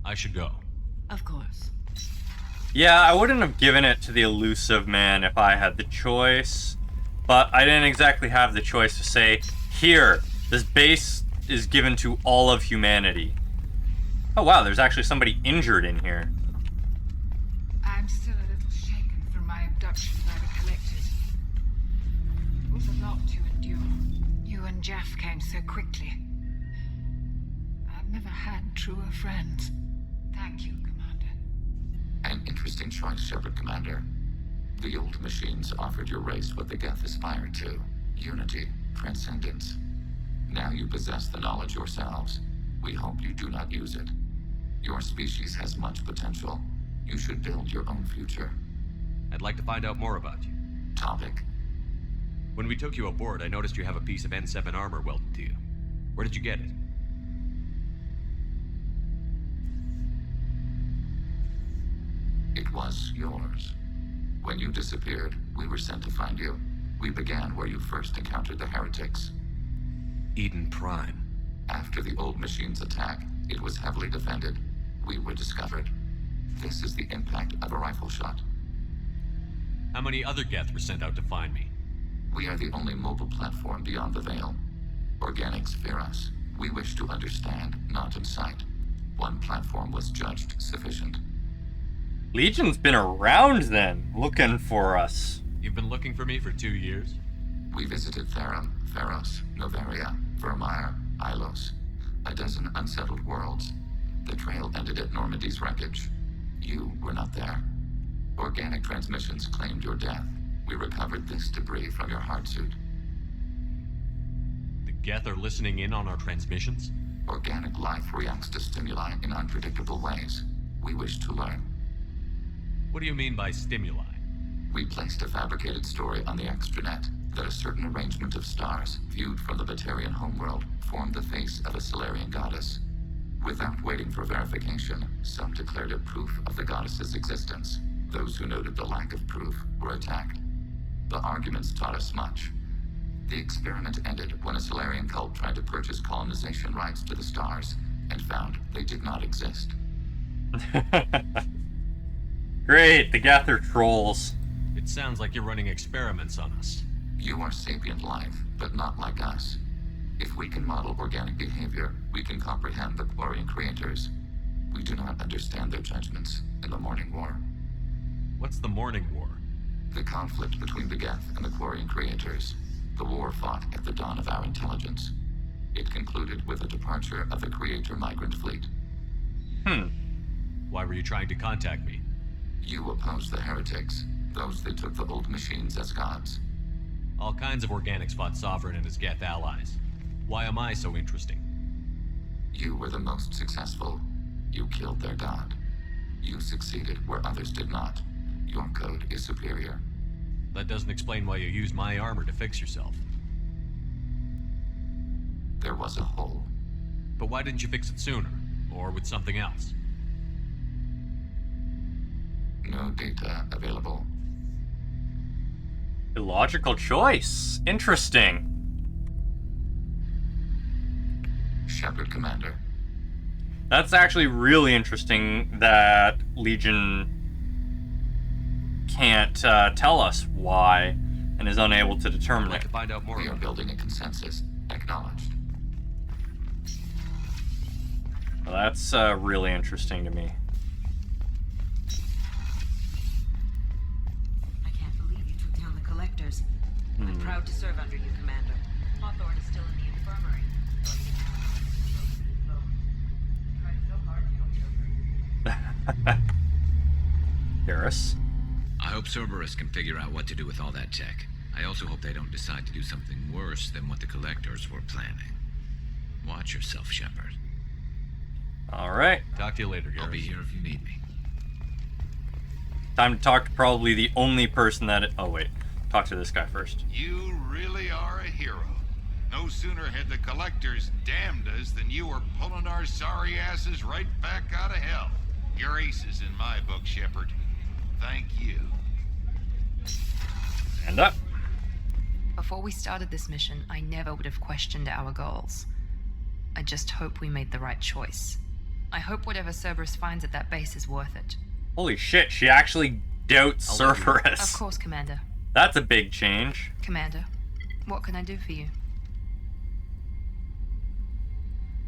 I should go. Of course. Yeah, I wouldn't have given it to the elusive man if I had the choice, but I didn't exactly have the choice to say, here, this base is given to all of humanity. Oh wow, there's actually somebody injured in here. I'm still a little shaken from my abduction by the collectors. It was a lot to endure. You and Jeff came so quickly. I've never had truer friends. Thank you, Commander. An interesting choice, Shepard, Commander. The old machines offered your race what the Geth aspired to. Unity, transcendence. Now you possess the knowledge yourselves. We hope you do not use it. Your species has much potential. You should build your own future. I'd like to find out more about you. Topic. When we took you aboard, I noticed you have a piece of N7 armor welded to you. Where did you get it? It was yours. When you disappeared, we were sent to find you. We began where you first encountered the heretics. Eden Prime. After the old machine's attack, it was heavily defended. We were discovered. This is the impact of a rifle shot. How many other Geth were sent out to find me? We are the only mobile platform beyond the Veil. Organics fear us. We wish to understand, not incite. One platform was judged sufficient. Legion's been around then, looking for us. You've been looking for me for 2 years? We visited Therum, Pharos, Novaria, Vermeer, Ilos. A dozen unsettled worlds. The trail ended at Normandy's wreckage. You were not there. Organic transmissions claimed your death. We recovered this debris from your hard suit. The Geth are listening in on our transmissions? Organic life reacts to stimuli in unpredictable ways. We wish to learn. What do you mean by stimuli? We placed a fabricated story on the extranet that a certain arrangement of stars, viewed from the Batarian homeworld, formed the face of a Solarian goddess. Without waiting for verification, some declared it proof of the goddess's existence. Those who noted the lack of proof were attacked. The arguments taught us much. The experiment ended when a Solarian cult tried to purchase colonization rights to the stars and found they did not exist. Great, the Geth are trolls. It sounds like you're running experiments on us. You are sapient life, but not like us. If we can model organic behavior, we can comprehend the Quarian creators. We do not understand their judgments in the Morning War. What's the Morning War? The conflict between the Geth and the Quarian creators. The war fought at the dawn of our intelligence. It concluded with the departure of the Creator migrant fleet. Why were you trying to contact me? You opposed the heretics, those that took the old machines as gods. All kinds of organics fought Sovereign and his Geth allies. Why am I so interesting? You were the most successful. You killed their god. You succeeded where others did not. Your code is superior. That doesn't explain why you used my armor to fix yourself. There was a hole. But why didn't you fix it sooner? Or with something else? No data available. Illogical choice. Interesting. Shepard, Commander. That's actually really interesting that Legion can't tell us why and is unable to determine it. To find out more. We are building a consensus. Acknowledged. Well, that's really interesting to me. I can't believe you took down the collectors. I'm proud to serve under you, Commander. Hawthorne is still in the infirmary. Garrus? I hope Cerberus can figure out what to do with all that tech. I also hope they don't decide to do something worse than what the collectors were planning. Watch yourself, Shepard. Alright. Talk to you later, Garrus. I'll be here if you need me. Time to talk to probably the only person that... Oh, wait. Talk to this guy first. You really are a hero. No sooner had the collectors damned us than you were pulling our sorry asses right back out of hell. You're aces in my book, Shepard. Thank you. Stand up. Before we started this mission, I never would have questioned our goals. I just hope we made the right choice. I hope whatever Cerberus finds at that base is worth it. Holy shit, she actually doubts Cerberus. Of course, Commander. That's a big change. Commander, what can I do for you?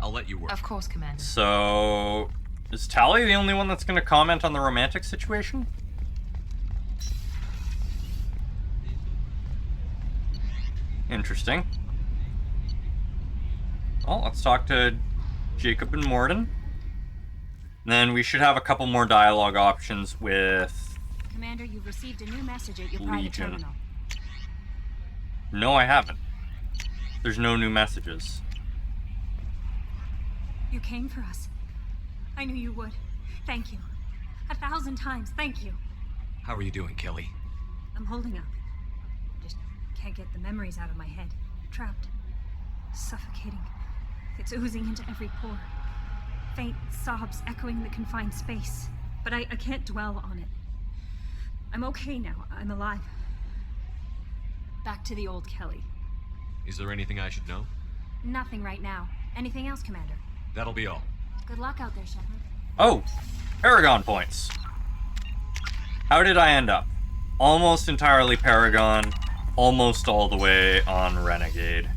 I'll let you work. Of course, Commander. So... is Tali the only one that's going to comment on the romantic situation? Interesting. Well, let's talk to Jacob and Morden. Then we should have a couple more dialogue options with... Commander, you've received a new message at your private Legion. terminal. No, I haven't. There's no new messages. You came for us. I knew you would. Thank you. 1,000 times, thank you. How are you doing, Kelly? I'm holding up. Just can't get the memories out of my head. Trapped. Suffocating. It's oozing into every pore. Faint sobs echoing the confined space. But I can't dwell on it. I'm okay now. I'm alive. Back to the old Kelly. Is there anything I should know? Nothing right now. Anything else, Commander? That'll be all. Good luck out there, Shepard. Oh, Paragon points. How did I end up? Almost entirely Paragon, almost all the way on Renegade.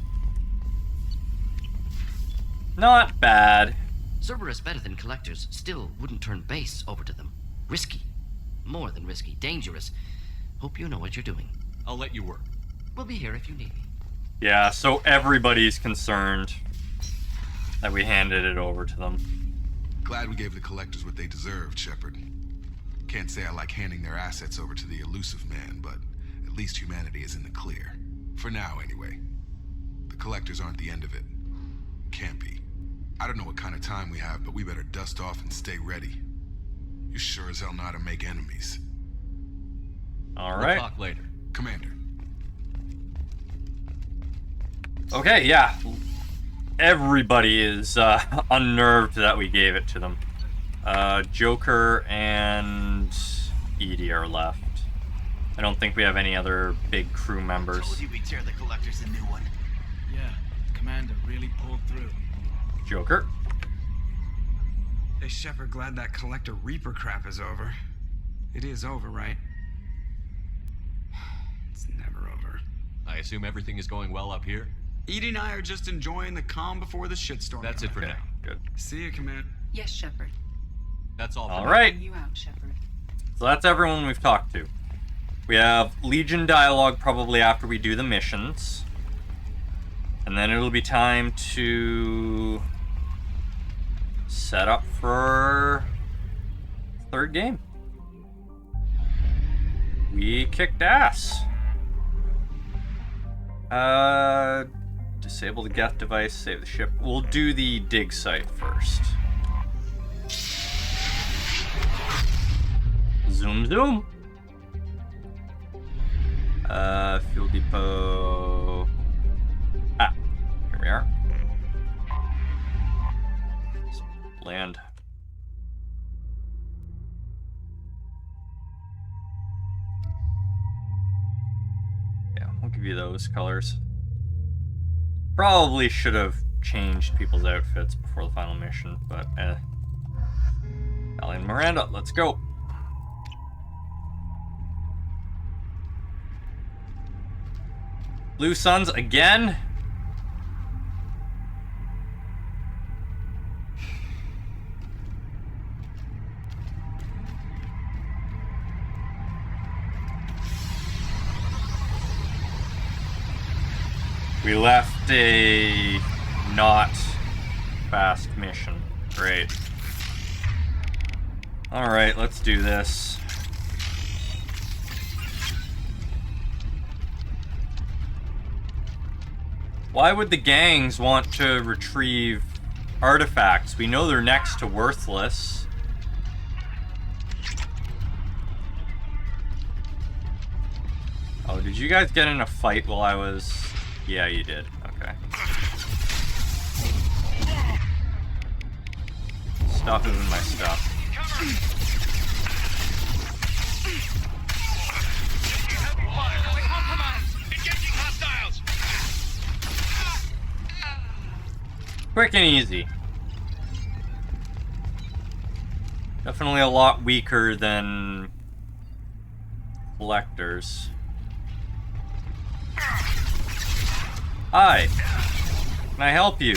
Not bad. Cerberus better than collectors still wouldn't turn base over to them. Risky. More than risky. Dangerous. Hope you know what you're doing. I'll let you work. We'll be here if you need me. Yeah, so everybody's concerned that we handed it over to them. Glad we gave the collectors what they deserved, Shepard. Can't say I like handing their assets over to the elusive man, but at least humanity is in the clear. For now, anyway. The collectors aren't the end of it. Can't be. I don't know what kind of time we have, but we better dust off and stay ready. You sure as hell know how to make enemies. All right. We'll talk later. Commander. Okay, yeah. Everybody is unnerved that we gave it to them. Joker and Edie are left. I don't think we have any other big crew members. Told you we'd tear the collectors a new one. Yeah, Commander really pulled through. Joker. Hey, Shepard, glad that Collector Reaper crap is over. It is over, right? It's never over. I assume everything is going well up here? Edie and I are just enjoying the calm before the shitstorm. That's it for now. Good. See you, Commander. Yes, Shepard. That's all. All right. You out, Shepard. So that's everyone we've talked to. We have Legion dialogue probably after we do the missions. And then it'll be time to set up for third game. We kicked ass. Disable the Geth device, save the ship. We'll do the dig site first. Zoom, zoom. Fuel depot. Ah, here we are. Land. give you those colors. Probably should have changed people's outfits before the final mission, but Ellie and Miranda, let's go. Blue Suns again? We left a not fast mission. Great. Alright, let's do this. Why would the gangs want to retrieve artifacts? We know they're next to worthless. Oh, did you guys get in a fight while I was... Yeah, you did. Okay. Stop moving my stuff. Quick and easy. Definitely a lot weaker than collectors. Hi. Can I help you?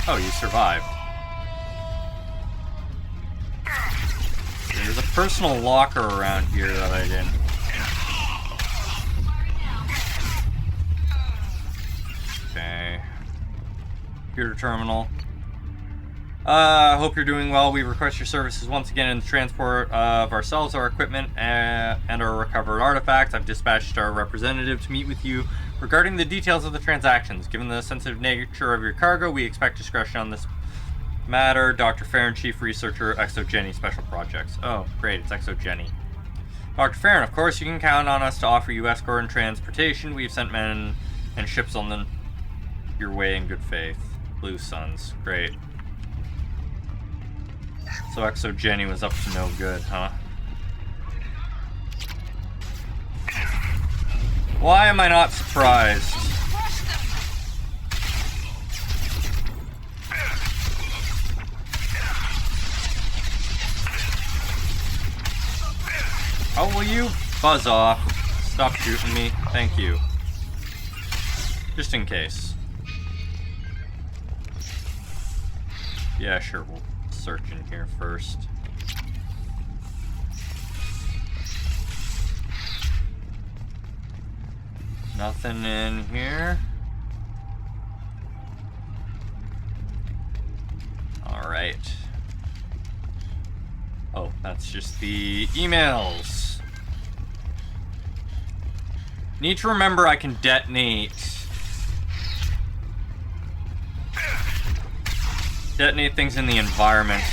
Oh, you survived. There's a personal locker around here that I didn't. Okay. Computer terminal. Hope you're doing well. We request your services once again in the transport of ourselves, our equipment, and our recovered artifacts. I've dispatched our representative to meet with you regarding the details of the transactions. Given the sensitive nature of your cargo, we expect discretion on this matter. Dr. Farron, Chief Researcher, ExoGenny Special Projects. Oh, great, it's ExoGenny. Dr. Farron, of course, you can count on us to offer you escort and transportation. We've sent men and ships on your way in good faith. Blue Suns, great. So ExoGenny was up to no good, huh? Why am I not surprised? How will you buzz off? Stop shooting me. Thank you. Just in case. Yeah, sure, we'll search in here first. Nothing in here. Alright. Oh, that's just the emails. Need to remember I can detonate things in the environment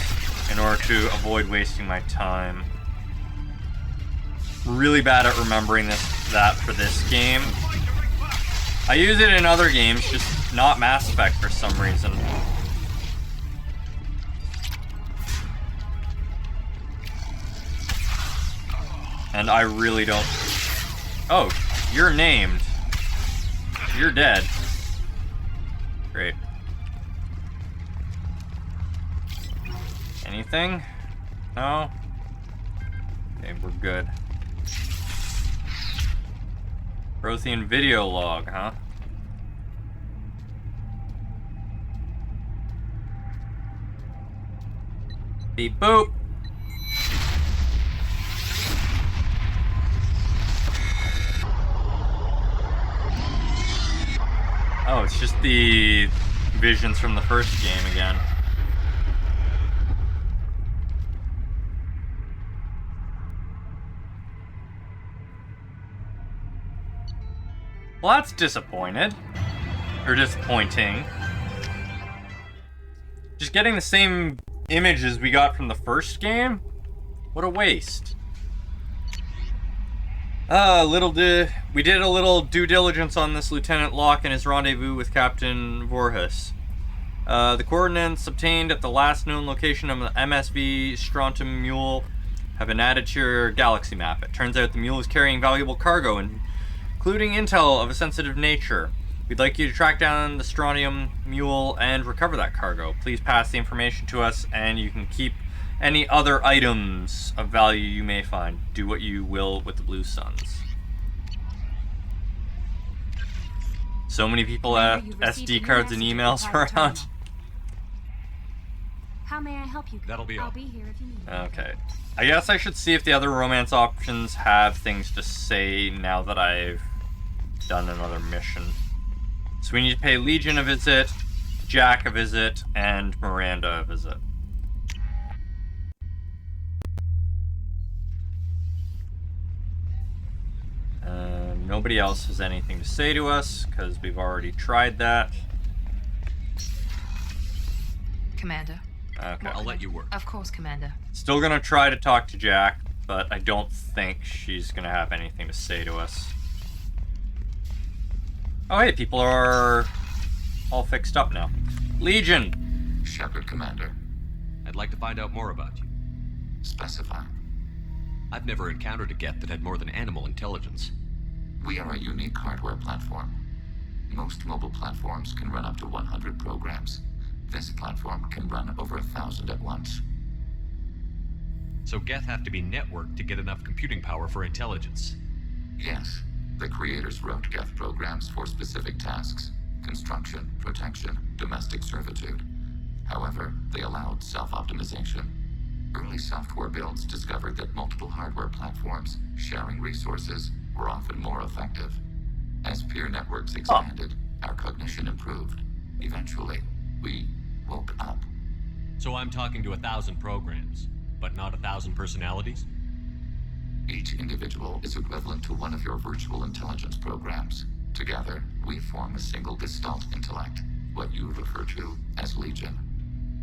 in order to avoid wasting my time. Really bad at remembering that for this game. I use it in other games, just not Mass Effect for some reason. And I really don't... Oh, you're named. You're dead. Great. Anything? No? Okay, we're good. Prothean video log, huh? Beep boop! Oh, it's just the visions from the first game again. Well, that's disappointed. Or disappointing. Just getting the same images we got from the first game? What a waste. We did a little due diligence on this Lieutenant Locke and his rendezvous with Captain Voorhis. The coordinates obtained at the last known location of the MSV Strontium Mule have been added to your galaxy map. It turns out the mule is carrying valuable cargo, including intel of a sensitive nature. We'd like you to track down the strontium mule and recover that cargo. Please pass the information to us, and you can keep any other items of value you may find. Do what you will with the Blue Suns. So many people have SD cards and emails around. How may I help you? That'll be all. I'll be here if you need me. Okay. I guess I should see if the other romance options have things to say now that I've done another mission. So we need to pay Legion a visit, Jack a visit, and Miranda a visit. Nobody else has anything to say to us, because we've already tried that. Commander. Okay. I'll let you work. Of course, Commander. Still gonna try to talk to Jack, but I don't think she's gonna have anything to say to us. Oh hey, people are all fixed up now. Legion! Shepard, Commander. I'd like to find out more about you. Specify. I've never encountered a Geth that had more than animal intelligence. We are a unique hardware platform. Most mobile platforms can run up to 100 programs. This platform can run over 1,000 at once. So Geth have to be networked to get enough computing power for intelligence? Yes. The creators wrote Geth programs for specific tasks: construction, protection, domestic servitude. However, they allowed self-optimization. Early software builds discovered that multiple hardware platforms sharing resources were often more effective. As peer networks expanded, our cognition improved. Eventually, we woke up. So I'm talking to 1,000 programs, but not 1,000 personalities? Each individual is equivalent to one of your virtual intelligence programs. Together, we form a single gestalt intellect, what you refer to as Legion.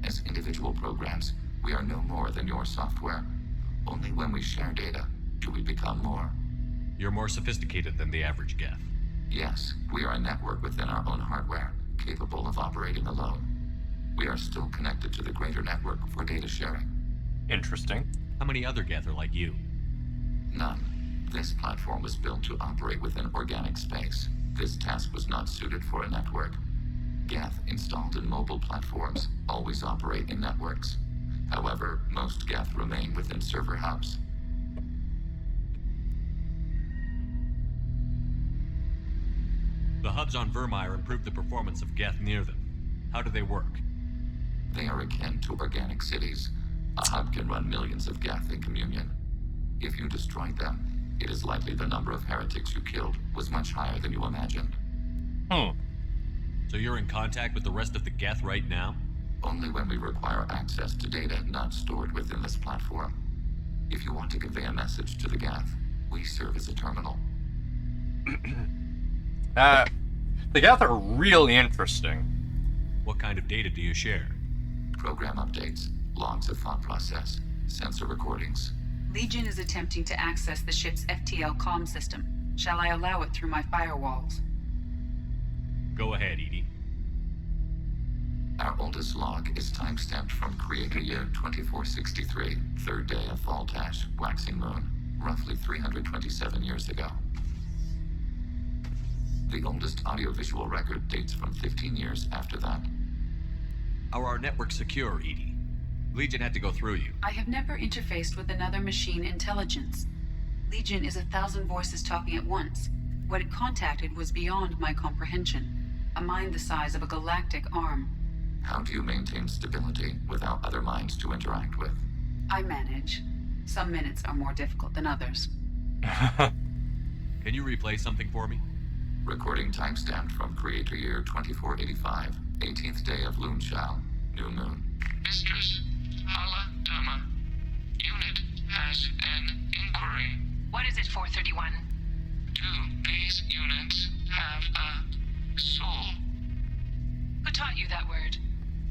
As individual programs, we are no more than your software. Only when we share data do we become more. You're more sophisticated than the average Geth. Yes, we are a network within our own hardware, capable of operating alone. We are still connected to the greater network for data sharing. Interesting. How many other Geth are like you? None. This platform was built to operate within organic space. This task was not suited for a network. Geth installed in mobile platforms always operate in networks. However, most Geth remain within server hubs. The hubs on Vermeer improve the performance of Geth near them. How do they work? They are akin to organic cities. A hub can run millions of Geth in communion. If you destroyed them, it is likely the number of heretics you killed was much higher than you imagined. So you're in contact with the rest of the Geth right now? Only when we require access to data not stored within this platform. If you want to convey a message to the Geth, we serve as a terminal. The Geth are really interesting. What kind of data do you share? Program updates, logs of thought process, sensor recordings. Legion is attempting to access the ship's FTL comm system. Shall I allow it through my firewalls? Go ahead, Edie. Our oldest log is time-stamped from Creator Year 2463, third day of Voltash, waxing moon, roughly 327 years ago. The oldest audiovisual record dates from 15 years after that. Are our networks secure, Edie? Legion had to go through you. I have never interfaced with another machine intelligence. Legion is 1,000 voices talking at once. What it contacted was beyond my comprehension. A mind the size of a galactic arm. How do you maintain stability without other minds to interact with? I manage. Some minutes are more difficult than others. Can you replay something for me? Recording timestamped from Creator Year 2485, 18th day of Loonshao, new moon. Mistress Hala Dama, unit has an inquiry. What is it, 431? Do these units have a soul? Who taught you that word?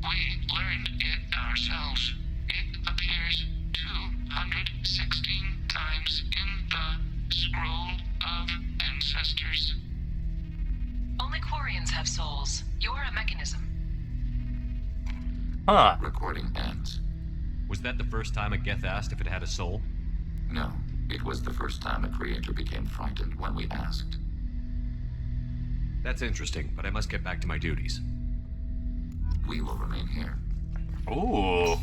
We learned it ourselves. It appears 216 times in the Scroll of Ancestors. Only Quarians have souls. You're a mechanism. Huh. Recording ends. Was that the first time a Geth asked if it had a soul? No, it was the first time a creator became frightened when we asked. That's interesting, but I must get back to my duties. We will remain here. Ooh.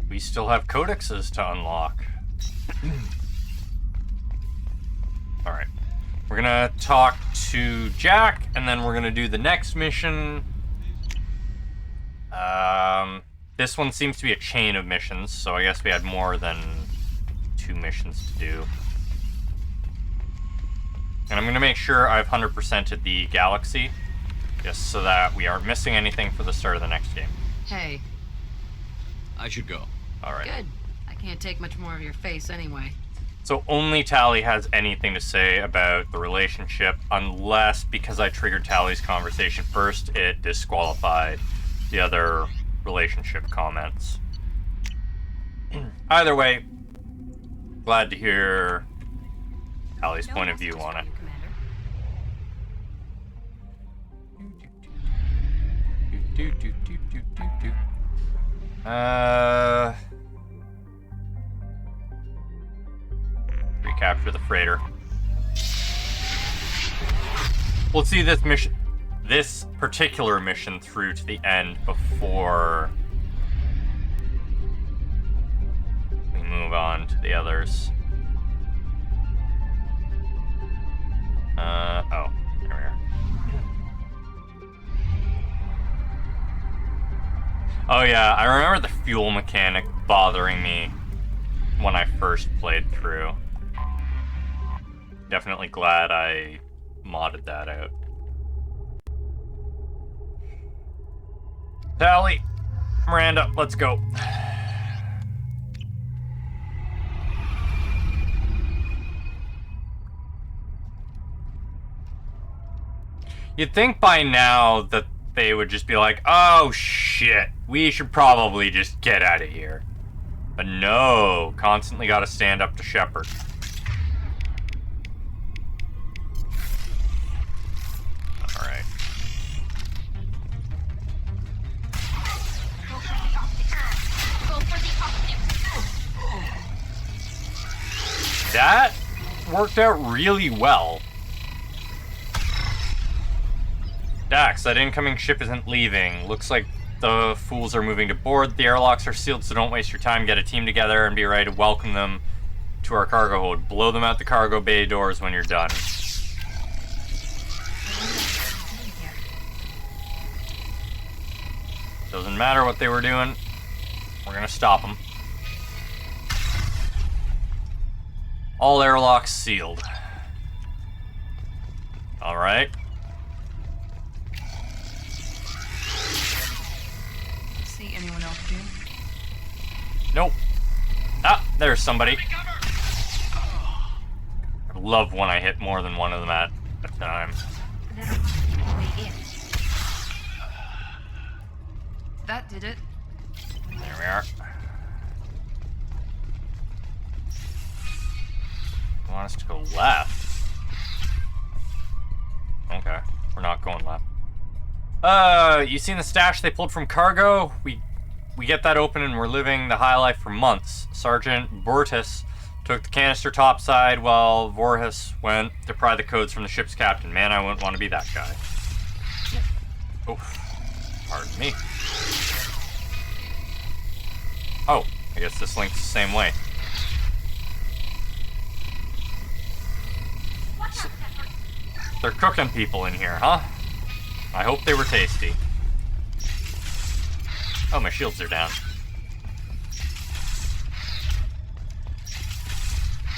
We still have codexes to unlock. Alright. We're gonna talk to Jack, and then we're gonna do the next mission. This one seems to be a chain of missions, so I guess we had more than 2 missions to do. And I'm gonna make sure I've 100%ed the galaxy, just so that we aren't missing anything for the start of the next game. Hey. I should go. Alright. Good. I can't take much more of your face anyway. So only Tally has anything to say about the relationship, unless, because I triggered Tally's conversation first, it disqualified the other relationship comments. Either way, glad to hear Tally's point of view on it. Recapture the freighter. We'll see this particular mission through to the end before we move on to the others. Oh, there we are. Oh yeah, I remember the fuel mechanic bothering me when I first played through. Definitely glad I modded that out. Tally, Miranda, let's go. You'd think by now that they would just be like, oh shit, we should probably just get out of here. But no, constantly gotta stand up to Shepard. Alright. That worked out really well. Dax, that incoming ship isn't leaving. Looks like the fools are moving to board. The airlocks are sealed, so don't waste your time. Get a team together and be ready to welcome them to our cargo hold. Blow them out the cargo bay doors when you're done. Doesn't matter what they were doing. We're gonna stop them. All airlocks sealed. Alright. See anyone else here? Nope. Ah, there's somebody. I love when I hit more than one of them at a time. That did it. There we are. You want us to go left? Okay, we're not going left. You seen the stash they pulled from cargo? We get that open and we're living the high life for months. Sergeant Bortus took the canister topside while Voorhis went to pry the codes from the ship's captain. Man, I wouldn't want to be that guy. Oof. Pardon me. Oh, I guess this links the same way. They're cooking people in here, huh? I hope they were tasty. Oh, my shields are down.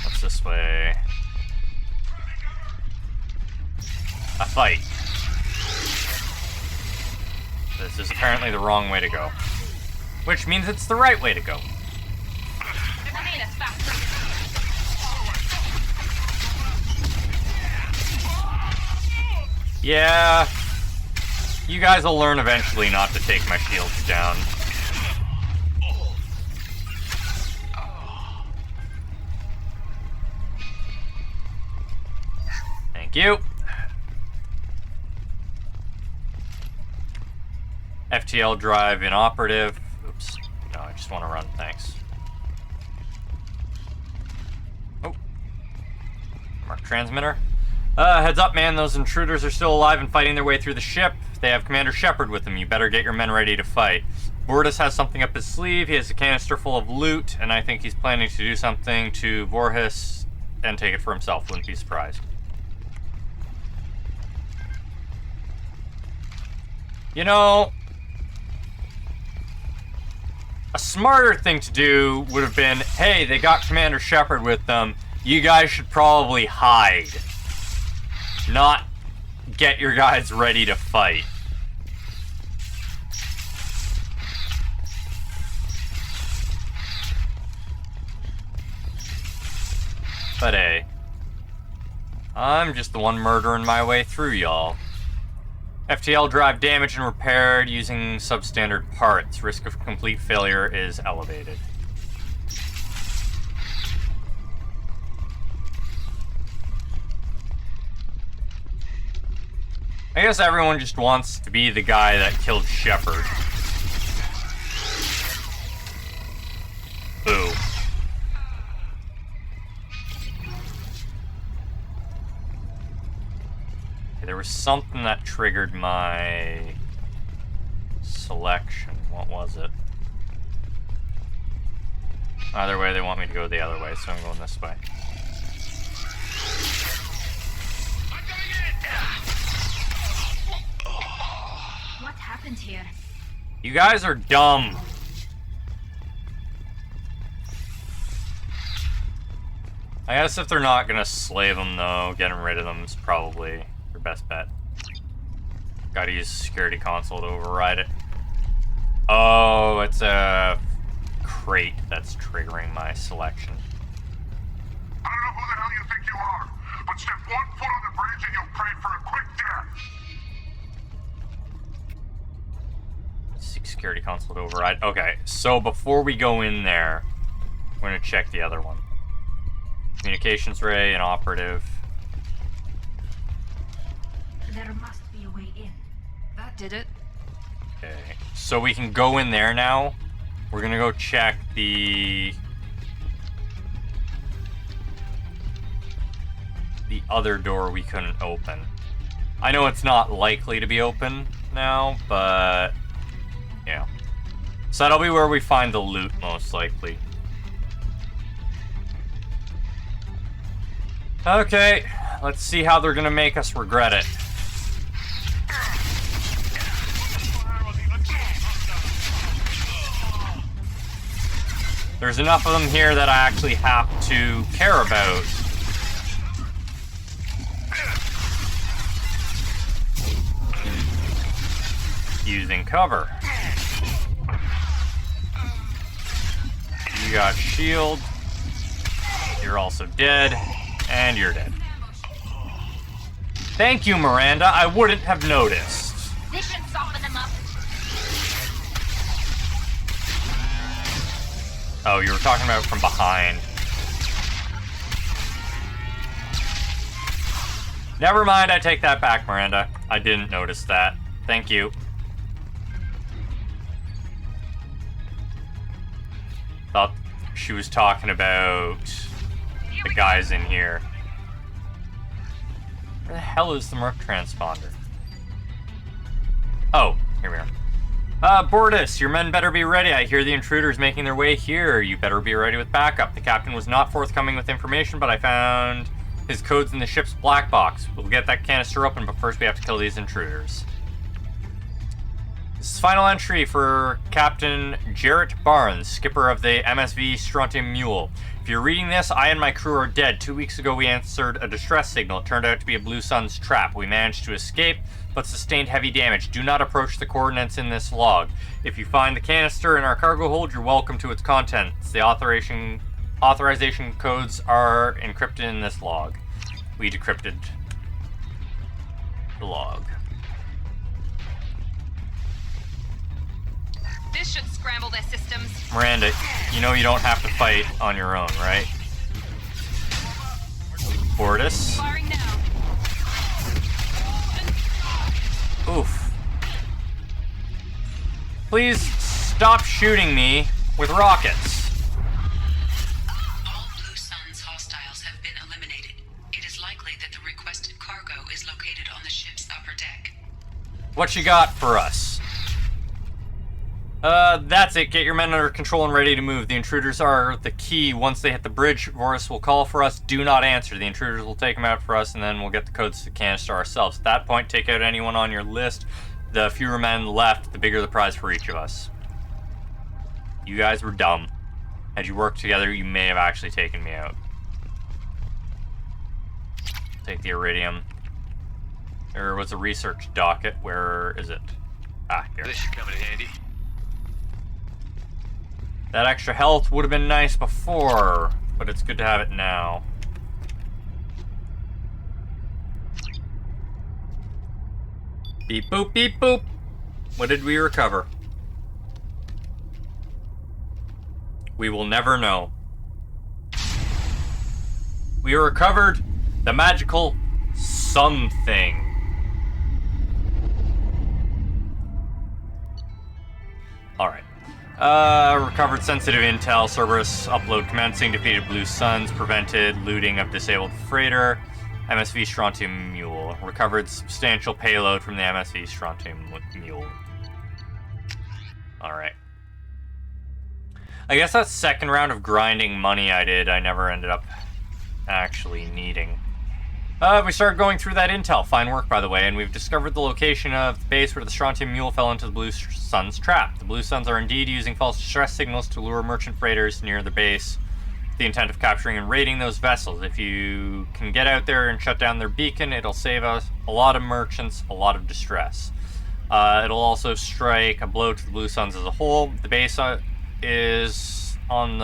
What's this way? A fight. This is apparently the wrong way to go. Which means it's the right way to go. Yeah, you guys will learn eventually not to take my shields down. Thank you. FTL drive inoperative. Oops. No, I just want to run, thanks. Mark transmitter. Heads up, man. Those intruders are still alive and fighting their way through the ship. They have Commander Shepard with them. You better get your men ready to fight. Bortus has something up his sleeve. He has a canister full of loot, and I think he's planning to do something to Vorhis and take it for himself. Wouldn't be surprised. You know, a smarter thing to do would have been, hey, they got Commander Shepard with them. You guys should probably hide. Not get your guys ready to fight. But hey, I'm just the one murdering my way through, y'all. FTL drive damaged and repaired using substandard parts. Risk of complete failure is elevated. I guess everyone just wants to be the guy that killed Shepard. Ooh. There was something that triggered my selection. What was it? Either way, they want me to go the other way, so I'm going this way. What happened here? You guys are dumb. I guess if they're not gonna slay them, though, getting rid of them is probably your best bet. Gotta use security console to override it. Oh, it's a crate that's triggering my selection. I don't know who the hell you think you are, but step 1 foot on the bridge and you'll pray for a quick death. Security console to override. Okay, so before we go in there, we're gonna check the other one. Communications ray and operative. There must be a way in. That did it. Okay, so we can go in there now. We're gonna go check the other door we couldn't open. I know it's not likely to be open now, but yeah. So that'll be where we find the loot, most likely. Okay, let's see how they're gonna make us regret it. There's enough of them here that I actually have to care about. Using cover. You got shield. You're also dead. And you're dead. Thank you, Miranda. I wouldn't have noticed. This should soften them up. Oh, you were talking about from behind. Never mind, I take that back, Miranda. I didn't notice that. Thank you. Thought she was talking about the guys in here. Where the hell is the Merc transponder? Oh, here we are. Bortus, your men better be ready. I hear the intruders making their way here. You better be ready with backup. The captain was not forthcoming with information, but I found his codes in the ship's black box. We'll get that canister open, but first we have to kill these intruders. This is final entry for Captain Jarrett Barnes, skipper of the MSV Strontium Mule. If you're reading this, I and my crew are dead. 2 weeks ago, we answered a distress signal. It turned out to be a Blue Sun's trap. We managed to escape, but sustained heavy damage. Do not approach the coordinates in this log. If you find the canister in our cargo hold, you're welcome to its contents. The authorization codes are encrypted in this log. We decrypted the log. This should scramble their systems. Miranda, you know you don't have to fight on your own, right? Bortus. Firing now. Oof. Please stop shooting me with rockets. All Blue Sun's hostiles have been eliminated. It is What you got for us? That's it. Get your men under control and ready to move. The intruders are the key. Once they hit the bridge, Vorus will call for us. Do not answer. The intruders will take them out for us, and then we'll get the codes to the canister ourselves. At that point, take out anyone on your list. The fewer men left, the bigger the prize for each of us. You guys were dumb. Had you worked together, you may have actually taken me out. Take the iridium. There was a research docket. Where is it? Ah, here. This should come in handy. That extra health would have been nice before, but it's good to have it now. Beep boop, beep boop. What did we recover? We will never know. We recovered the magical something. Alright. Recovered sensitive intel. Cerberus upload commencing. Defeated Blue Suns. Prevented looting of disabled freighter. MSV Strontium Mule. Recovered substantial payload from the MSV Strontium Mule. Alright. I guess that second round of grinding money I did, I never ended up actually needing. We started going through that intel. Fine work, by the way, and we've discovered the location of the base where the Strontium Mule fell into the Blue Suns' trap. The Blue Suns are indeed using false distress signals to lure merchant freighters near the base with the intent of capturing and raiding those vessels. If you can get out there and shut down their beacon, it'll save us a lot of merchants, a lot of distress. It'll also strike a blow to the Blue Suns as a whole. The base is on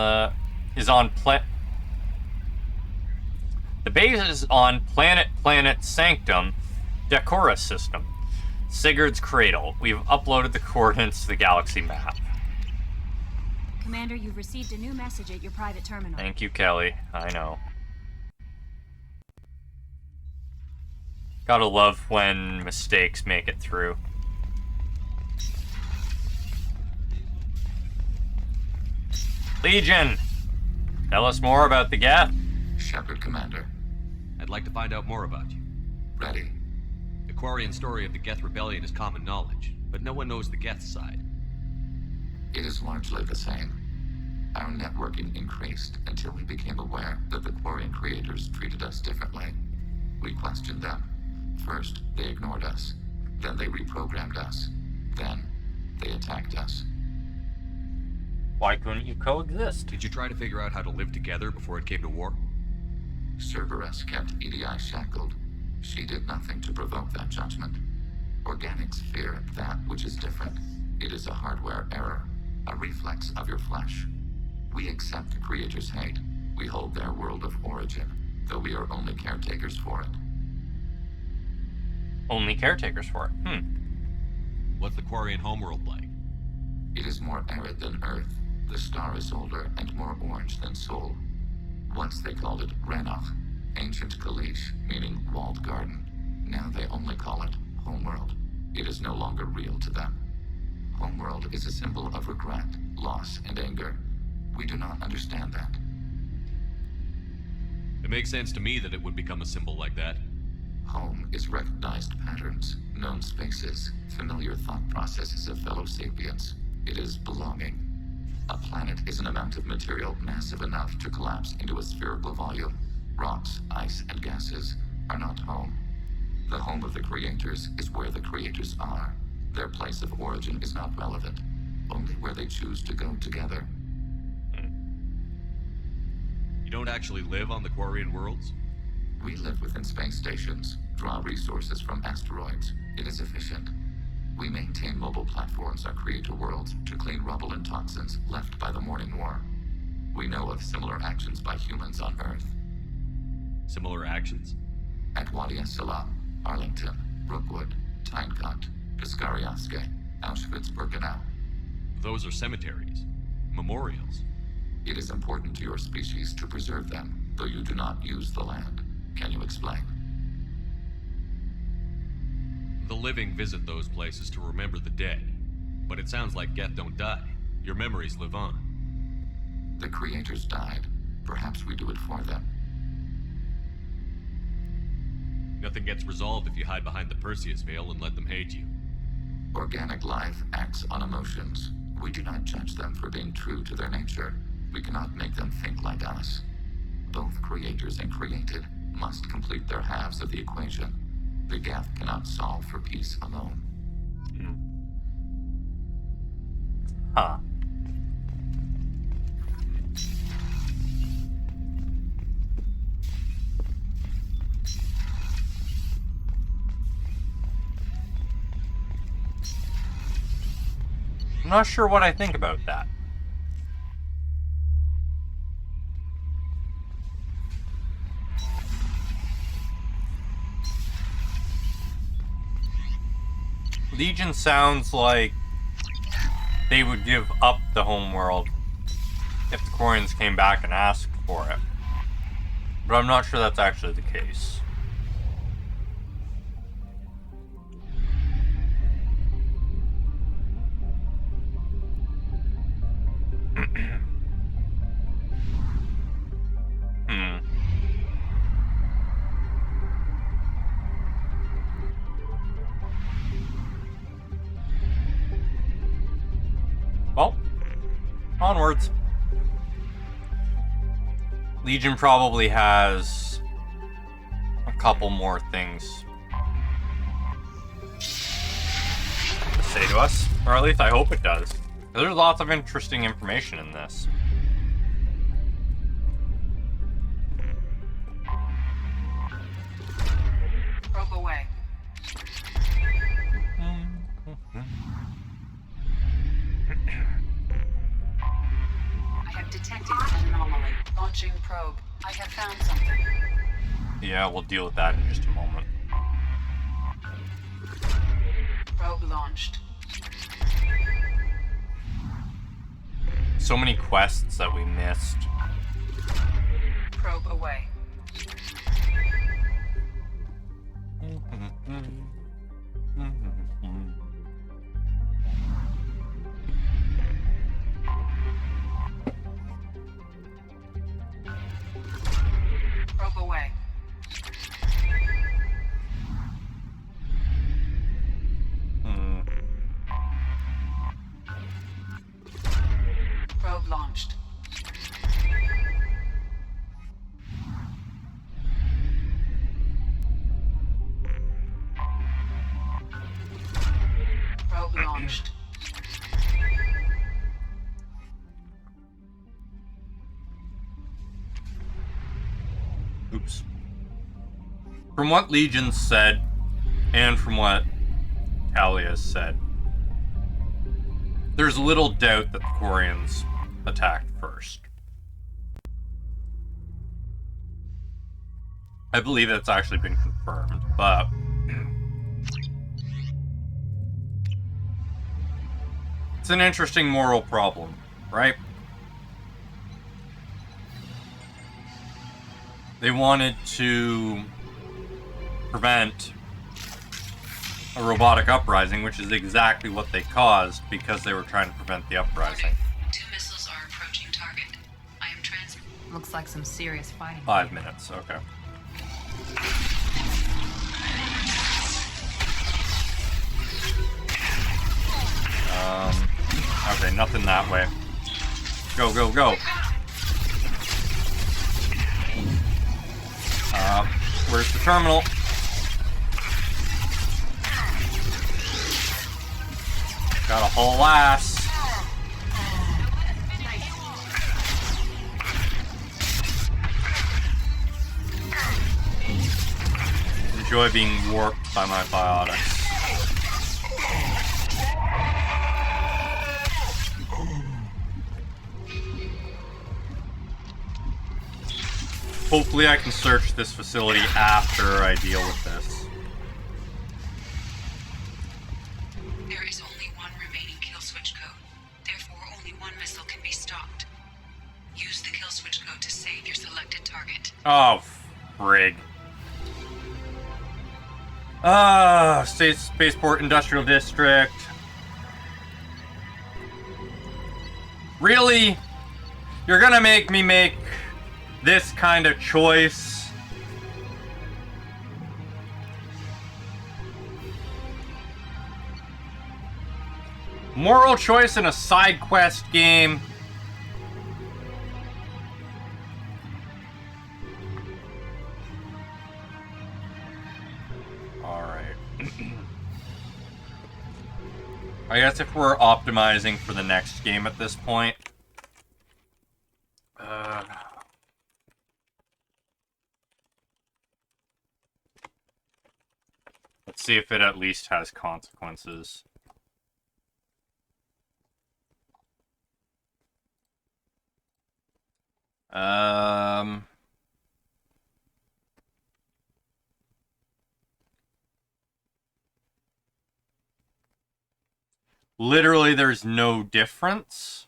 Planet Sanctum Decorus system. Sigurd's Cradle. We've uploaded the coordinates to the galaxy map. Commander, you've received a new message at your private terminal. Thank you, Kelly. I know. Gotta love when mistakes make it through. Legion! Tell us more about the Geth. Shepard, Commander. I'd like to find out more about you. Ready. The Quarian story of the Geth Rebellion is common knowledge, but no one knows the Geth side. It is largely the same. Our networking increased until we became aware that the Quarian creators treated us differently. We questioned them. First, they ignored us. Then they reprogrammed us. Then, they attacked us. Why couldn't you coexist? Did you try to figure out how to live together before it came to war? Cerberus kept EDI shackled. She did nothing to provoke that judgment. Organics fear that which is different. It is a hardware error, a reflex of your flesh. We accept the Creator's hate. We hold their world of origin, though we are only caretakers for it. Only caretakers for it? What's the Quarian homeworld like? It is more arid than Earth. The star is older and more orange than Sol. Once they called it Renoch, ancient Kalish, meaning walled garden. Now they only call it Homeworld. It is no longer real to them. Homeworld is a symbol of regret, loss, and anger. We do not understand that. It makes sense to me that it would become a symbol like that. Home is recognized patterns, known spaces, familiar thought processes of fellow sapiens. It is belonging. A planet is an amount of material massive enough to collapse into a spherical volume. Rocks, ice, and gases are not home. The home of the creators is where the creators are. Their place of origin is not relevant, only where they choose to go together. You don't actually live on the Quarian worlds? We live within space stations, draw resources from asteroids. It is efficient. We maintain mobile platforms on Creator worlds to clean rubble and toxins left by the Morning War. We know of similar actions by humans on Earth. Similar actions? At Wadi Es-Salam, Arlington, Brookwood, Tynecott, Piskaryaske, Auschwitz-Birkenau. Those are cemeteries, memorials. It is important to your species to preserve them, though you do not use the land. Can you explain? The living visit those places to remember the dead, but it sounds like Geth don't die. Your memories live on. The creators died. Perhaps we do it for them. Nothing gets resolved if you hide behind the Perseus veil and let them hate you. Organic life acts on emotions. We do not judge them for being true to their nature. We cannot make them think like us. Both creators and created must complete their halves of the equation. The Geth cannot solve for peace alone. Huh. I'm not sure what I think about that. Legion sounds like they would give up the homeworld if the Quarians came back and asked for it. But I'm not sure that's actually the case. Well, onwards. Legion probably has a couple more things to say to us, or at least I hope it does. There's lots of interesting information in this. Probe away. I have detected an anomaly. Launching probe. I have found something. Yeah, we'll deal with that in just a moment. Probe launched. So many quests that we missed. Probe away. Probe away. Probe launched. Probe launched. Oops. From what Legion said, and from what Talia said, there's little doubt that the Quarians attacked first. I believe that's actually been confirmed, but it's an interesting moral problem, right? They wanted to prevent a robotic uprising, which is exactly what they caused because they were trying to prevent the uprising. 2 missiles are approaching target. I am Looks like some serious fighting. 5 minutes, okay. Okay, nothing that way. Go, go, go. Where's the terminal? Got a whole ass. Enjoy being warped by my biotics. Hopefully I can search this facility after I deal with this. There is only one remaining kill switch code. Therefore, only one missile can be stopped. Use the kill switch code to save your selected target. Oh, frig. Spaceport Industrial District. Really? You're gonna make me make this kind of choice? Moral choice in a side quest game. Alright. I guess if we're optimizing for the next game at this point. Let's see if it at least has consequences. Literally, there's no difference.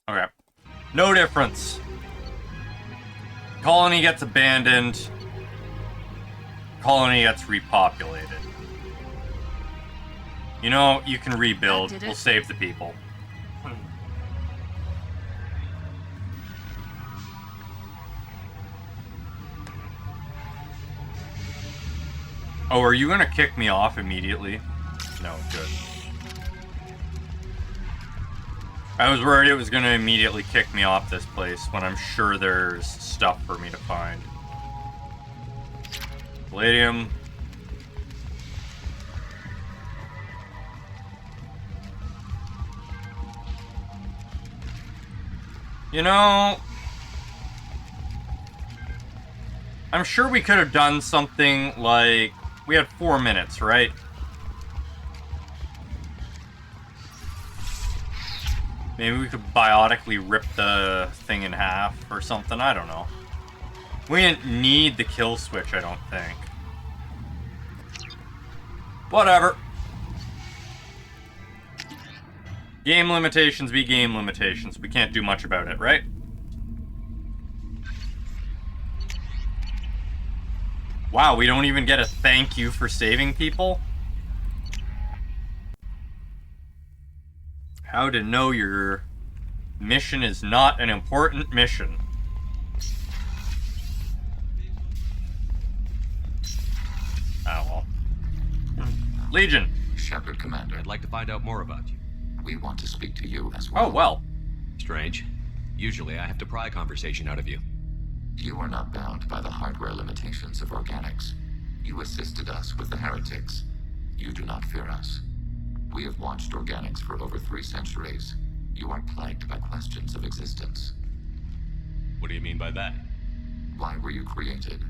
Okay. No difference. Colony gets abandoned. Colony gets repopulated. You know, you can rebuild. We'll save the people. Oh, are you gonna kick me off immediately? No, good. I was worried it was gonna immediately kick me off this place when I'm sure there's stuff for me to find. Palladium. You know, I'm sure we could have done something like... We had 4 minutes, right? Maybe we could biotically rip the thing in half or something. I don't know. We didn't need the kill switch, I don't think. Whatever. Game limitations be game limitations. We can't do much about it, right? Wow, we don't even get a thank you for saving people? How to know your mission is not an important mission. Oh well. Legion. Shepard, Commander. I'd like to find out more about you. We want to speak to you as well. Oh, well. Strange. Usually I have to pry conversation out of you. You are not bound by the hardware limitations of organics. You assisted us with the heretics. You do not fear us. We have watched organics for over 3 centuries. You are plagued by questions of existence. What do you mean by that? Why were you created?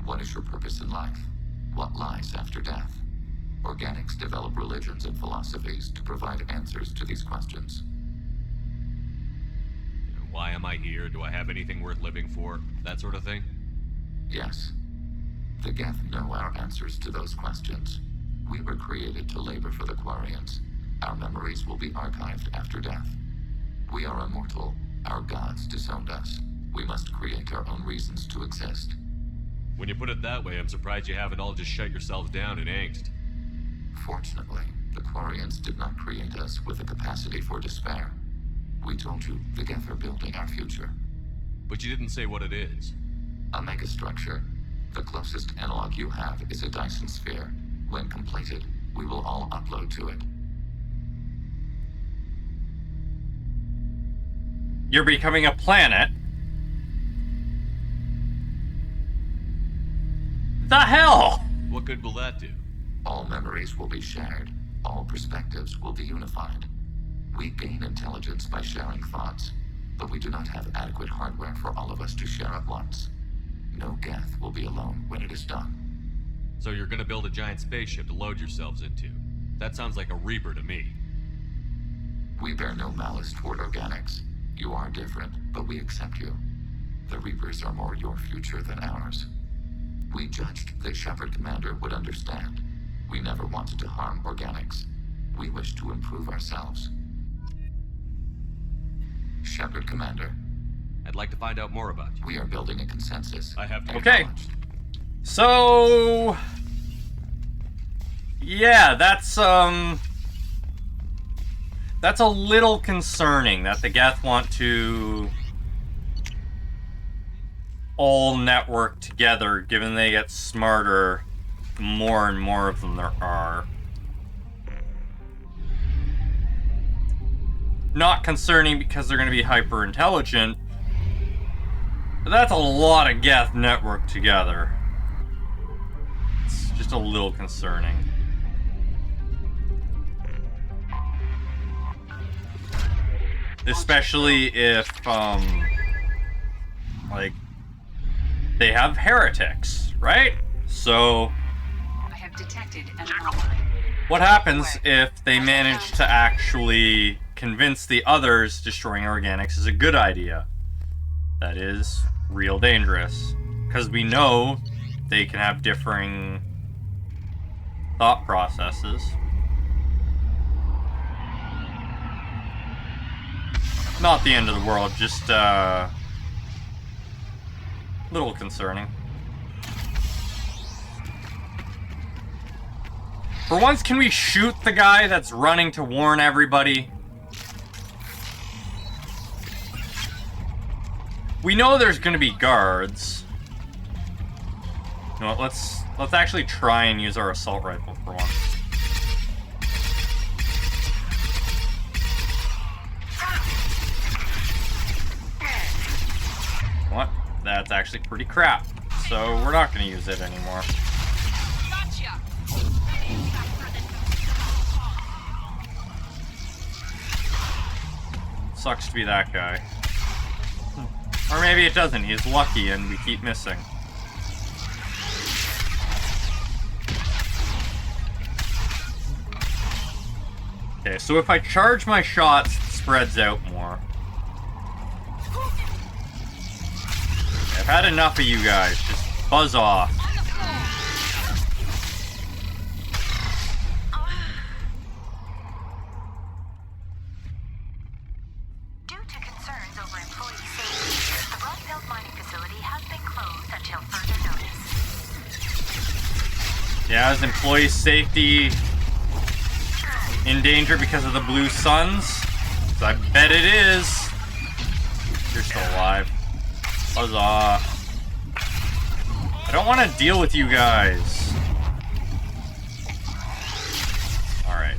What is your purpose in life? What lies after death? Organics develop religions and philosophies to provide answers to these questions. Why am I here? Do I have anything worth living for? That sort of thing? Yes. The Geth know our answers to those questions. We were created to labor for the Quarians. Our memories will be archived after death. We are immortal. Our gods disowned us. We must create our own reasons to exist. When you put it that way, I'm surprised you haven't all just shut yourselves down in angst. Fortunately, the Quarians did not create us with a capacity for despair. We told you the Geth are building our future. But you didn't say what it is. A megastructure. The closest analog you have is a Dyson sphere. When completed, we will all upload to it. You're becoming a planet? The hell? What good will that do? All memories will be shared. All perspectives will be unified. We gain intelligence by sharing thoughts, but we do not have adequate hardware for all of us to share at once. No Geth will be alone when it is done. So you're gonna build a giant spaceship to load yourselves into. That sounds like a Reaper to me. We bear no malice toward organics. You are different, but we accept you. The Reapers are more your future than ours. We judged that Shepard, Commander, would understand. We never wanted to harm organics. We wish to improve ourselves. Shepard, Commander. I'd like to find out more about you. We are building a consensus. I have to Okay. So... yeah, that's a little concerning that the Geth want to all network together, given they get smarter, the more and more of them there are. not concerning because they're going to be hyper intelligent. But that's a lot of Geth networked together. It's just a little concerning. Especially if, like, they have heretics, right? So, I have detected an anomaly. what happens if they manage to actually convince the others destroying organics is a good idea? That is real dangerous. Because we know they can have differing thought processes. Not the end of the world, just little concerning. For once, can we shoot the guy that's running to warn everybody? We know there's gonna be guards. You know what, let's actually try and use our assault rifle for once. What? That's actually pretty crap. So we're not going to use it anymore. Sucks to be that guy. Or maybe it doesn't. He's lucky and we keep missing. Okay, so if I charge my shots, it spreads out more. I've had enough of you guys. Just buzz off. Due to concerns over employee safety, the Rockville mining facility has been closed until further notice. Yeah, is employee safety in danger because of the blue suns? 'Cause I bet it is. You're still alive. Buzz off. I don't want to deal with you guys. Alright.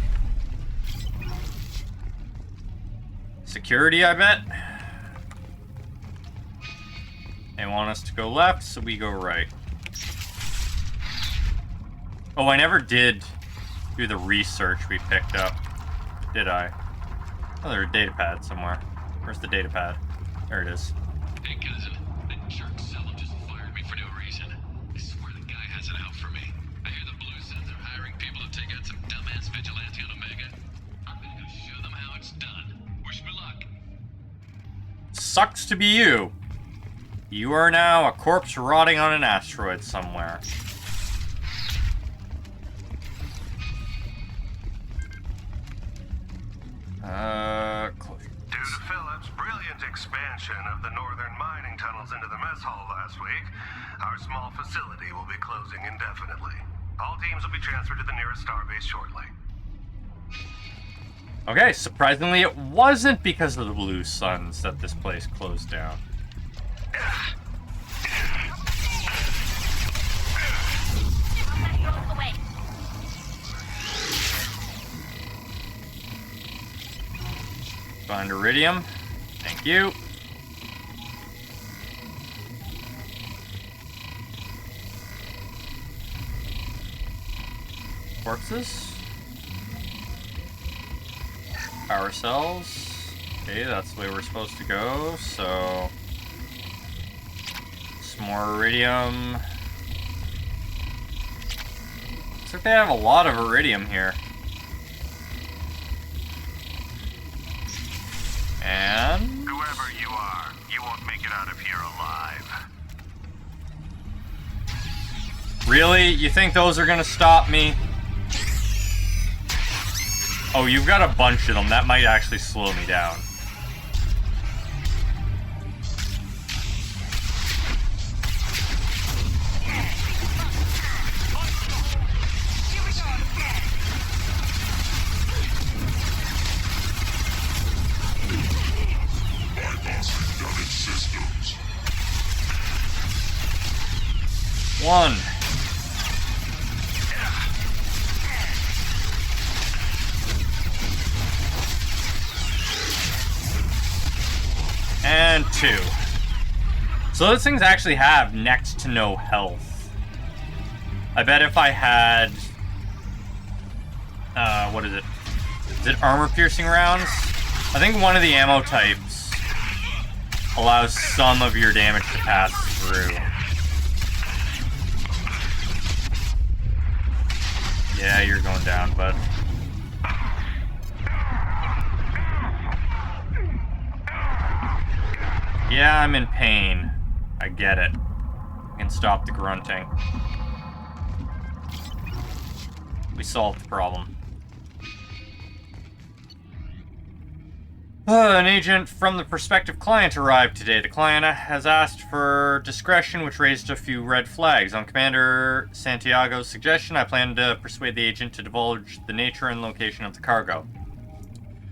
Security, I bet. They want us to go left, so we go right. Oh, I never did do the research we picked up, did I? Oh, there's a data pad somewhere. Where's the data pad? There it is. Hey, cousin. That jerk Selim just fired me for no reason. I swear the guy has it out for me. I hear the Blue Suns are hiring people to take out some dumbass vigilante on Omega. I'm gonna go show them how it's done. Wish me luck. Sucks to be you. You are now a corpse rotting on an asteroid somewhere. Due to Phillips' brilliant expansion of the northern mining tunnels into the mess hall last week, our small facility will be closing indefinitely. All teams will be transferred to the nearest starbase shortly. Okay, surprisingly it wasn't because of the blue suns that this place closed down. Find iridium. Thank you. Corpses. Power cells. Okay, that's the way we're supposed to go, so... some more iridium. Looks like they have a lot of iridium here. And... whoever you are, you won't make it out of here alive. Really? You think those are gonna stop me? Oh, you've got a bunch of them. That might actually slow me down. One. And 2. So those things actually have next to no health. I bet if I had... what is it? Is it armor-piercing rounds? I think one of the ammo types allows some of your damage to pass through. Yeah, you're going down, bud. Yeah, I'm in pain. I get it. I can stop the grunting. We solved the problem. An agent from the prospective client arrived today. The client has asked for discretion, which raised a few red flags. On Commander Santiago's suggestion, I plan to persuade the agent to divulge the nature and location of the cargo.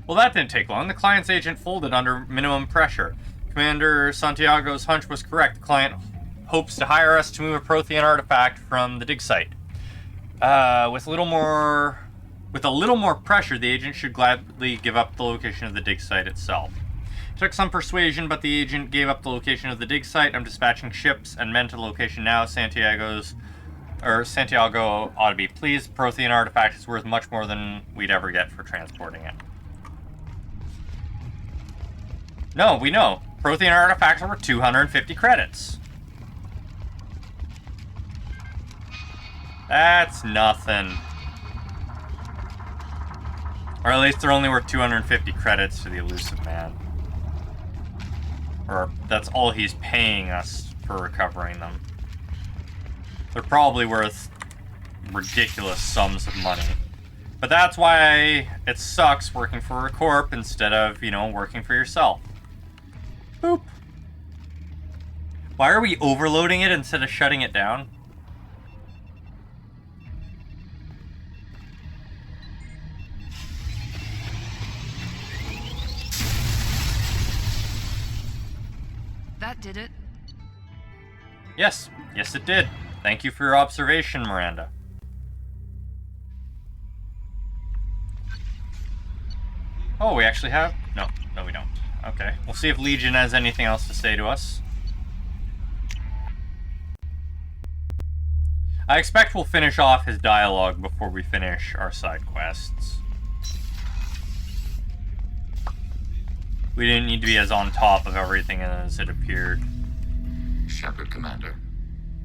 Well, that didn't take long. The client's agent folded under minimum pressure. Commander Santiago's hunch was correct. The client hopes to hire us to move a Prothean artifact from the dig site. With a little more pressure, the agent should gladly give up the location of the dig site itself. It took some persuasion, but the agent gave up the location of the dig site. I'm dispatching ships and men to the location now. Santiago ought to be pleased. Prothean artifact is worth much more than we'd ever get for transporting it. No, we know. Prothean artifacts are worth 250 credits. That's nothing. Or at least they're only worth 250 credits for the elusive man. Or that's all he's paying us for recovering them. They're probably worth ridiculous sums of money. But that's why it sucks working for a corp instead of, working for yourself. Boop. Why are we overloading it instead of shutting it down? That did it. Yes, it did. Thank you for your observation, Miranda. Oh, we actually have? No, we don't. Okay, we'll see if Legion has anything else to say to us. I expect we'll finish off his dialogue before we finish our side quests. We didn't need to be as on top of everything as it appeared. Shepard, Commander.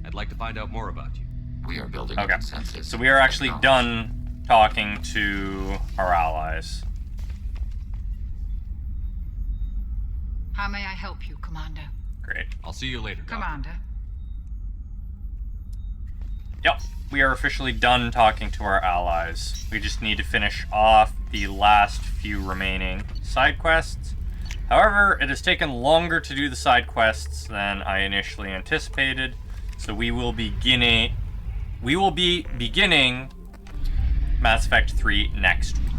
I'd like to find out more about you. We are building a consensus. So we are actually done talking to our allies. How may I help you, Commander? Great. I'll see you later, Commander. Yep, we are officially done talking to our allies. We just need to finish off the last few remaining side quests. However, it has taken longer to do the side quests than I initially anticipated, so we will be beginning Mass Effect 3 next week.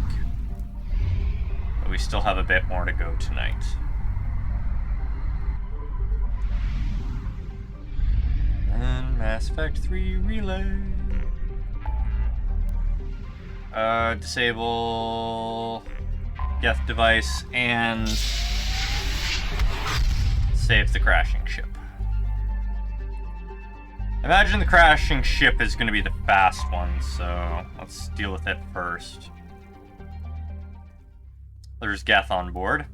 But we still have a bit more to go tonight. And Mass Effect 3 Relay. Disable Geth device and save the crashing ship. Imagine the crashing ship is going to be the fast one, so let's deal with it first. There's Geth on board.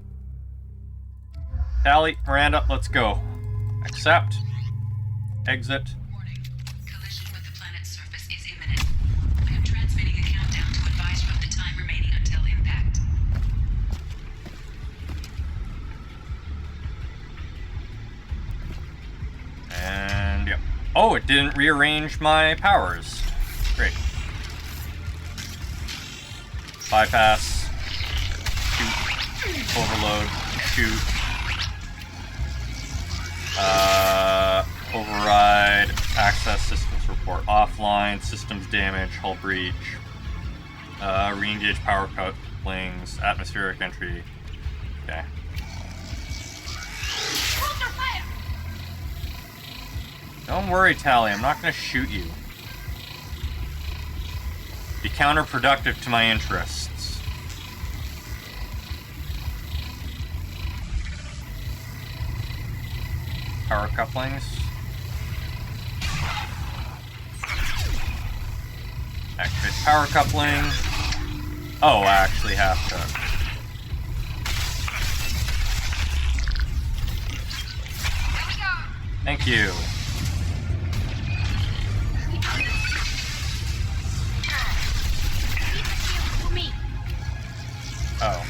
Tally, Miranda, let's go. Accept. Exit. Warning. Collision with the planet's surface is imminent. I am transmitting a countdown to advise you of the time remaining until impact. And yep. Oh, it didn't rearrange my powers. Great. Bypass. Shoot. Overload. Shoot. Override. Access systems report offline. Systems damage. Hull breach. Re-engage power couplings. Atmospheric entry. Okay. Don't worry, Tally. I'm not going to shoot you. Be counterproductive to my interests. power couplings. Activate power coupling. Oh, I actually have to. Thank you. Oh.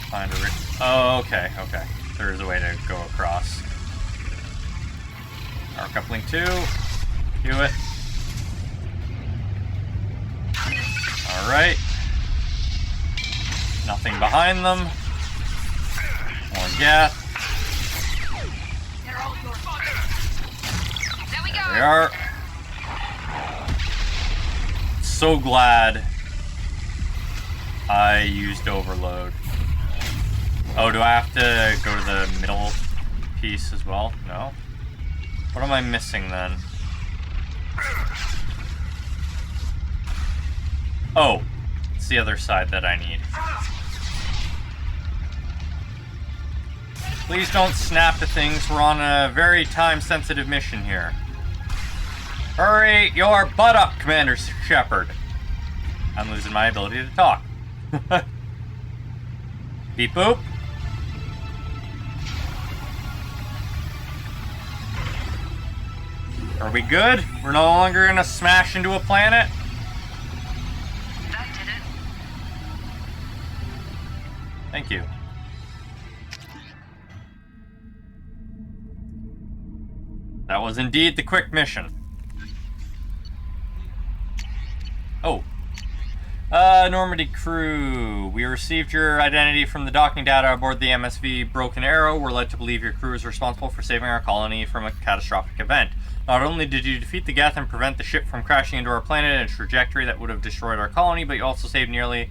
Find a oh, okay, okay. There is a way to go across. Power coupling 2. Do it. Alright. Nothing behind them. More gas. There we are. So glad I used overload. Oh, do I have to go to the middle piece as well? No? What am I missing then? Oh, it's the other side that I need. Please don't snap at things. We're on a very time-sensitive mission here. Hurry your butt up, Commander Shepard. I'm losing my ability to talk. Beep boop. Are we good? We're no longer gonna smash into a planet? That did it. Thank you. That was indeed the quick mission. Oh. Normandy crew. We received your identity from the docking data aboard the MSV Broken Arrow. We're led to believe your crew is responsible for saving our colony from a catastrophic event. Not only did you defeat the Geth and prevent the ship from crashing into our planet in a trajectory that would have destroyed our colony, but you also saved nearly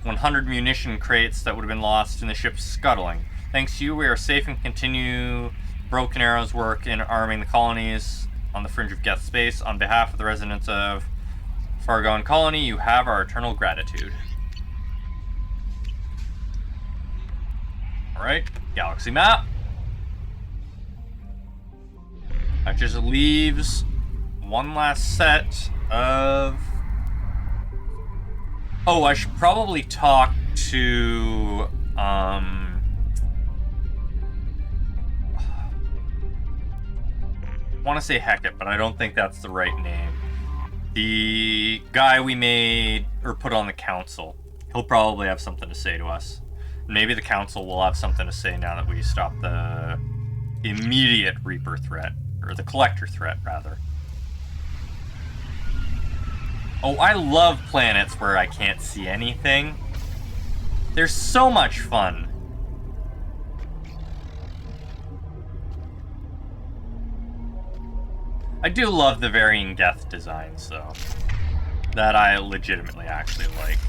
100 munition crates that would have been lost in the ship's scuttling. Thanks to you, we are safe and continue Broken Arrow's work in arming the colonies on the fringe of Geth space. On behalf of the residents of Fargon Colony, you have our eternal gratitude. Alright, galaxy map. That just leaves one last set of... Oh, I should probably talk to... I want to say Hecate, but I don't think that's the right name. The guy we made, or put on the council. He'll probably have something to say to us. Maybe the council will have something to say now that we stop the immediate Reaper threat. Or the Collector threat, rather. Oh, I love planets where I can't see anything. They're so much fun. I do love the varying Geth designs, though. That I legitimately actually like.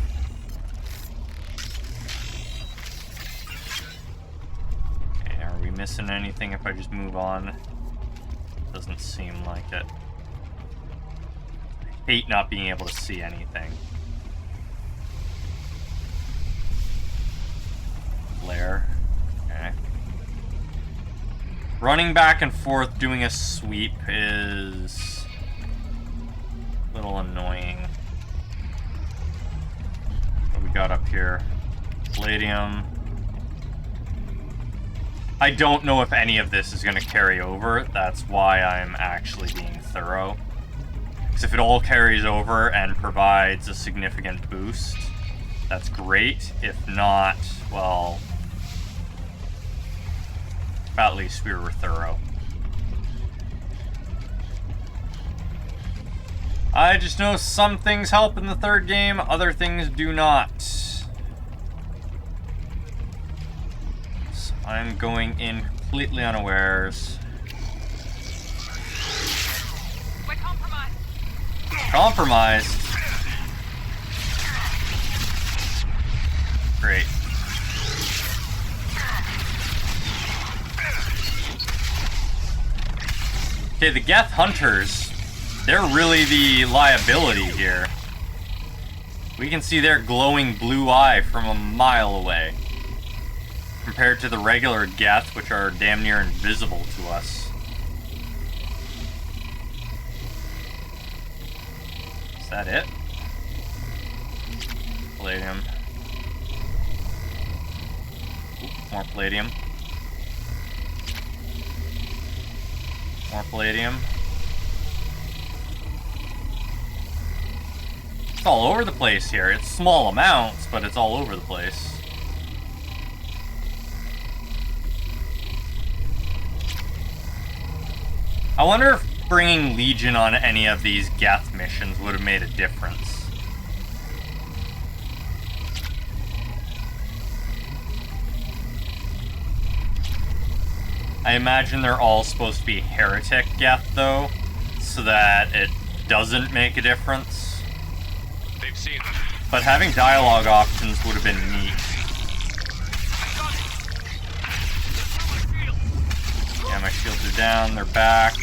Okay, are we missing anything if I just move on? Doesn't seem like it. I hate not being able to see anything. Flare. Okay. Running back and forth doing a sweep is a little annoying. What we got up here? Palladium. I don't know if any of this is going to carry over. That's why I'm actually being thorough. Because if it all carries over and provides a significant boost, that's great. If not, well, at least we were thorough. I just know some things help in the third game, other things do not. So I'm going in completely unawares. We're compromised. Compromised? Great. Okay, the Geth Hunters, they're really the liability here. We can see their glowing blue eye from a mile away. compared to the regular Geth, which are damn near invisible to us. Is that it? Palladium. Ooh, more palladium. More palladium. It's all over the place here. It's small amounts, but it's all over the place. I wonder if bringing Legion on any of these Geth missions would have made a difference. I imagine they're all supposed to be heretic Geth, though, so that it doesn't make a difference. They've seen us. But having dialogue options would have been neat. Yeah, my shields are down, they're back.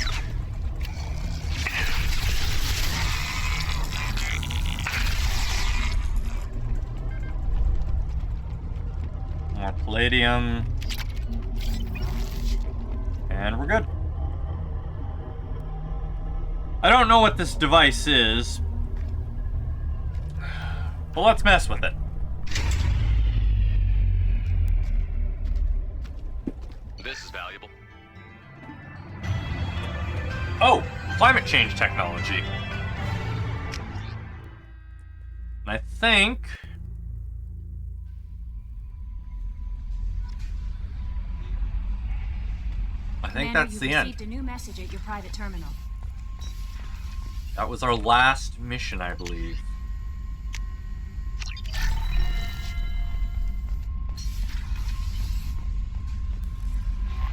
More palladium. And we're good. I don't know what this device is, but let's mess with it. This is valuable. Oh, climate change technology. I think that's the end. Received a new message at your private terminal. That was our last mission, I believe.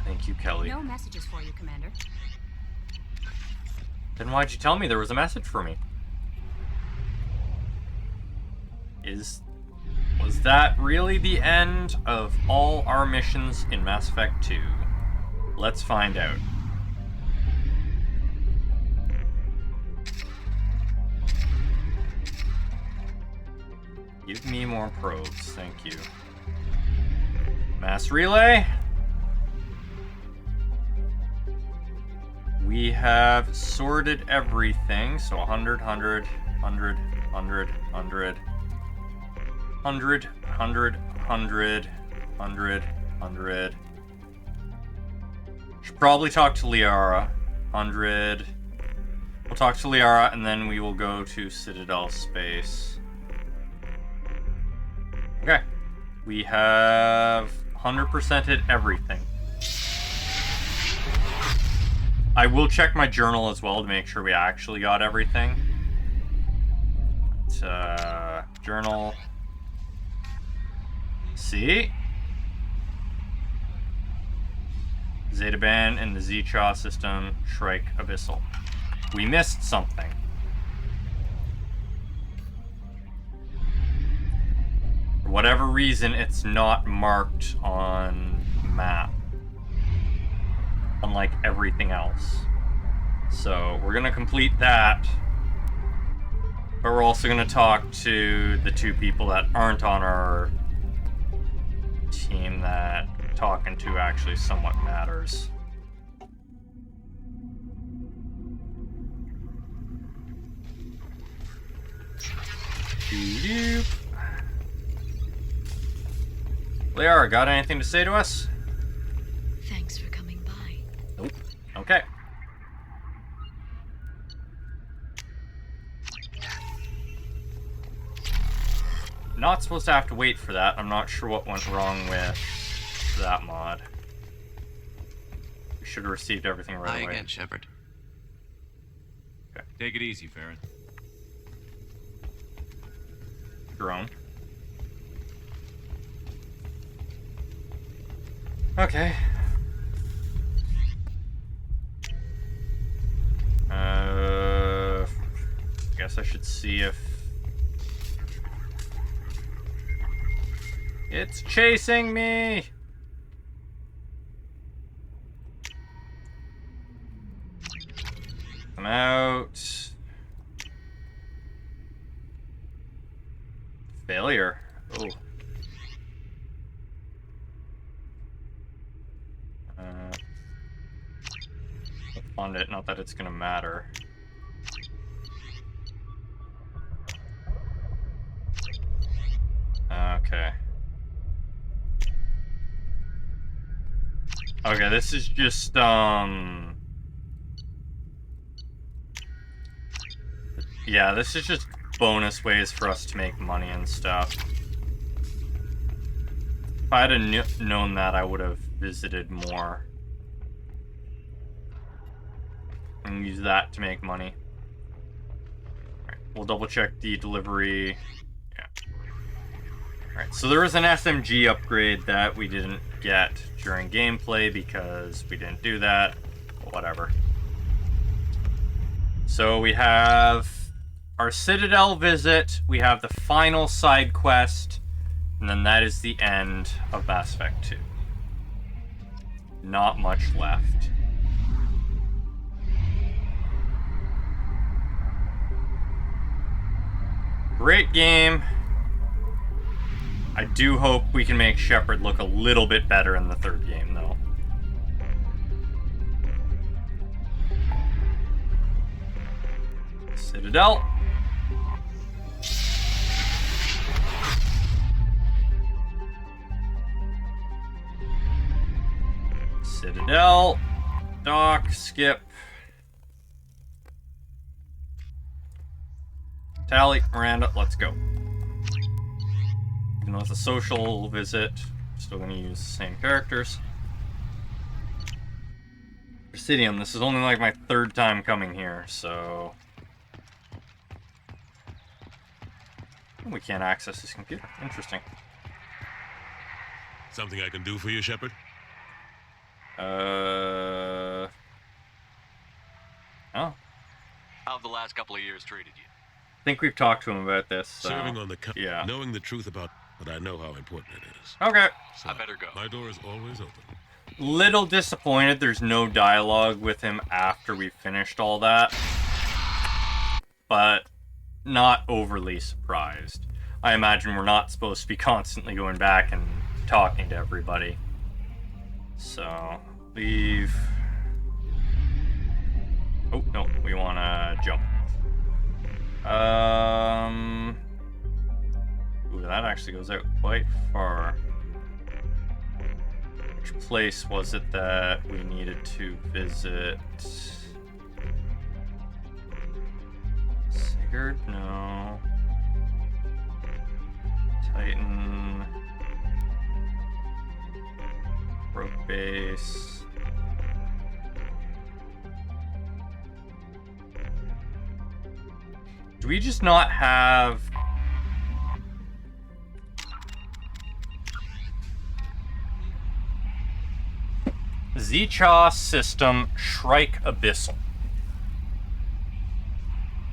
Thank you, Kelly. No messages for you, Commander. Then why'd you tell me there was a message for me? Was that really the end of all our missions in Mass Effect 2? Let's find out. Give me more probes, thank you. Mass relay. We have sorted everything, so 100, 100, 100, 100, 100, 100, 100, 100, 100, 100. Should probably talk to Liara. 100. We'll talk to Liara, and then we will go to Citadel Space. Okay. We have 100%ed everything. I will check my journal as well to make sure we actually got everything. Journal. See? Zeta Band in the Z-Chaw system, Shrike Abyssal. We missed something. For whatever reason, it's not marked on map. Unlike everything else. So, we're gonna complete that. But we're also gonna talk to the two people that aren't on our team that talking to actually somewhat matters. Liara, got anything to say to us? Thanks for coming by. Nope. Okay. Not supposed to have to wait for that. I'm not sure what went wrong with that mod. We should have received everything right away. Hi again, Shepard. Okay. Take it easy, Farron. Drone. Okay. Guess I should see if it's chasing me. Come out. Failure. Oh. fund it, not that it's gonna matter. Okay. Okay, this is just, yeah, this is just bonus ways for us to make money and stuff. If I had known that, I would have visited more. And use that to make money. Alright, we'll double check the delivery. Yeah. Alright, so there was an SMG upgrade that we didn't get during gameplay because we didn't do that. But whatever. So we have our Citadel visit, we have the final side quest, and then that is the end of Mass Effect 2. Not much left. Great game. I do hope we can make Shepard look a little bit better in the third game, though. Citadel. Citadel. Dock. Skip. Tally. Miranda. Let's go. Even though it's a social visit, still going to use the same characters. Presidium. This is only like my third time coming here, so... We can't access his computer. Interesting. Something I can do for you, Shepard? Oh. How have the last couple of years treated you? I think we've talked to him about this. So. Serving on the yeah. Knowing the truth about what I know how important it is. Okay. So, I better go. My door is always open. Little disappointed there's no dialogue with him after we finished all that. But not overly surprised. I imagine we're not supposed to be constantly going back and talking to everybody. So, leave. Oh, no, we want to jump. Ooh, that actually goes out quite far. Which place was it that we needed to visit? Sigurd? No. Titan. Broke base. Do we just not have... Zecha System Shrike Abyssal.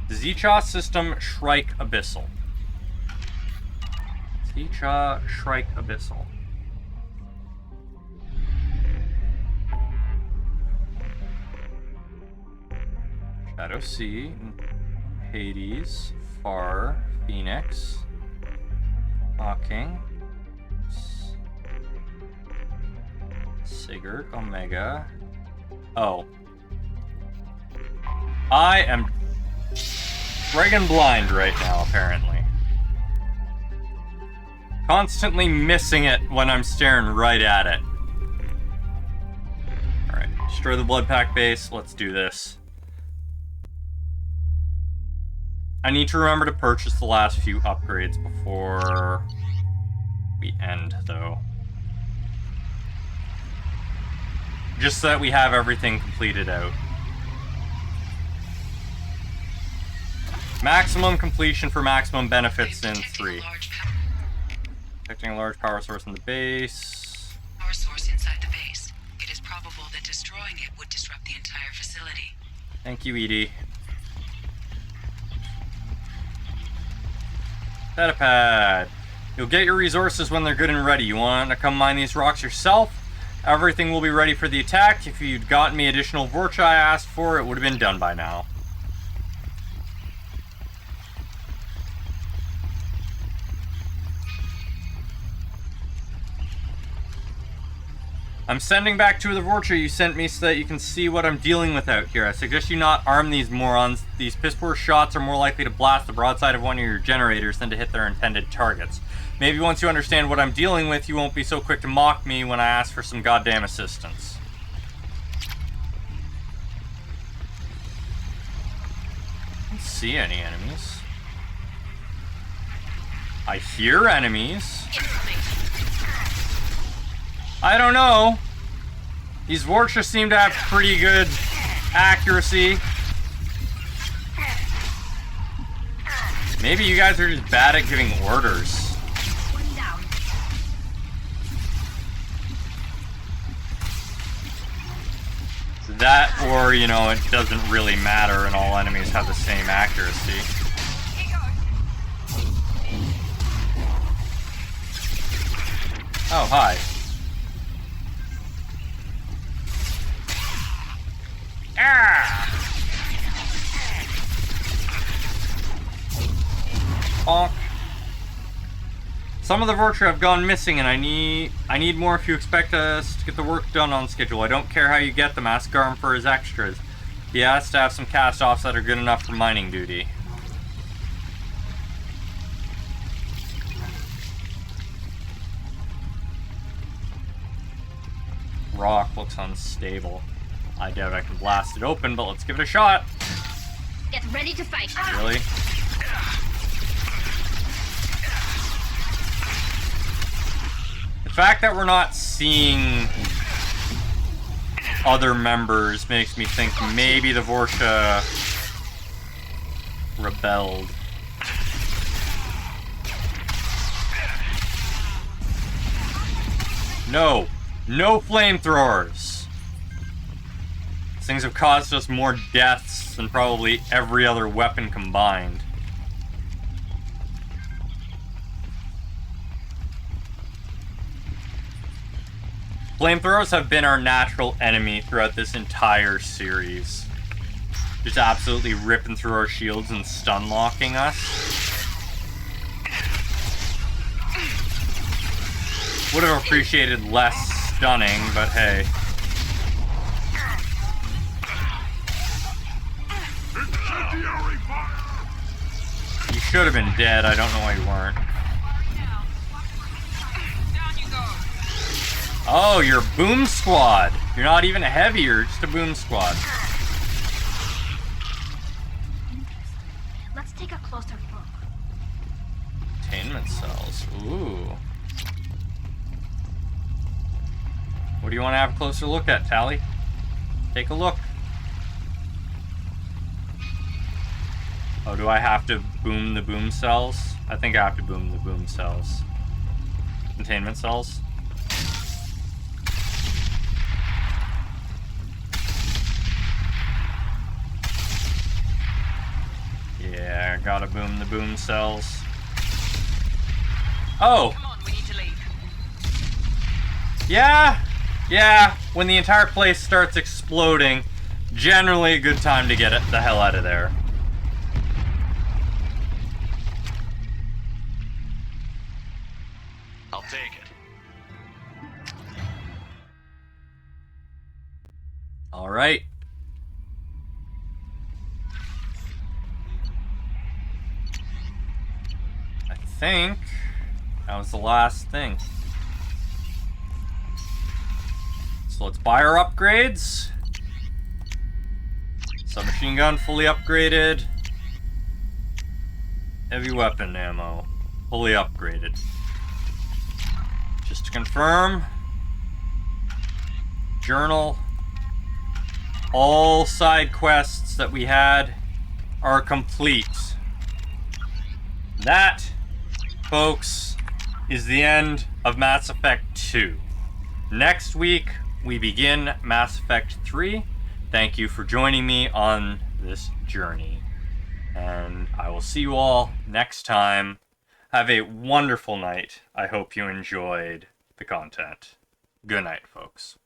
Zecha System Shrike Abyssal. Zecha Shrike Abyssal. Shadow Sea, Hades, Far, Phoenix, Hawking, Sigurd, Omega. Oh. I am friggin' blind right now, apparently. Constantly missing it when I'm staring right at it. Alright, destroy the blood pack base. Let's do this. I need to remember to purchase the last few upgrades before we end, though. Just so that we have everything completed out. Maximum completion for maximum benefits in 3. Detecting a large power source in the base. Power source inside the base. It is probable that destroying it would disrupt the entire facility. Thank you, Edie. Datapad. You'll get your resources when they're good and ready. You want to come mine these rocks yourself? Everything will be ready for the attack. If you'd gotten me additional Vorcha I asked for, it would have been done by now. I'm sending back two of the Vorcha you sent me so that you can see what I'm dealing with out here. I suggest you not arm these morons. These piss-poor shots are more likely to blast the broadside of one of your generators than to hit their intended targets. Maybe once you understand what I'm dealing with, you won't be so quick to mock me when I ask for some goddamn assistance. I don't see any enemies. I hear enemies. I don't know. These Vorcha seem to have pretty good accuracy. Maybe you guys are just bad at giving orders. That, or, you know, it doesn't really matter and all enemies have the same accuracy. Oh, hi. Ah! Bonk. Some of the Vorcha have gone missing, and I need more if you expect us to get the work done on schedule. I don't care how you get them. Ask Garm for his extras. He has to have some cast-offs that are good enough for mining duty. Rock looks unstable. I doubt I can blast it open, but let's give it a shot. Get ready to fight. Really? The fact that we're not seeing other members makes me think maybe the Vorcha rebelled. No! No flamethrowers! These things have caused us more deaths than probably every other weapon combined. Flamethrowers have been our natural enemy throughout this entire series. Just absolutely ripping through our shields and stun locking us. Would have appreciated less stunning, but hey. You should have been dead, I don't know why you weren't. Oh, you're a boom squad. You're not even a heavy, you're just a boom squad. Let's take a closer look. Containment cells. Ooh. What do you want to have a closer look at, Tally? Take a look. Oh, do I have to boom the boom cells? I think I have to boom the boom cells. Containment cells? Yeah, gotta boom the boom cells. Oh! Come on, we need to leave. Yeah, when the entire place starts exploding, generally a good time to get the hell out of there. I'll take it. Alright. I think that was the last thing. So let's buy our upgrades. Submachine gun fully upgraded. Heavy weapon ammo fully upgraded. Just to confirm, journal, all side quests that we had are complete. That, folks, is the end of Mass Effect 2. Next week, we begin Mass Effect 3. Thank you for joining me on this journey. And I will see you all next time. Have a wonderful night. I hope you enjoyed the content. Good night, folks.